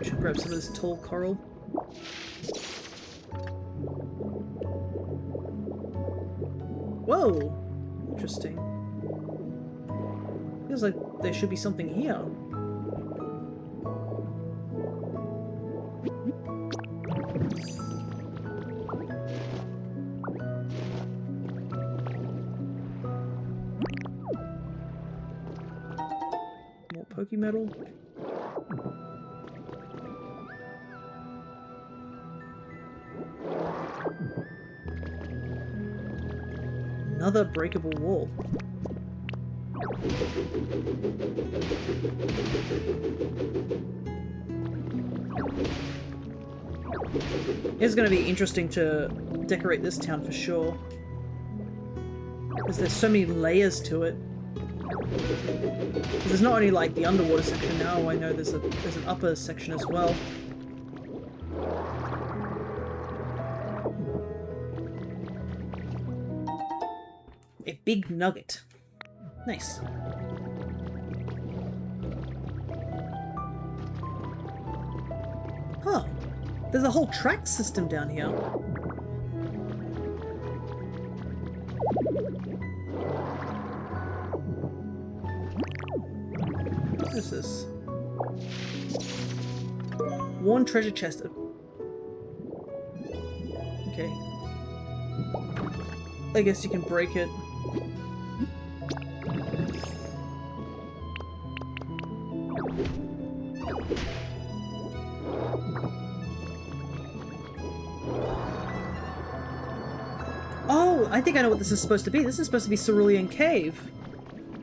Should grab some of this tall coral. Whoa! Interesting. Feels like there should be something here. More Pokemetal. Another breakable wall. It's going to be interesting to decorate this town for sure. Because there's so many layers to it. There's not only like the underwater section now, I know there's an upper section as well. A big nugget. Nice. Huh. There's a whole track system down here. What is this? Worn treasure chest. Okay. I guess you can break it. Oh, I think I know what this is supposed to be. This is supposed to be Cerulean Cave,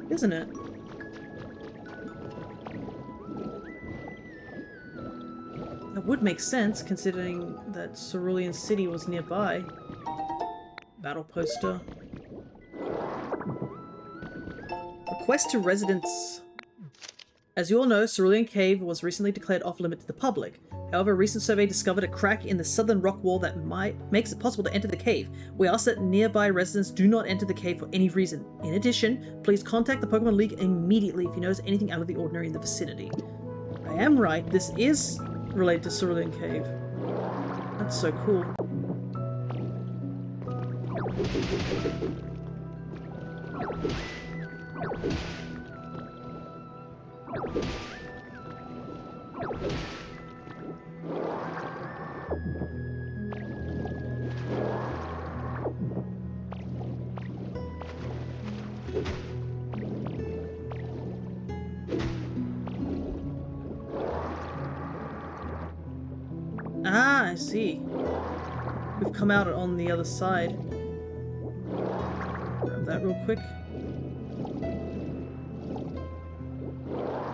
isn't it? That would make sense, considering that Cerulean City was nearby. Battle poster. Request to residents. As you all know, Cerulean Cave was recently declared off-limit to the public. However, a recent survey discovered a crack in the southern rock wall that makes it possible to enter the cave. We ask that nearby residents do not enter the cave for any reason. In addition, please contact the Pokemon League immediately if you notice anything out of the ordinary in the vicinity. I am right, this is related to Cerulean Cave. That's so cool. Ah, I see. We've come out on the other side. Grab that real quick.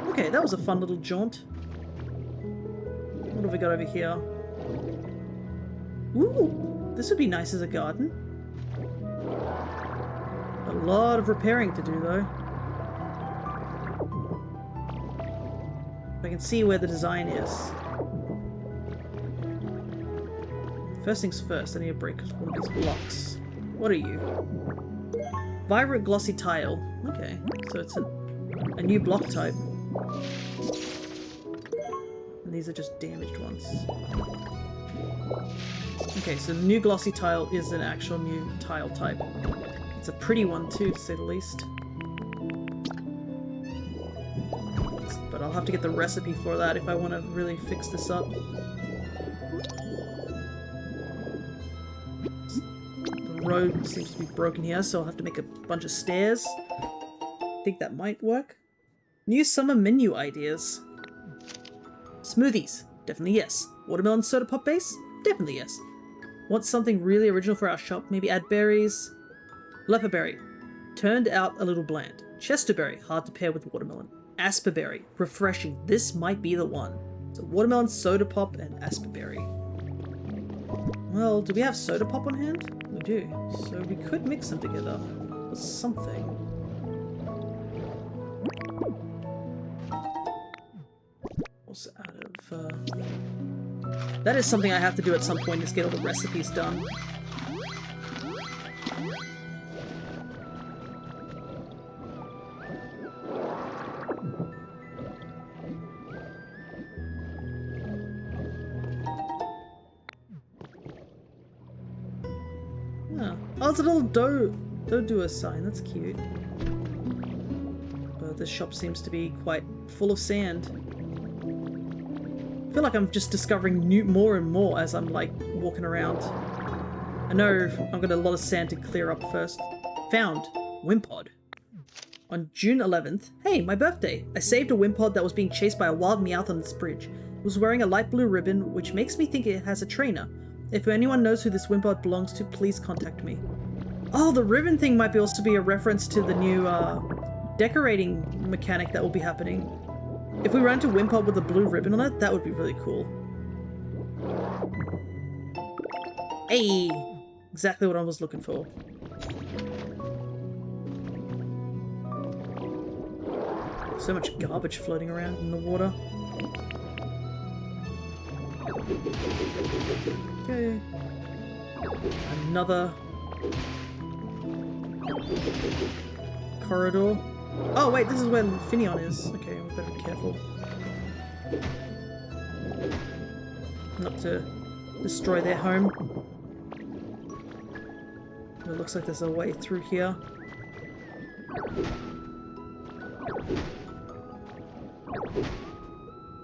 Okay, that was a fun little jaunt. What have we got over here? Ooh, this would be nice as a garden. A lot of repairing to do, though. I can see where the design is. First things first, I need to break one of these blocks. What are you? Vibrant glossy tile. Okay, so it's a new block type. And these are just damaged ones. Okay, so the new glossy tile is an actual new tile type. It's a pretty one too, to say the least. But I'll have to get the recipe for that if I want to really fix this up. The road seems to be broken here, so I'll have to make a bunch of stairs. I think that might work. New summer menu ideas. Smoothies. Definitely yes. Watermelon soda pop base? Definitely yes. Want something really original for our shop? Maybe add berries? Leperberry. Turned out a little bland. Chesterberry. Hard to pair with watermelon. Asperberry. Refreshing. This might be the one. So watermelon soda pop and asperberry. Well, do we have soda pop on hand? We do. So we could mix them together with something. Also out of... That is something I have to do at some point, is get all the recipes done. Oh, it's a little do a sign. That's cute. But this shop seems to be quite full of sand. I feel like I'm just discovering more and more as I'm like walking around. I know I've got a lot of sand to clear up first. Found Wimpod. On June 11th, hey, my birthday! I saved a Wimpod that was being chased by a wild Meowth on this bridge. It was wearing a light blue ribbon, which makes me think it has a trainer. If anyone knows who this Wimpod belongs to, please contact me. Oh, the ribbon thing might be also be a reference to the new decorating mechanic that will be happening. If we run into Wimpod with a blue ribbon on it, that would be really cool. Hey! Exactly what I was looking for. So much garbage floating around in the water. Okay. Another corridor. Oh wait, this is where Finion is. Okay, we better be careful. Not to destroy their home. It looks like there's a way through here.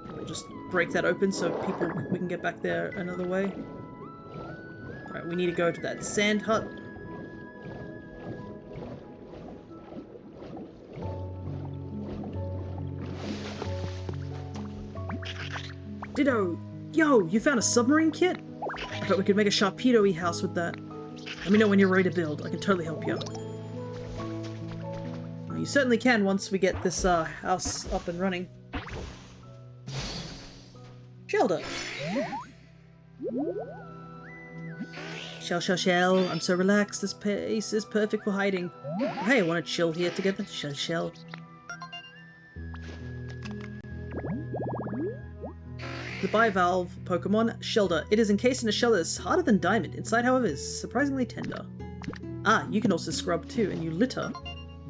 We'll just break that open so we can get back there another way. Alright, we need to go to that sand hut. Ditto! Yo, you found a submarine kit? I bet we could make a Sharpedo-y house with that. Let me know when you're ready to build. I can totally help you. Well, you certainly can once we get this house up and running. Shelter! Shell. I'm so relaxed. This place is perfect for hiding. Hey, I want to chill here together. Shell. The bivalve Pokemon, Shelter. It is encased in a shell that is harder than diamond. Inside, however, is surprisingly tender. Ah, you can also scrub too, and you litter.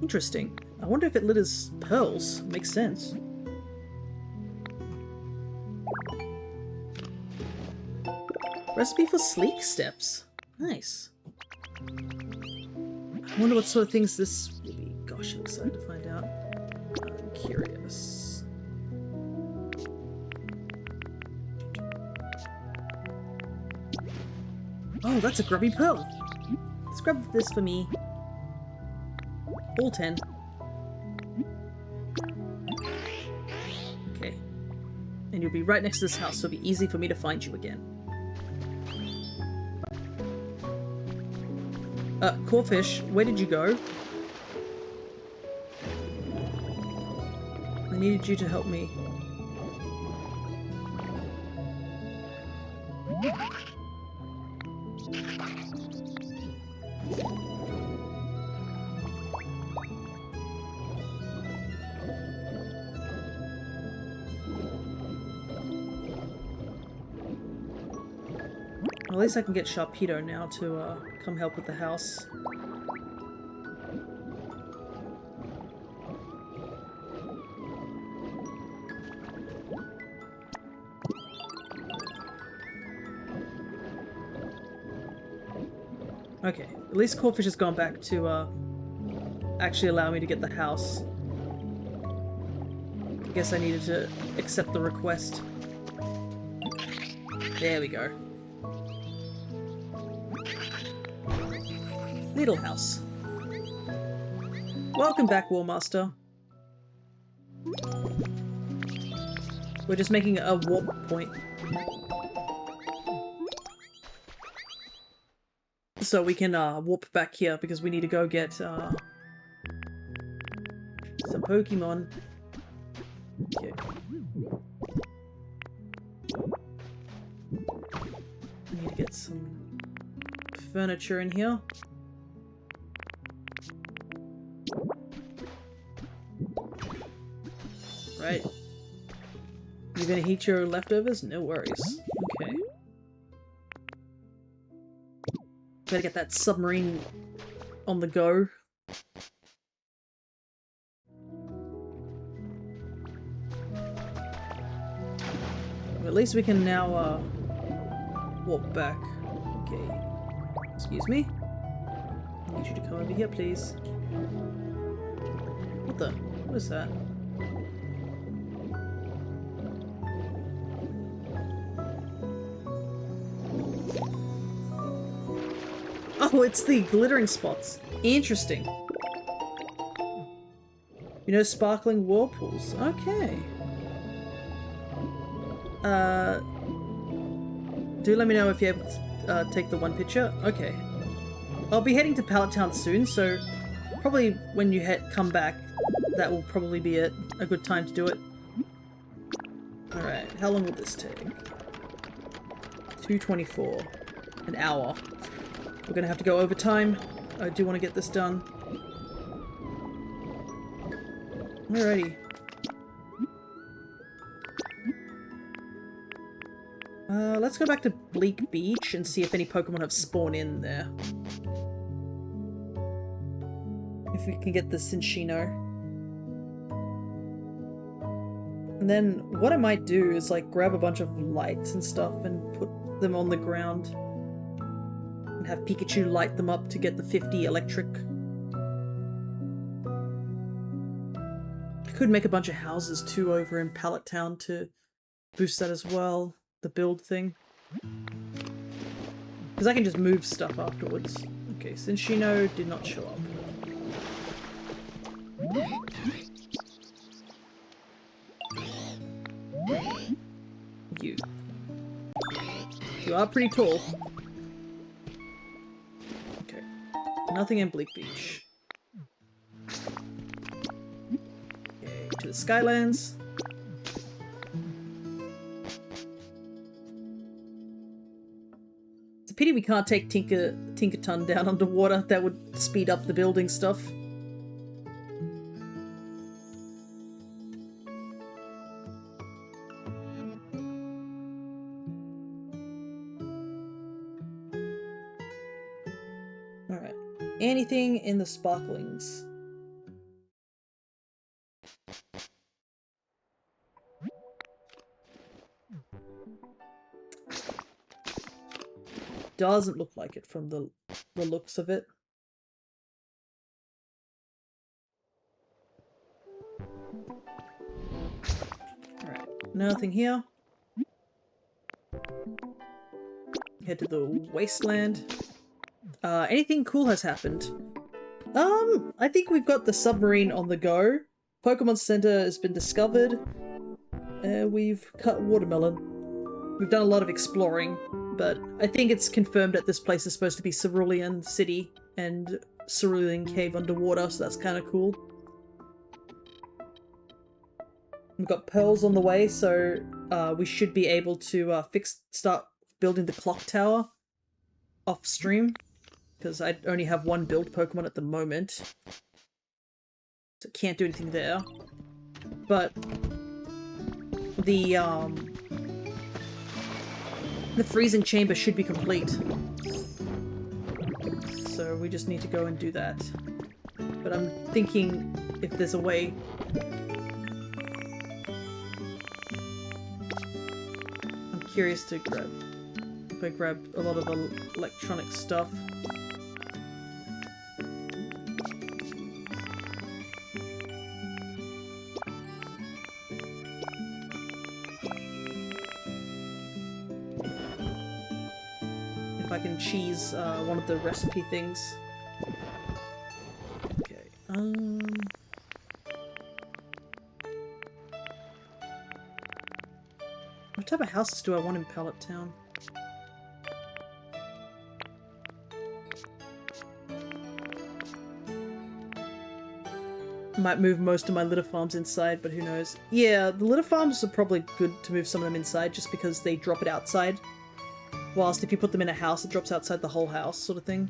Interesting. I wonder if it litters pearls. Makes sense. Recipe for sleek steps. Nice. I wonder what sort of things this will be. Gosh, I'm excited to find out. I'm curious. Oh, that's a grubby pearl. Scrub this for me. All 10. Okay. And you'll be right next to this house, so it'll be easy for me to find you again. Corfish, where did you go? I needed you to help me. At least I can get Sharpedo now to come help with the house. Okay, at least Corfish has gone back to actually allow me to get the house. I guess I needed to accept the request. There we go. Little house. Welcome back, Warmaster. We're just making a warp point. So we can warp back here because we need to go get some Pokemon. Okay. We need to get some furniture in here. Right. You're gonna heat your leftovers? No worries. Okay. Better get that submarine on the go. At least we can now walk back. Okay. Excuse me. I need you to come over here, please. What is that? Oh, it's the glittering spots. Interesting. You know, sparkling whirlpools. Okay. Do let me know if you're able to take the one picture. Okay. I'll be heading to Pallet Town soon, so probably when you come back, that will probably be a good time to do it. Alright, how long will this take? 2:24. An hour. We're gonna have to go over time. I do want to get this done. Alrighty. Let's go back to Bleak Beach and see if any Pokemon have spawned in there. If we can get the Cinccino. And then what I might do is like grab a bunch of lights and stuff and put them on the ground. And have Pikachu light them up to get the 50 electric. I could make a bunch of houses too over in Pallet Town to boost that as well. The build thing. Because I can just move stuff afterwards. Okay, Cinccino did not show up. You. You are pretty tall. Okay. Nothing in Bleak Beach. Okay, to the Skylands. It's a pity we can't take Tinkerton down underwater. That would speed up the building stuff. Alright. Anything in the sparklings? Doesn't look like it from the looks of it. Alright, nothing here. Head to the wasteland. Anything cool has happened. I think we've got the submarine on the go. Pokemon Center has been discovered. We've cut watermelon. We've done a lot of exploring, but I think it's confirmed that this place is supposed to be Cerulean City and Cerulean Cave underwater, so that's kind of cool. We've got pearls on the way, so we should be able to start building the clock tower off stream, because I only have one build Pokemon at the moment, so can't do anything there. But the freezing chamber should be complete. So we just need to go and do that. But I'm thinking if there's a way. I'm curious to if I grab a lot of electronic stuff. I can cheese one of the recipe things. Okay, what type of houses do I want in Pallet Town? I might move most of my litter farms inside, but who knows. Yeah, the litter farms are probably good to move some of them inside just because they drop it outside. Whilst if you put them in a house, it drops outside the whole house, sort of thing.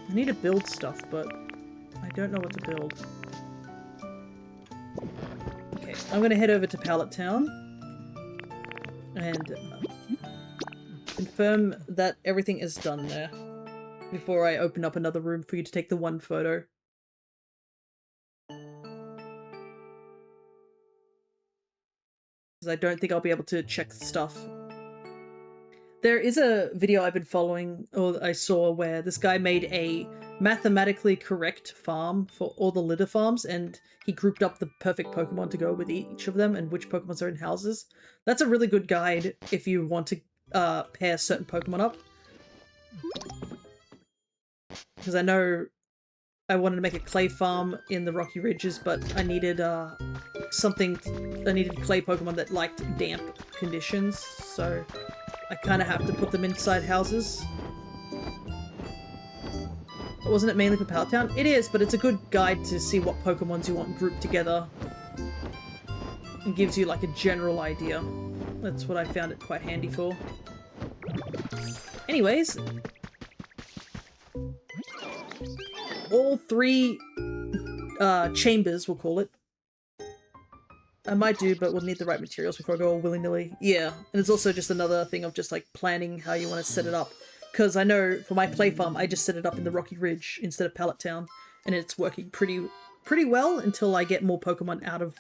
I need to build stuff, but I don't know what to build. Okay, I'm gonna head over to Pallet Town and confirm that everything is done there before I open up another room for you to take the one photo. I don't think I'll be able to check stuff. There is a video I've been following, or I saw, where this guy made a mathematically correct farm for all the litter farms, and he grouped up the perfect Pokemon to go with each of them and which Pokemons are in houses. That's a really good guide if you want to pair certain Pokemon up. Because I know I wanted to make a clay farm in the Rocky Ridges, but I needed I needed clay Pokemon that liked damp conditions, so I kind of have to put them inside houses. Wasn't it mainly for Pallet Town? It is, but it's a good guide to see what Pokemons you want grouped together. And gives you like a general idea. That's what I found it quite handy for. Anyways. All 3 chambers, we'll call it. I might do, but we'll need the right materials before I go all willy-nilly. Yeah, and it's also just another thing of just like planning how you want to set it up. Because I know for my play farm, I just set it up in the Rocky Ridge instead of Pallet Town, and it's working pretty well until I get more Pokemon out of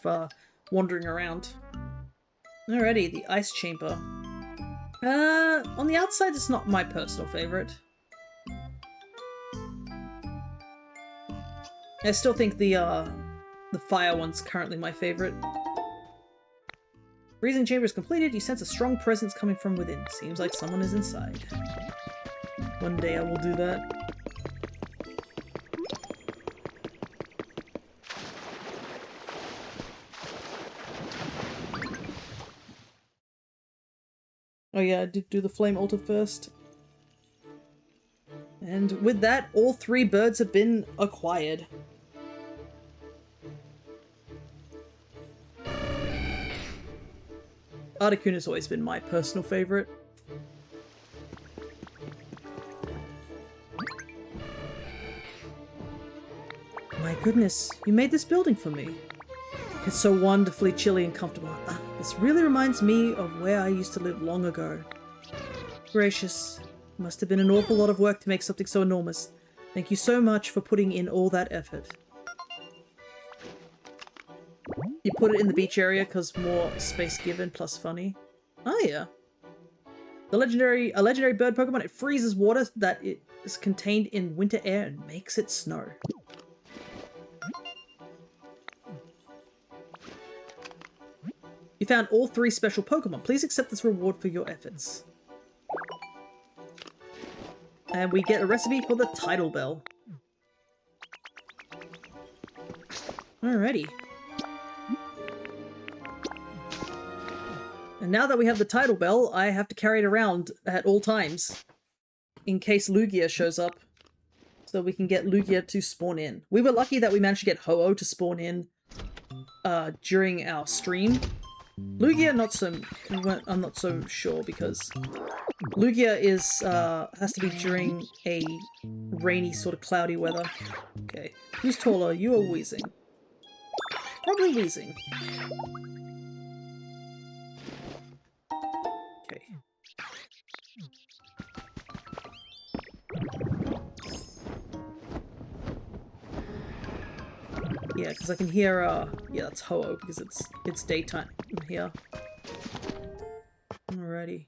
wandering around. Alrighty, the Ice Chamber. On the outside, it's not my personal favorite. I still think the fire one's currently my favorite. Freezing chamber is completed. You sense a strong presence coming from within. Seems like someone is inside. One day I will do that. Oh yeah, I did do the flame altar first. And with that, all 3 birds have been acquired. Articuno has always been my personal favorite. My goodness, you made this building for me. It's so wonderfully chilly and comfortable. This really reminds me of where I used to live long ago. Gracious, must have been an awful lot of work to make something so enormous. Thank you so much for putting in all that effort. You put it in the beach area because more space given plus funny. Oh yeah. A legendary bird Pokemon, it freezes water that it is contained in winter air and makes it snow. You found all 3 special Pokemon. Please accept this reward for your efforts. And we get a recipe for the Tidal Bell. Alrighty. And now that we have the Tidal Bell, I have to carry it around at all times. In case Lugia shows up. So we can get Lugia to spawn in. We were lucky that we managed to get Ho-Oh to spawn in during our stream. Lugia, I'm not so sure because Lugia has to be during a rainy sort of cloudy weather. Okay, who's taller? You or Weezing? Probably Weezing. Okay. Yeah, because I can hear, yeah, that's Ho-Oh, because it's daytime here. Alrighty.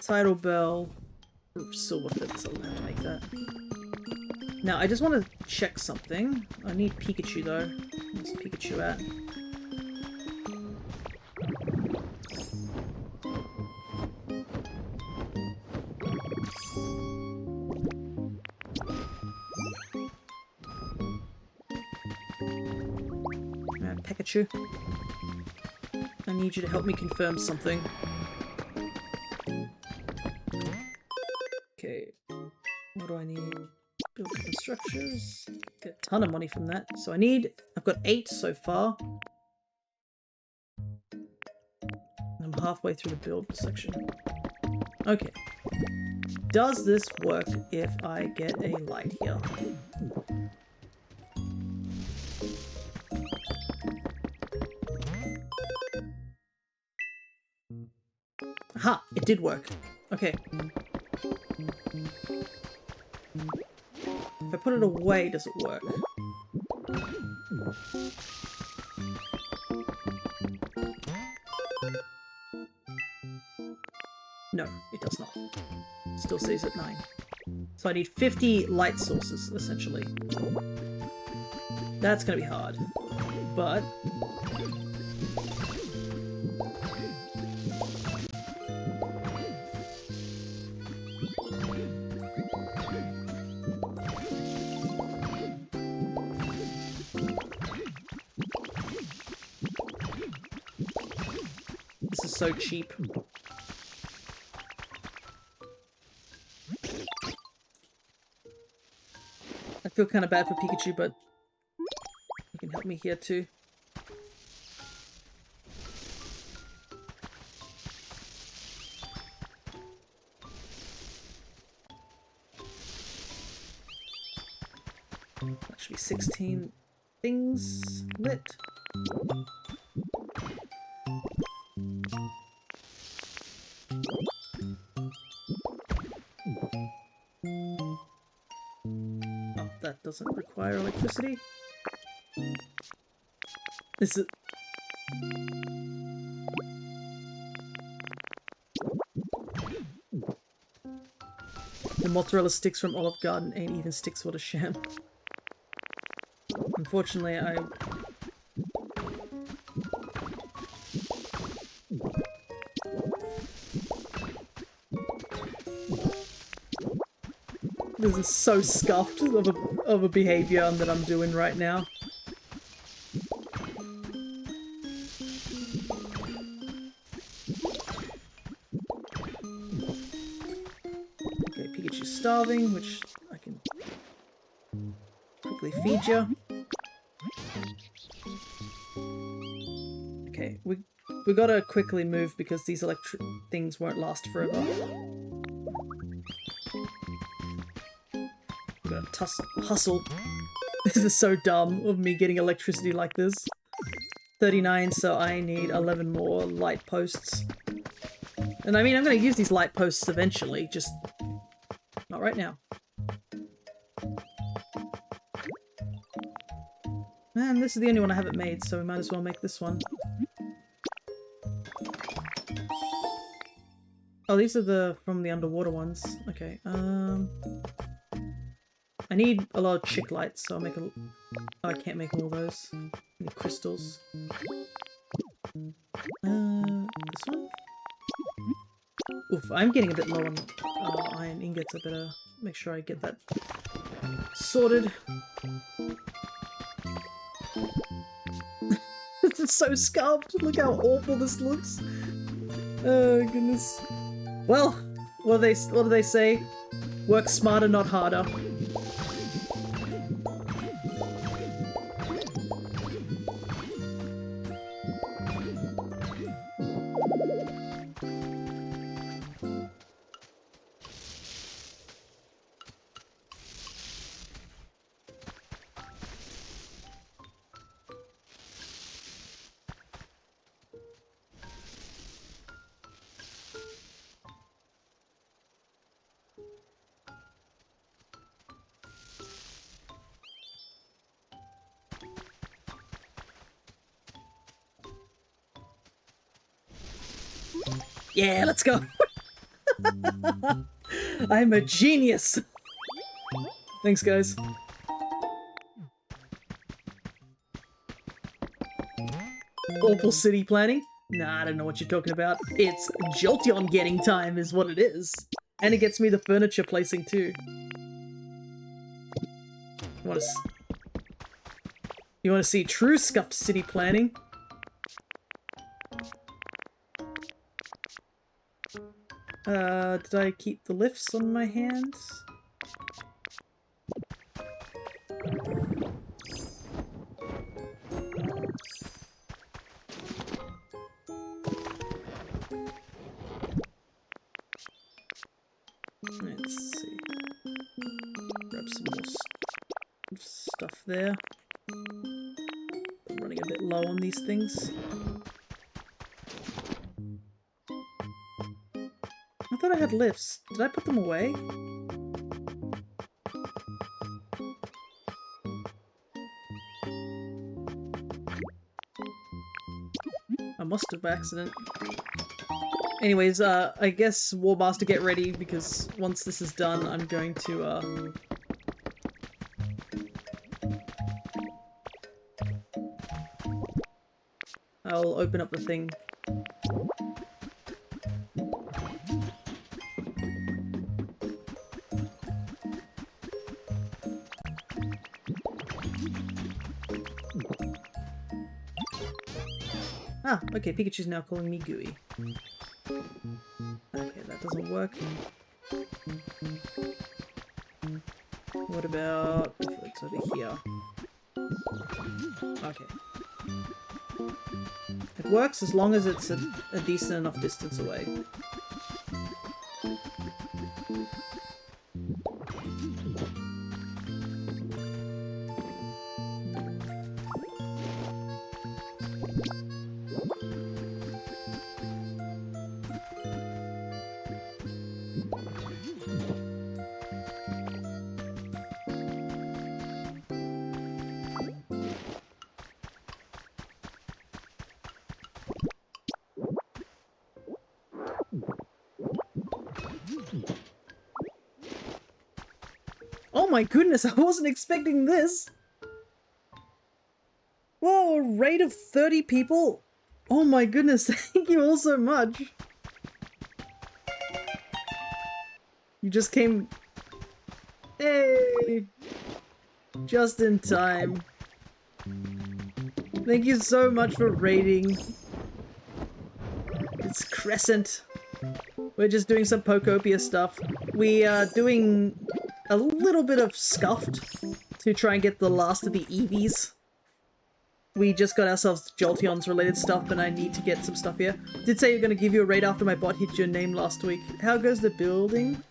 Tidal Bell. Silverfit, so I'll have to make that. Now, I just want to check something. I need Pikachu, though. Where's Pikachu at? Pikachu. I need you to help me confirm something. Okay. What do I need? Build different structures. Get a ton of money from that. So I've got 8 so far. I'm halfway through the build section. Okay. Does this work if I get a light here? Aha! It did work. Okay. If I put it away, does it work? No, it does not. Still stays at 9. So I need 50 light sources, essentially. That's gonna be hard. But This is so cheap. I feel kind of bad for Pikachu, but you can help me here too. That should be 16 things lit. Oh, that doesn't require electricity. This is... The mozzarella sticks from Olive Garden ain't even sticks, what a sham. Unfortunately, this is so scuffed of a behavior that I'm doing right now. Okay, Pikachu's starving, which I can quickly feed you. Okay, we gotta quickly move because these electric things won't last forever. We gotta hustle. This is so dumb of me getting electricity like this. 39, so I need 11 more light posts. And I mean, I'm gonna use these light posts eventually, just not right now. And this is the only one I haven't made, so we might as well make this one. Oh, these are from the underwater ones. Okay, I need a lot of chick lights, so I'll make a... Oh, I can't make all those. I need crystals. This one? Oof, I'm getting a bit low on iron ingots. I better make sure I get that sorted. This is so scuffed. Look how awful this looks. Oh, goodness. Well, what do they say? Work smarter, not harder. Yeah, let's go! I'm a genius! Thanks, guys. Awful city planning? Nah, I don't know what you're talking about. It's Jolteon getting time is what it is. And it gets me the furniture placing too. You wanna see true scuffed city planning? Did I keep the lifts on my hands? Let's see. Grab some more stuff there. I'm running a bit low on these things. I thought I had lifts. Did I put them away? I must have by accident. Anyways, I guess Warmaster, get ready, because once this is done, I'm going to, I'll open up the thing. Ah, okay, Pikachu's now calling me Gooey. Okay, that doesn't work. What about if it's over here? Okay. It works as long as it's a decent enough distance away. Oh my goodness, I wasn't expecting this! Whoa, a raid of 30 people? Oh my goodness, thank you all so much! You just came... Hey! Just in time. Thank you so much for raiding. It's Crescent. We're just doing some Pokopia stuff. We are doing a little bit of Scuffed to try and get the last of the Eevees. We just got ourselves Jolteon's related stuff, but I need to get some stuff here. Did say you're going to give you a raid after my bot hit your name last week. How goes the building?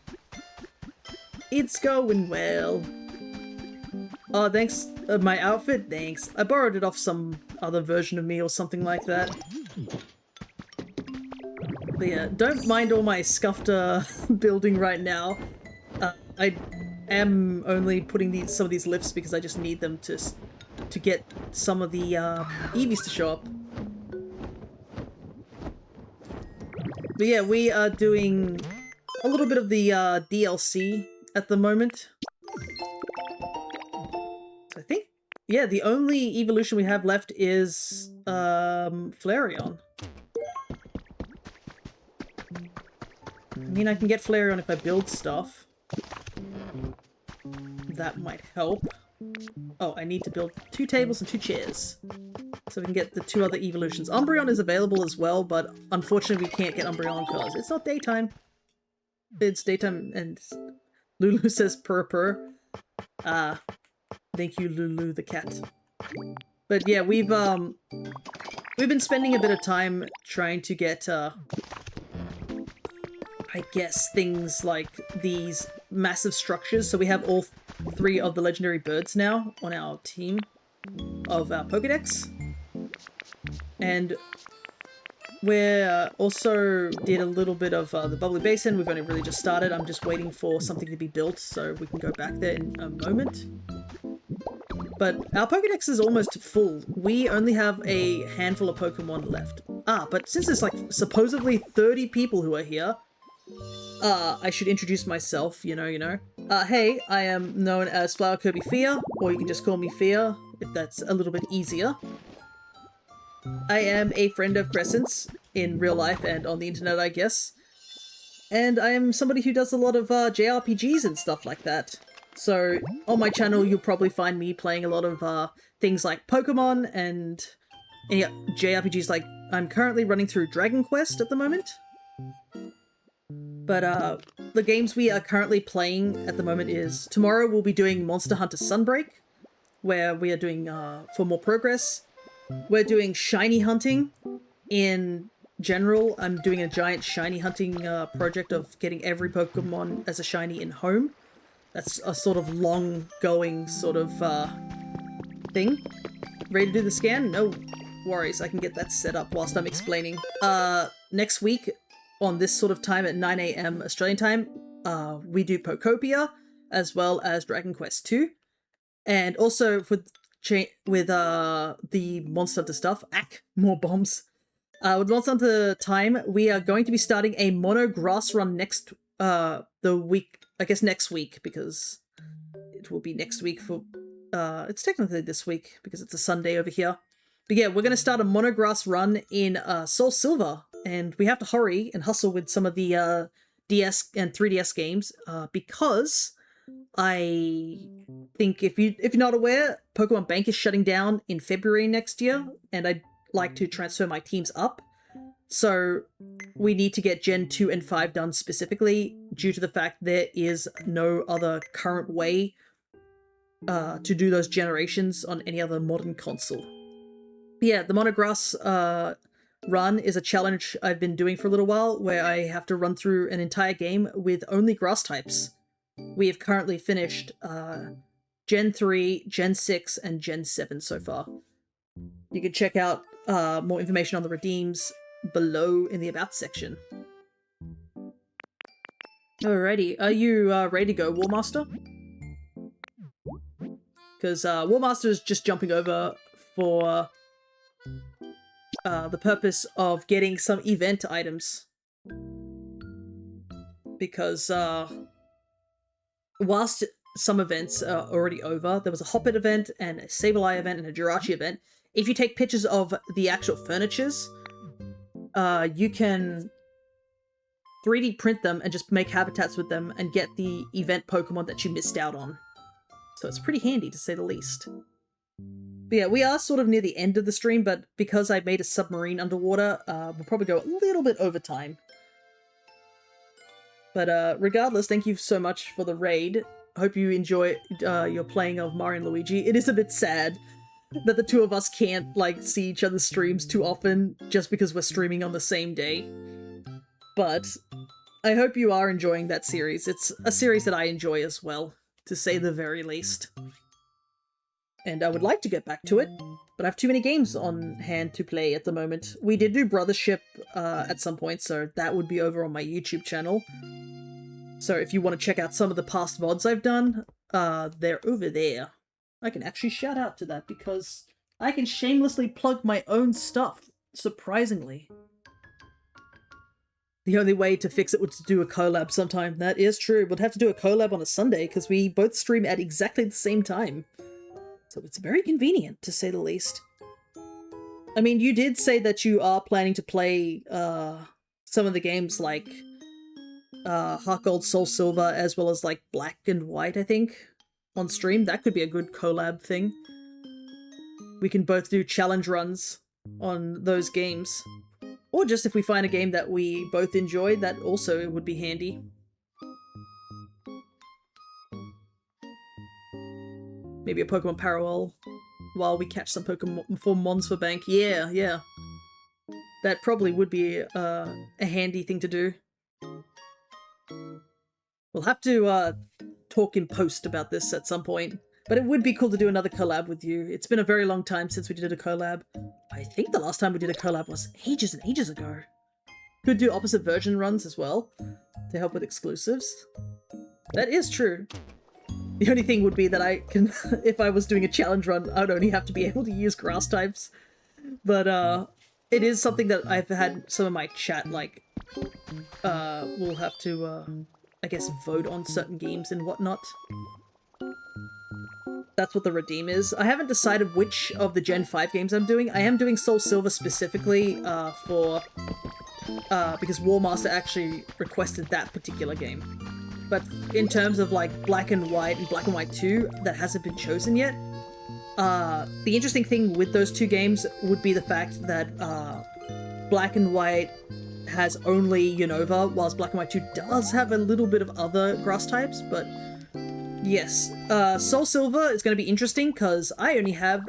It's going well. Oh, thanks. My outfit? Thanks. I borrowed it off some other version of me or something like that. But yeah, don't mind all my scuffed building right now. I am only putting some of these lifts because I just need them to get some of the Eevees to show up. But yeah, we are doing a little bit of the DLC at the moment. So I think, yeah, the only evolution we have left is Flareon. I mean, I can get Flareon if I build stuff. That might help. Oh, I need to build 2 tables and 2 chairs. So we can get the 2 other evolutions. Umbreon is available as well, but unfortunately we can't get Umbreon because it's not daytime. It's daytime and Lulu says purr purr. Thank you, Lulu the cat. But yeah, we've been spending a bit of time trying to get I guess things like these massive structures. So we have all 3 of the legendary birds now on our team of our Pokedex. And we also did a little bit of the Bubbly Basin. We've only really just started. I'm just waiting for something to be built so we can go back there in a moment. But our Pokedex is almost full. We only have a handful of Pokemon left. But since there's like supposedly 30 people who are here, I should introduce myself, you know. Hey, I am known as Flower Kirby Fia, or you can just call me Fia, if that's a little bit easier. I am a friend of Crescent's in real life and on the internet, I guess. And I am somebody who does a lot of JRPGs and stuff like that. So on my channel, you'll probably find me playing a lot of things like Pokemon and yeah, JRPGs. Like I'm currently running through Dragon Quest at the moment. But the games we are currently playing at the moment is tomorrow we'll be doing Monster Hunter Sunbreak, where we are doing for more progress. We're doing shiny hunting in general. I'm doing a giant shiny hunting project of getting every Pokemon as a shiny in home. That's a sort of long-going sort of thing. Ready to do the scan? No worries, I can get that set up whilst I'm explaining. Next week, on this sort of time at 9 AM Australian time, we do Pokopia, as well as Dragon Quest II. And also with the Monster Hunter stuff, more bombs. With Monster Hunter time, we are going to be starting a mono grass run next next week, because it will be next week for it's technically this week because it's a Sunday over here. But yeah, we're going to start a mono grass run in Soul Silver, and we have to hurry and hustle with some of the DS and 3DS games because I think if you're not aware, Pokemon Bank is shutting down in February next year, and I like to transfer my teams up. So we need to get Gen 2 and 5 done specifically due to the fact there is no other current way to do those generations on any other modern console. Yeah, the Monograss run is a challenge I've been doing for a little while, where I have to run through an entire game with only grass types. We have currently finished Gen 3, Gen 6, and Gen 7 so far. You can check out more information on the redeems below in the About section. Alrighty, are you ready to go, Warmaster? Because Warmaster is just jumping over for the purpose of getting some event items. Because whilst some events are already over, there was a Hoppet event and a Sableye event and a Jirachi event. If you take pictures of the actual furnitures, you can 3D print them and just make habitats with them and get the event Pokemon that you missed out on. So it's pretty handy, to say the least. But yeah, we are sort of near the end of the stream, but because I made a submarine underwater, we'll probably go a little bit over time. But regardless, thank you so much for the raid. I hope you enjoy your playing of Mario and Luigi. It is a bit sad that the two of us can't, like, see each other's streams too often just because we're streaming on the same day. But I hope you are enjoying that series. It's a series that I enjoy as well, to say the very least. And I would like to get back to it, but I have too many games on hand to play at the moment. We did do Brothership at some point, so that would be over on my YouTube channel. So if you want to check out some of the past VODs I've done, they're over there. I can actually shout out to that because I can shamelessly plug my own stuff, surprisingly. The only way to fix it was to do a collab sometime. That is true. We'll have to do a collab on a Sunday because we both stream at exactly the same time. So it's very convenient, to say the least. I mean, you did say that you are planning to play some of the games like Heart Gold, Soul Silver, as well as like Black and White, I think, on stream. That could be a good collab thing. We can both do challenge runs on those games. Or just if we find a game that we both enjoy, that also would be handy. Maybe a Pokemon Parallel while we catch some Pokemon for Mons for Bank. Yeah, yeah. That probably would be a handy thing to do. We'll have to talk in post about this at some point. But it would be cool to do another collab with you. It's been a very long time since we did a collab. I think the last time we did a collab was ages and ages ago. Could do opposite version runs as well to help with exclusives. That is true. The only thing would be that I can, if I was doing a challenge run, I'd only have to be able to use grass types. But it is something that I've had some of my chat, like, will have to, I guess, vote on certain games and whatnot. That's what the redeem is. I haven't decided which of the Gen 5 games I'm doing. I am doing Soul Silver specifically because Warmaster actually requested that particular game. But in terms of like Black and White and Black and White 2, that hasn't been chosen yet. The interesting thing with those two games would be the fact that Black and White has only Unova, whilst Black and White 2 does have a little bit of other grass types, but yes. Soul Silver is going to be interesting because I only have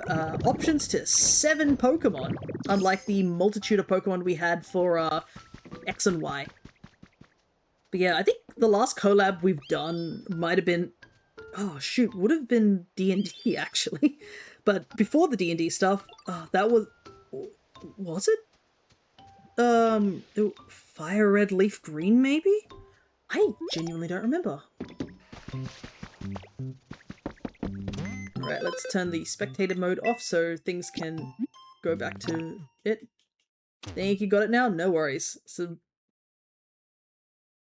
options to 7 Pokemon, unlike the multitude of Pokemon we had for X and Y. But yeah, I think the last collab we've done might have been, oh shoot, would have been D&D actually. But before the D&D stuff, that was it? Fire Red Leaf Green maybe? I genuinely don't remember. Alright, let's turn the spectator mode off so things can go back to it. Think you got it now? No worries. So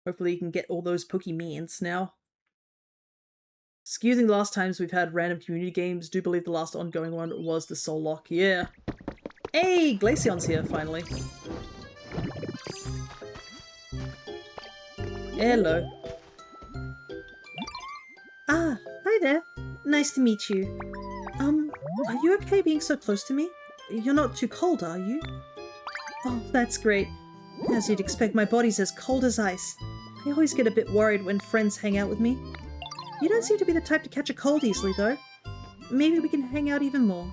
hopefully you can get all those Pokemons now. Excusing the last times we've had random community games, do believe the last ongoing one was the Soul Lock. Yeah. Hey, Glaceon's here finally. Hello. Ah, hi there. Nice to meet you. Are you okay being so close to me? you're not too cold, are you? Oh, that's great. As you'd expect, my body's as cold as ice. I always get a bit worried when friends hang out with me. You don't seem to be the type to catch a cold easily, though. Maybe we can hang out even more.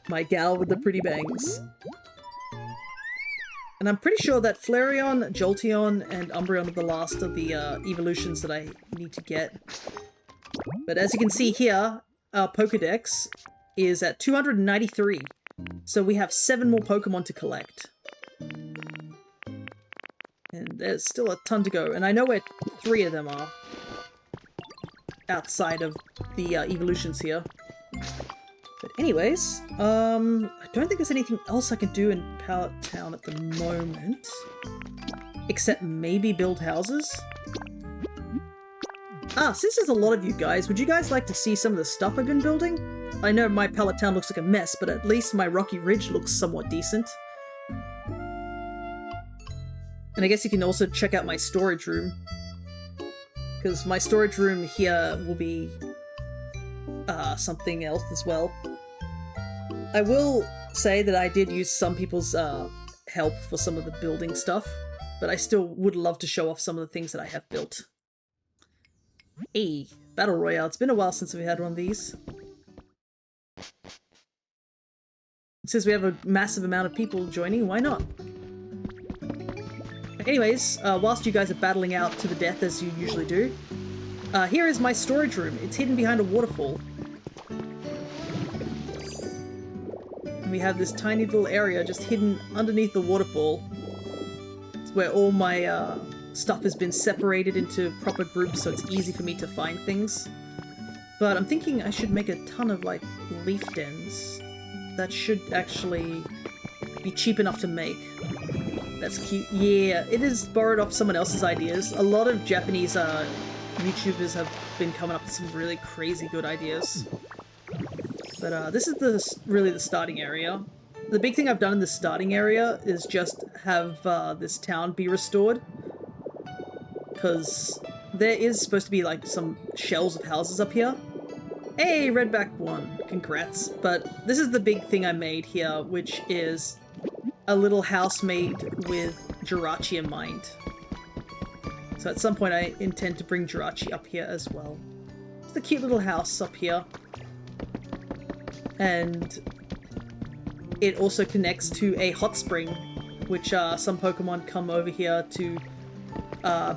My gal with the pretty bangs. And I'm pretty sure that Flareon, Jolteon, and Umbreon are the last of the evolutions that I need to get. But as you can see here, our Pokedex is at 293. So we have 7 more Pokemon to collect. And there's still a ton to go. And I know where 3 of them are. Outside of the evolutions here. But anyways, I don't think there's anything else I can do in Pallet Town at the moment. Except maybe build houses. Since there's a lot of you guys, would you guys like to see some of the stuff I've been building? I know my Pallet Town looks like a mess, but at least my Rocky Ridge looks somewhat decent. And I guess you can also check out my storage room. Because my storage room here will be something else as well. I will say that I did use some people's help for some of the building stuff, but I still would love to show off some of the things that I have built. Hey, Battle Royale. It's been a while since we had one of these. Since we have a massive amount of people joining, why not? Anyways, whilst you guys are battling out to the death as you usually do, here is my storage room. It's hidden behind a waterfall. And we have this tiny little area just hidden underneath the waterfall. It's where all my stuff has been separated into proper groups, so it's easy for me to find things. But I'm thinking I should make a ton of, like, leaf dens. That should actually be cheap enough to make. That's cute. Yeah, it is borrowed off someone else's ideas. A lot of Japanese YouTubers have been coming up with some really crazy good ideas. But this is really the starting area. The big thing I've done in the starting area is just have this town be restored. Because there is supposed to be like some shells of houses up here. Hey, Redback won. Congrats. But this is the big thing I made here, which is a little house made with Jirachi in mind. So at some point I intend to bring Jirachi up here as well. It's a cute little house up here. And it also connects to a hot spring, which some Pokemon come over here to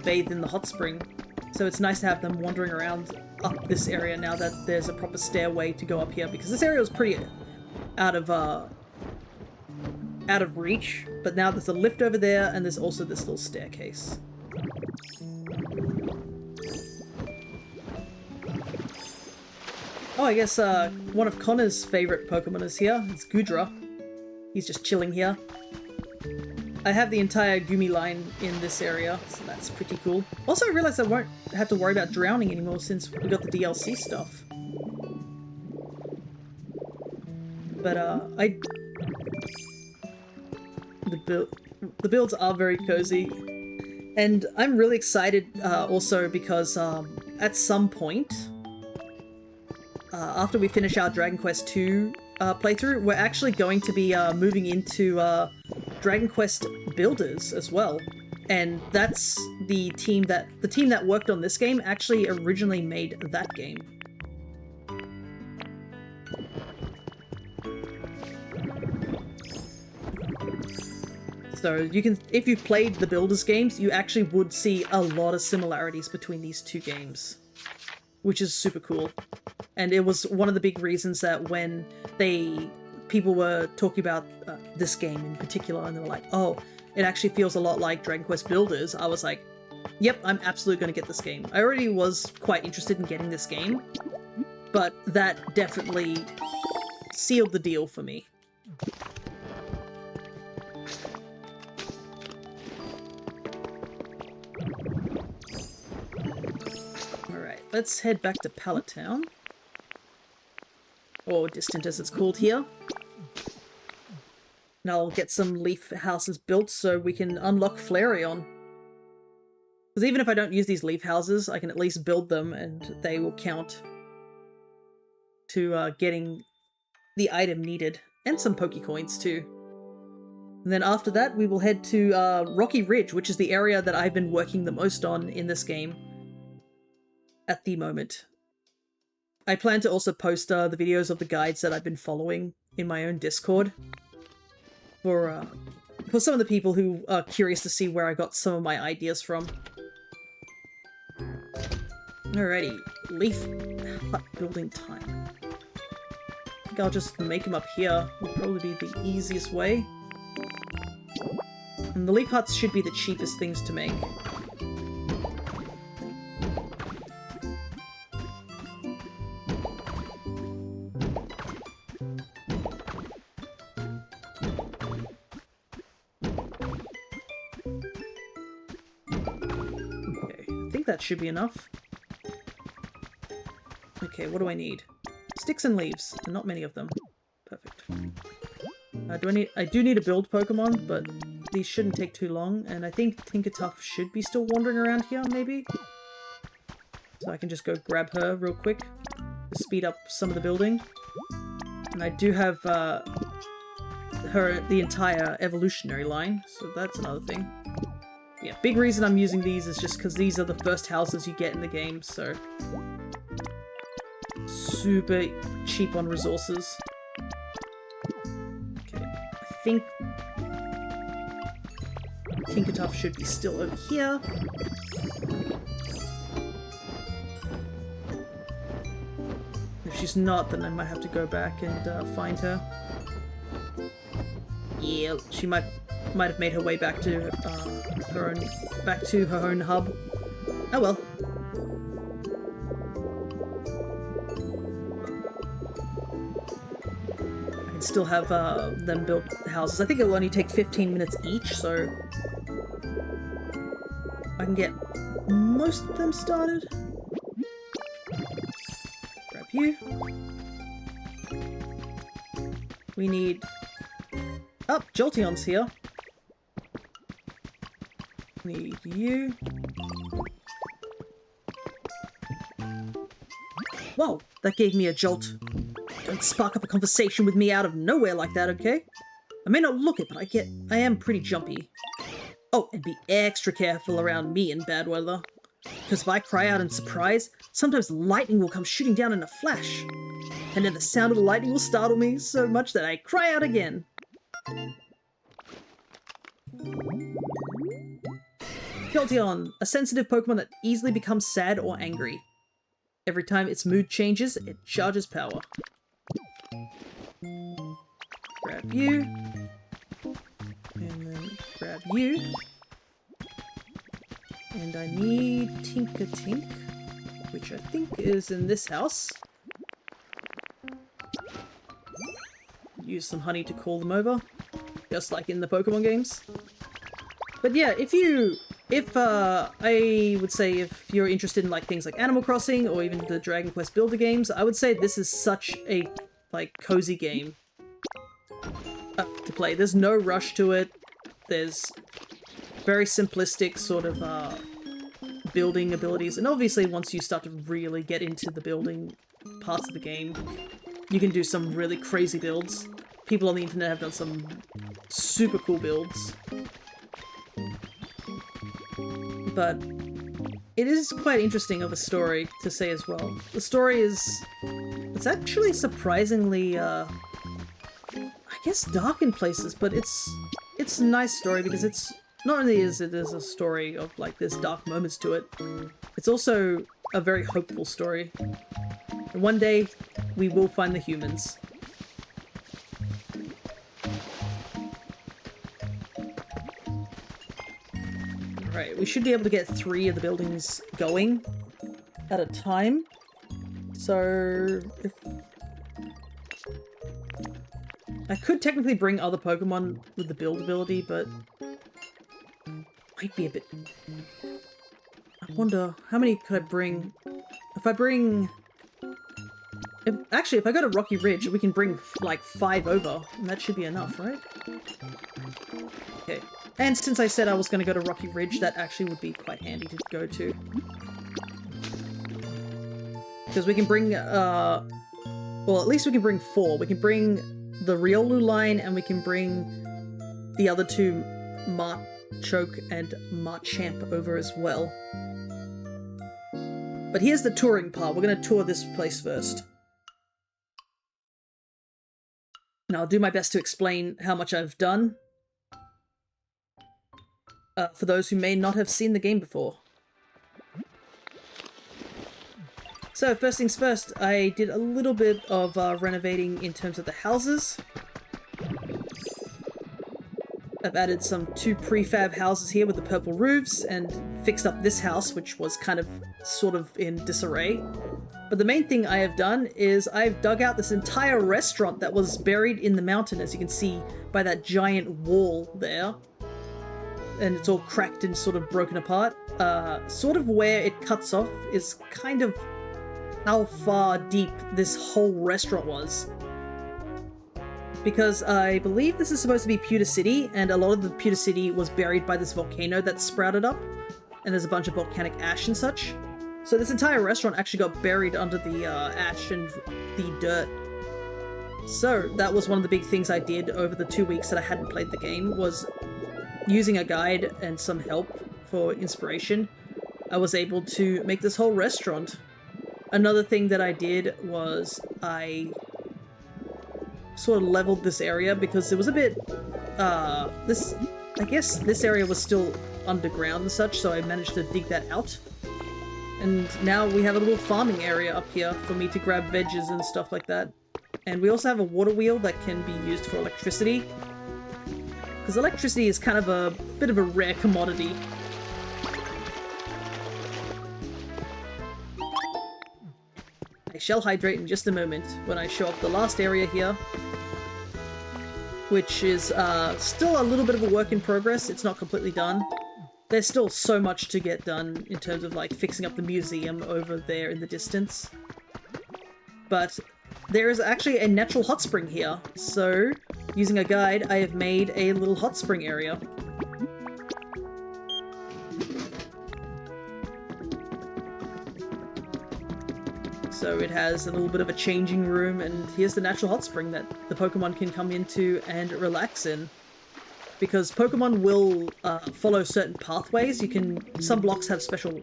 bathe in the hot spring. So it's nice to have them wandering around up this area now that there's a proper stairway to go up here, because this area was pretty out of reach, but now there's a lift over there and there's also this little staircase. Oh, I guess one of Connor's favorite Pokemon is here. It's Goodra. He's just chilling here. I have the entire Gumi line in this area, so that's pretty cool. Also, I realized I won't have to worry about drowning anymore since we got the DLC stuff. But the builds are very cozy, and I'm really excited also because at some point after we finish our Dragon Quest II playthrough, we're actually going to be moving into Dragon Quest Builders as well, and that's the team that worked on this game actually originally made that game. So you can, if you've played the Builders games, you actually would see a lot of similarities between these two games, which is super cool. And it was one of the big reasons that when people were talking about this game in particular, and they were like, oh, it actually feels a lot like Dragon Quest Builders, I was like, yep, I'm absolutely going to get this game. I already was quite interested in getting this game, but that definitely sealed the deal for me. Alright, let's head back to Pallet Town. Or Distant as it's called here. And I'll get some leaf houses built so we can unlock Flareon. Because even if I don't use these leaf houses, I can at least build them and they will count to getting the item needed, and some Pokecoins too. And then after that, we will head to Rocky Ridge, which is the area that I've been working the most on in this game at the moment. I plan to also post the videos of the guides that I've been following in my own Discord for some of the people who are curious to see where I got some of my ideas from. Alrighty, leaf hut building time. I think I'll just make them up here. Will probably be the easiest way. And the leaf huts should be the cheapest things to make. Okay, I think that should be enough. Okay, what do I need? Sticks and leaves, and not many of them. Perfect. I do need a build Pokemon, but these shouldn't take too long, and I think Tinkertuff should be still wandering around here, maybe? So I can just go grab her real quick to speed up some of the building. And I do have the entire evolutionary line, so that's another thing. Yeah, big reason I'm using these is just because these are the first houses you get in the game, so super cheap on resources. Okay, I think Tinkertuff should be still over here. If she's not, then I might have to go back and find her. Yeah, she might have made her way back to her own hub. Oh well. I can still have them build houses. I think it will only take 15 minutes each, so I can get most of them started. Grab you. We need... Oh, Jolteon's here. Need you. Whoa, that gave me a jolt. Don't spark up a conversation with me out of nowhere like that, okay? I may not look it, but I am pretty jumpy. Oh, and be extra careful around me in bad weather. Because if I cry out in surprise, sometimes lightning will come shooting down in a flash. And then the sound of the lightning will startle me so much that I cry out again. Jolteon, a sensitive Pokemon that easily becomes sad or angry. Every time its mood changes, it charges power. Grab you. And then grab you. And I need Tinkertink, which I think is in this house. Use some honey to call them over, just like in the Pokemon games. But yeah, I would say if you're interested in like things like Animal Crossing or even the Dragon Quest Builder games, I would say this is such a like cozy game to play. There's no rush to it. There's very simplistic sort of building abilities, and obviously once you start to really get into the building parts of the game, you can do some really crazy builds. People on the internet have done some super cool builds. But it is quite interesting of a story to say as well. The story it's actually surprisingly, I guess dark in places, but it's a nice story because it's not only is it a story of like there's dark moments to it, it's also a very hopeful story. And one day we will find the humans. Right, we should be able to get 3 of the buildings going at a time. So if I could technically bring other Pokemon with the build ability, but might be a bit... I wonder, how many could I bring? If I bring... Actually, if I go to Rocky Ridge, we can bring like 5 over, and that should be enough, right? Okay. And since I said I was going to go to Rocky Ridge, that actually would be quite handy to go to. Because we can bring Well, at least we can bring 4. We can bring the Riolu line, and we can bring the other 2, Machoke and Machamp, over as well. But here's the touring part. We're going to tour this place first. And I'll do my best to explain how much I've done. For those who may not have seen the game before. So, first things first, I did a little bit of renovating in terms of the houses. I've added some 2 prefab houses here with the purple roofs, and fixed up this house, which was kind of, sort of in disarray. But the main thing I have done is I've dug out this entire restaurant that was buried in the mountain, as you can see by that giant wall there. And it's all cracked and sort of broken apart. Sort of where it cuts off is kind of how far deep this whole restaurant was. Because I believe this is supposed to be Pewter City, and a lot of the Pewter City was buried by this volcano that sprouted up, and there's a bunch of volcanic ash and such. So this entire restaurant actually got buried under the ash and the dirt. So that was one of the big things I did over the 2 weeks that I hadn't played the game, was using a guide and some help for inspiration. I was able to make this whole restaurant. Another thing that I did was I sort of leveled this area because it was a bit, I guess this area was still underground and such, so I managed to dig that out. And now we have a little farming area up here for me to grab veggies and stuff like that. And we also have a water wheel that can be used for electricity. Because electricity is kind of a bit of a rare commodity. I shall hydrate in just a moment when I show off the last area here, which is still a little bit of a work in progress. It's not completely done. There's still so much to get done in terms of like fixing up the museum over there in the distance. But there is actually a natural hot spring here, so using a guide I have made a little hot spring area. So it has a little bit of a changing room, and here's the natural hot spring that the Pokemon can come into and relax in. Because Pokemon will follow certain pathways. Some blocks have special,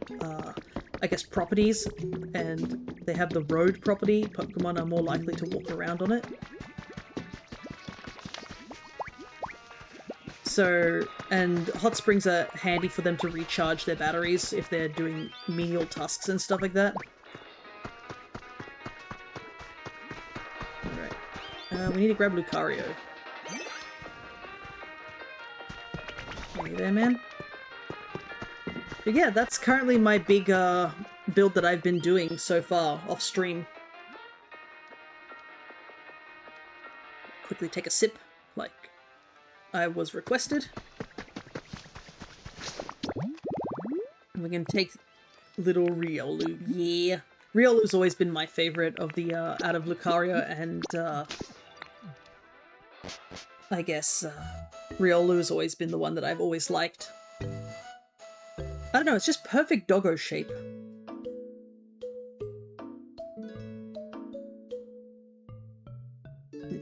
I guess, properties, and they have the road property. Pokemon are more likely to walk around on it. So, and hot springs are handy for them to recharge their batteries if they're doing menial tasks and stuff like that. Alright. We need to grab Lucario. Are you there, man? But yeah, that's currently my big build that I've been doing so far, off stream. Quickly take a sip, like I was requested. And we're gonna take little Riolu. Yeah. Riolu's always been my favorite of the, out of Lucario and, I guess, Riolu has always been the one that I've always liked. I don't know, it's just perfect doggo shape.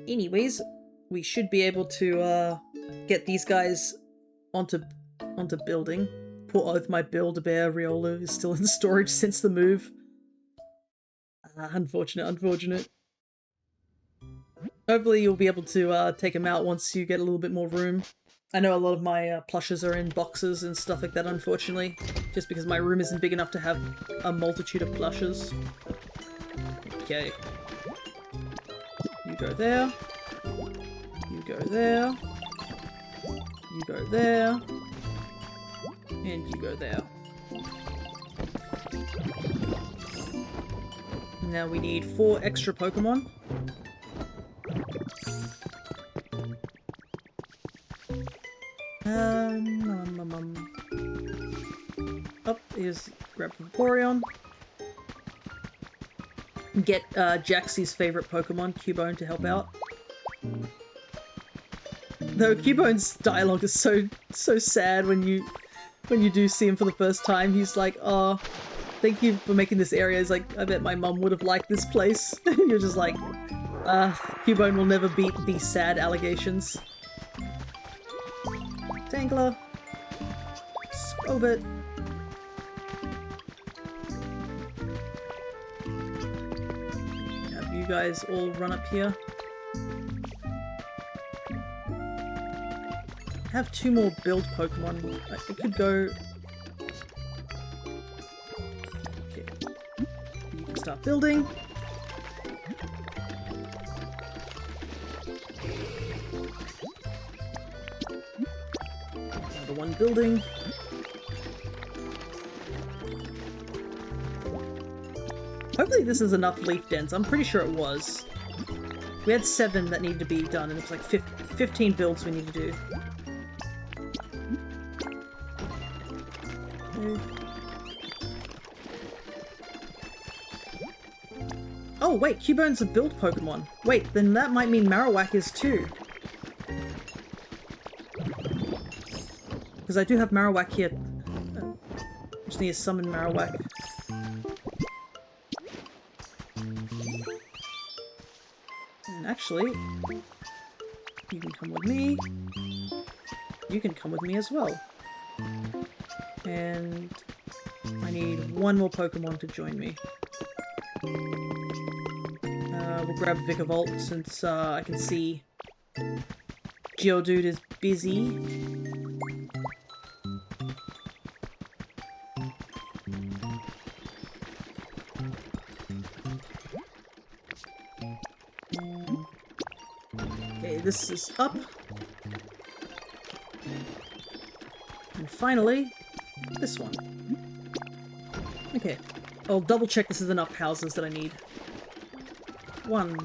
Anyways, we should be able to get these guys onto building. Poor oath, my Build-A-Bear Riolu is still in storage since the move. Unfortunate, unfortunate. Hopefully you'll be able to take them out once you get a little bit more room. I know a lot of my plushes are in boxes and stuff like that, unfortunately, just because my room isn't big enough to have a multitude of plushes. Okay. You go there. You go there. You go there. And you go there. Now we need 4 extra Pokemon. Up is grab Vaporeon. Get Jaxie's favorite Pokemon, Cubone, to help out. Though Cubone's dialogue is so sad when you do see him for the first time. He's like, "Oh, Thank you for making this area. It's like, I bet my mum would have liked this place. You're just like, Cubone will never beat these sad allegations. Dangler. Scove it. Have you guys all run up here. I have 2 more build Pokemon. I could go... Okay. You can start building. Another one building. Hopefully this is enough leaf dens. I'm pretty sure it was. We had 7 that needed to be done, and it was like 15 builds we need to do. Oh wait, Cubone's a build Pokemon. Wait, then that might mean Marowak is too. Because I do have Marowak here. Just need to summon Marowak. And actually, you can come with me. You can come with me as well. And I need 1 more Pokemon to join me. We'll grab Vikavolt since I can see Geodude is busy. Okay, this is up. And finally, this one. Okay, I'll double check this is enough houses that I need. 1,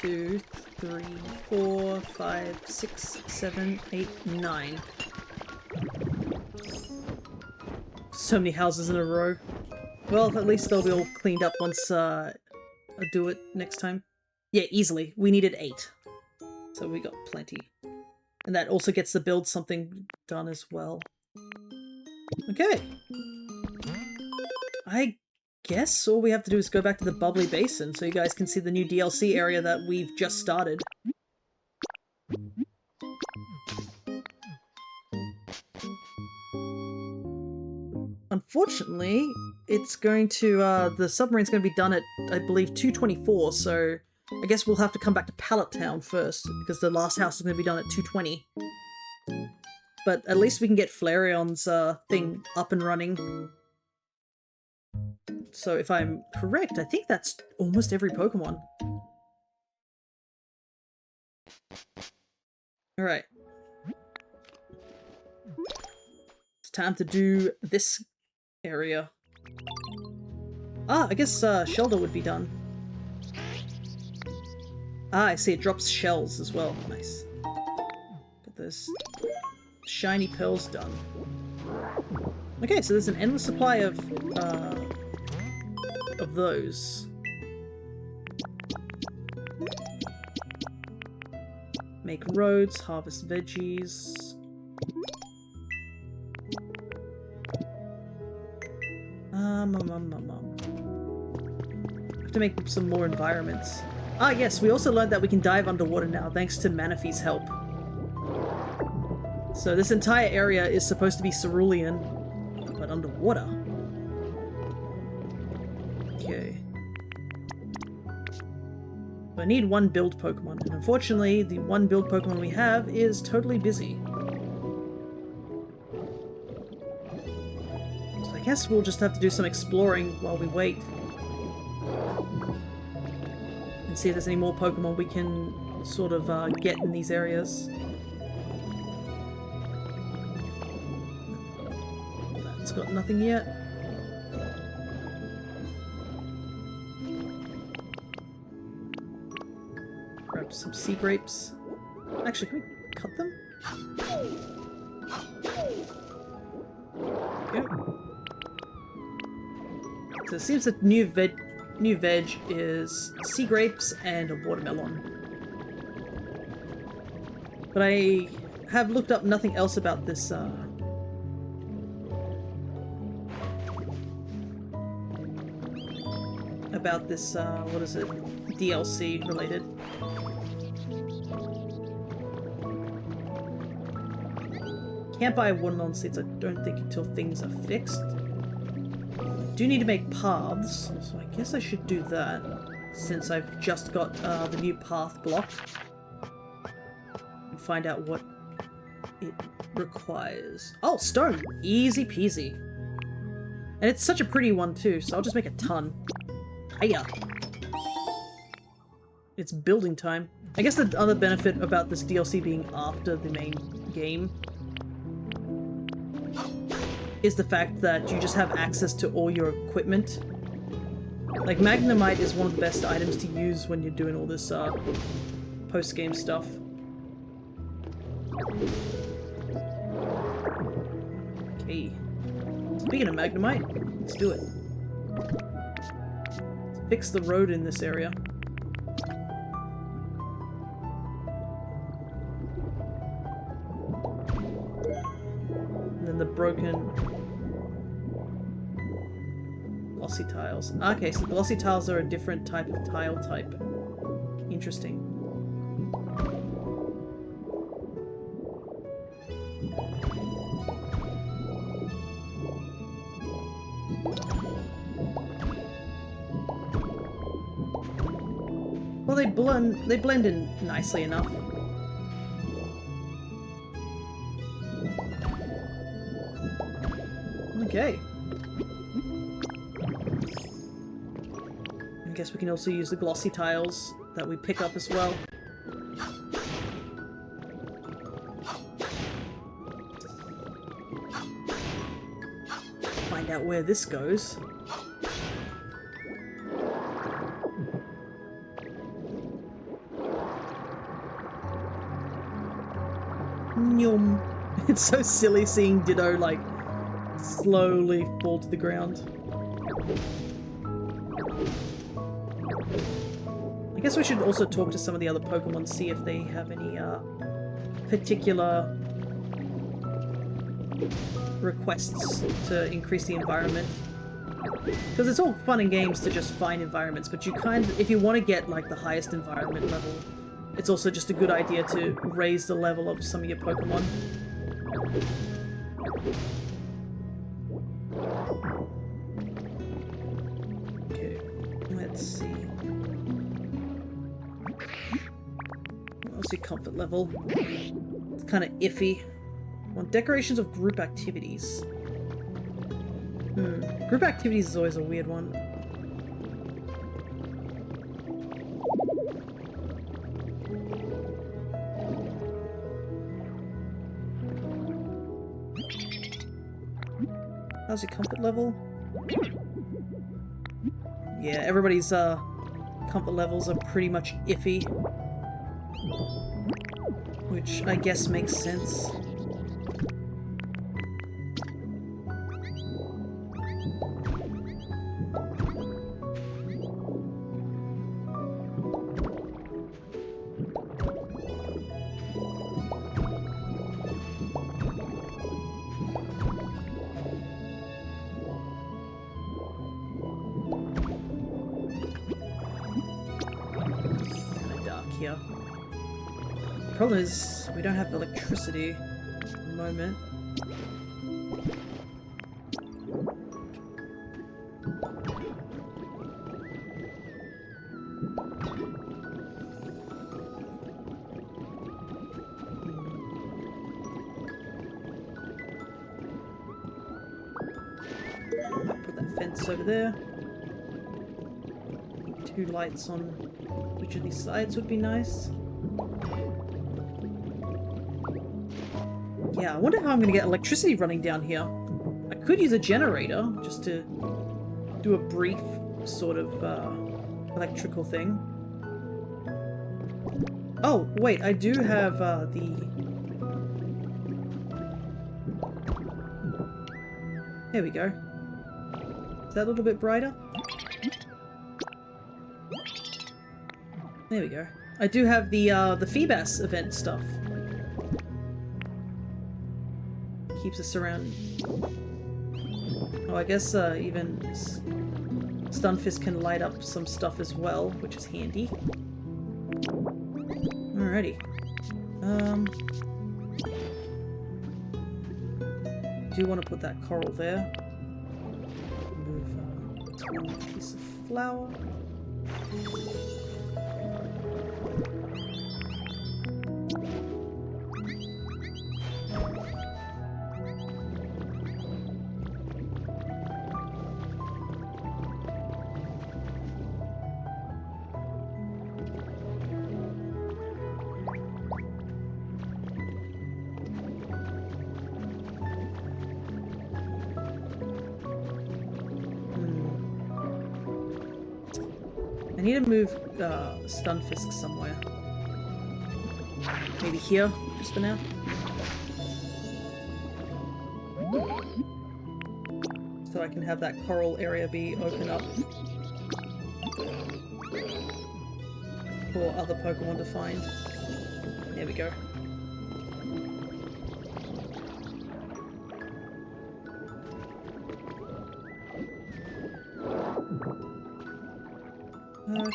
2, 3, 4, 5, 6, 7, 8, 9. So many houses in a row. Well, at least they'll be all cleaned up once I do it next time. Yeah, easily. We needed 8. So we got plenty. And that also gets the build something done as well. Okay. I guess all we have to do is go back to the Bubbly Basin so you guys can see the new DLC area that we've just started. Unfortunately, it's going to, the submarine's going to be done at, I believe, 2:24, so I guess we'll have to come back to Pallet Town first, because the last house is going to be done at 2:20. But at least we can get Flareon's thing up and running. So if I'm correct, I think that's almost every Pokemon. Alright. It's time to do this area. Ah, I guess Shelter would be done. Ah, I see, it drops shells as well. Nice. Get those shiny pearls done. Okay, so there's an endless supply of those. Make roads, harvest veggies. Have to make some more environments. Ah yes, we also learned that we can dive underwater now, thanks to Manaphy's help. So this entire area is supposed to be cerulean, but underwater. Okay. So I need 1 build Pokemon, and unfortunately, the 1 build Pokemon we have is totally busy. So I guess we'll just have to do some exploring while we wait. And see if there's any more Pokemon we can sort of get in these areas. That's got nothing yet. Grab some sea grapes. Actually, can we cut them? Okay. So it seems that new veg is sea grapes and a watermelon. But I have looked up nothing else about this about this, what is it? DLC related. Can't buy watermelon seeds, I don't think, until things are fixed. I do need to make paths, so I guess I should do that, since I've just got the new path block. And find out what it requires. Oh, stone! Easy peasy. And it's such a pretty one too, so I'll just make a ton. Hiya! It's building time. I guess the other benefit about this DLC being after the main game is the fact that you just have access to all your equipment. Like, Magnemite is one of the best items to use when you're doing all this post-game stuff. Okay. Speaking of Magnemite, let's do it. Let's fix the road in this area. And then the broken glossy tiles. Okay, so glossy tiles are a different type of tile type. Interesting. Well, they blend in nicely enough. Okay. I guess we can also use the glossy tiles that we pick up as well. Find out where this goes. Nyum. It's so silly seeing Ditto, like, slowly fall to the ground. I guess we should also talk to some of the other Pokemon, see if they have any particular requests to increase the environment. Because it's all fun and games to just find environments, but you if you want to get like the highest environment level, it's also just a good idea to raise the level of some of your Pokemon. Okay, let's see. What's your comfort level? It's kind of iffy. Want decorations of group activities. Group activities is always a weird one. How's your comfort level? Yeah, everybody's comfort levels are pretty much iffy. Which I guess makes sense. Here. Problem is, we don't have electricity at the moment. Put that fence over there. 2 lights on which of these sides would be nice. Yeah, I wonder how I'm going to get electricity running down here. I could use a generator just to do a brief sort of electrical thing. Oh, wait, I do have There we go. Is that a little bit brighter? There we go. I do have the Feebas event stuff. Keeps us around. Oh, I guess even Stunfisk can light up some stuff as well, which is handy. Alrighty. Do want to put that coral there. Move one piece of flour. I need to move Stunfisk somewhere. Maybe here, just for now. So I can have that coral area be open up for other Pokemon to find. There we go.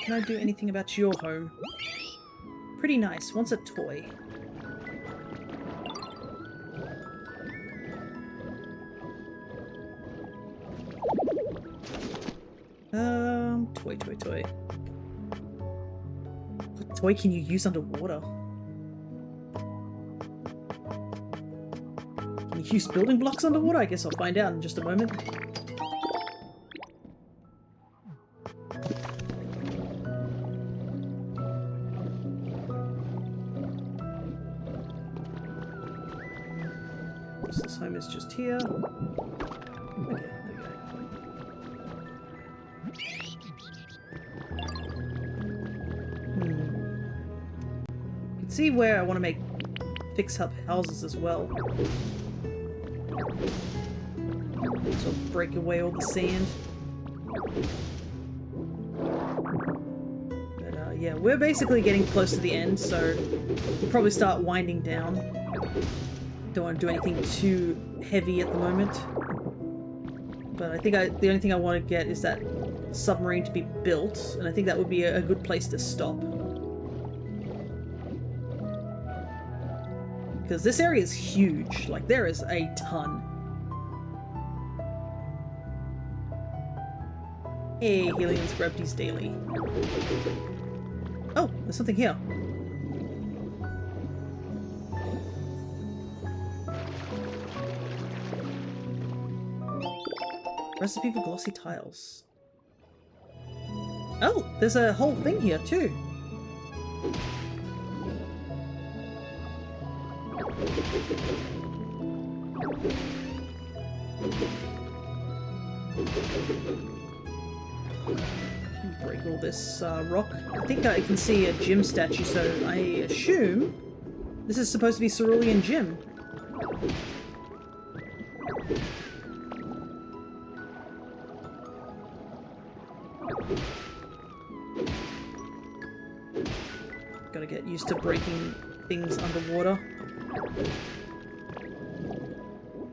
Can I do anything about your home? Pretty nice. Wants a toy. Toy. What toy can you use underwater? Can you use building blocks underwater? I guess I'll find out in just a moment. This home is just here. Okay, there we go. You can see where I want to make fix-up houses as well. So break away all the sand. But yeah, we're basically getting close to the end, so we'll probably start winding down. Don't want to do anything too heavy at the moment. But I think the only thing I want to get is that submarine to be built, and I think that would be a good place to stop. Because this area is huge. Like, there is a ton. Hey, Helium's Gravity's Daily. Oh, there's something here. Recipe for glossy tiles. Oh, there's a whole thing here too. Break all this rock. I think I can see a gym statue, so I assume this is supposed to be Cerulean Gym. Gotta get used to breaking things underwater.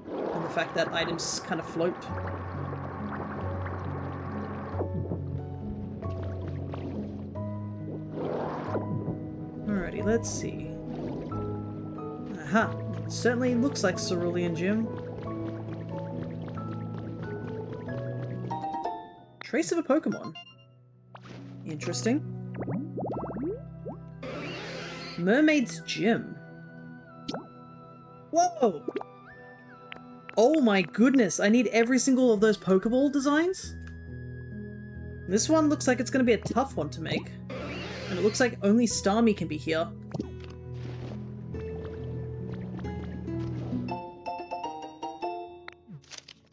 And the fact that items kind of float. Alrighty, let's see. Aha! It certainly looks like Cerulean Gym. Trace of a Pokemon. Interesting. Mermaid's Gym. Whoa! Oh my goodness, I need every single of those Pokeball designs? This one looks like it's going to be a tough one to make. And it looks like only Starmie can be here.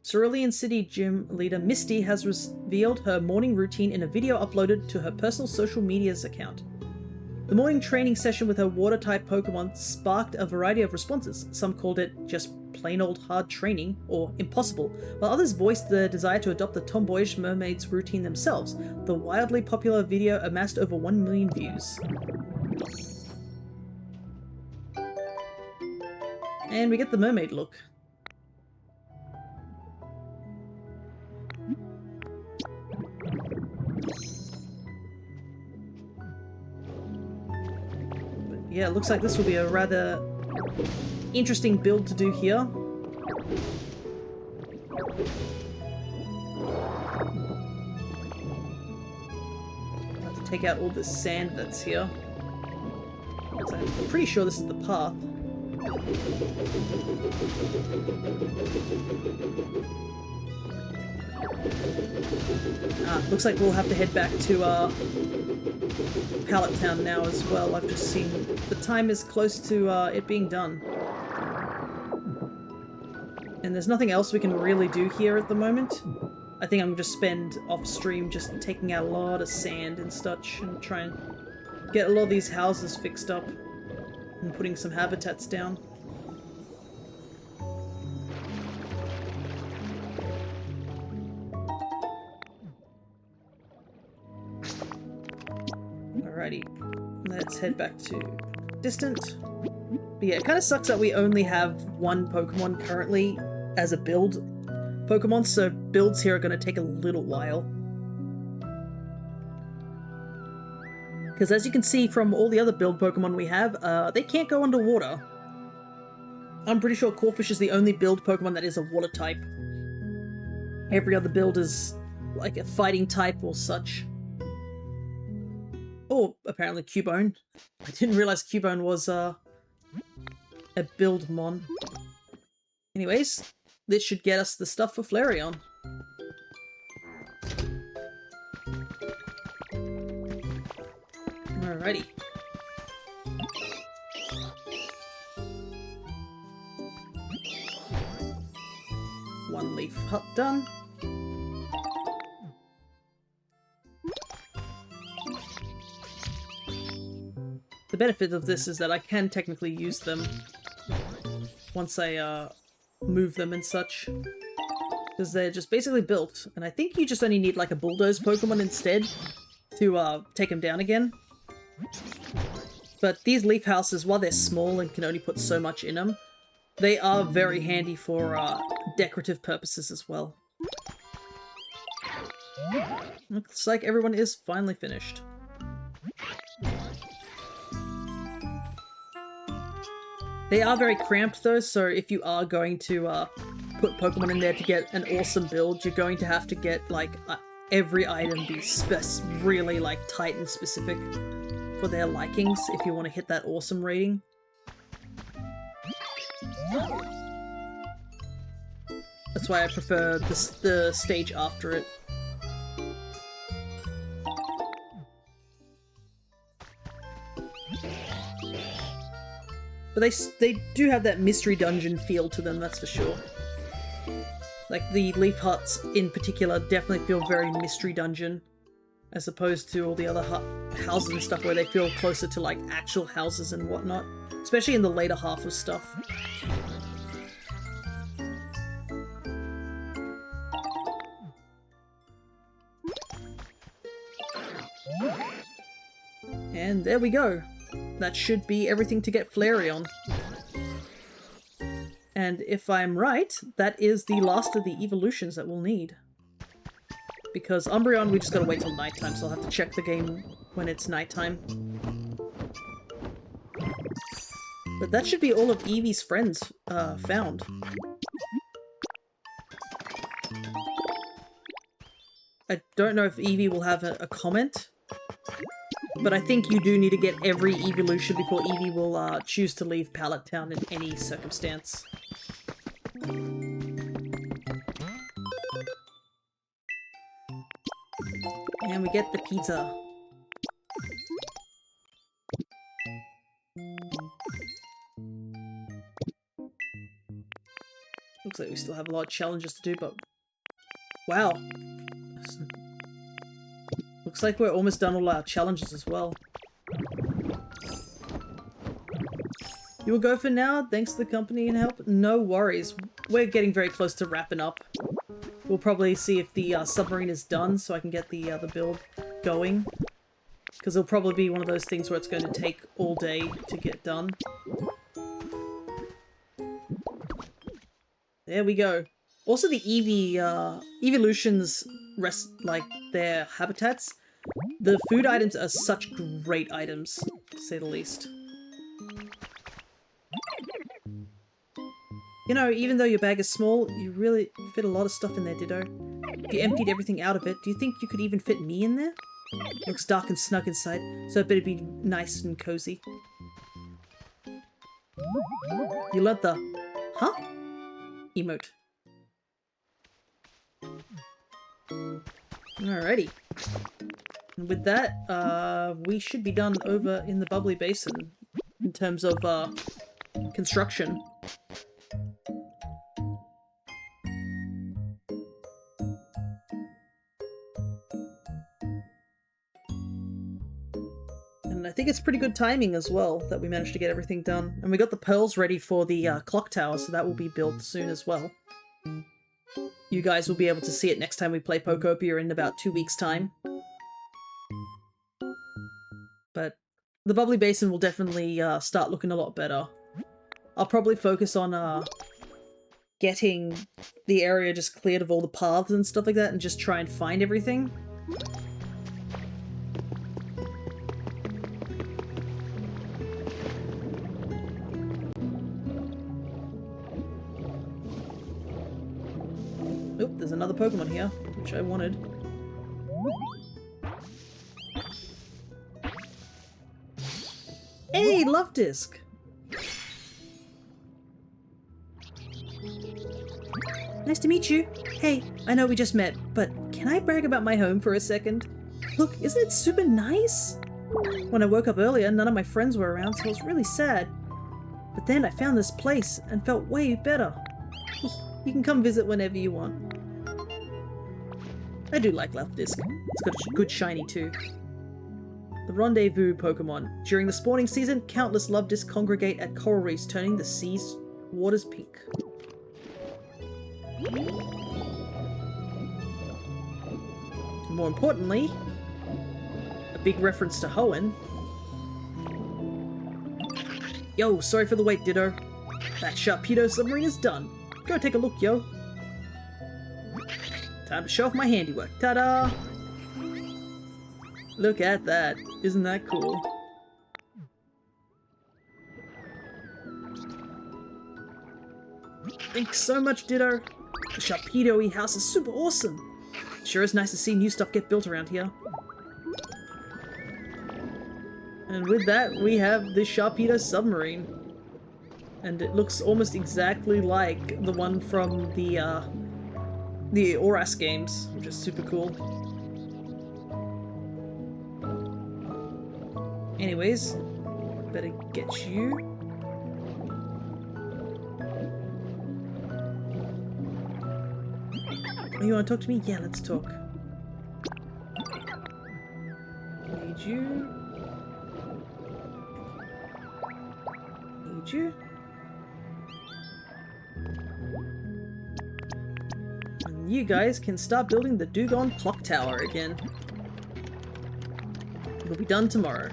Cerulean City Gym leader Misty has revealed her morning routine in a video uploaded to her personal social media's account. The morning training session with her water-type Pokemon sparked a variety of responses. Some called it just plain old hard training, or impossible, while others voiced the desire to adopt the tomboyish mermaid's routine themselves. The wildly popular video amassed over 1 million views. And we get the mermaid look. yeah, it looks like this will be a rather interesting build to do here. Have to take out all this sand that's here. So I'm pretty sure this is the path. Looks like we'll have to head back to Pallet Town now as well. I've just seen the time is close to it being done. And there's nothing else we can really do here at the moment. I think I'm going to spend off stream just taking out a lot of sand and such and try and get a lot of these houses fixed up and putting some habitats down. Alrighty, let's head back to Distant. But yeah, it kind of sucks that we only have one Pokemon currently as a build Pokemon, so builds here are going to take a little while. Because as you can see from all the other build Pokemon we have, they can't go underwater. I'm pretty sure Corphish is the only build Pokemon that is a water type. Every other build is like a fighting type or such. Or apparently Cubone. I didn't realize Cubone was a build mon. Anyways, this should get us the stuff for Flareon. Alrighty. One leaf hut done. The benefit of this is that I can technically use them once I move them and such, because they're just basically built, and I think you just only need like a bulldoze Pokemon instead to take them down again. But these leaf houses, while they're small and can only put so much in them, they are very handy for decorative purposes as well. Looks like everyone is finally finished. They are very cramped though, so if you are going to put Pokemon in there to get an awesome build, you're going to have to get like every item be really like tight and specific for their likings if you want to hit that awesome rating. That's why I prefer the stage after it. But they do have that mystery dungeon feel to them, that's for sure. Like the leaf huts in particular definitely feel very mystery dungeon, as opposed to all the other houses and stuff where they feel closer to like actual houses and whatnot, especially in the later half of stuff. And there we go. That should be everything to get Flareon. And if I'm right, that is the last of the evolutions that we'll need. Because Umbreon, we just gotta wait till nighttime, so I'll have to check the game when it's nighttime. But that should be all of Eevee's friends found. I don't know if Eevee will have a comment, but I think you do need to get every evolution before Eevee will choose to leave Pallet Town in any circumstance. And we get the pizza. Looks like we still have a lot of challenges to do, but wow. Looks like we're almost done all our challenges as well. You will go for now, thanks to the company and help? No worries. We're getting very close to wrapping up. We'll probably see if the submarine is done so I can get the build going. Because it'll probably be one of those things where it's going to take all day to get done. There we go. Also the Eevee, evolutions like their habitats. The food items are such great items, to say the least. You know, even though your bag is small, you really fit a lot of stuff in there, Ditto. If you emptied everything out of it, do you think you could even fit me in there? It looks dark and snug inside, so it better be nice and cozy. You let the huh? Emote. Alrighty. And with that, we should be done over in the bubbly basin in terms of construction. And I think it's pretty good timing as well that we managed to get everything done. And we got the pearls ready for the clock tower, so that will be built soon as well. You guys will be able to see it next time we play Pokopia in about 2 weeks' time. But the bubbly basin will definitely start looking a lot better. I'll probably focus on getting the area just cleared of all the paths and stuff like that and just try and find everything. Oop, there's another Pokemon here, which I wanted. Hey, Love Disc! Nice to meet you. Hey, I know we just met, but can I brag about my home for a second? Look, isn't it super nice? When I woke up earlier, none of my friends were around, so I was really sad. But then I found this place and felt way better. You can come visit whenever you want. I do like Love Disc. It's got a good shiny too. The Rendezvous Pokemon. During the spawning season, countless Love Disc congregate at coral reefs, turning the sea's waters pink. More importantly, a big reference to Hoenn. Yo, sorry for the wait, Ditto. That Sharpedo submarine is done. Go take a look, yo. Time to show off my handiwork. Ta-da! Look at that. Isn't that cool? Thanks so much, Ditto. The Sharpedo house is super awesome. Sure is nice to see new stuff get built around here. And with that, we have the Sharpedo submarine. And it looks almost exactly like the one from the Oras games, which is super cool. Anyways, better get you. Oh, you want to talk to me? Yeah, let's talk. Need you. Need you. And you guys can start building the Dugong Clock Tower again. It'll be done tomorrow.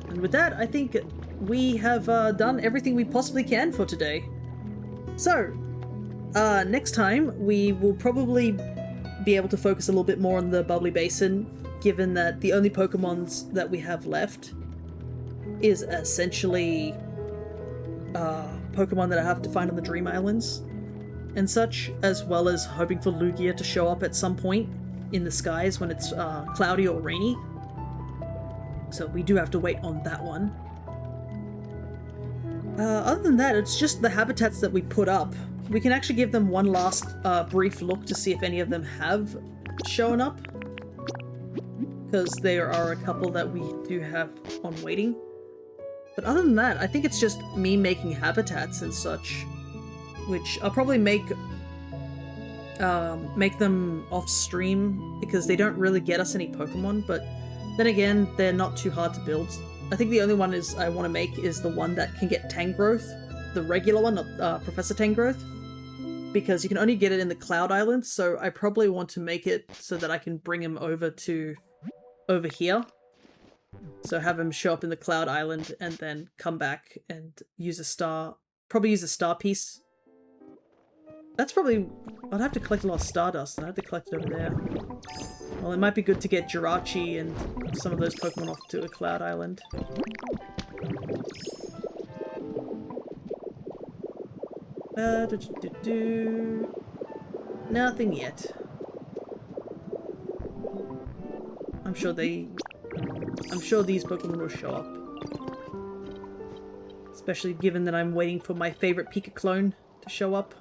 And with that, I think we have done everything we possibly can for today. So, next time we will probably be able to focus a little bit more on the Bubbly Basin, given that the only Pokemons that we have left is essentially Pokemon that I have to find on the Dream Islands and such, as well as hoping for Lugia to show up at some point in the skies when it's cloudy or rainy. So we do have to wait on that one. Other than that, it's just the habitats that we put up. We can actually give them one last brief look to see if any of them have shown up, because there are a couple that we do have on waiting. But other than that, I think it's just me making habitats and such, which I'll probably make them off stream because they don't really get us any Pokemon, but then again, they're not too hard to build. I think the only one I want to make is the one that can get Tangrowth, the regular one, not Professor Tangrowth, because you can only get it in the Cloud Island, so I probably want to make it so that I can bring him over here. So have him show up in the Cloud Island and then come back and use a star, probably use a star piece. That's probably, I'd have to collect a lot of Stardust, and I have to collect it over there. Well, it might be good to get Jirachi and some of those Pokemon off to a Cloud Island. Nothing yet. I'm sure these Pokemon will show up. Especially given that I'm waiting for my favorite Pika clone to show up.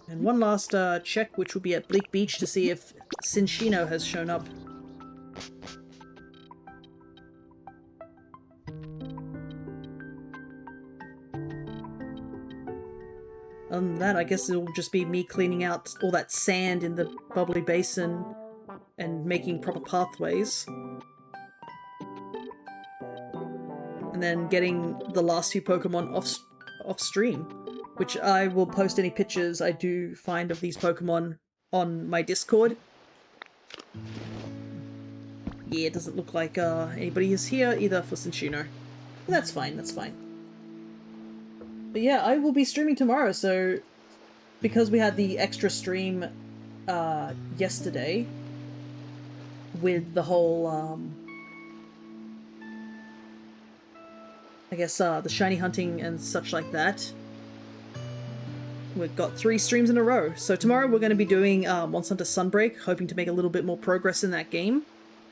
And one last check, which will be at Bleak Beach, to see if Cinccino has shown up. Other than that, I guess it'll just be me cleaning out all that sand in the bubbly basin and making proper pathways. And then getting the last few Pokemon off stream, which I will post any pictures I do find of these Pokemon on my Discord. Yeah, it doesn't look like anybody is here either for Cinccino. That's fine, that's fine. But yeah, I will be streaming tomorrow, so because we had the extra stream yesterday with the whole I guess the shiny hunting and such like that, we've got 3 streams in a row. So tomorrow we're going to be doing Monster Hunter Sunbreak, hoping to make a little bit more progress in that game,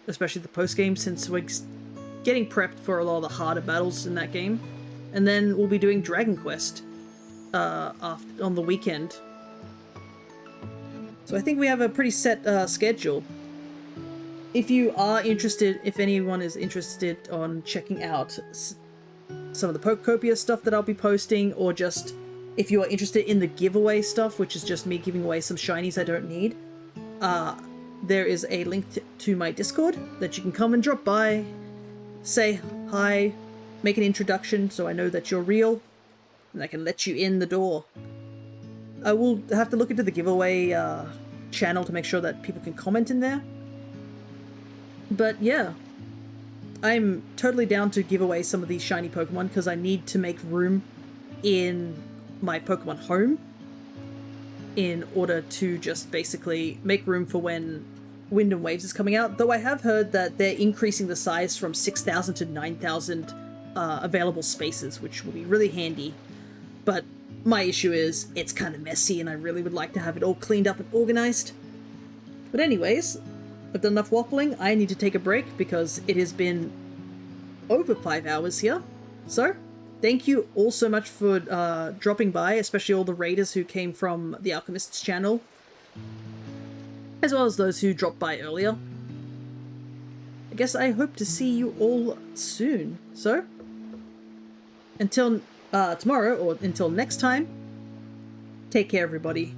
especially the post-game, since we're getting prepped for a lot of the harder battles in that game. And then we'll be doing Dragon Quest on the weekend. So I think we have a pretty set schedule. If you are interested, if anyone is interested on checking out some of the Pokopia stuff that I'll be posting, or just if you are interested in the giveaway stuff, which is just me giving away some shinies I don't need, there is a link to my Discord that you can come and drop by, say hi, make an introduction so I know that you're real, and I can let you in the door. I will have to look into the giveaway channel to make sure that people can comment in there. But yeah, I'm totally down to give away some of these shiny Pokemon because I need to make room in my Pokemon home in order to just basically make room for when Wind and Waves is coming out. Though I have heard that they're increasing the size from 6,000 to 9,000 available spaces, which will be really handy. But my issue is it's kind of messy and I really would like to have it all cleaned up and organized. But anyways, I've done enough waffling. I need to take a break because it has been over 5 hours here. So, thank you all so much for dropping by, especially all the raiders who came from the Alchemist's channel, as well as those who dropped by earlier. I guess I hope to see you all soon. So, until tomorrow, or until next time, take care everybody.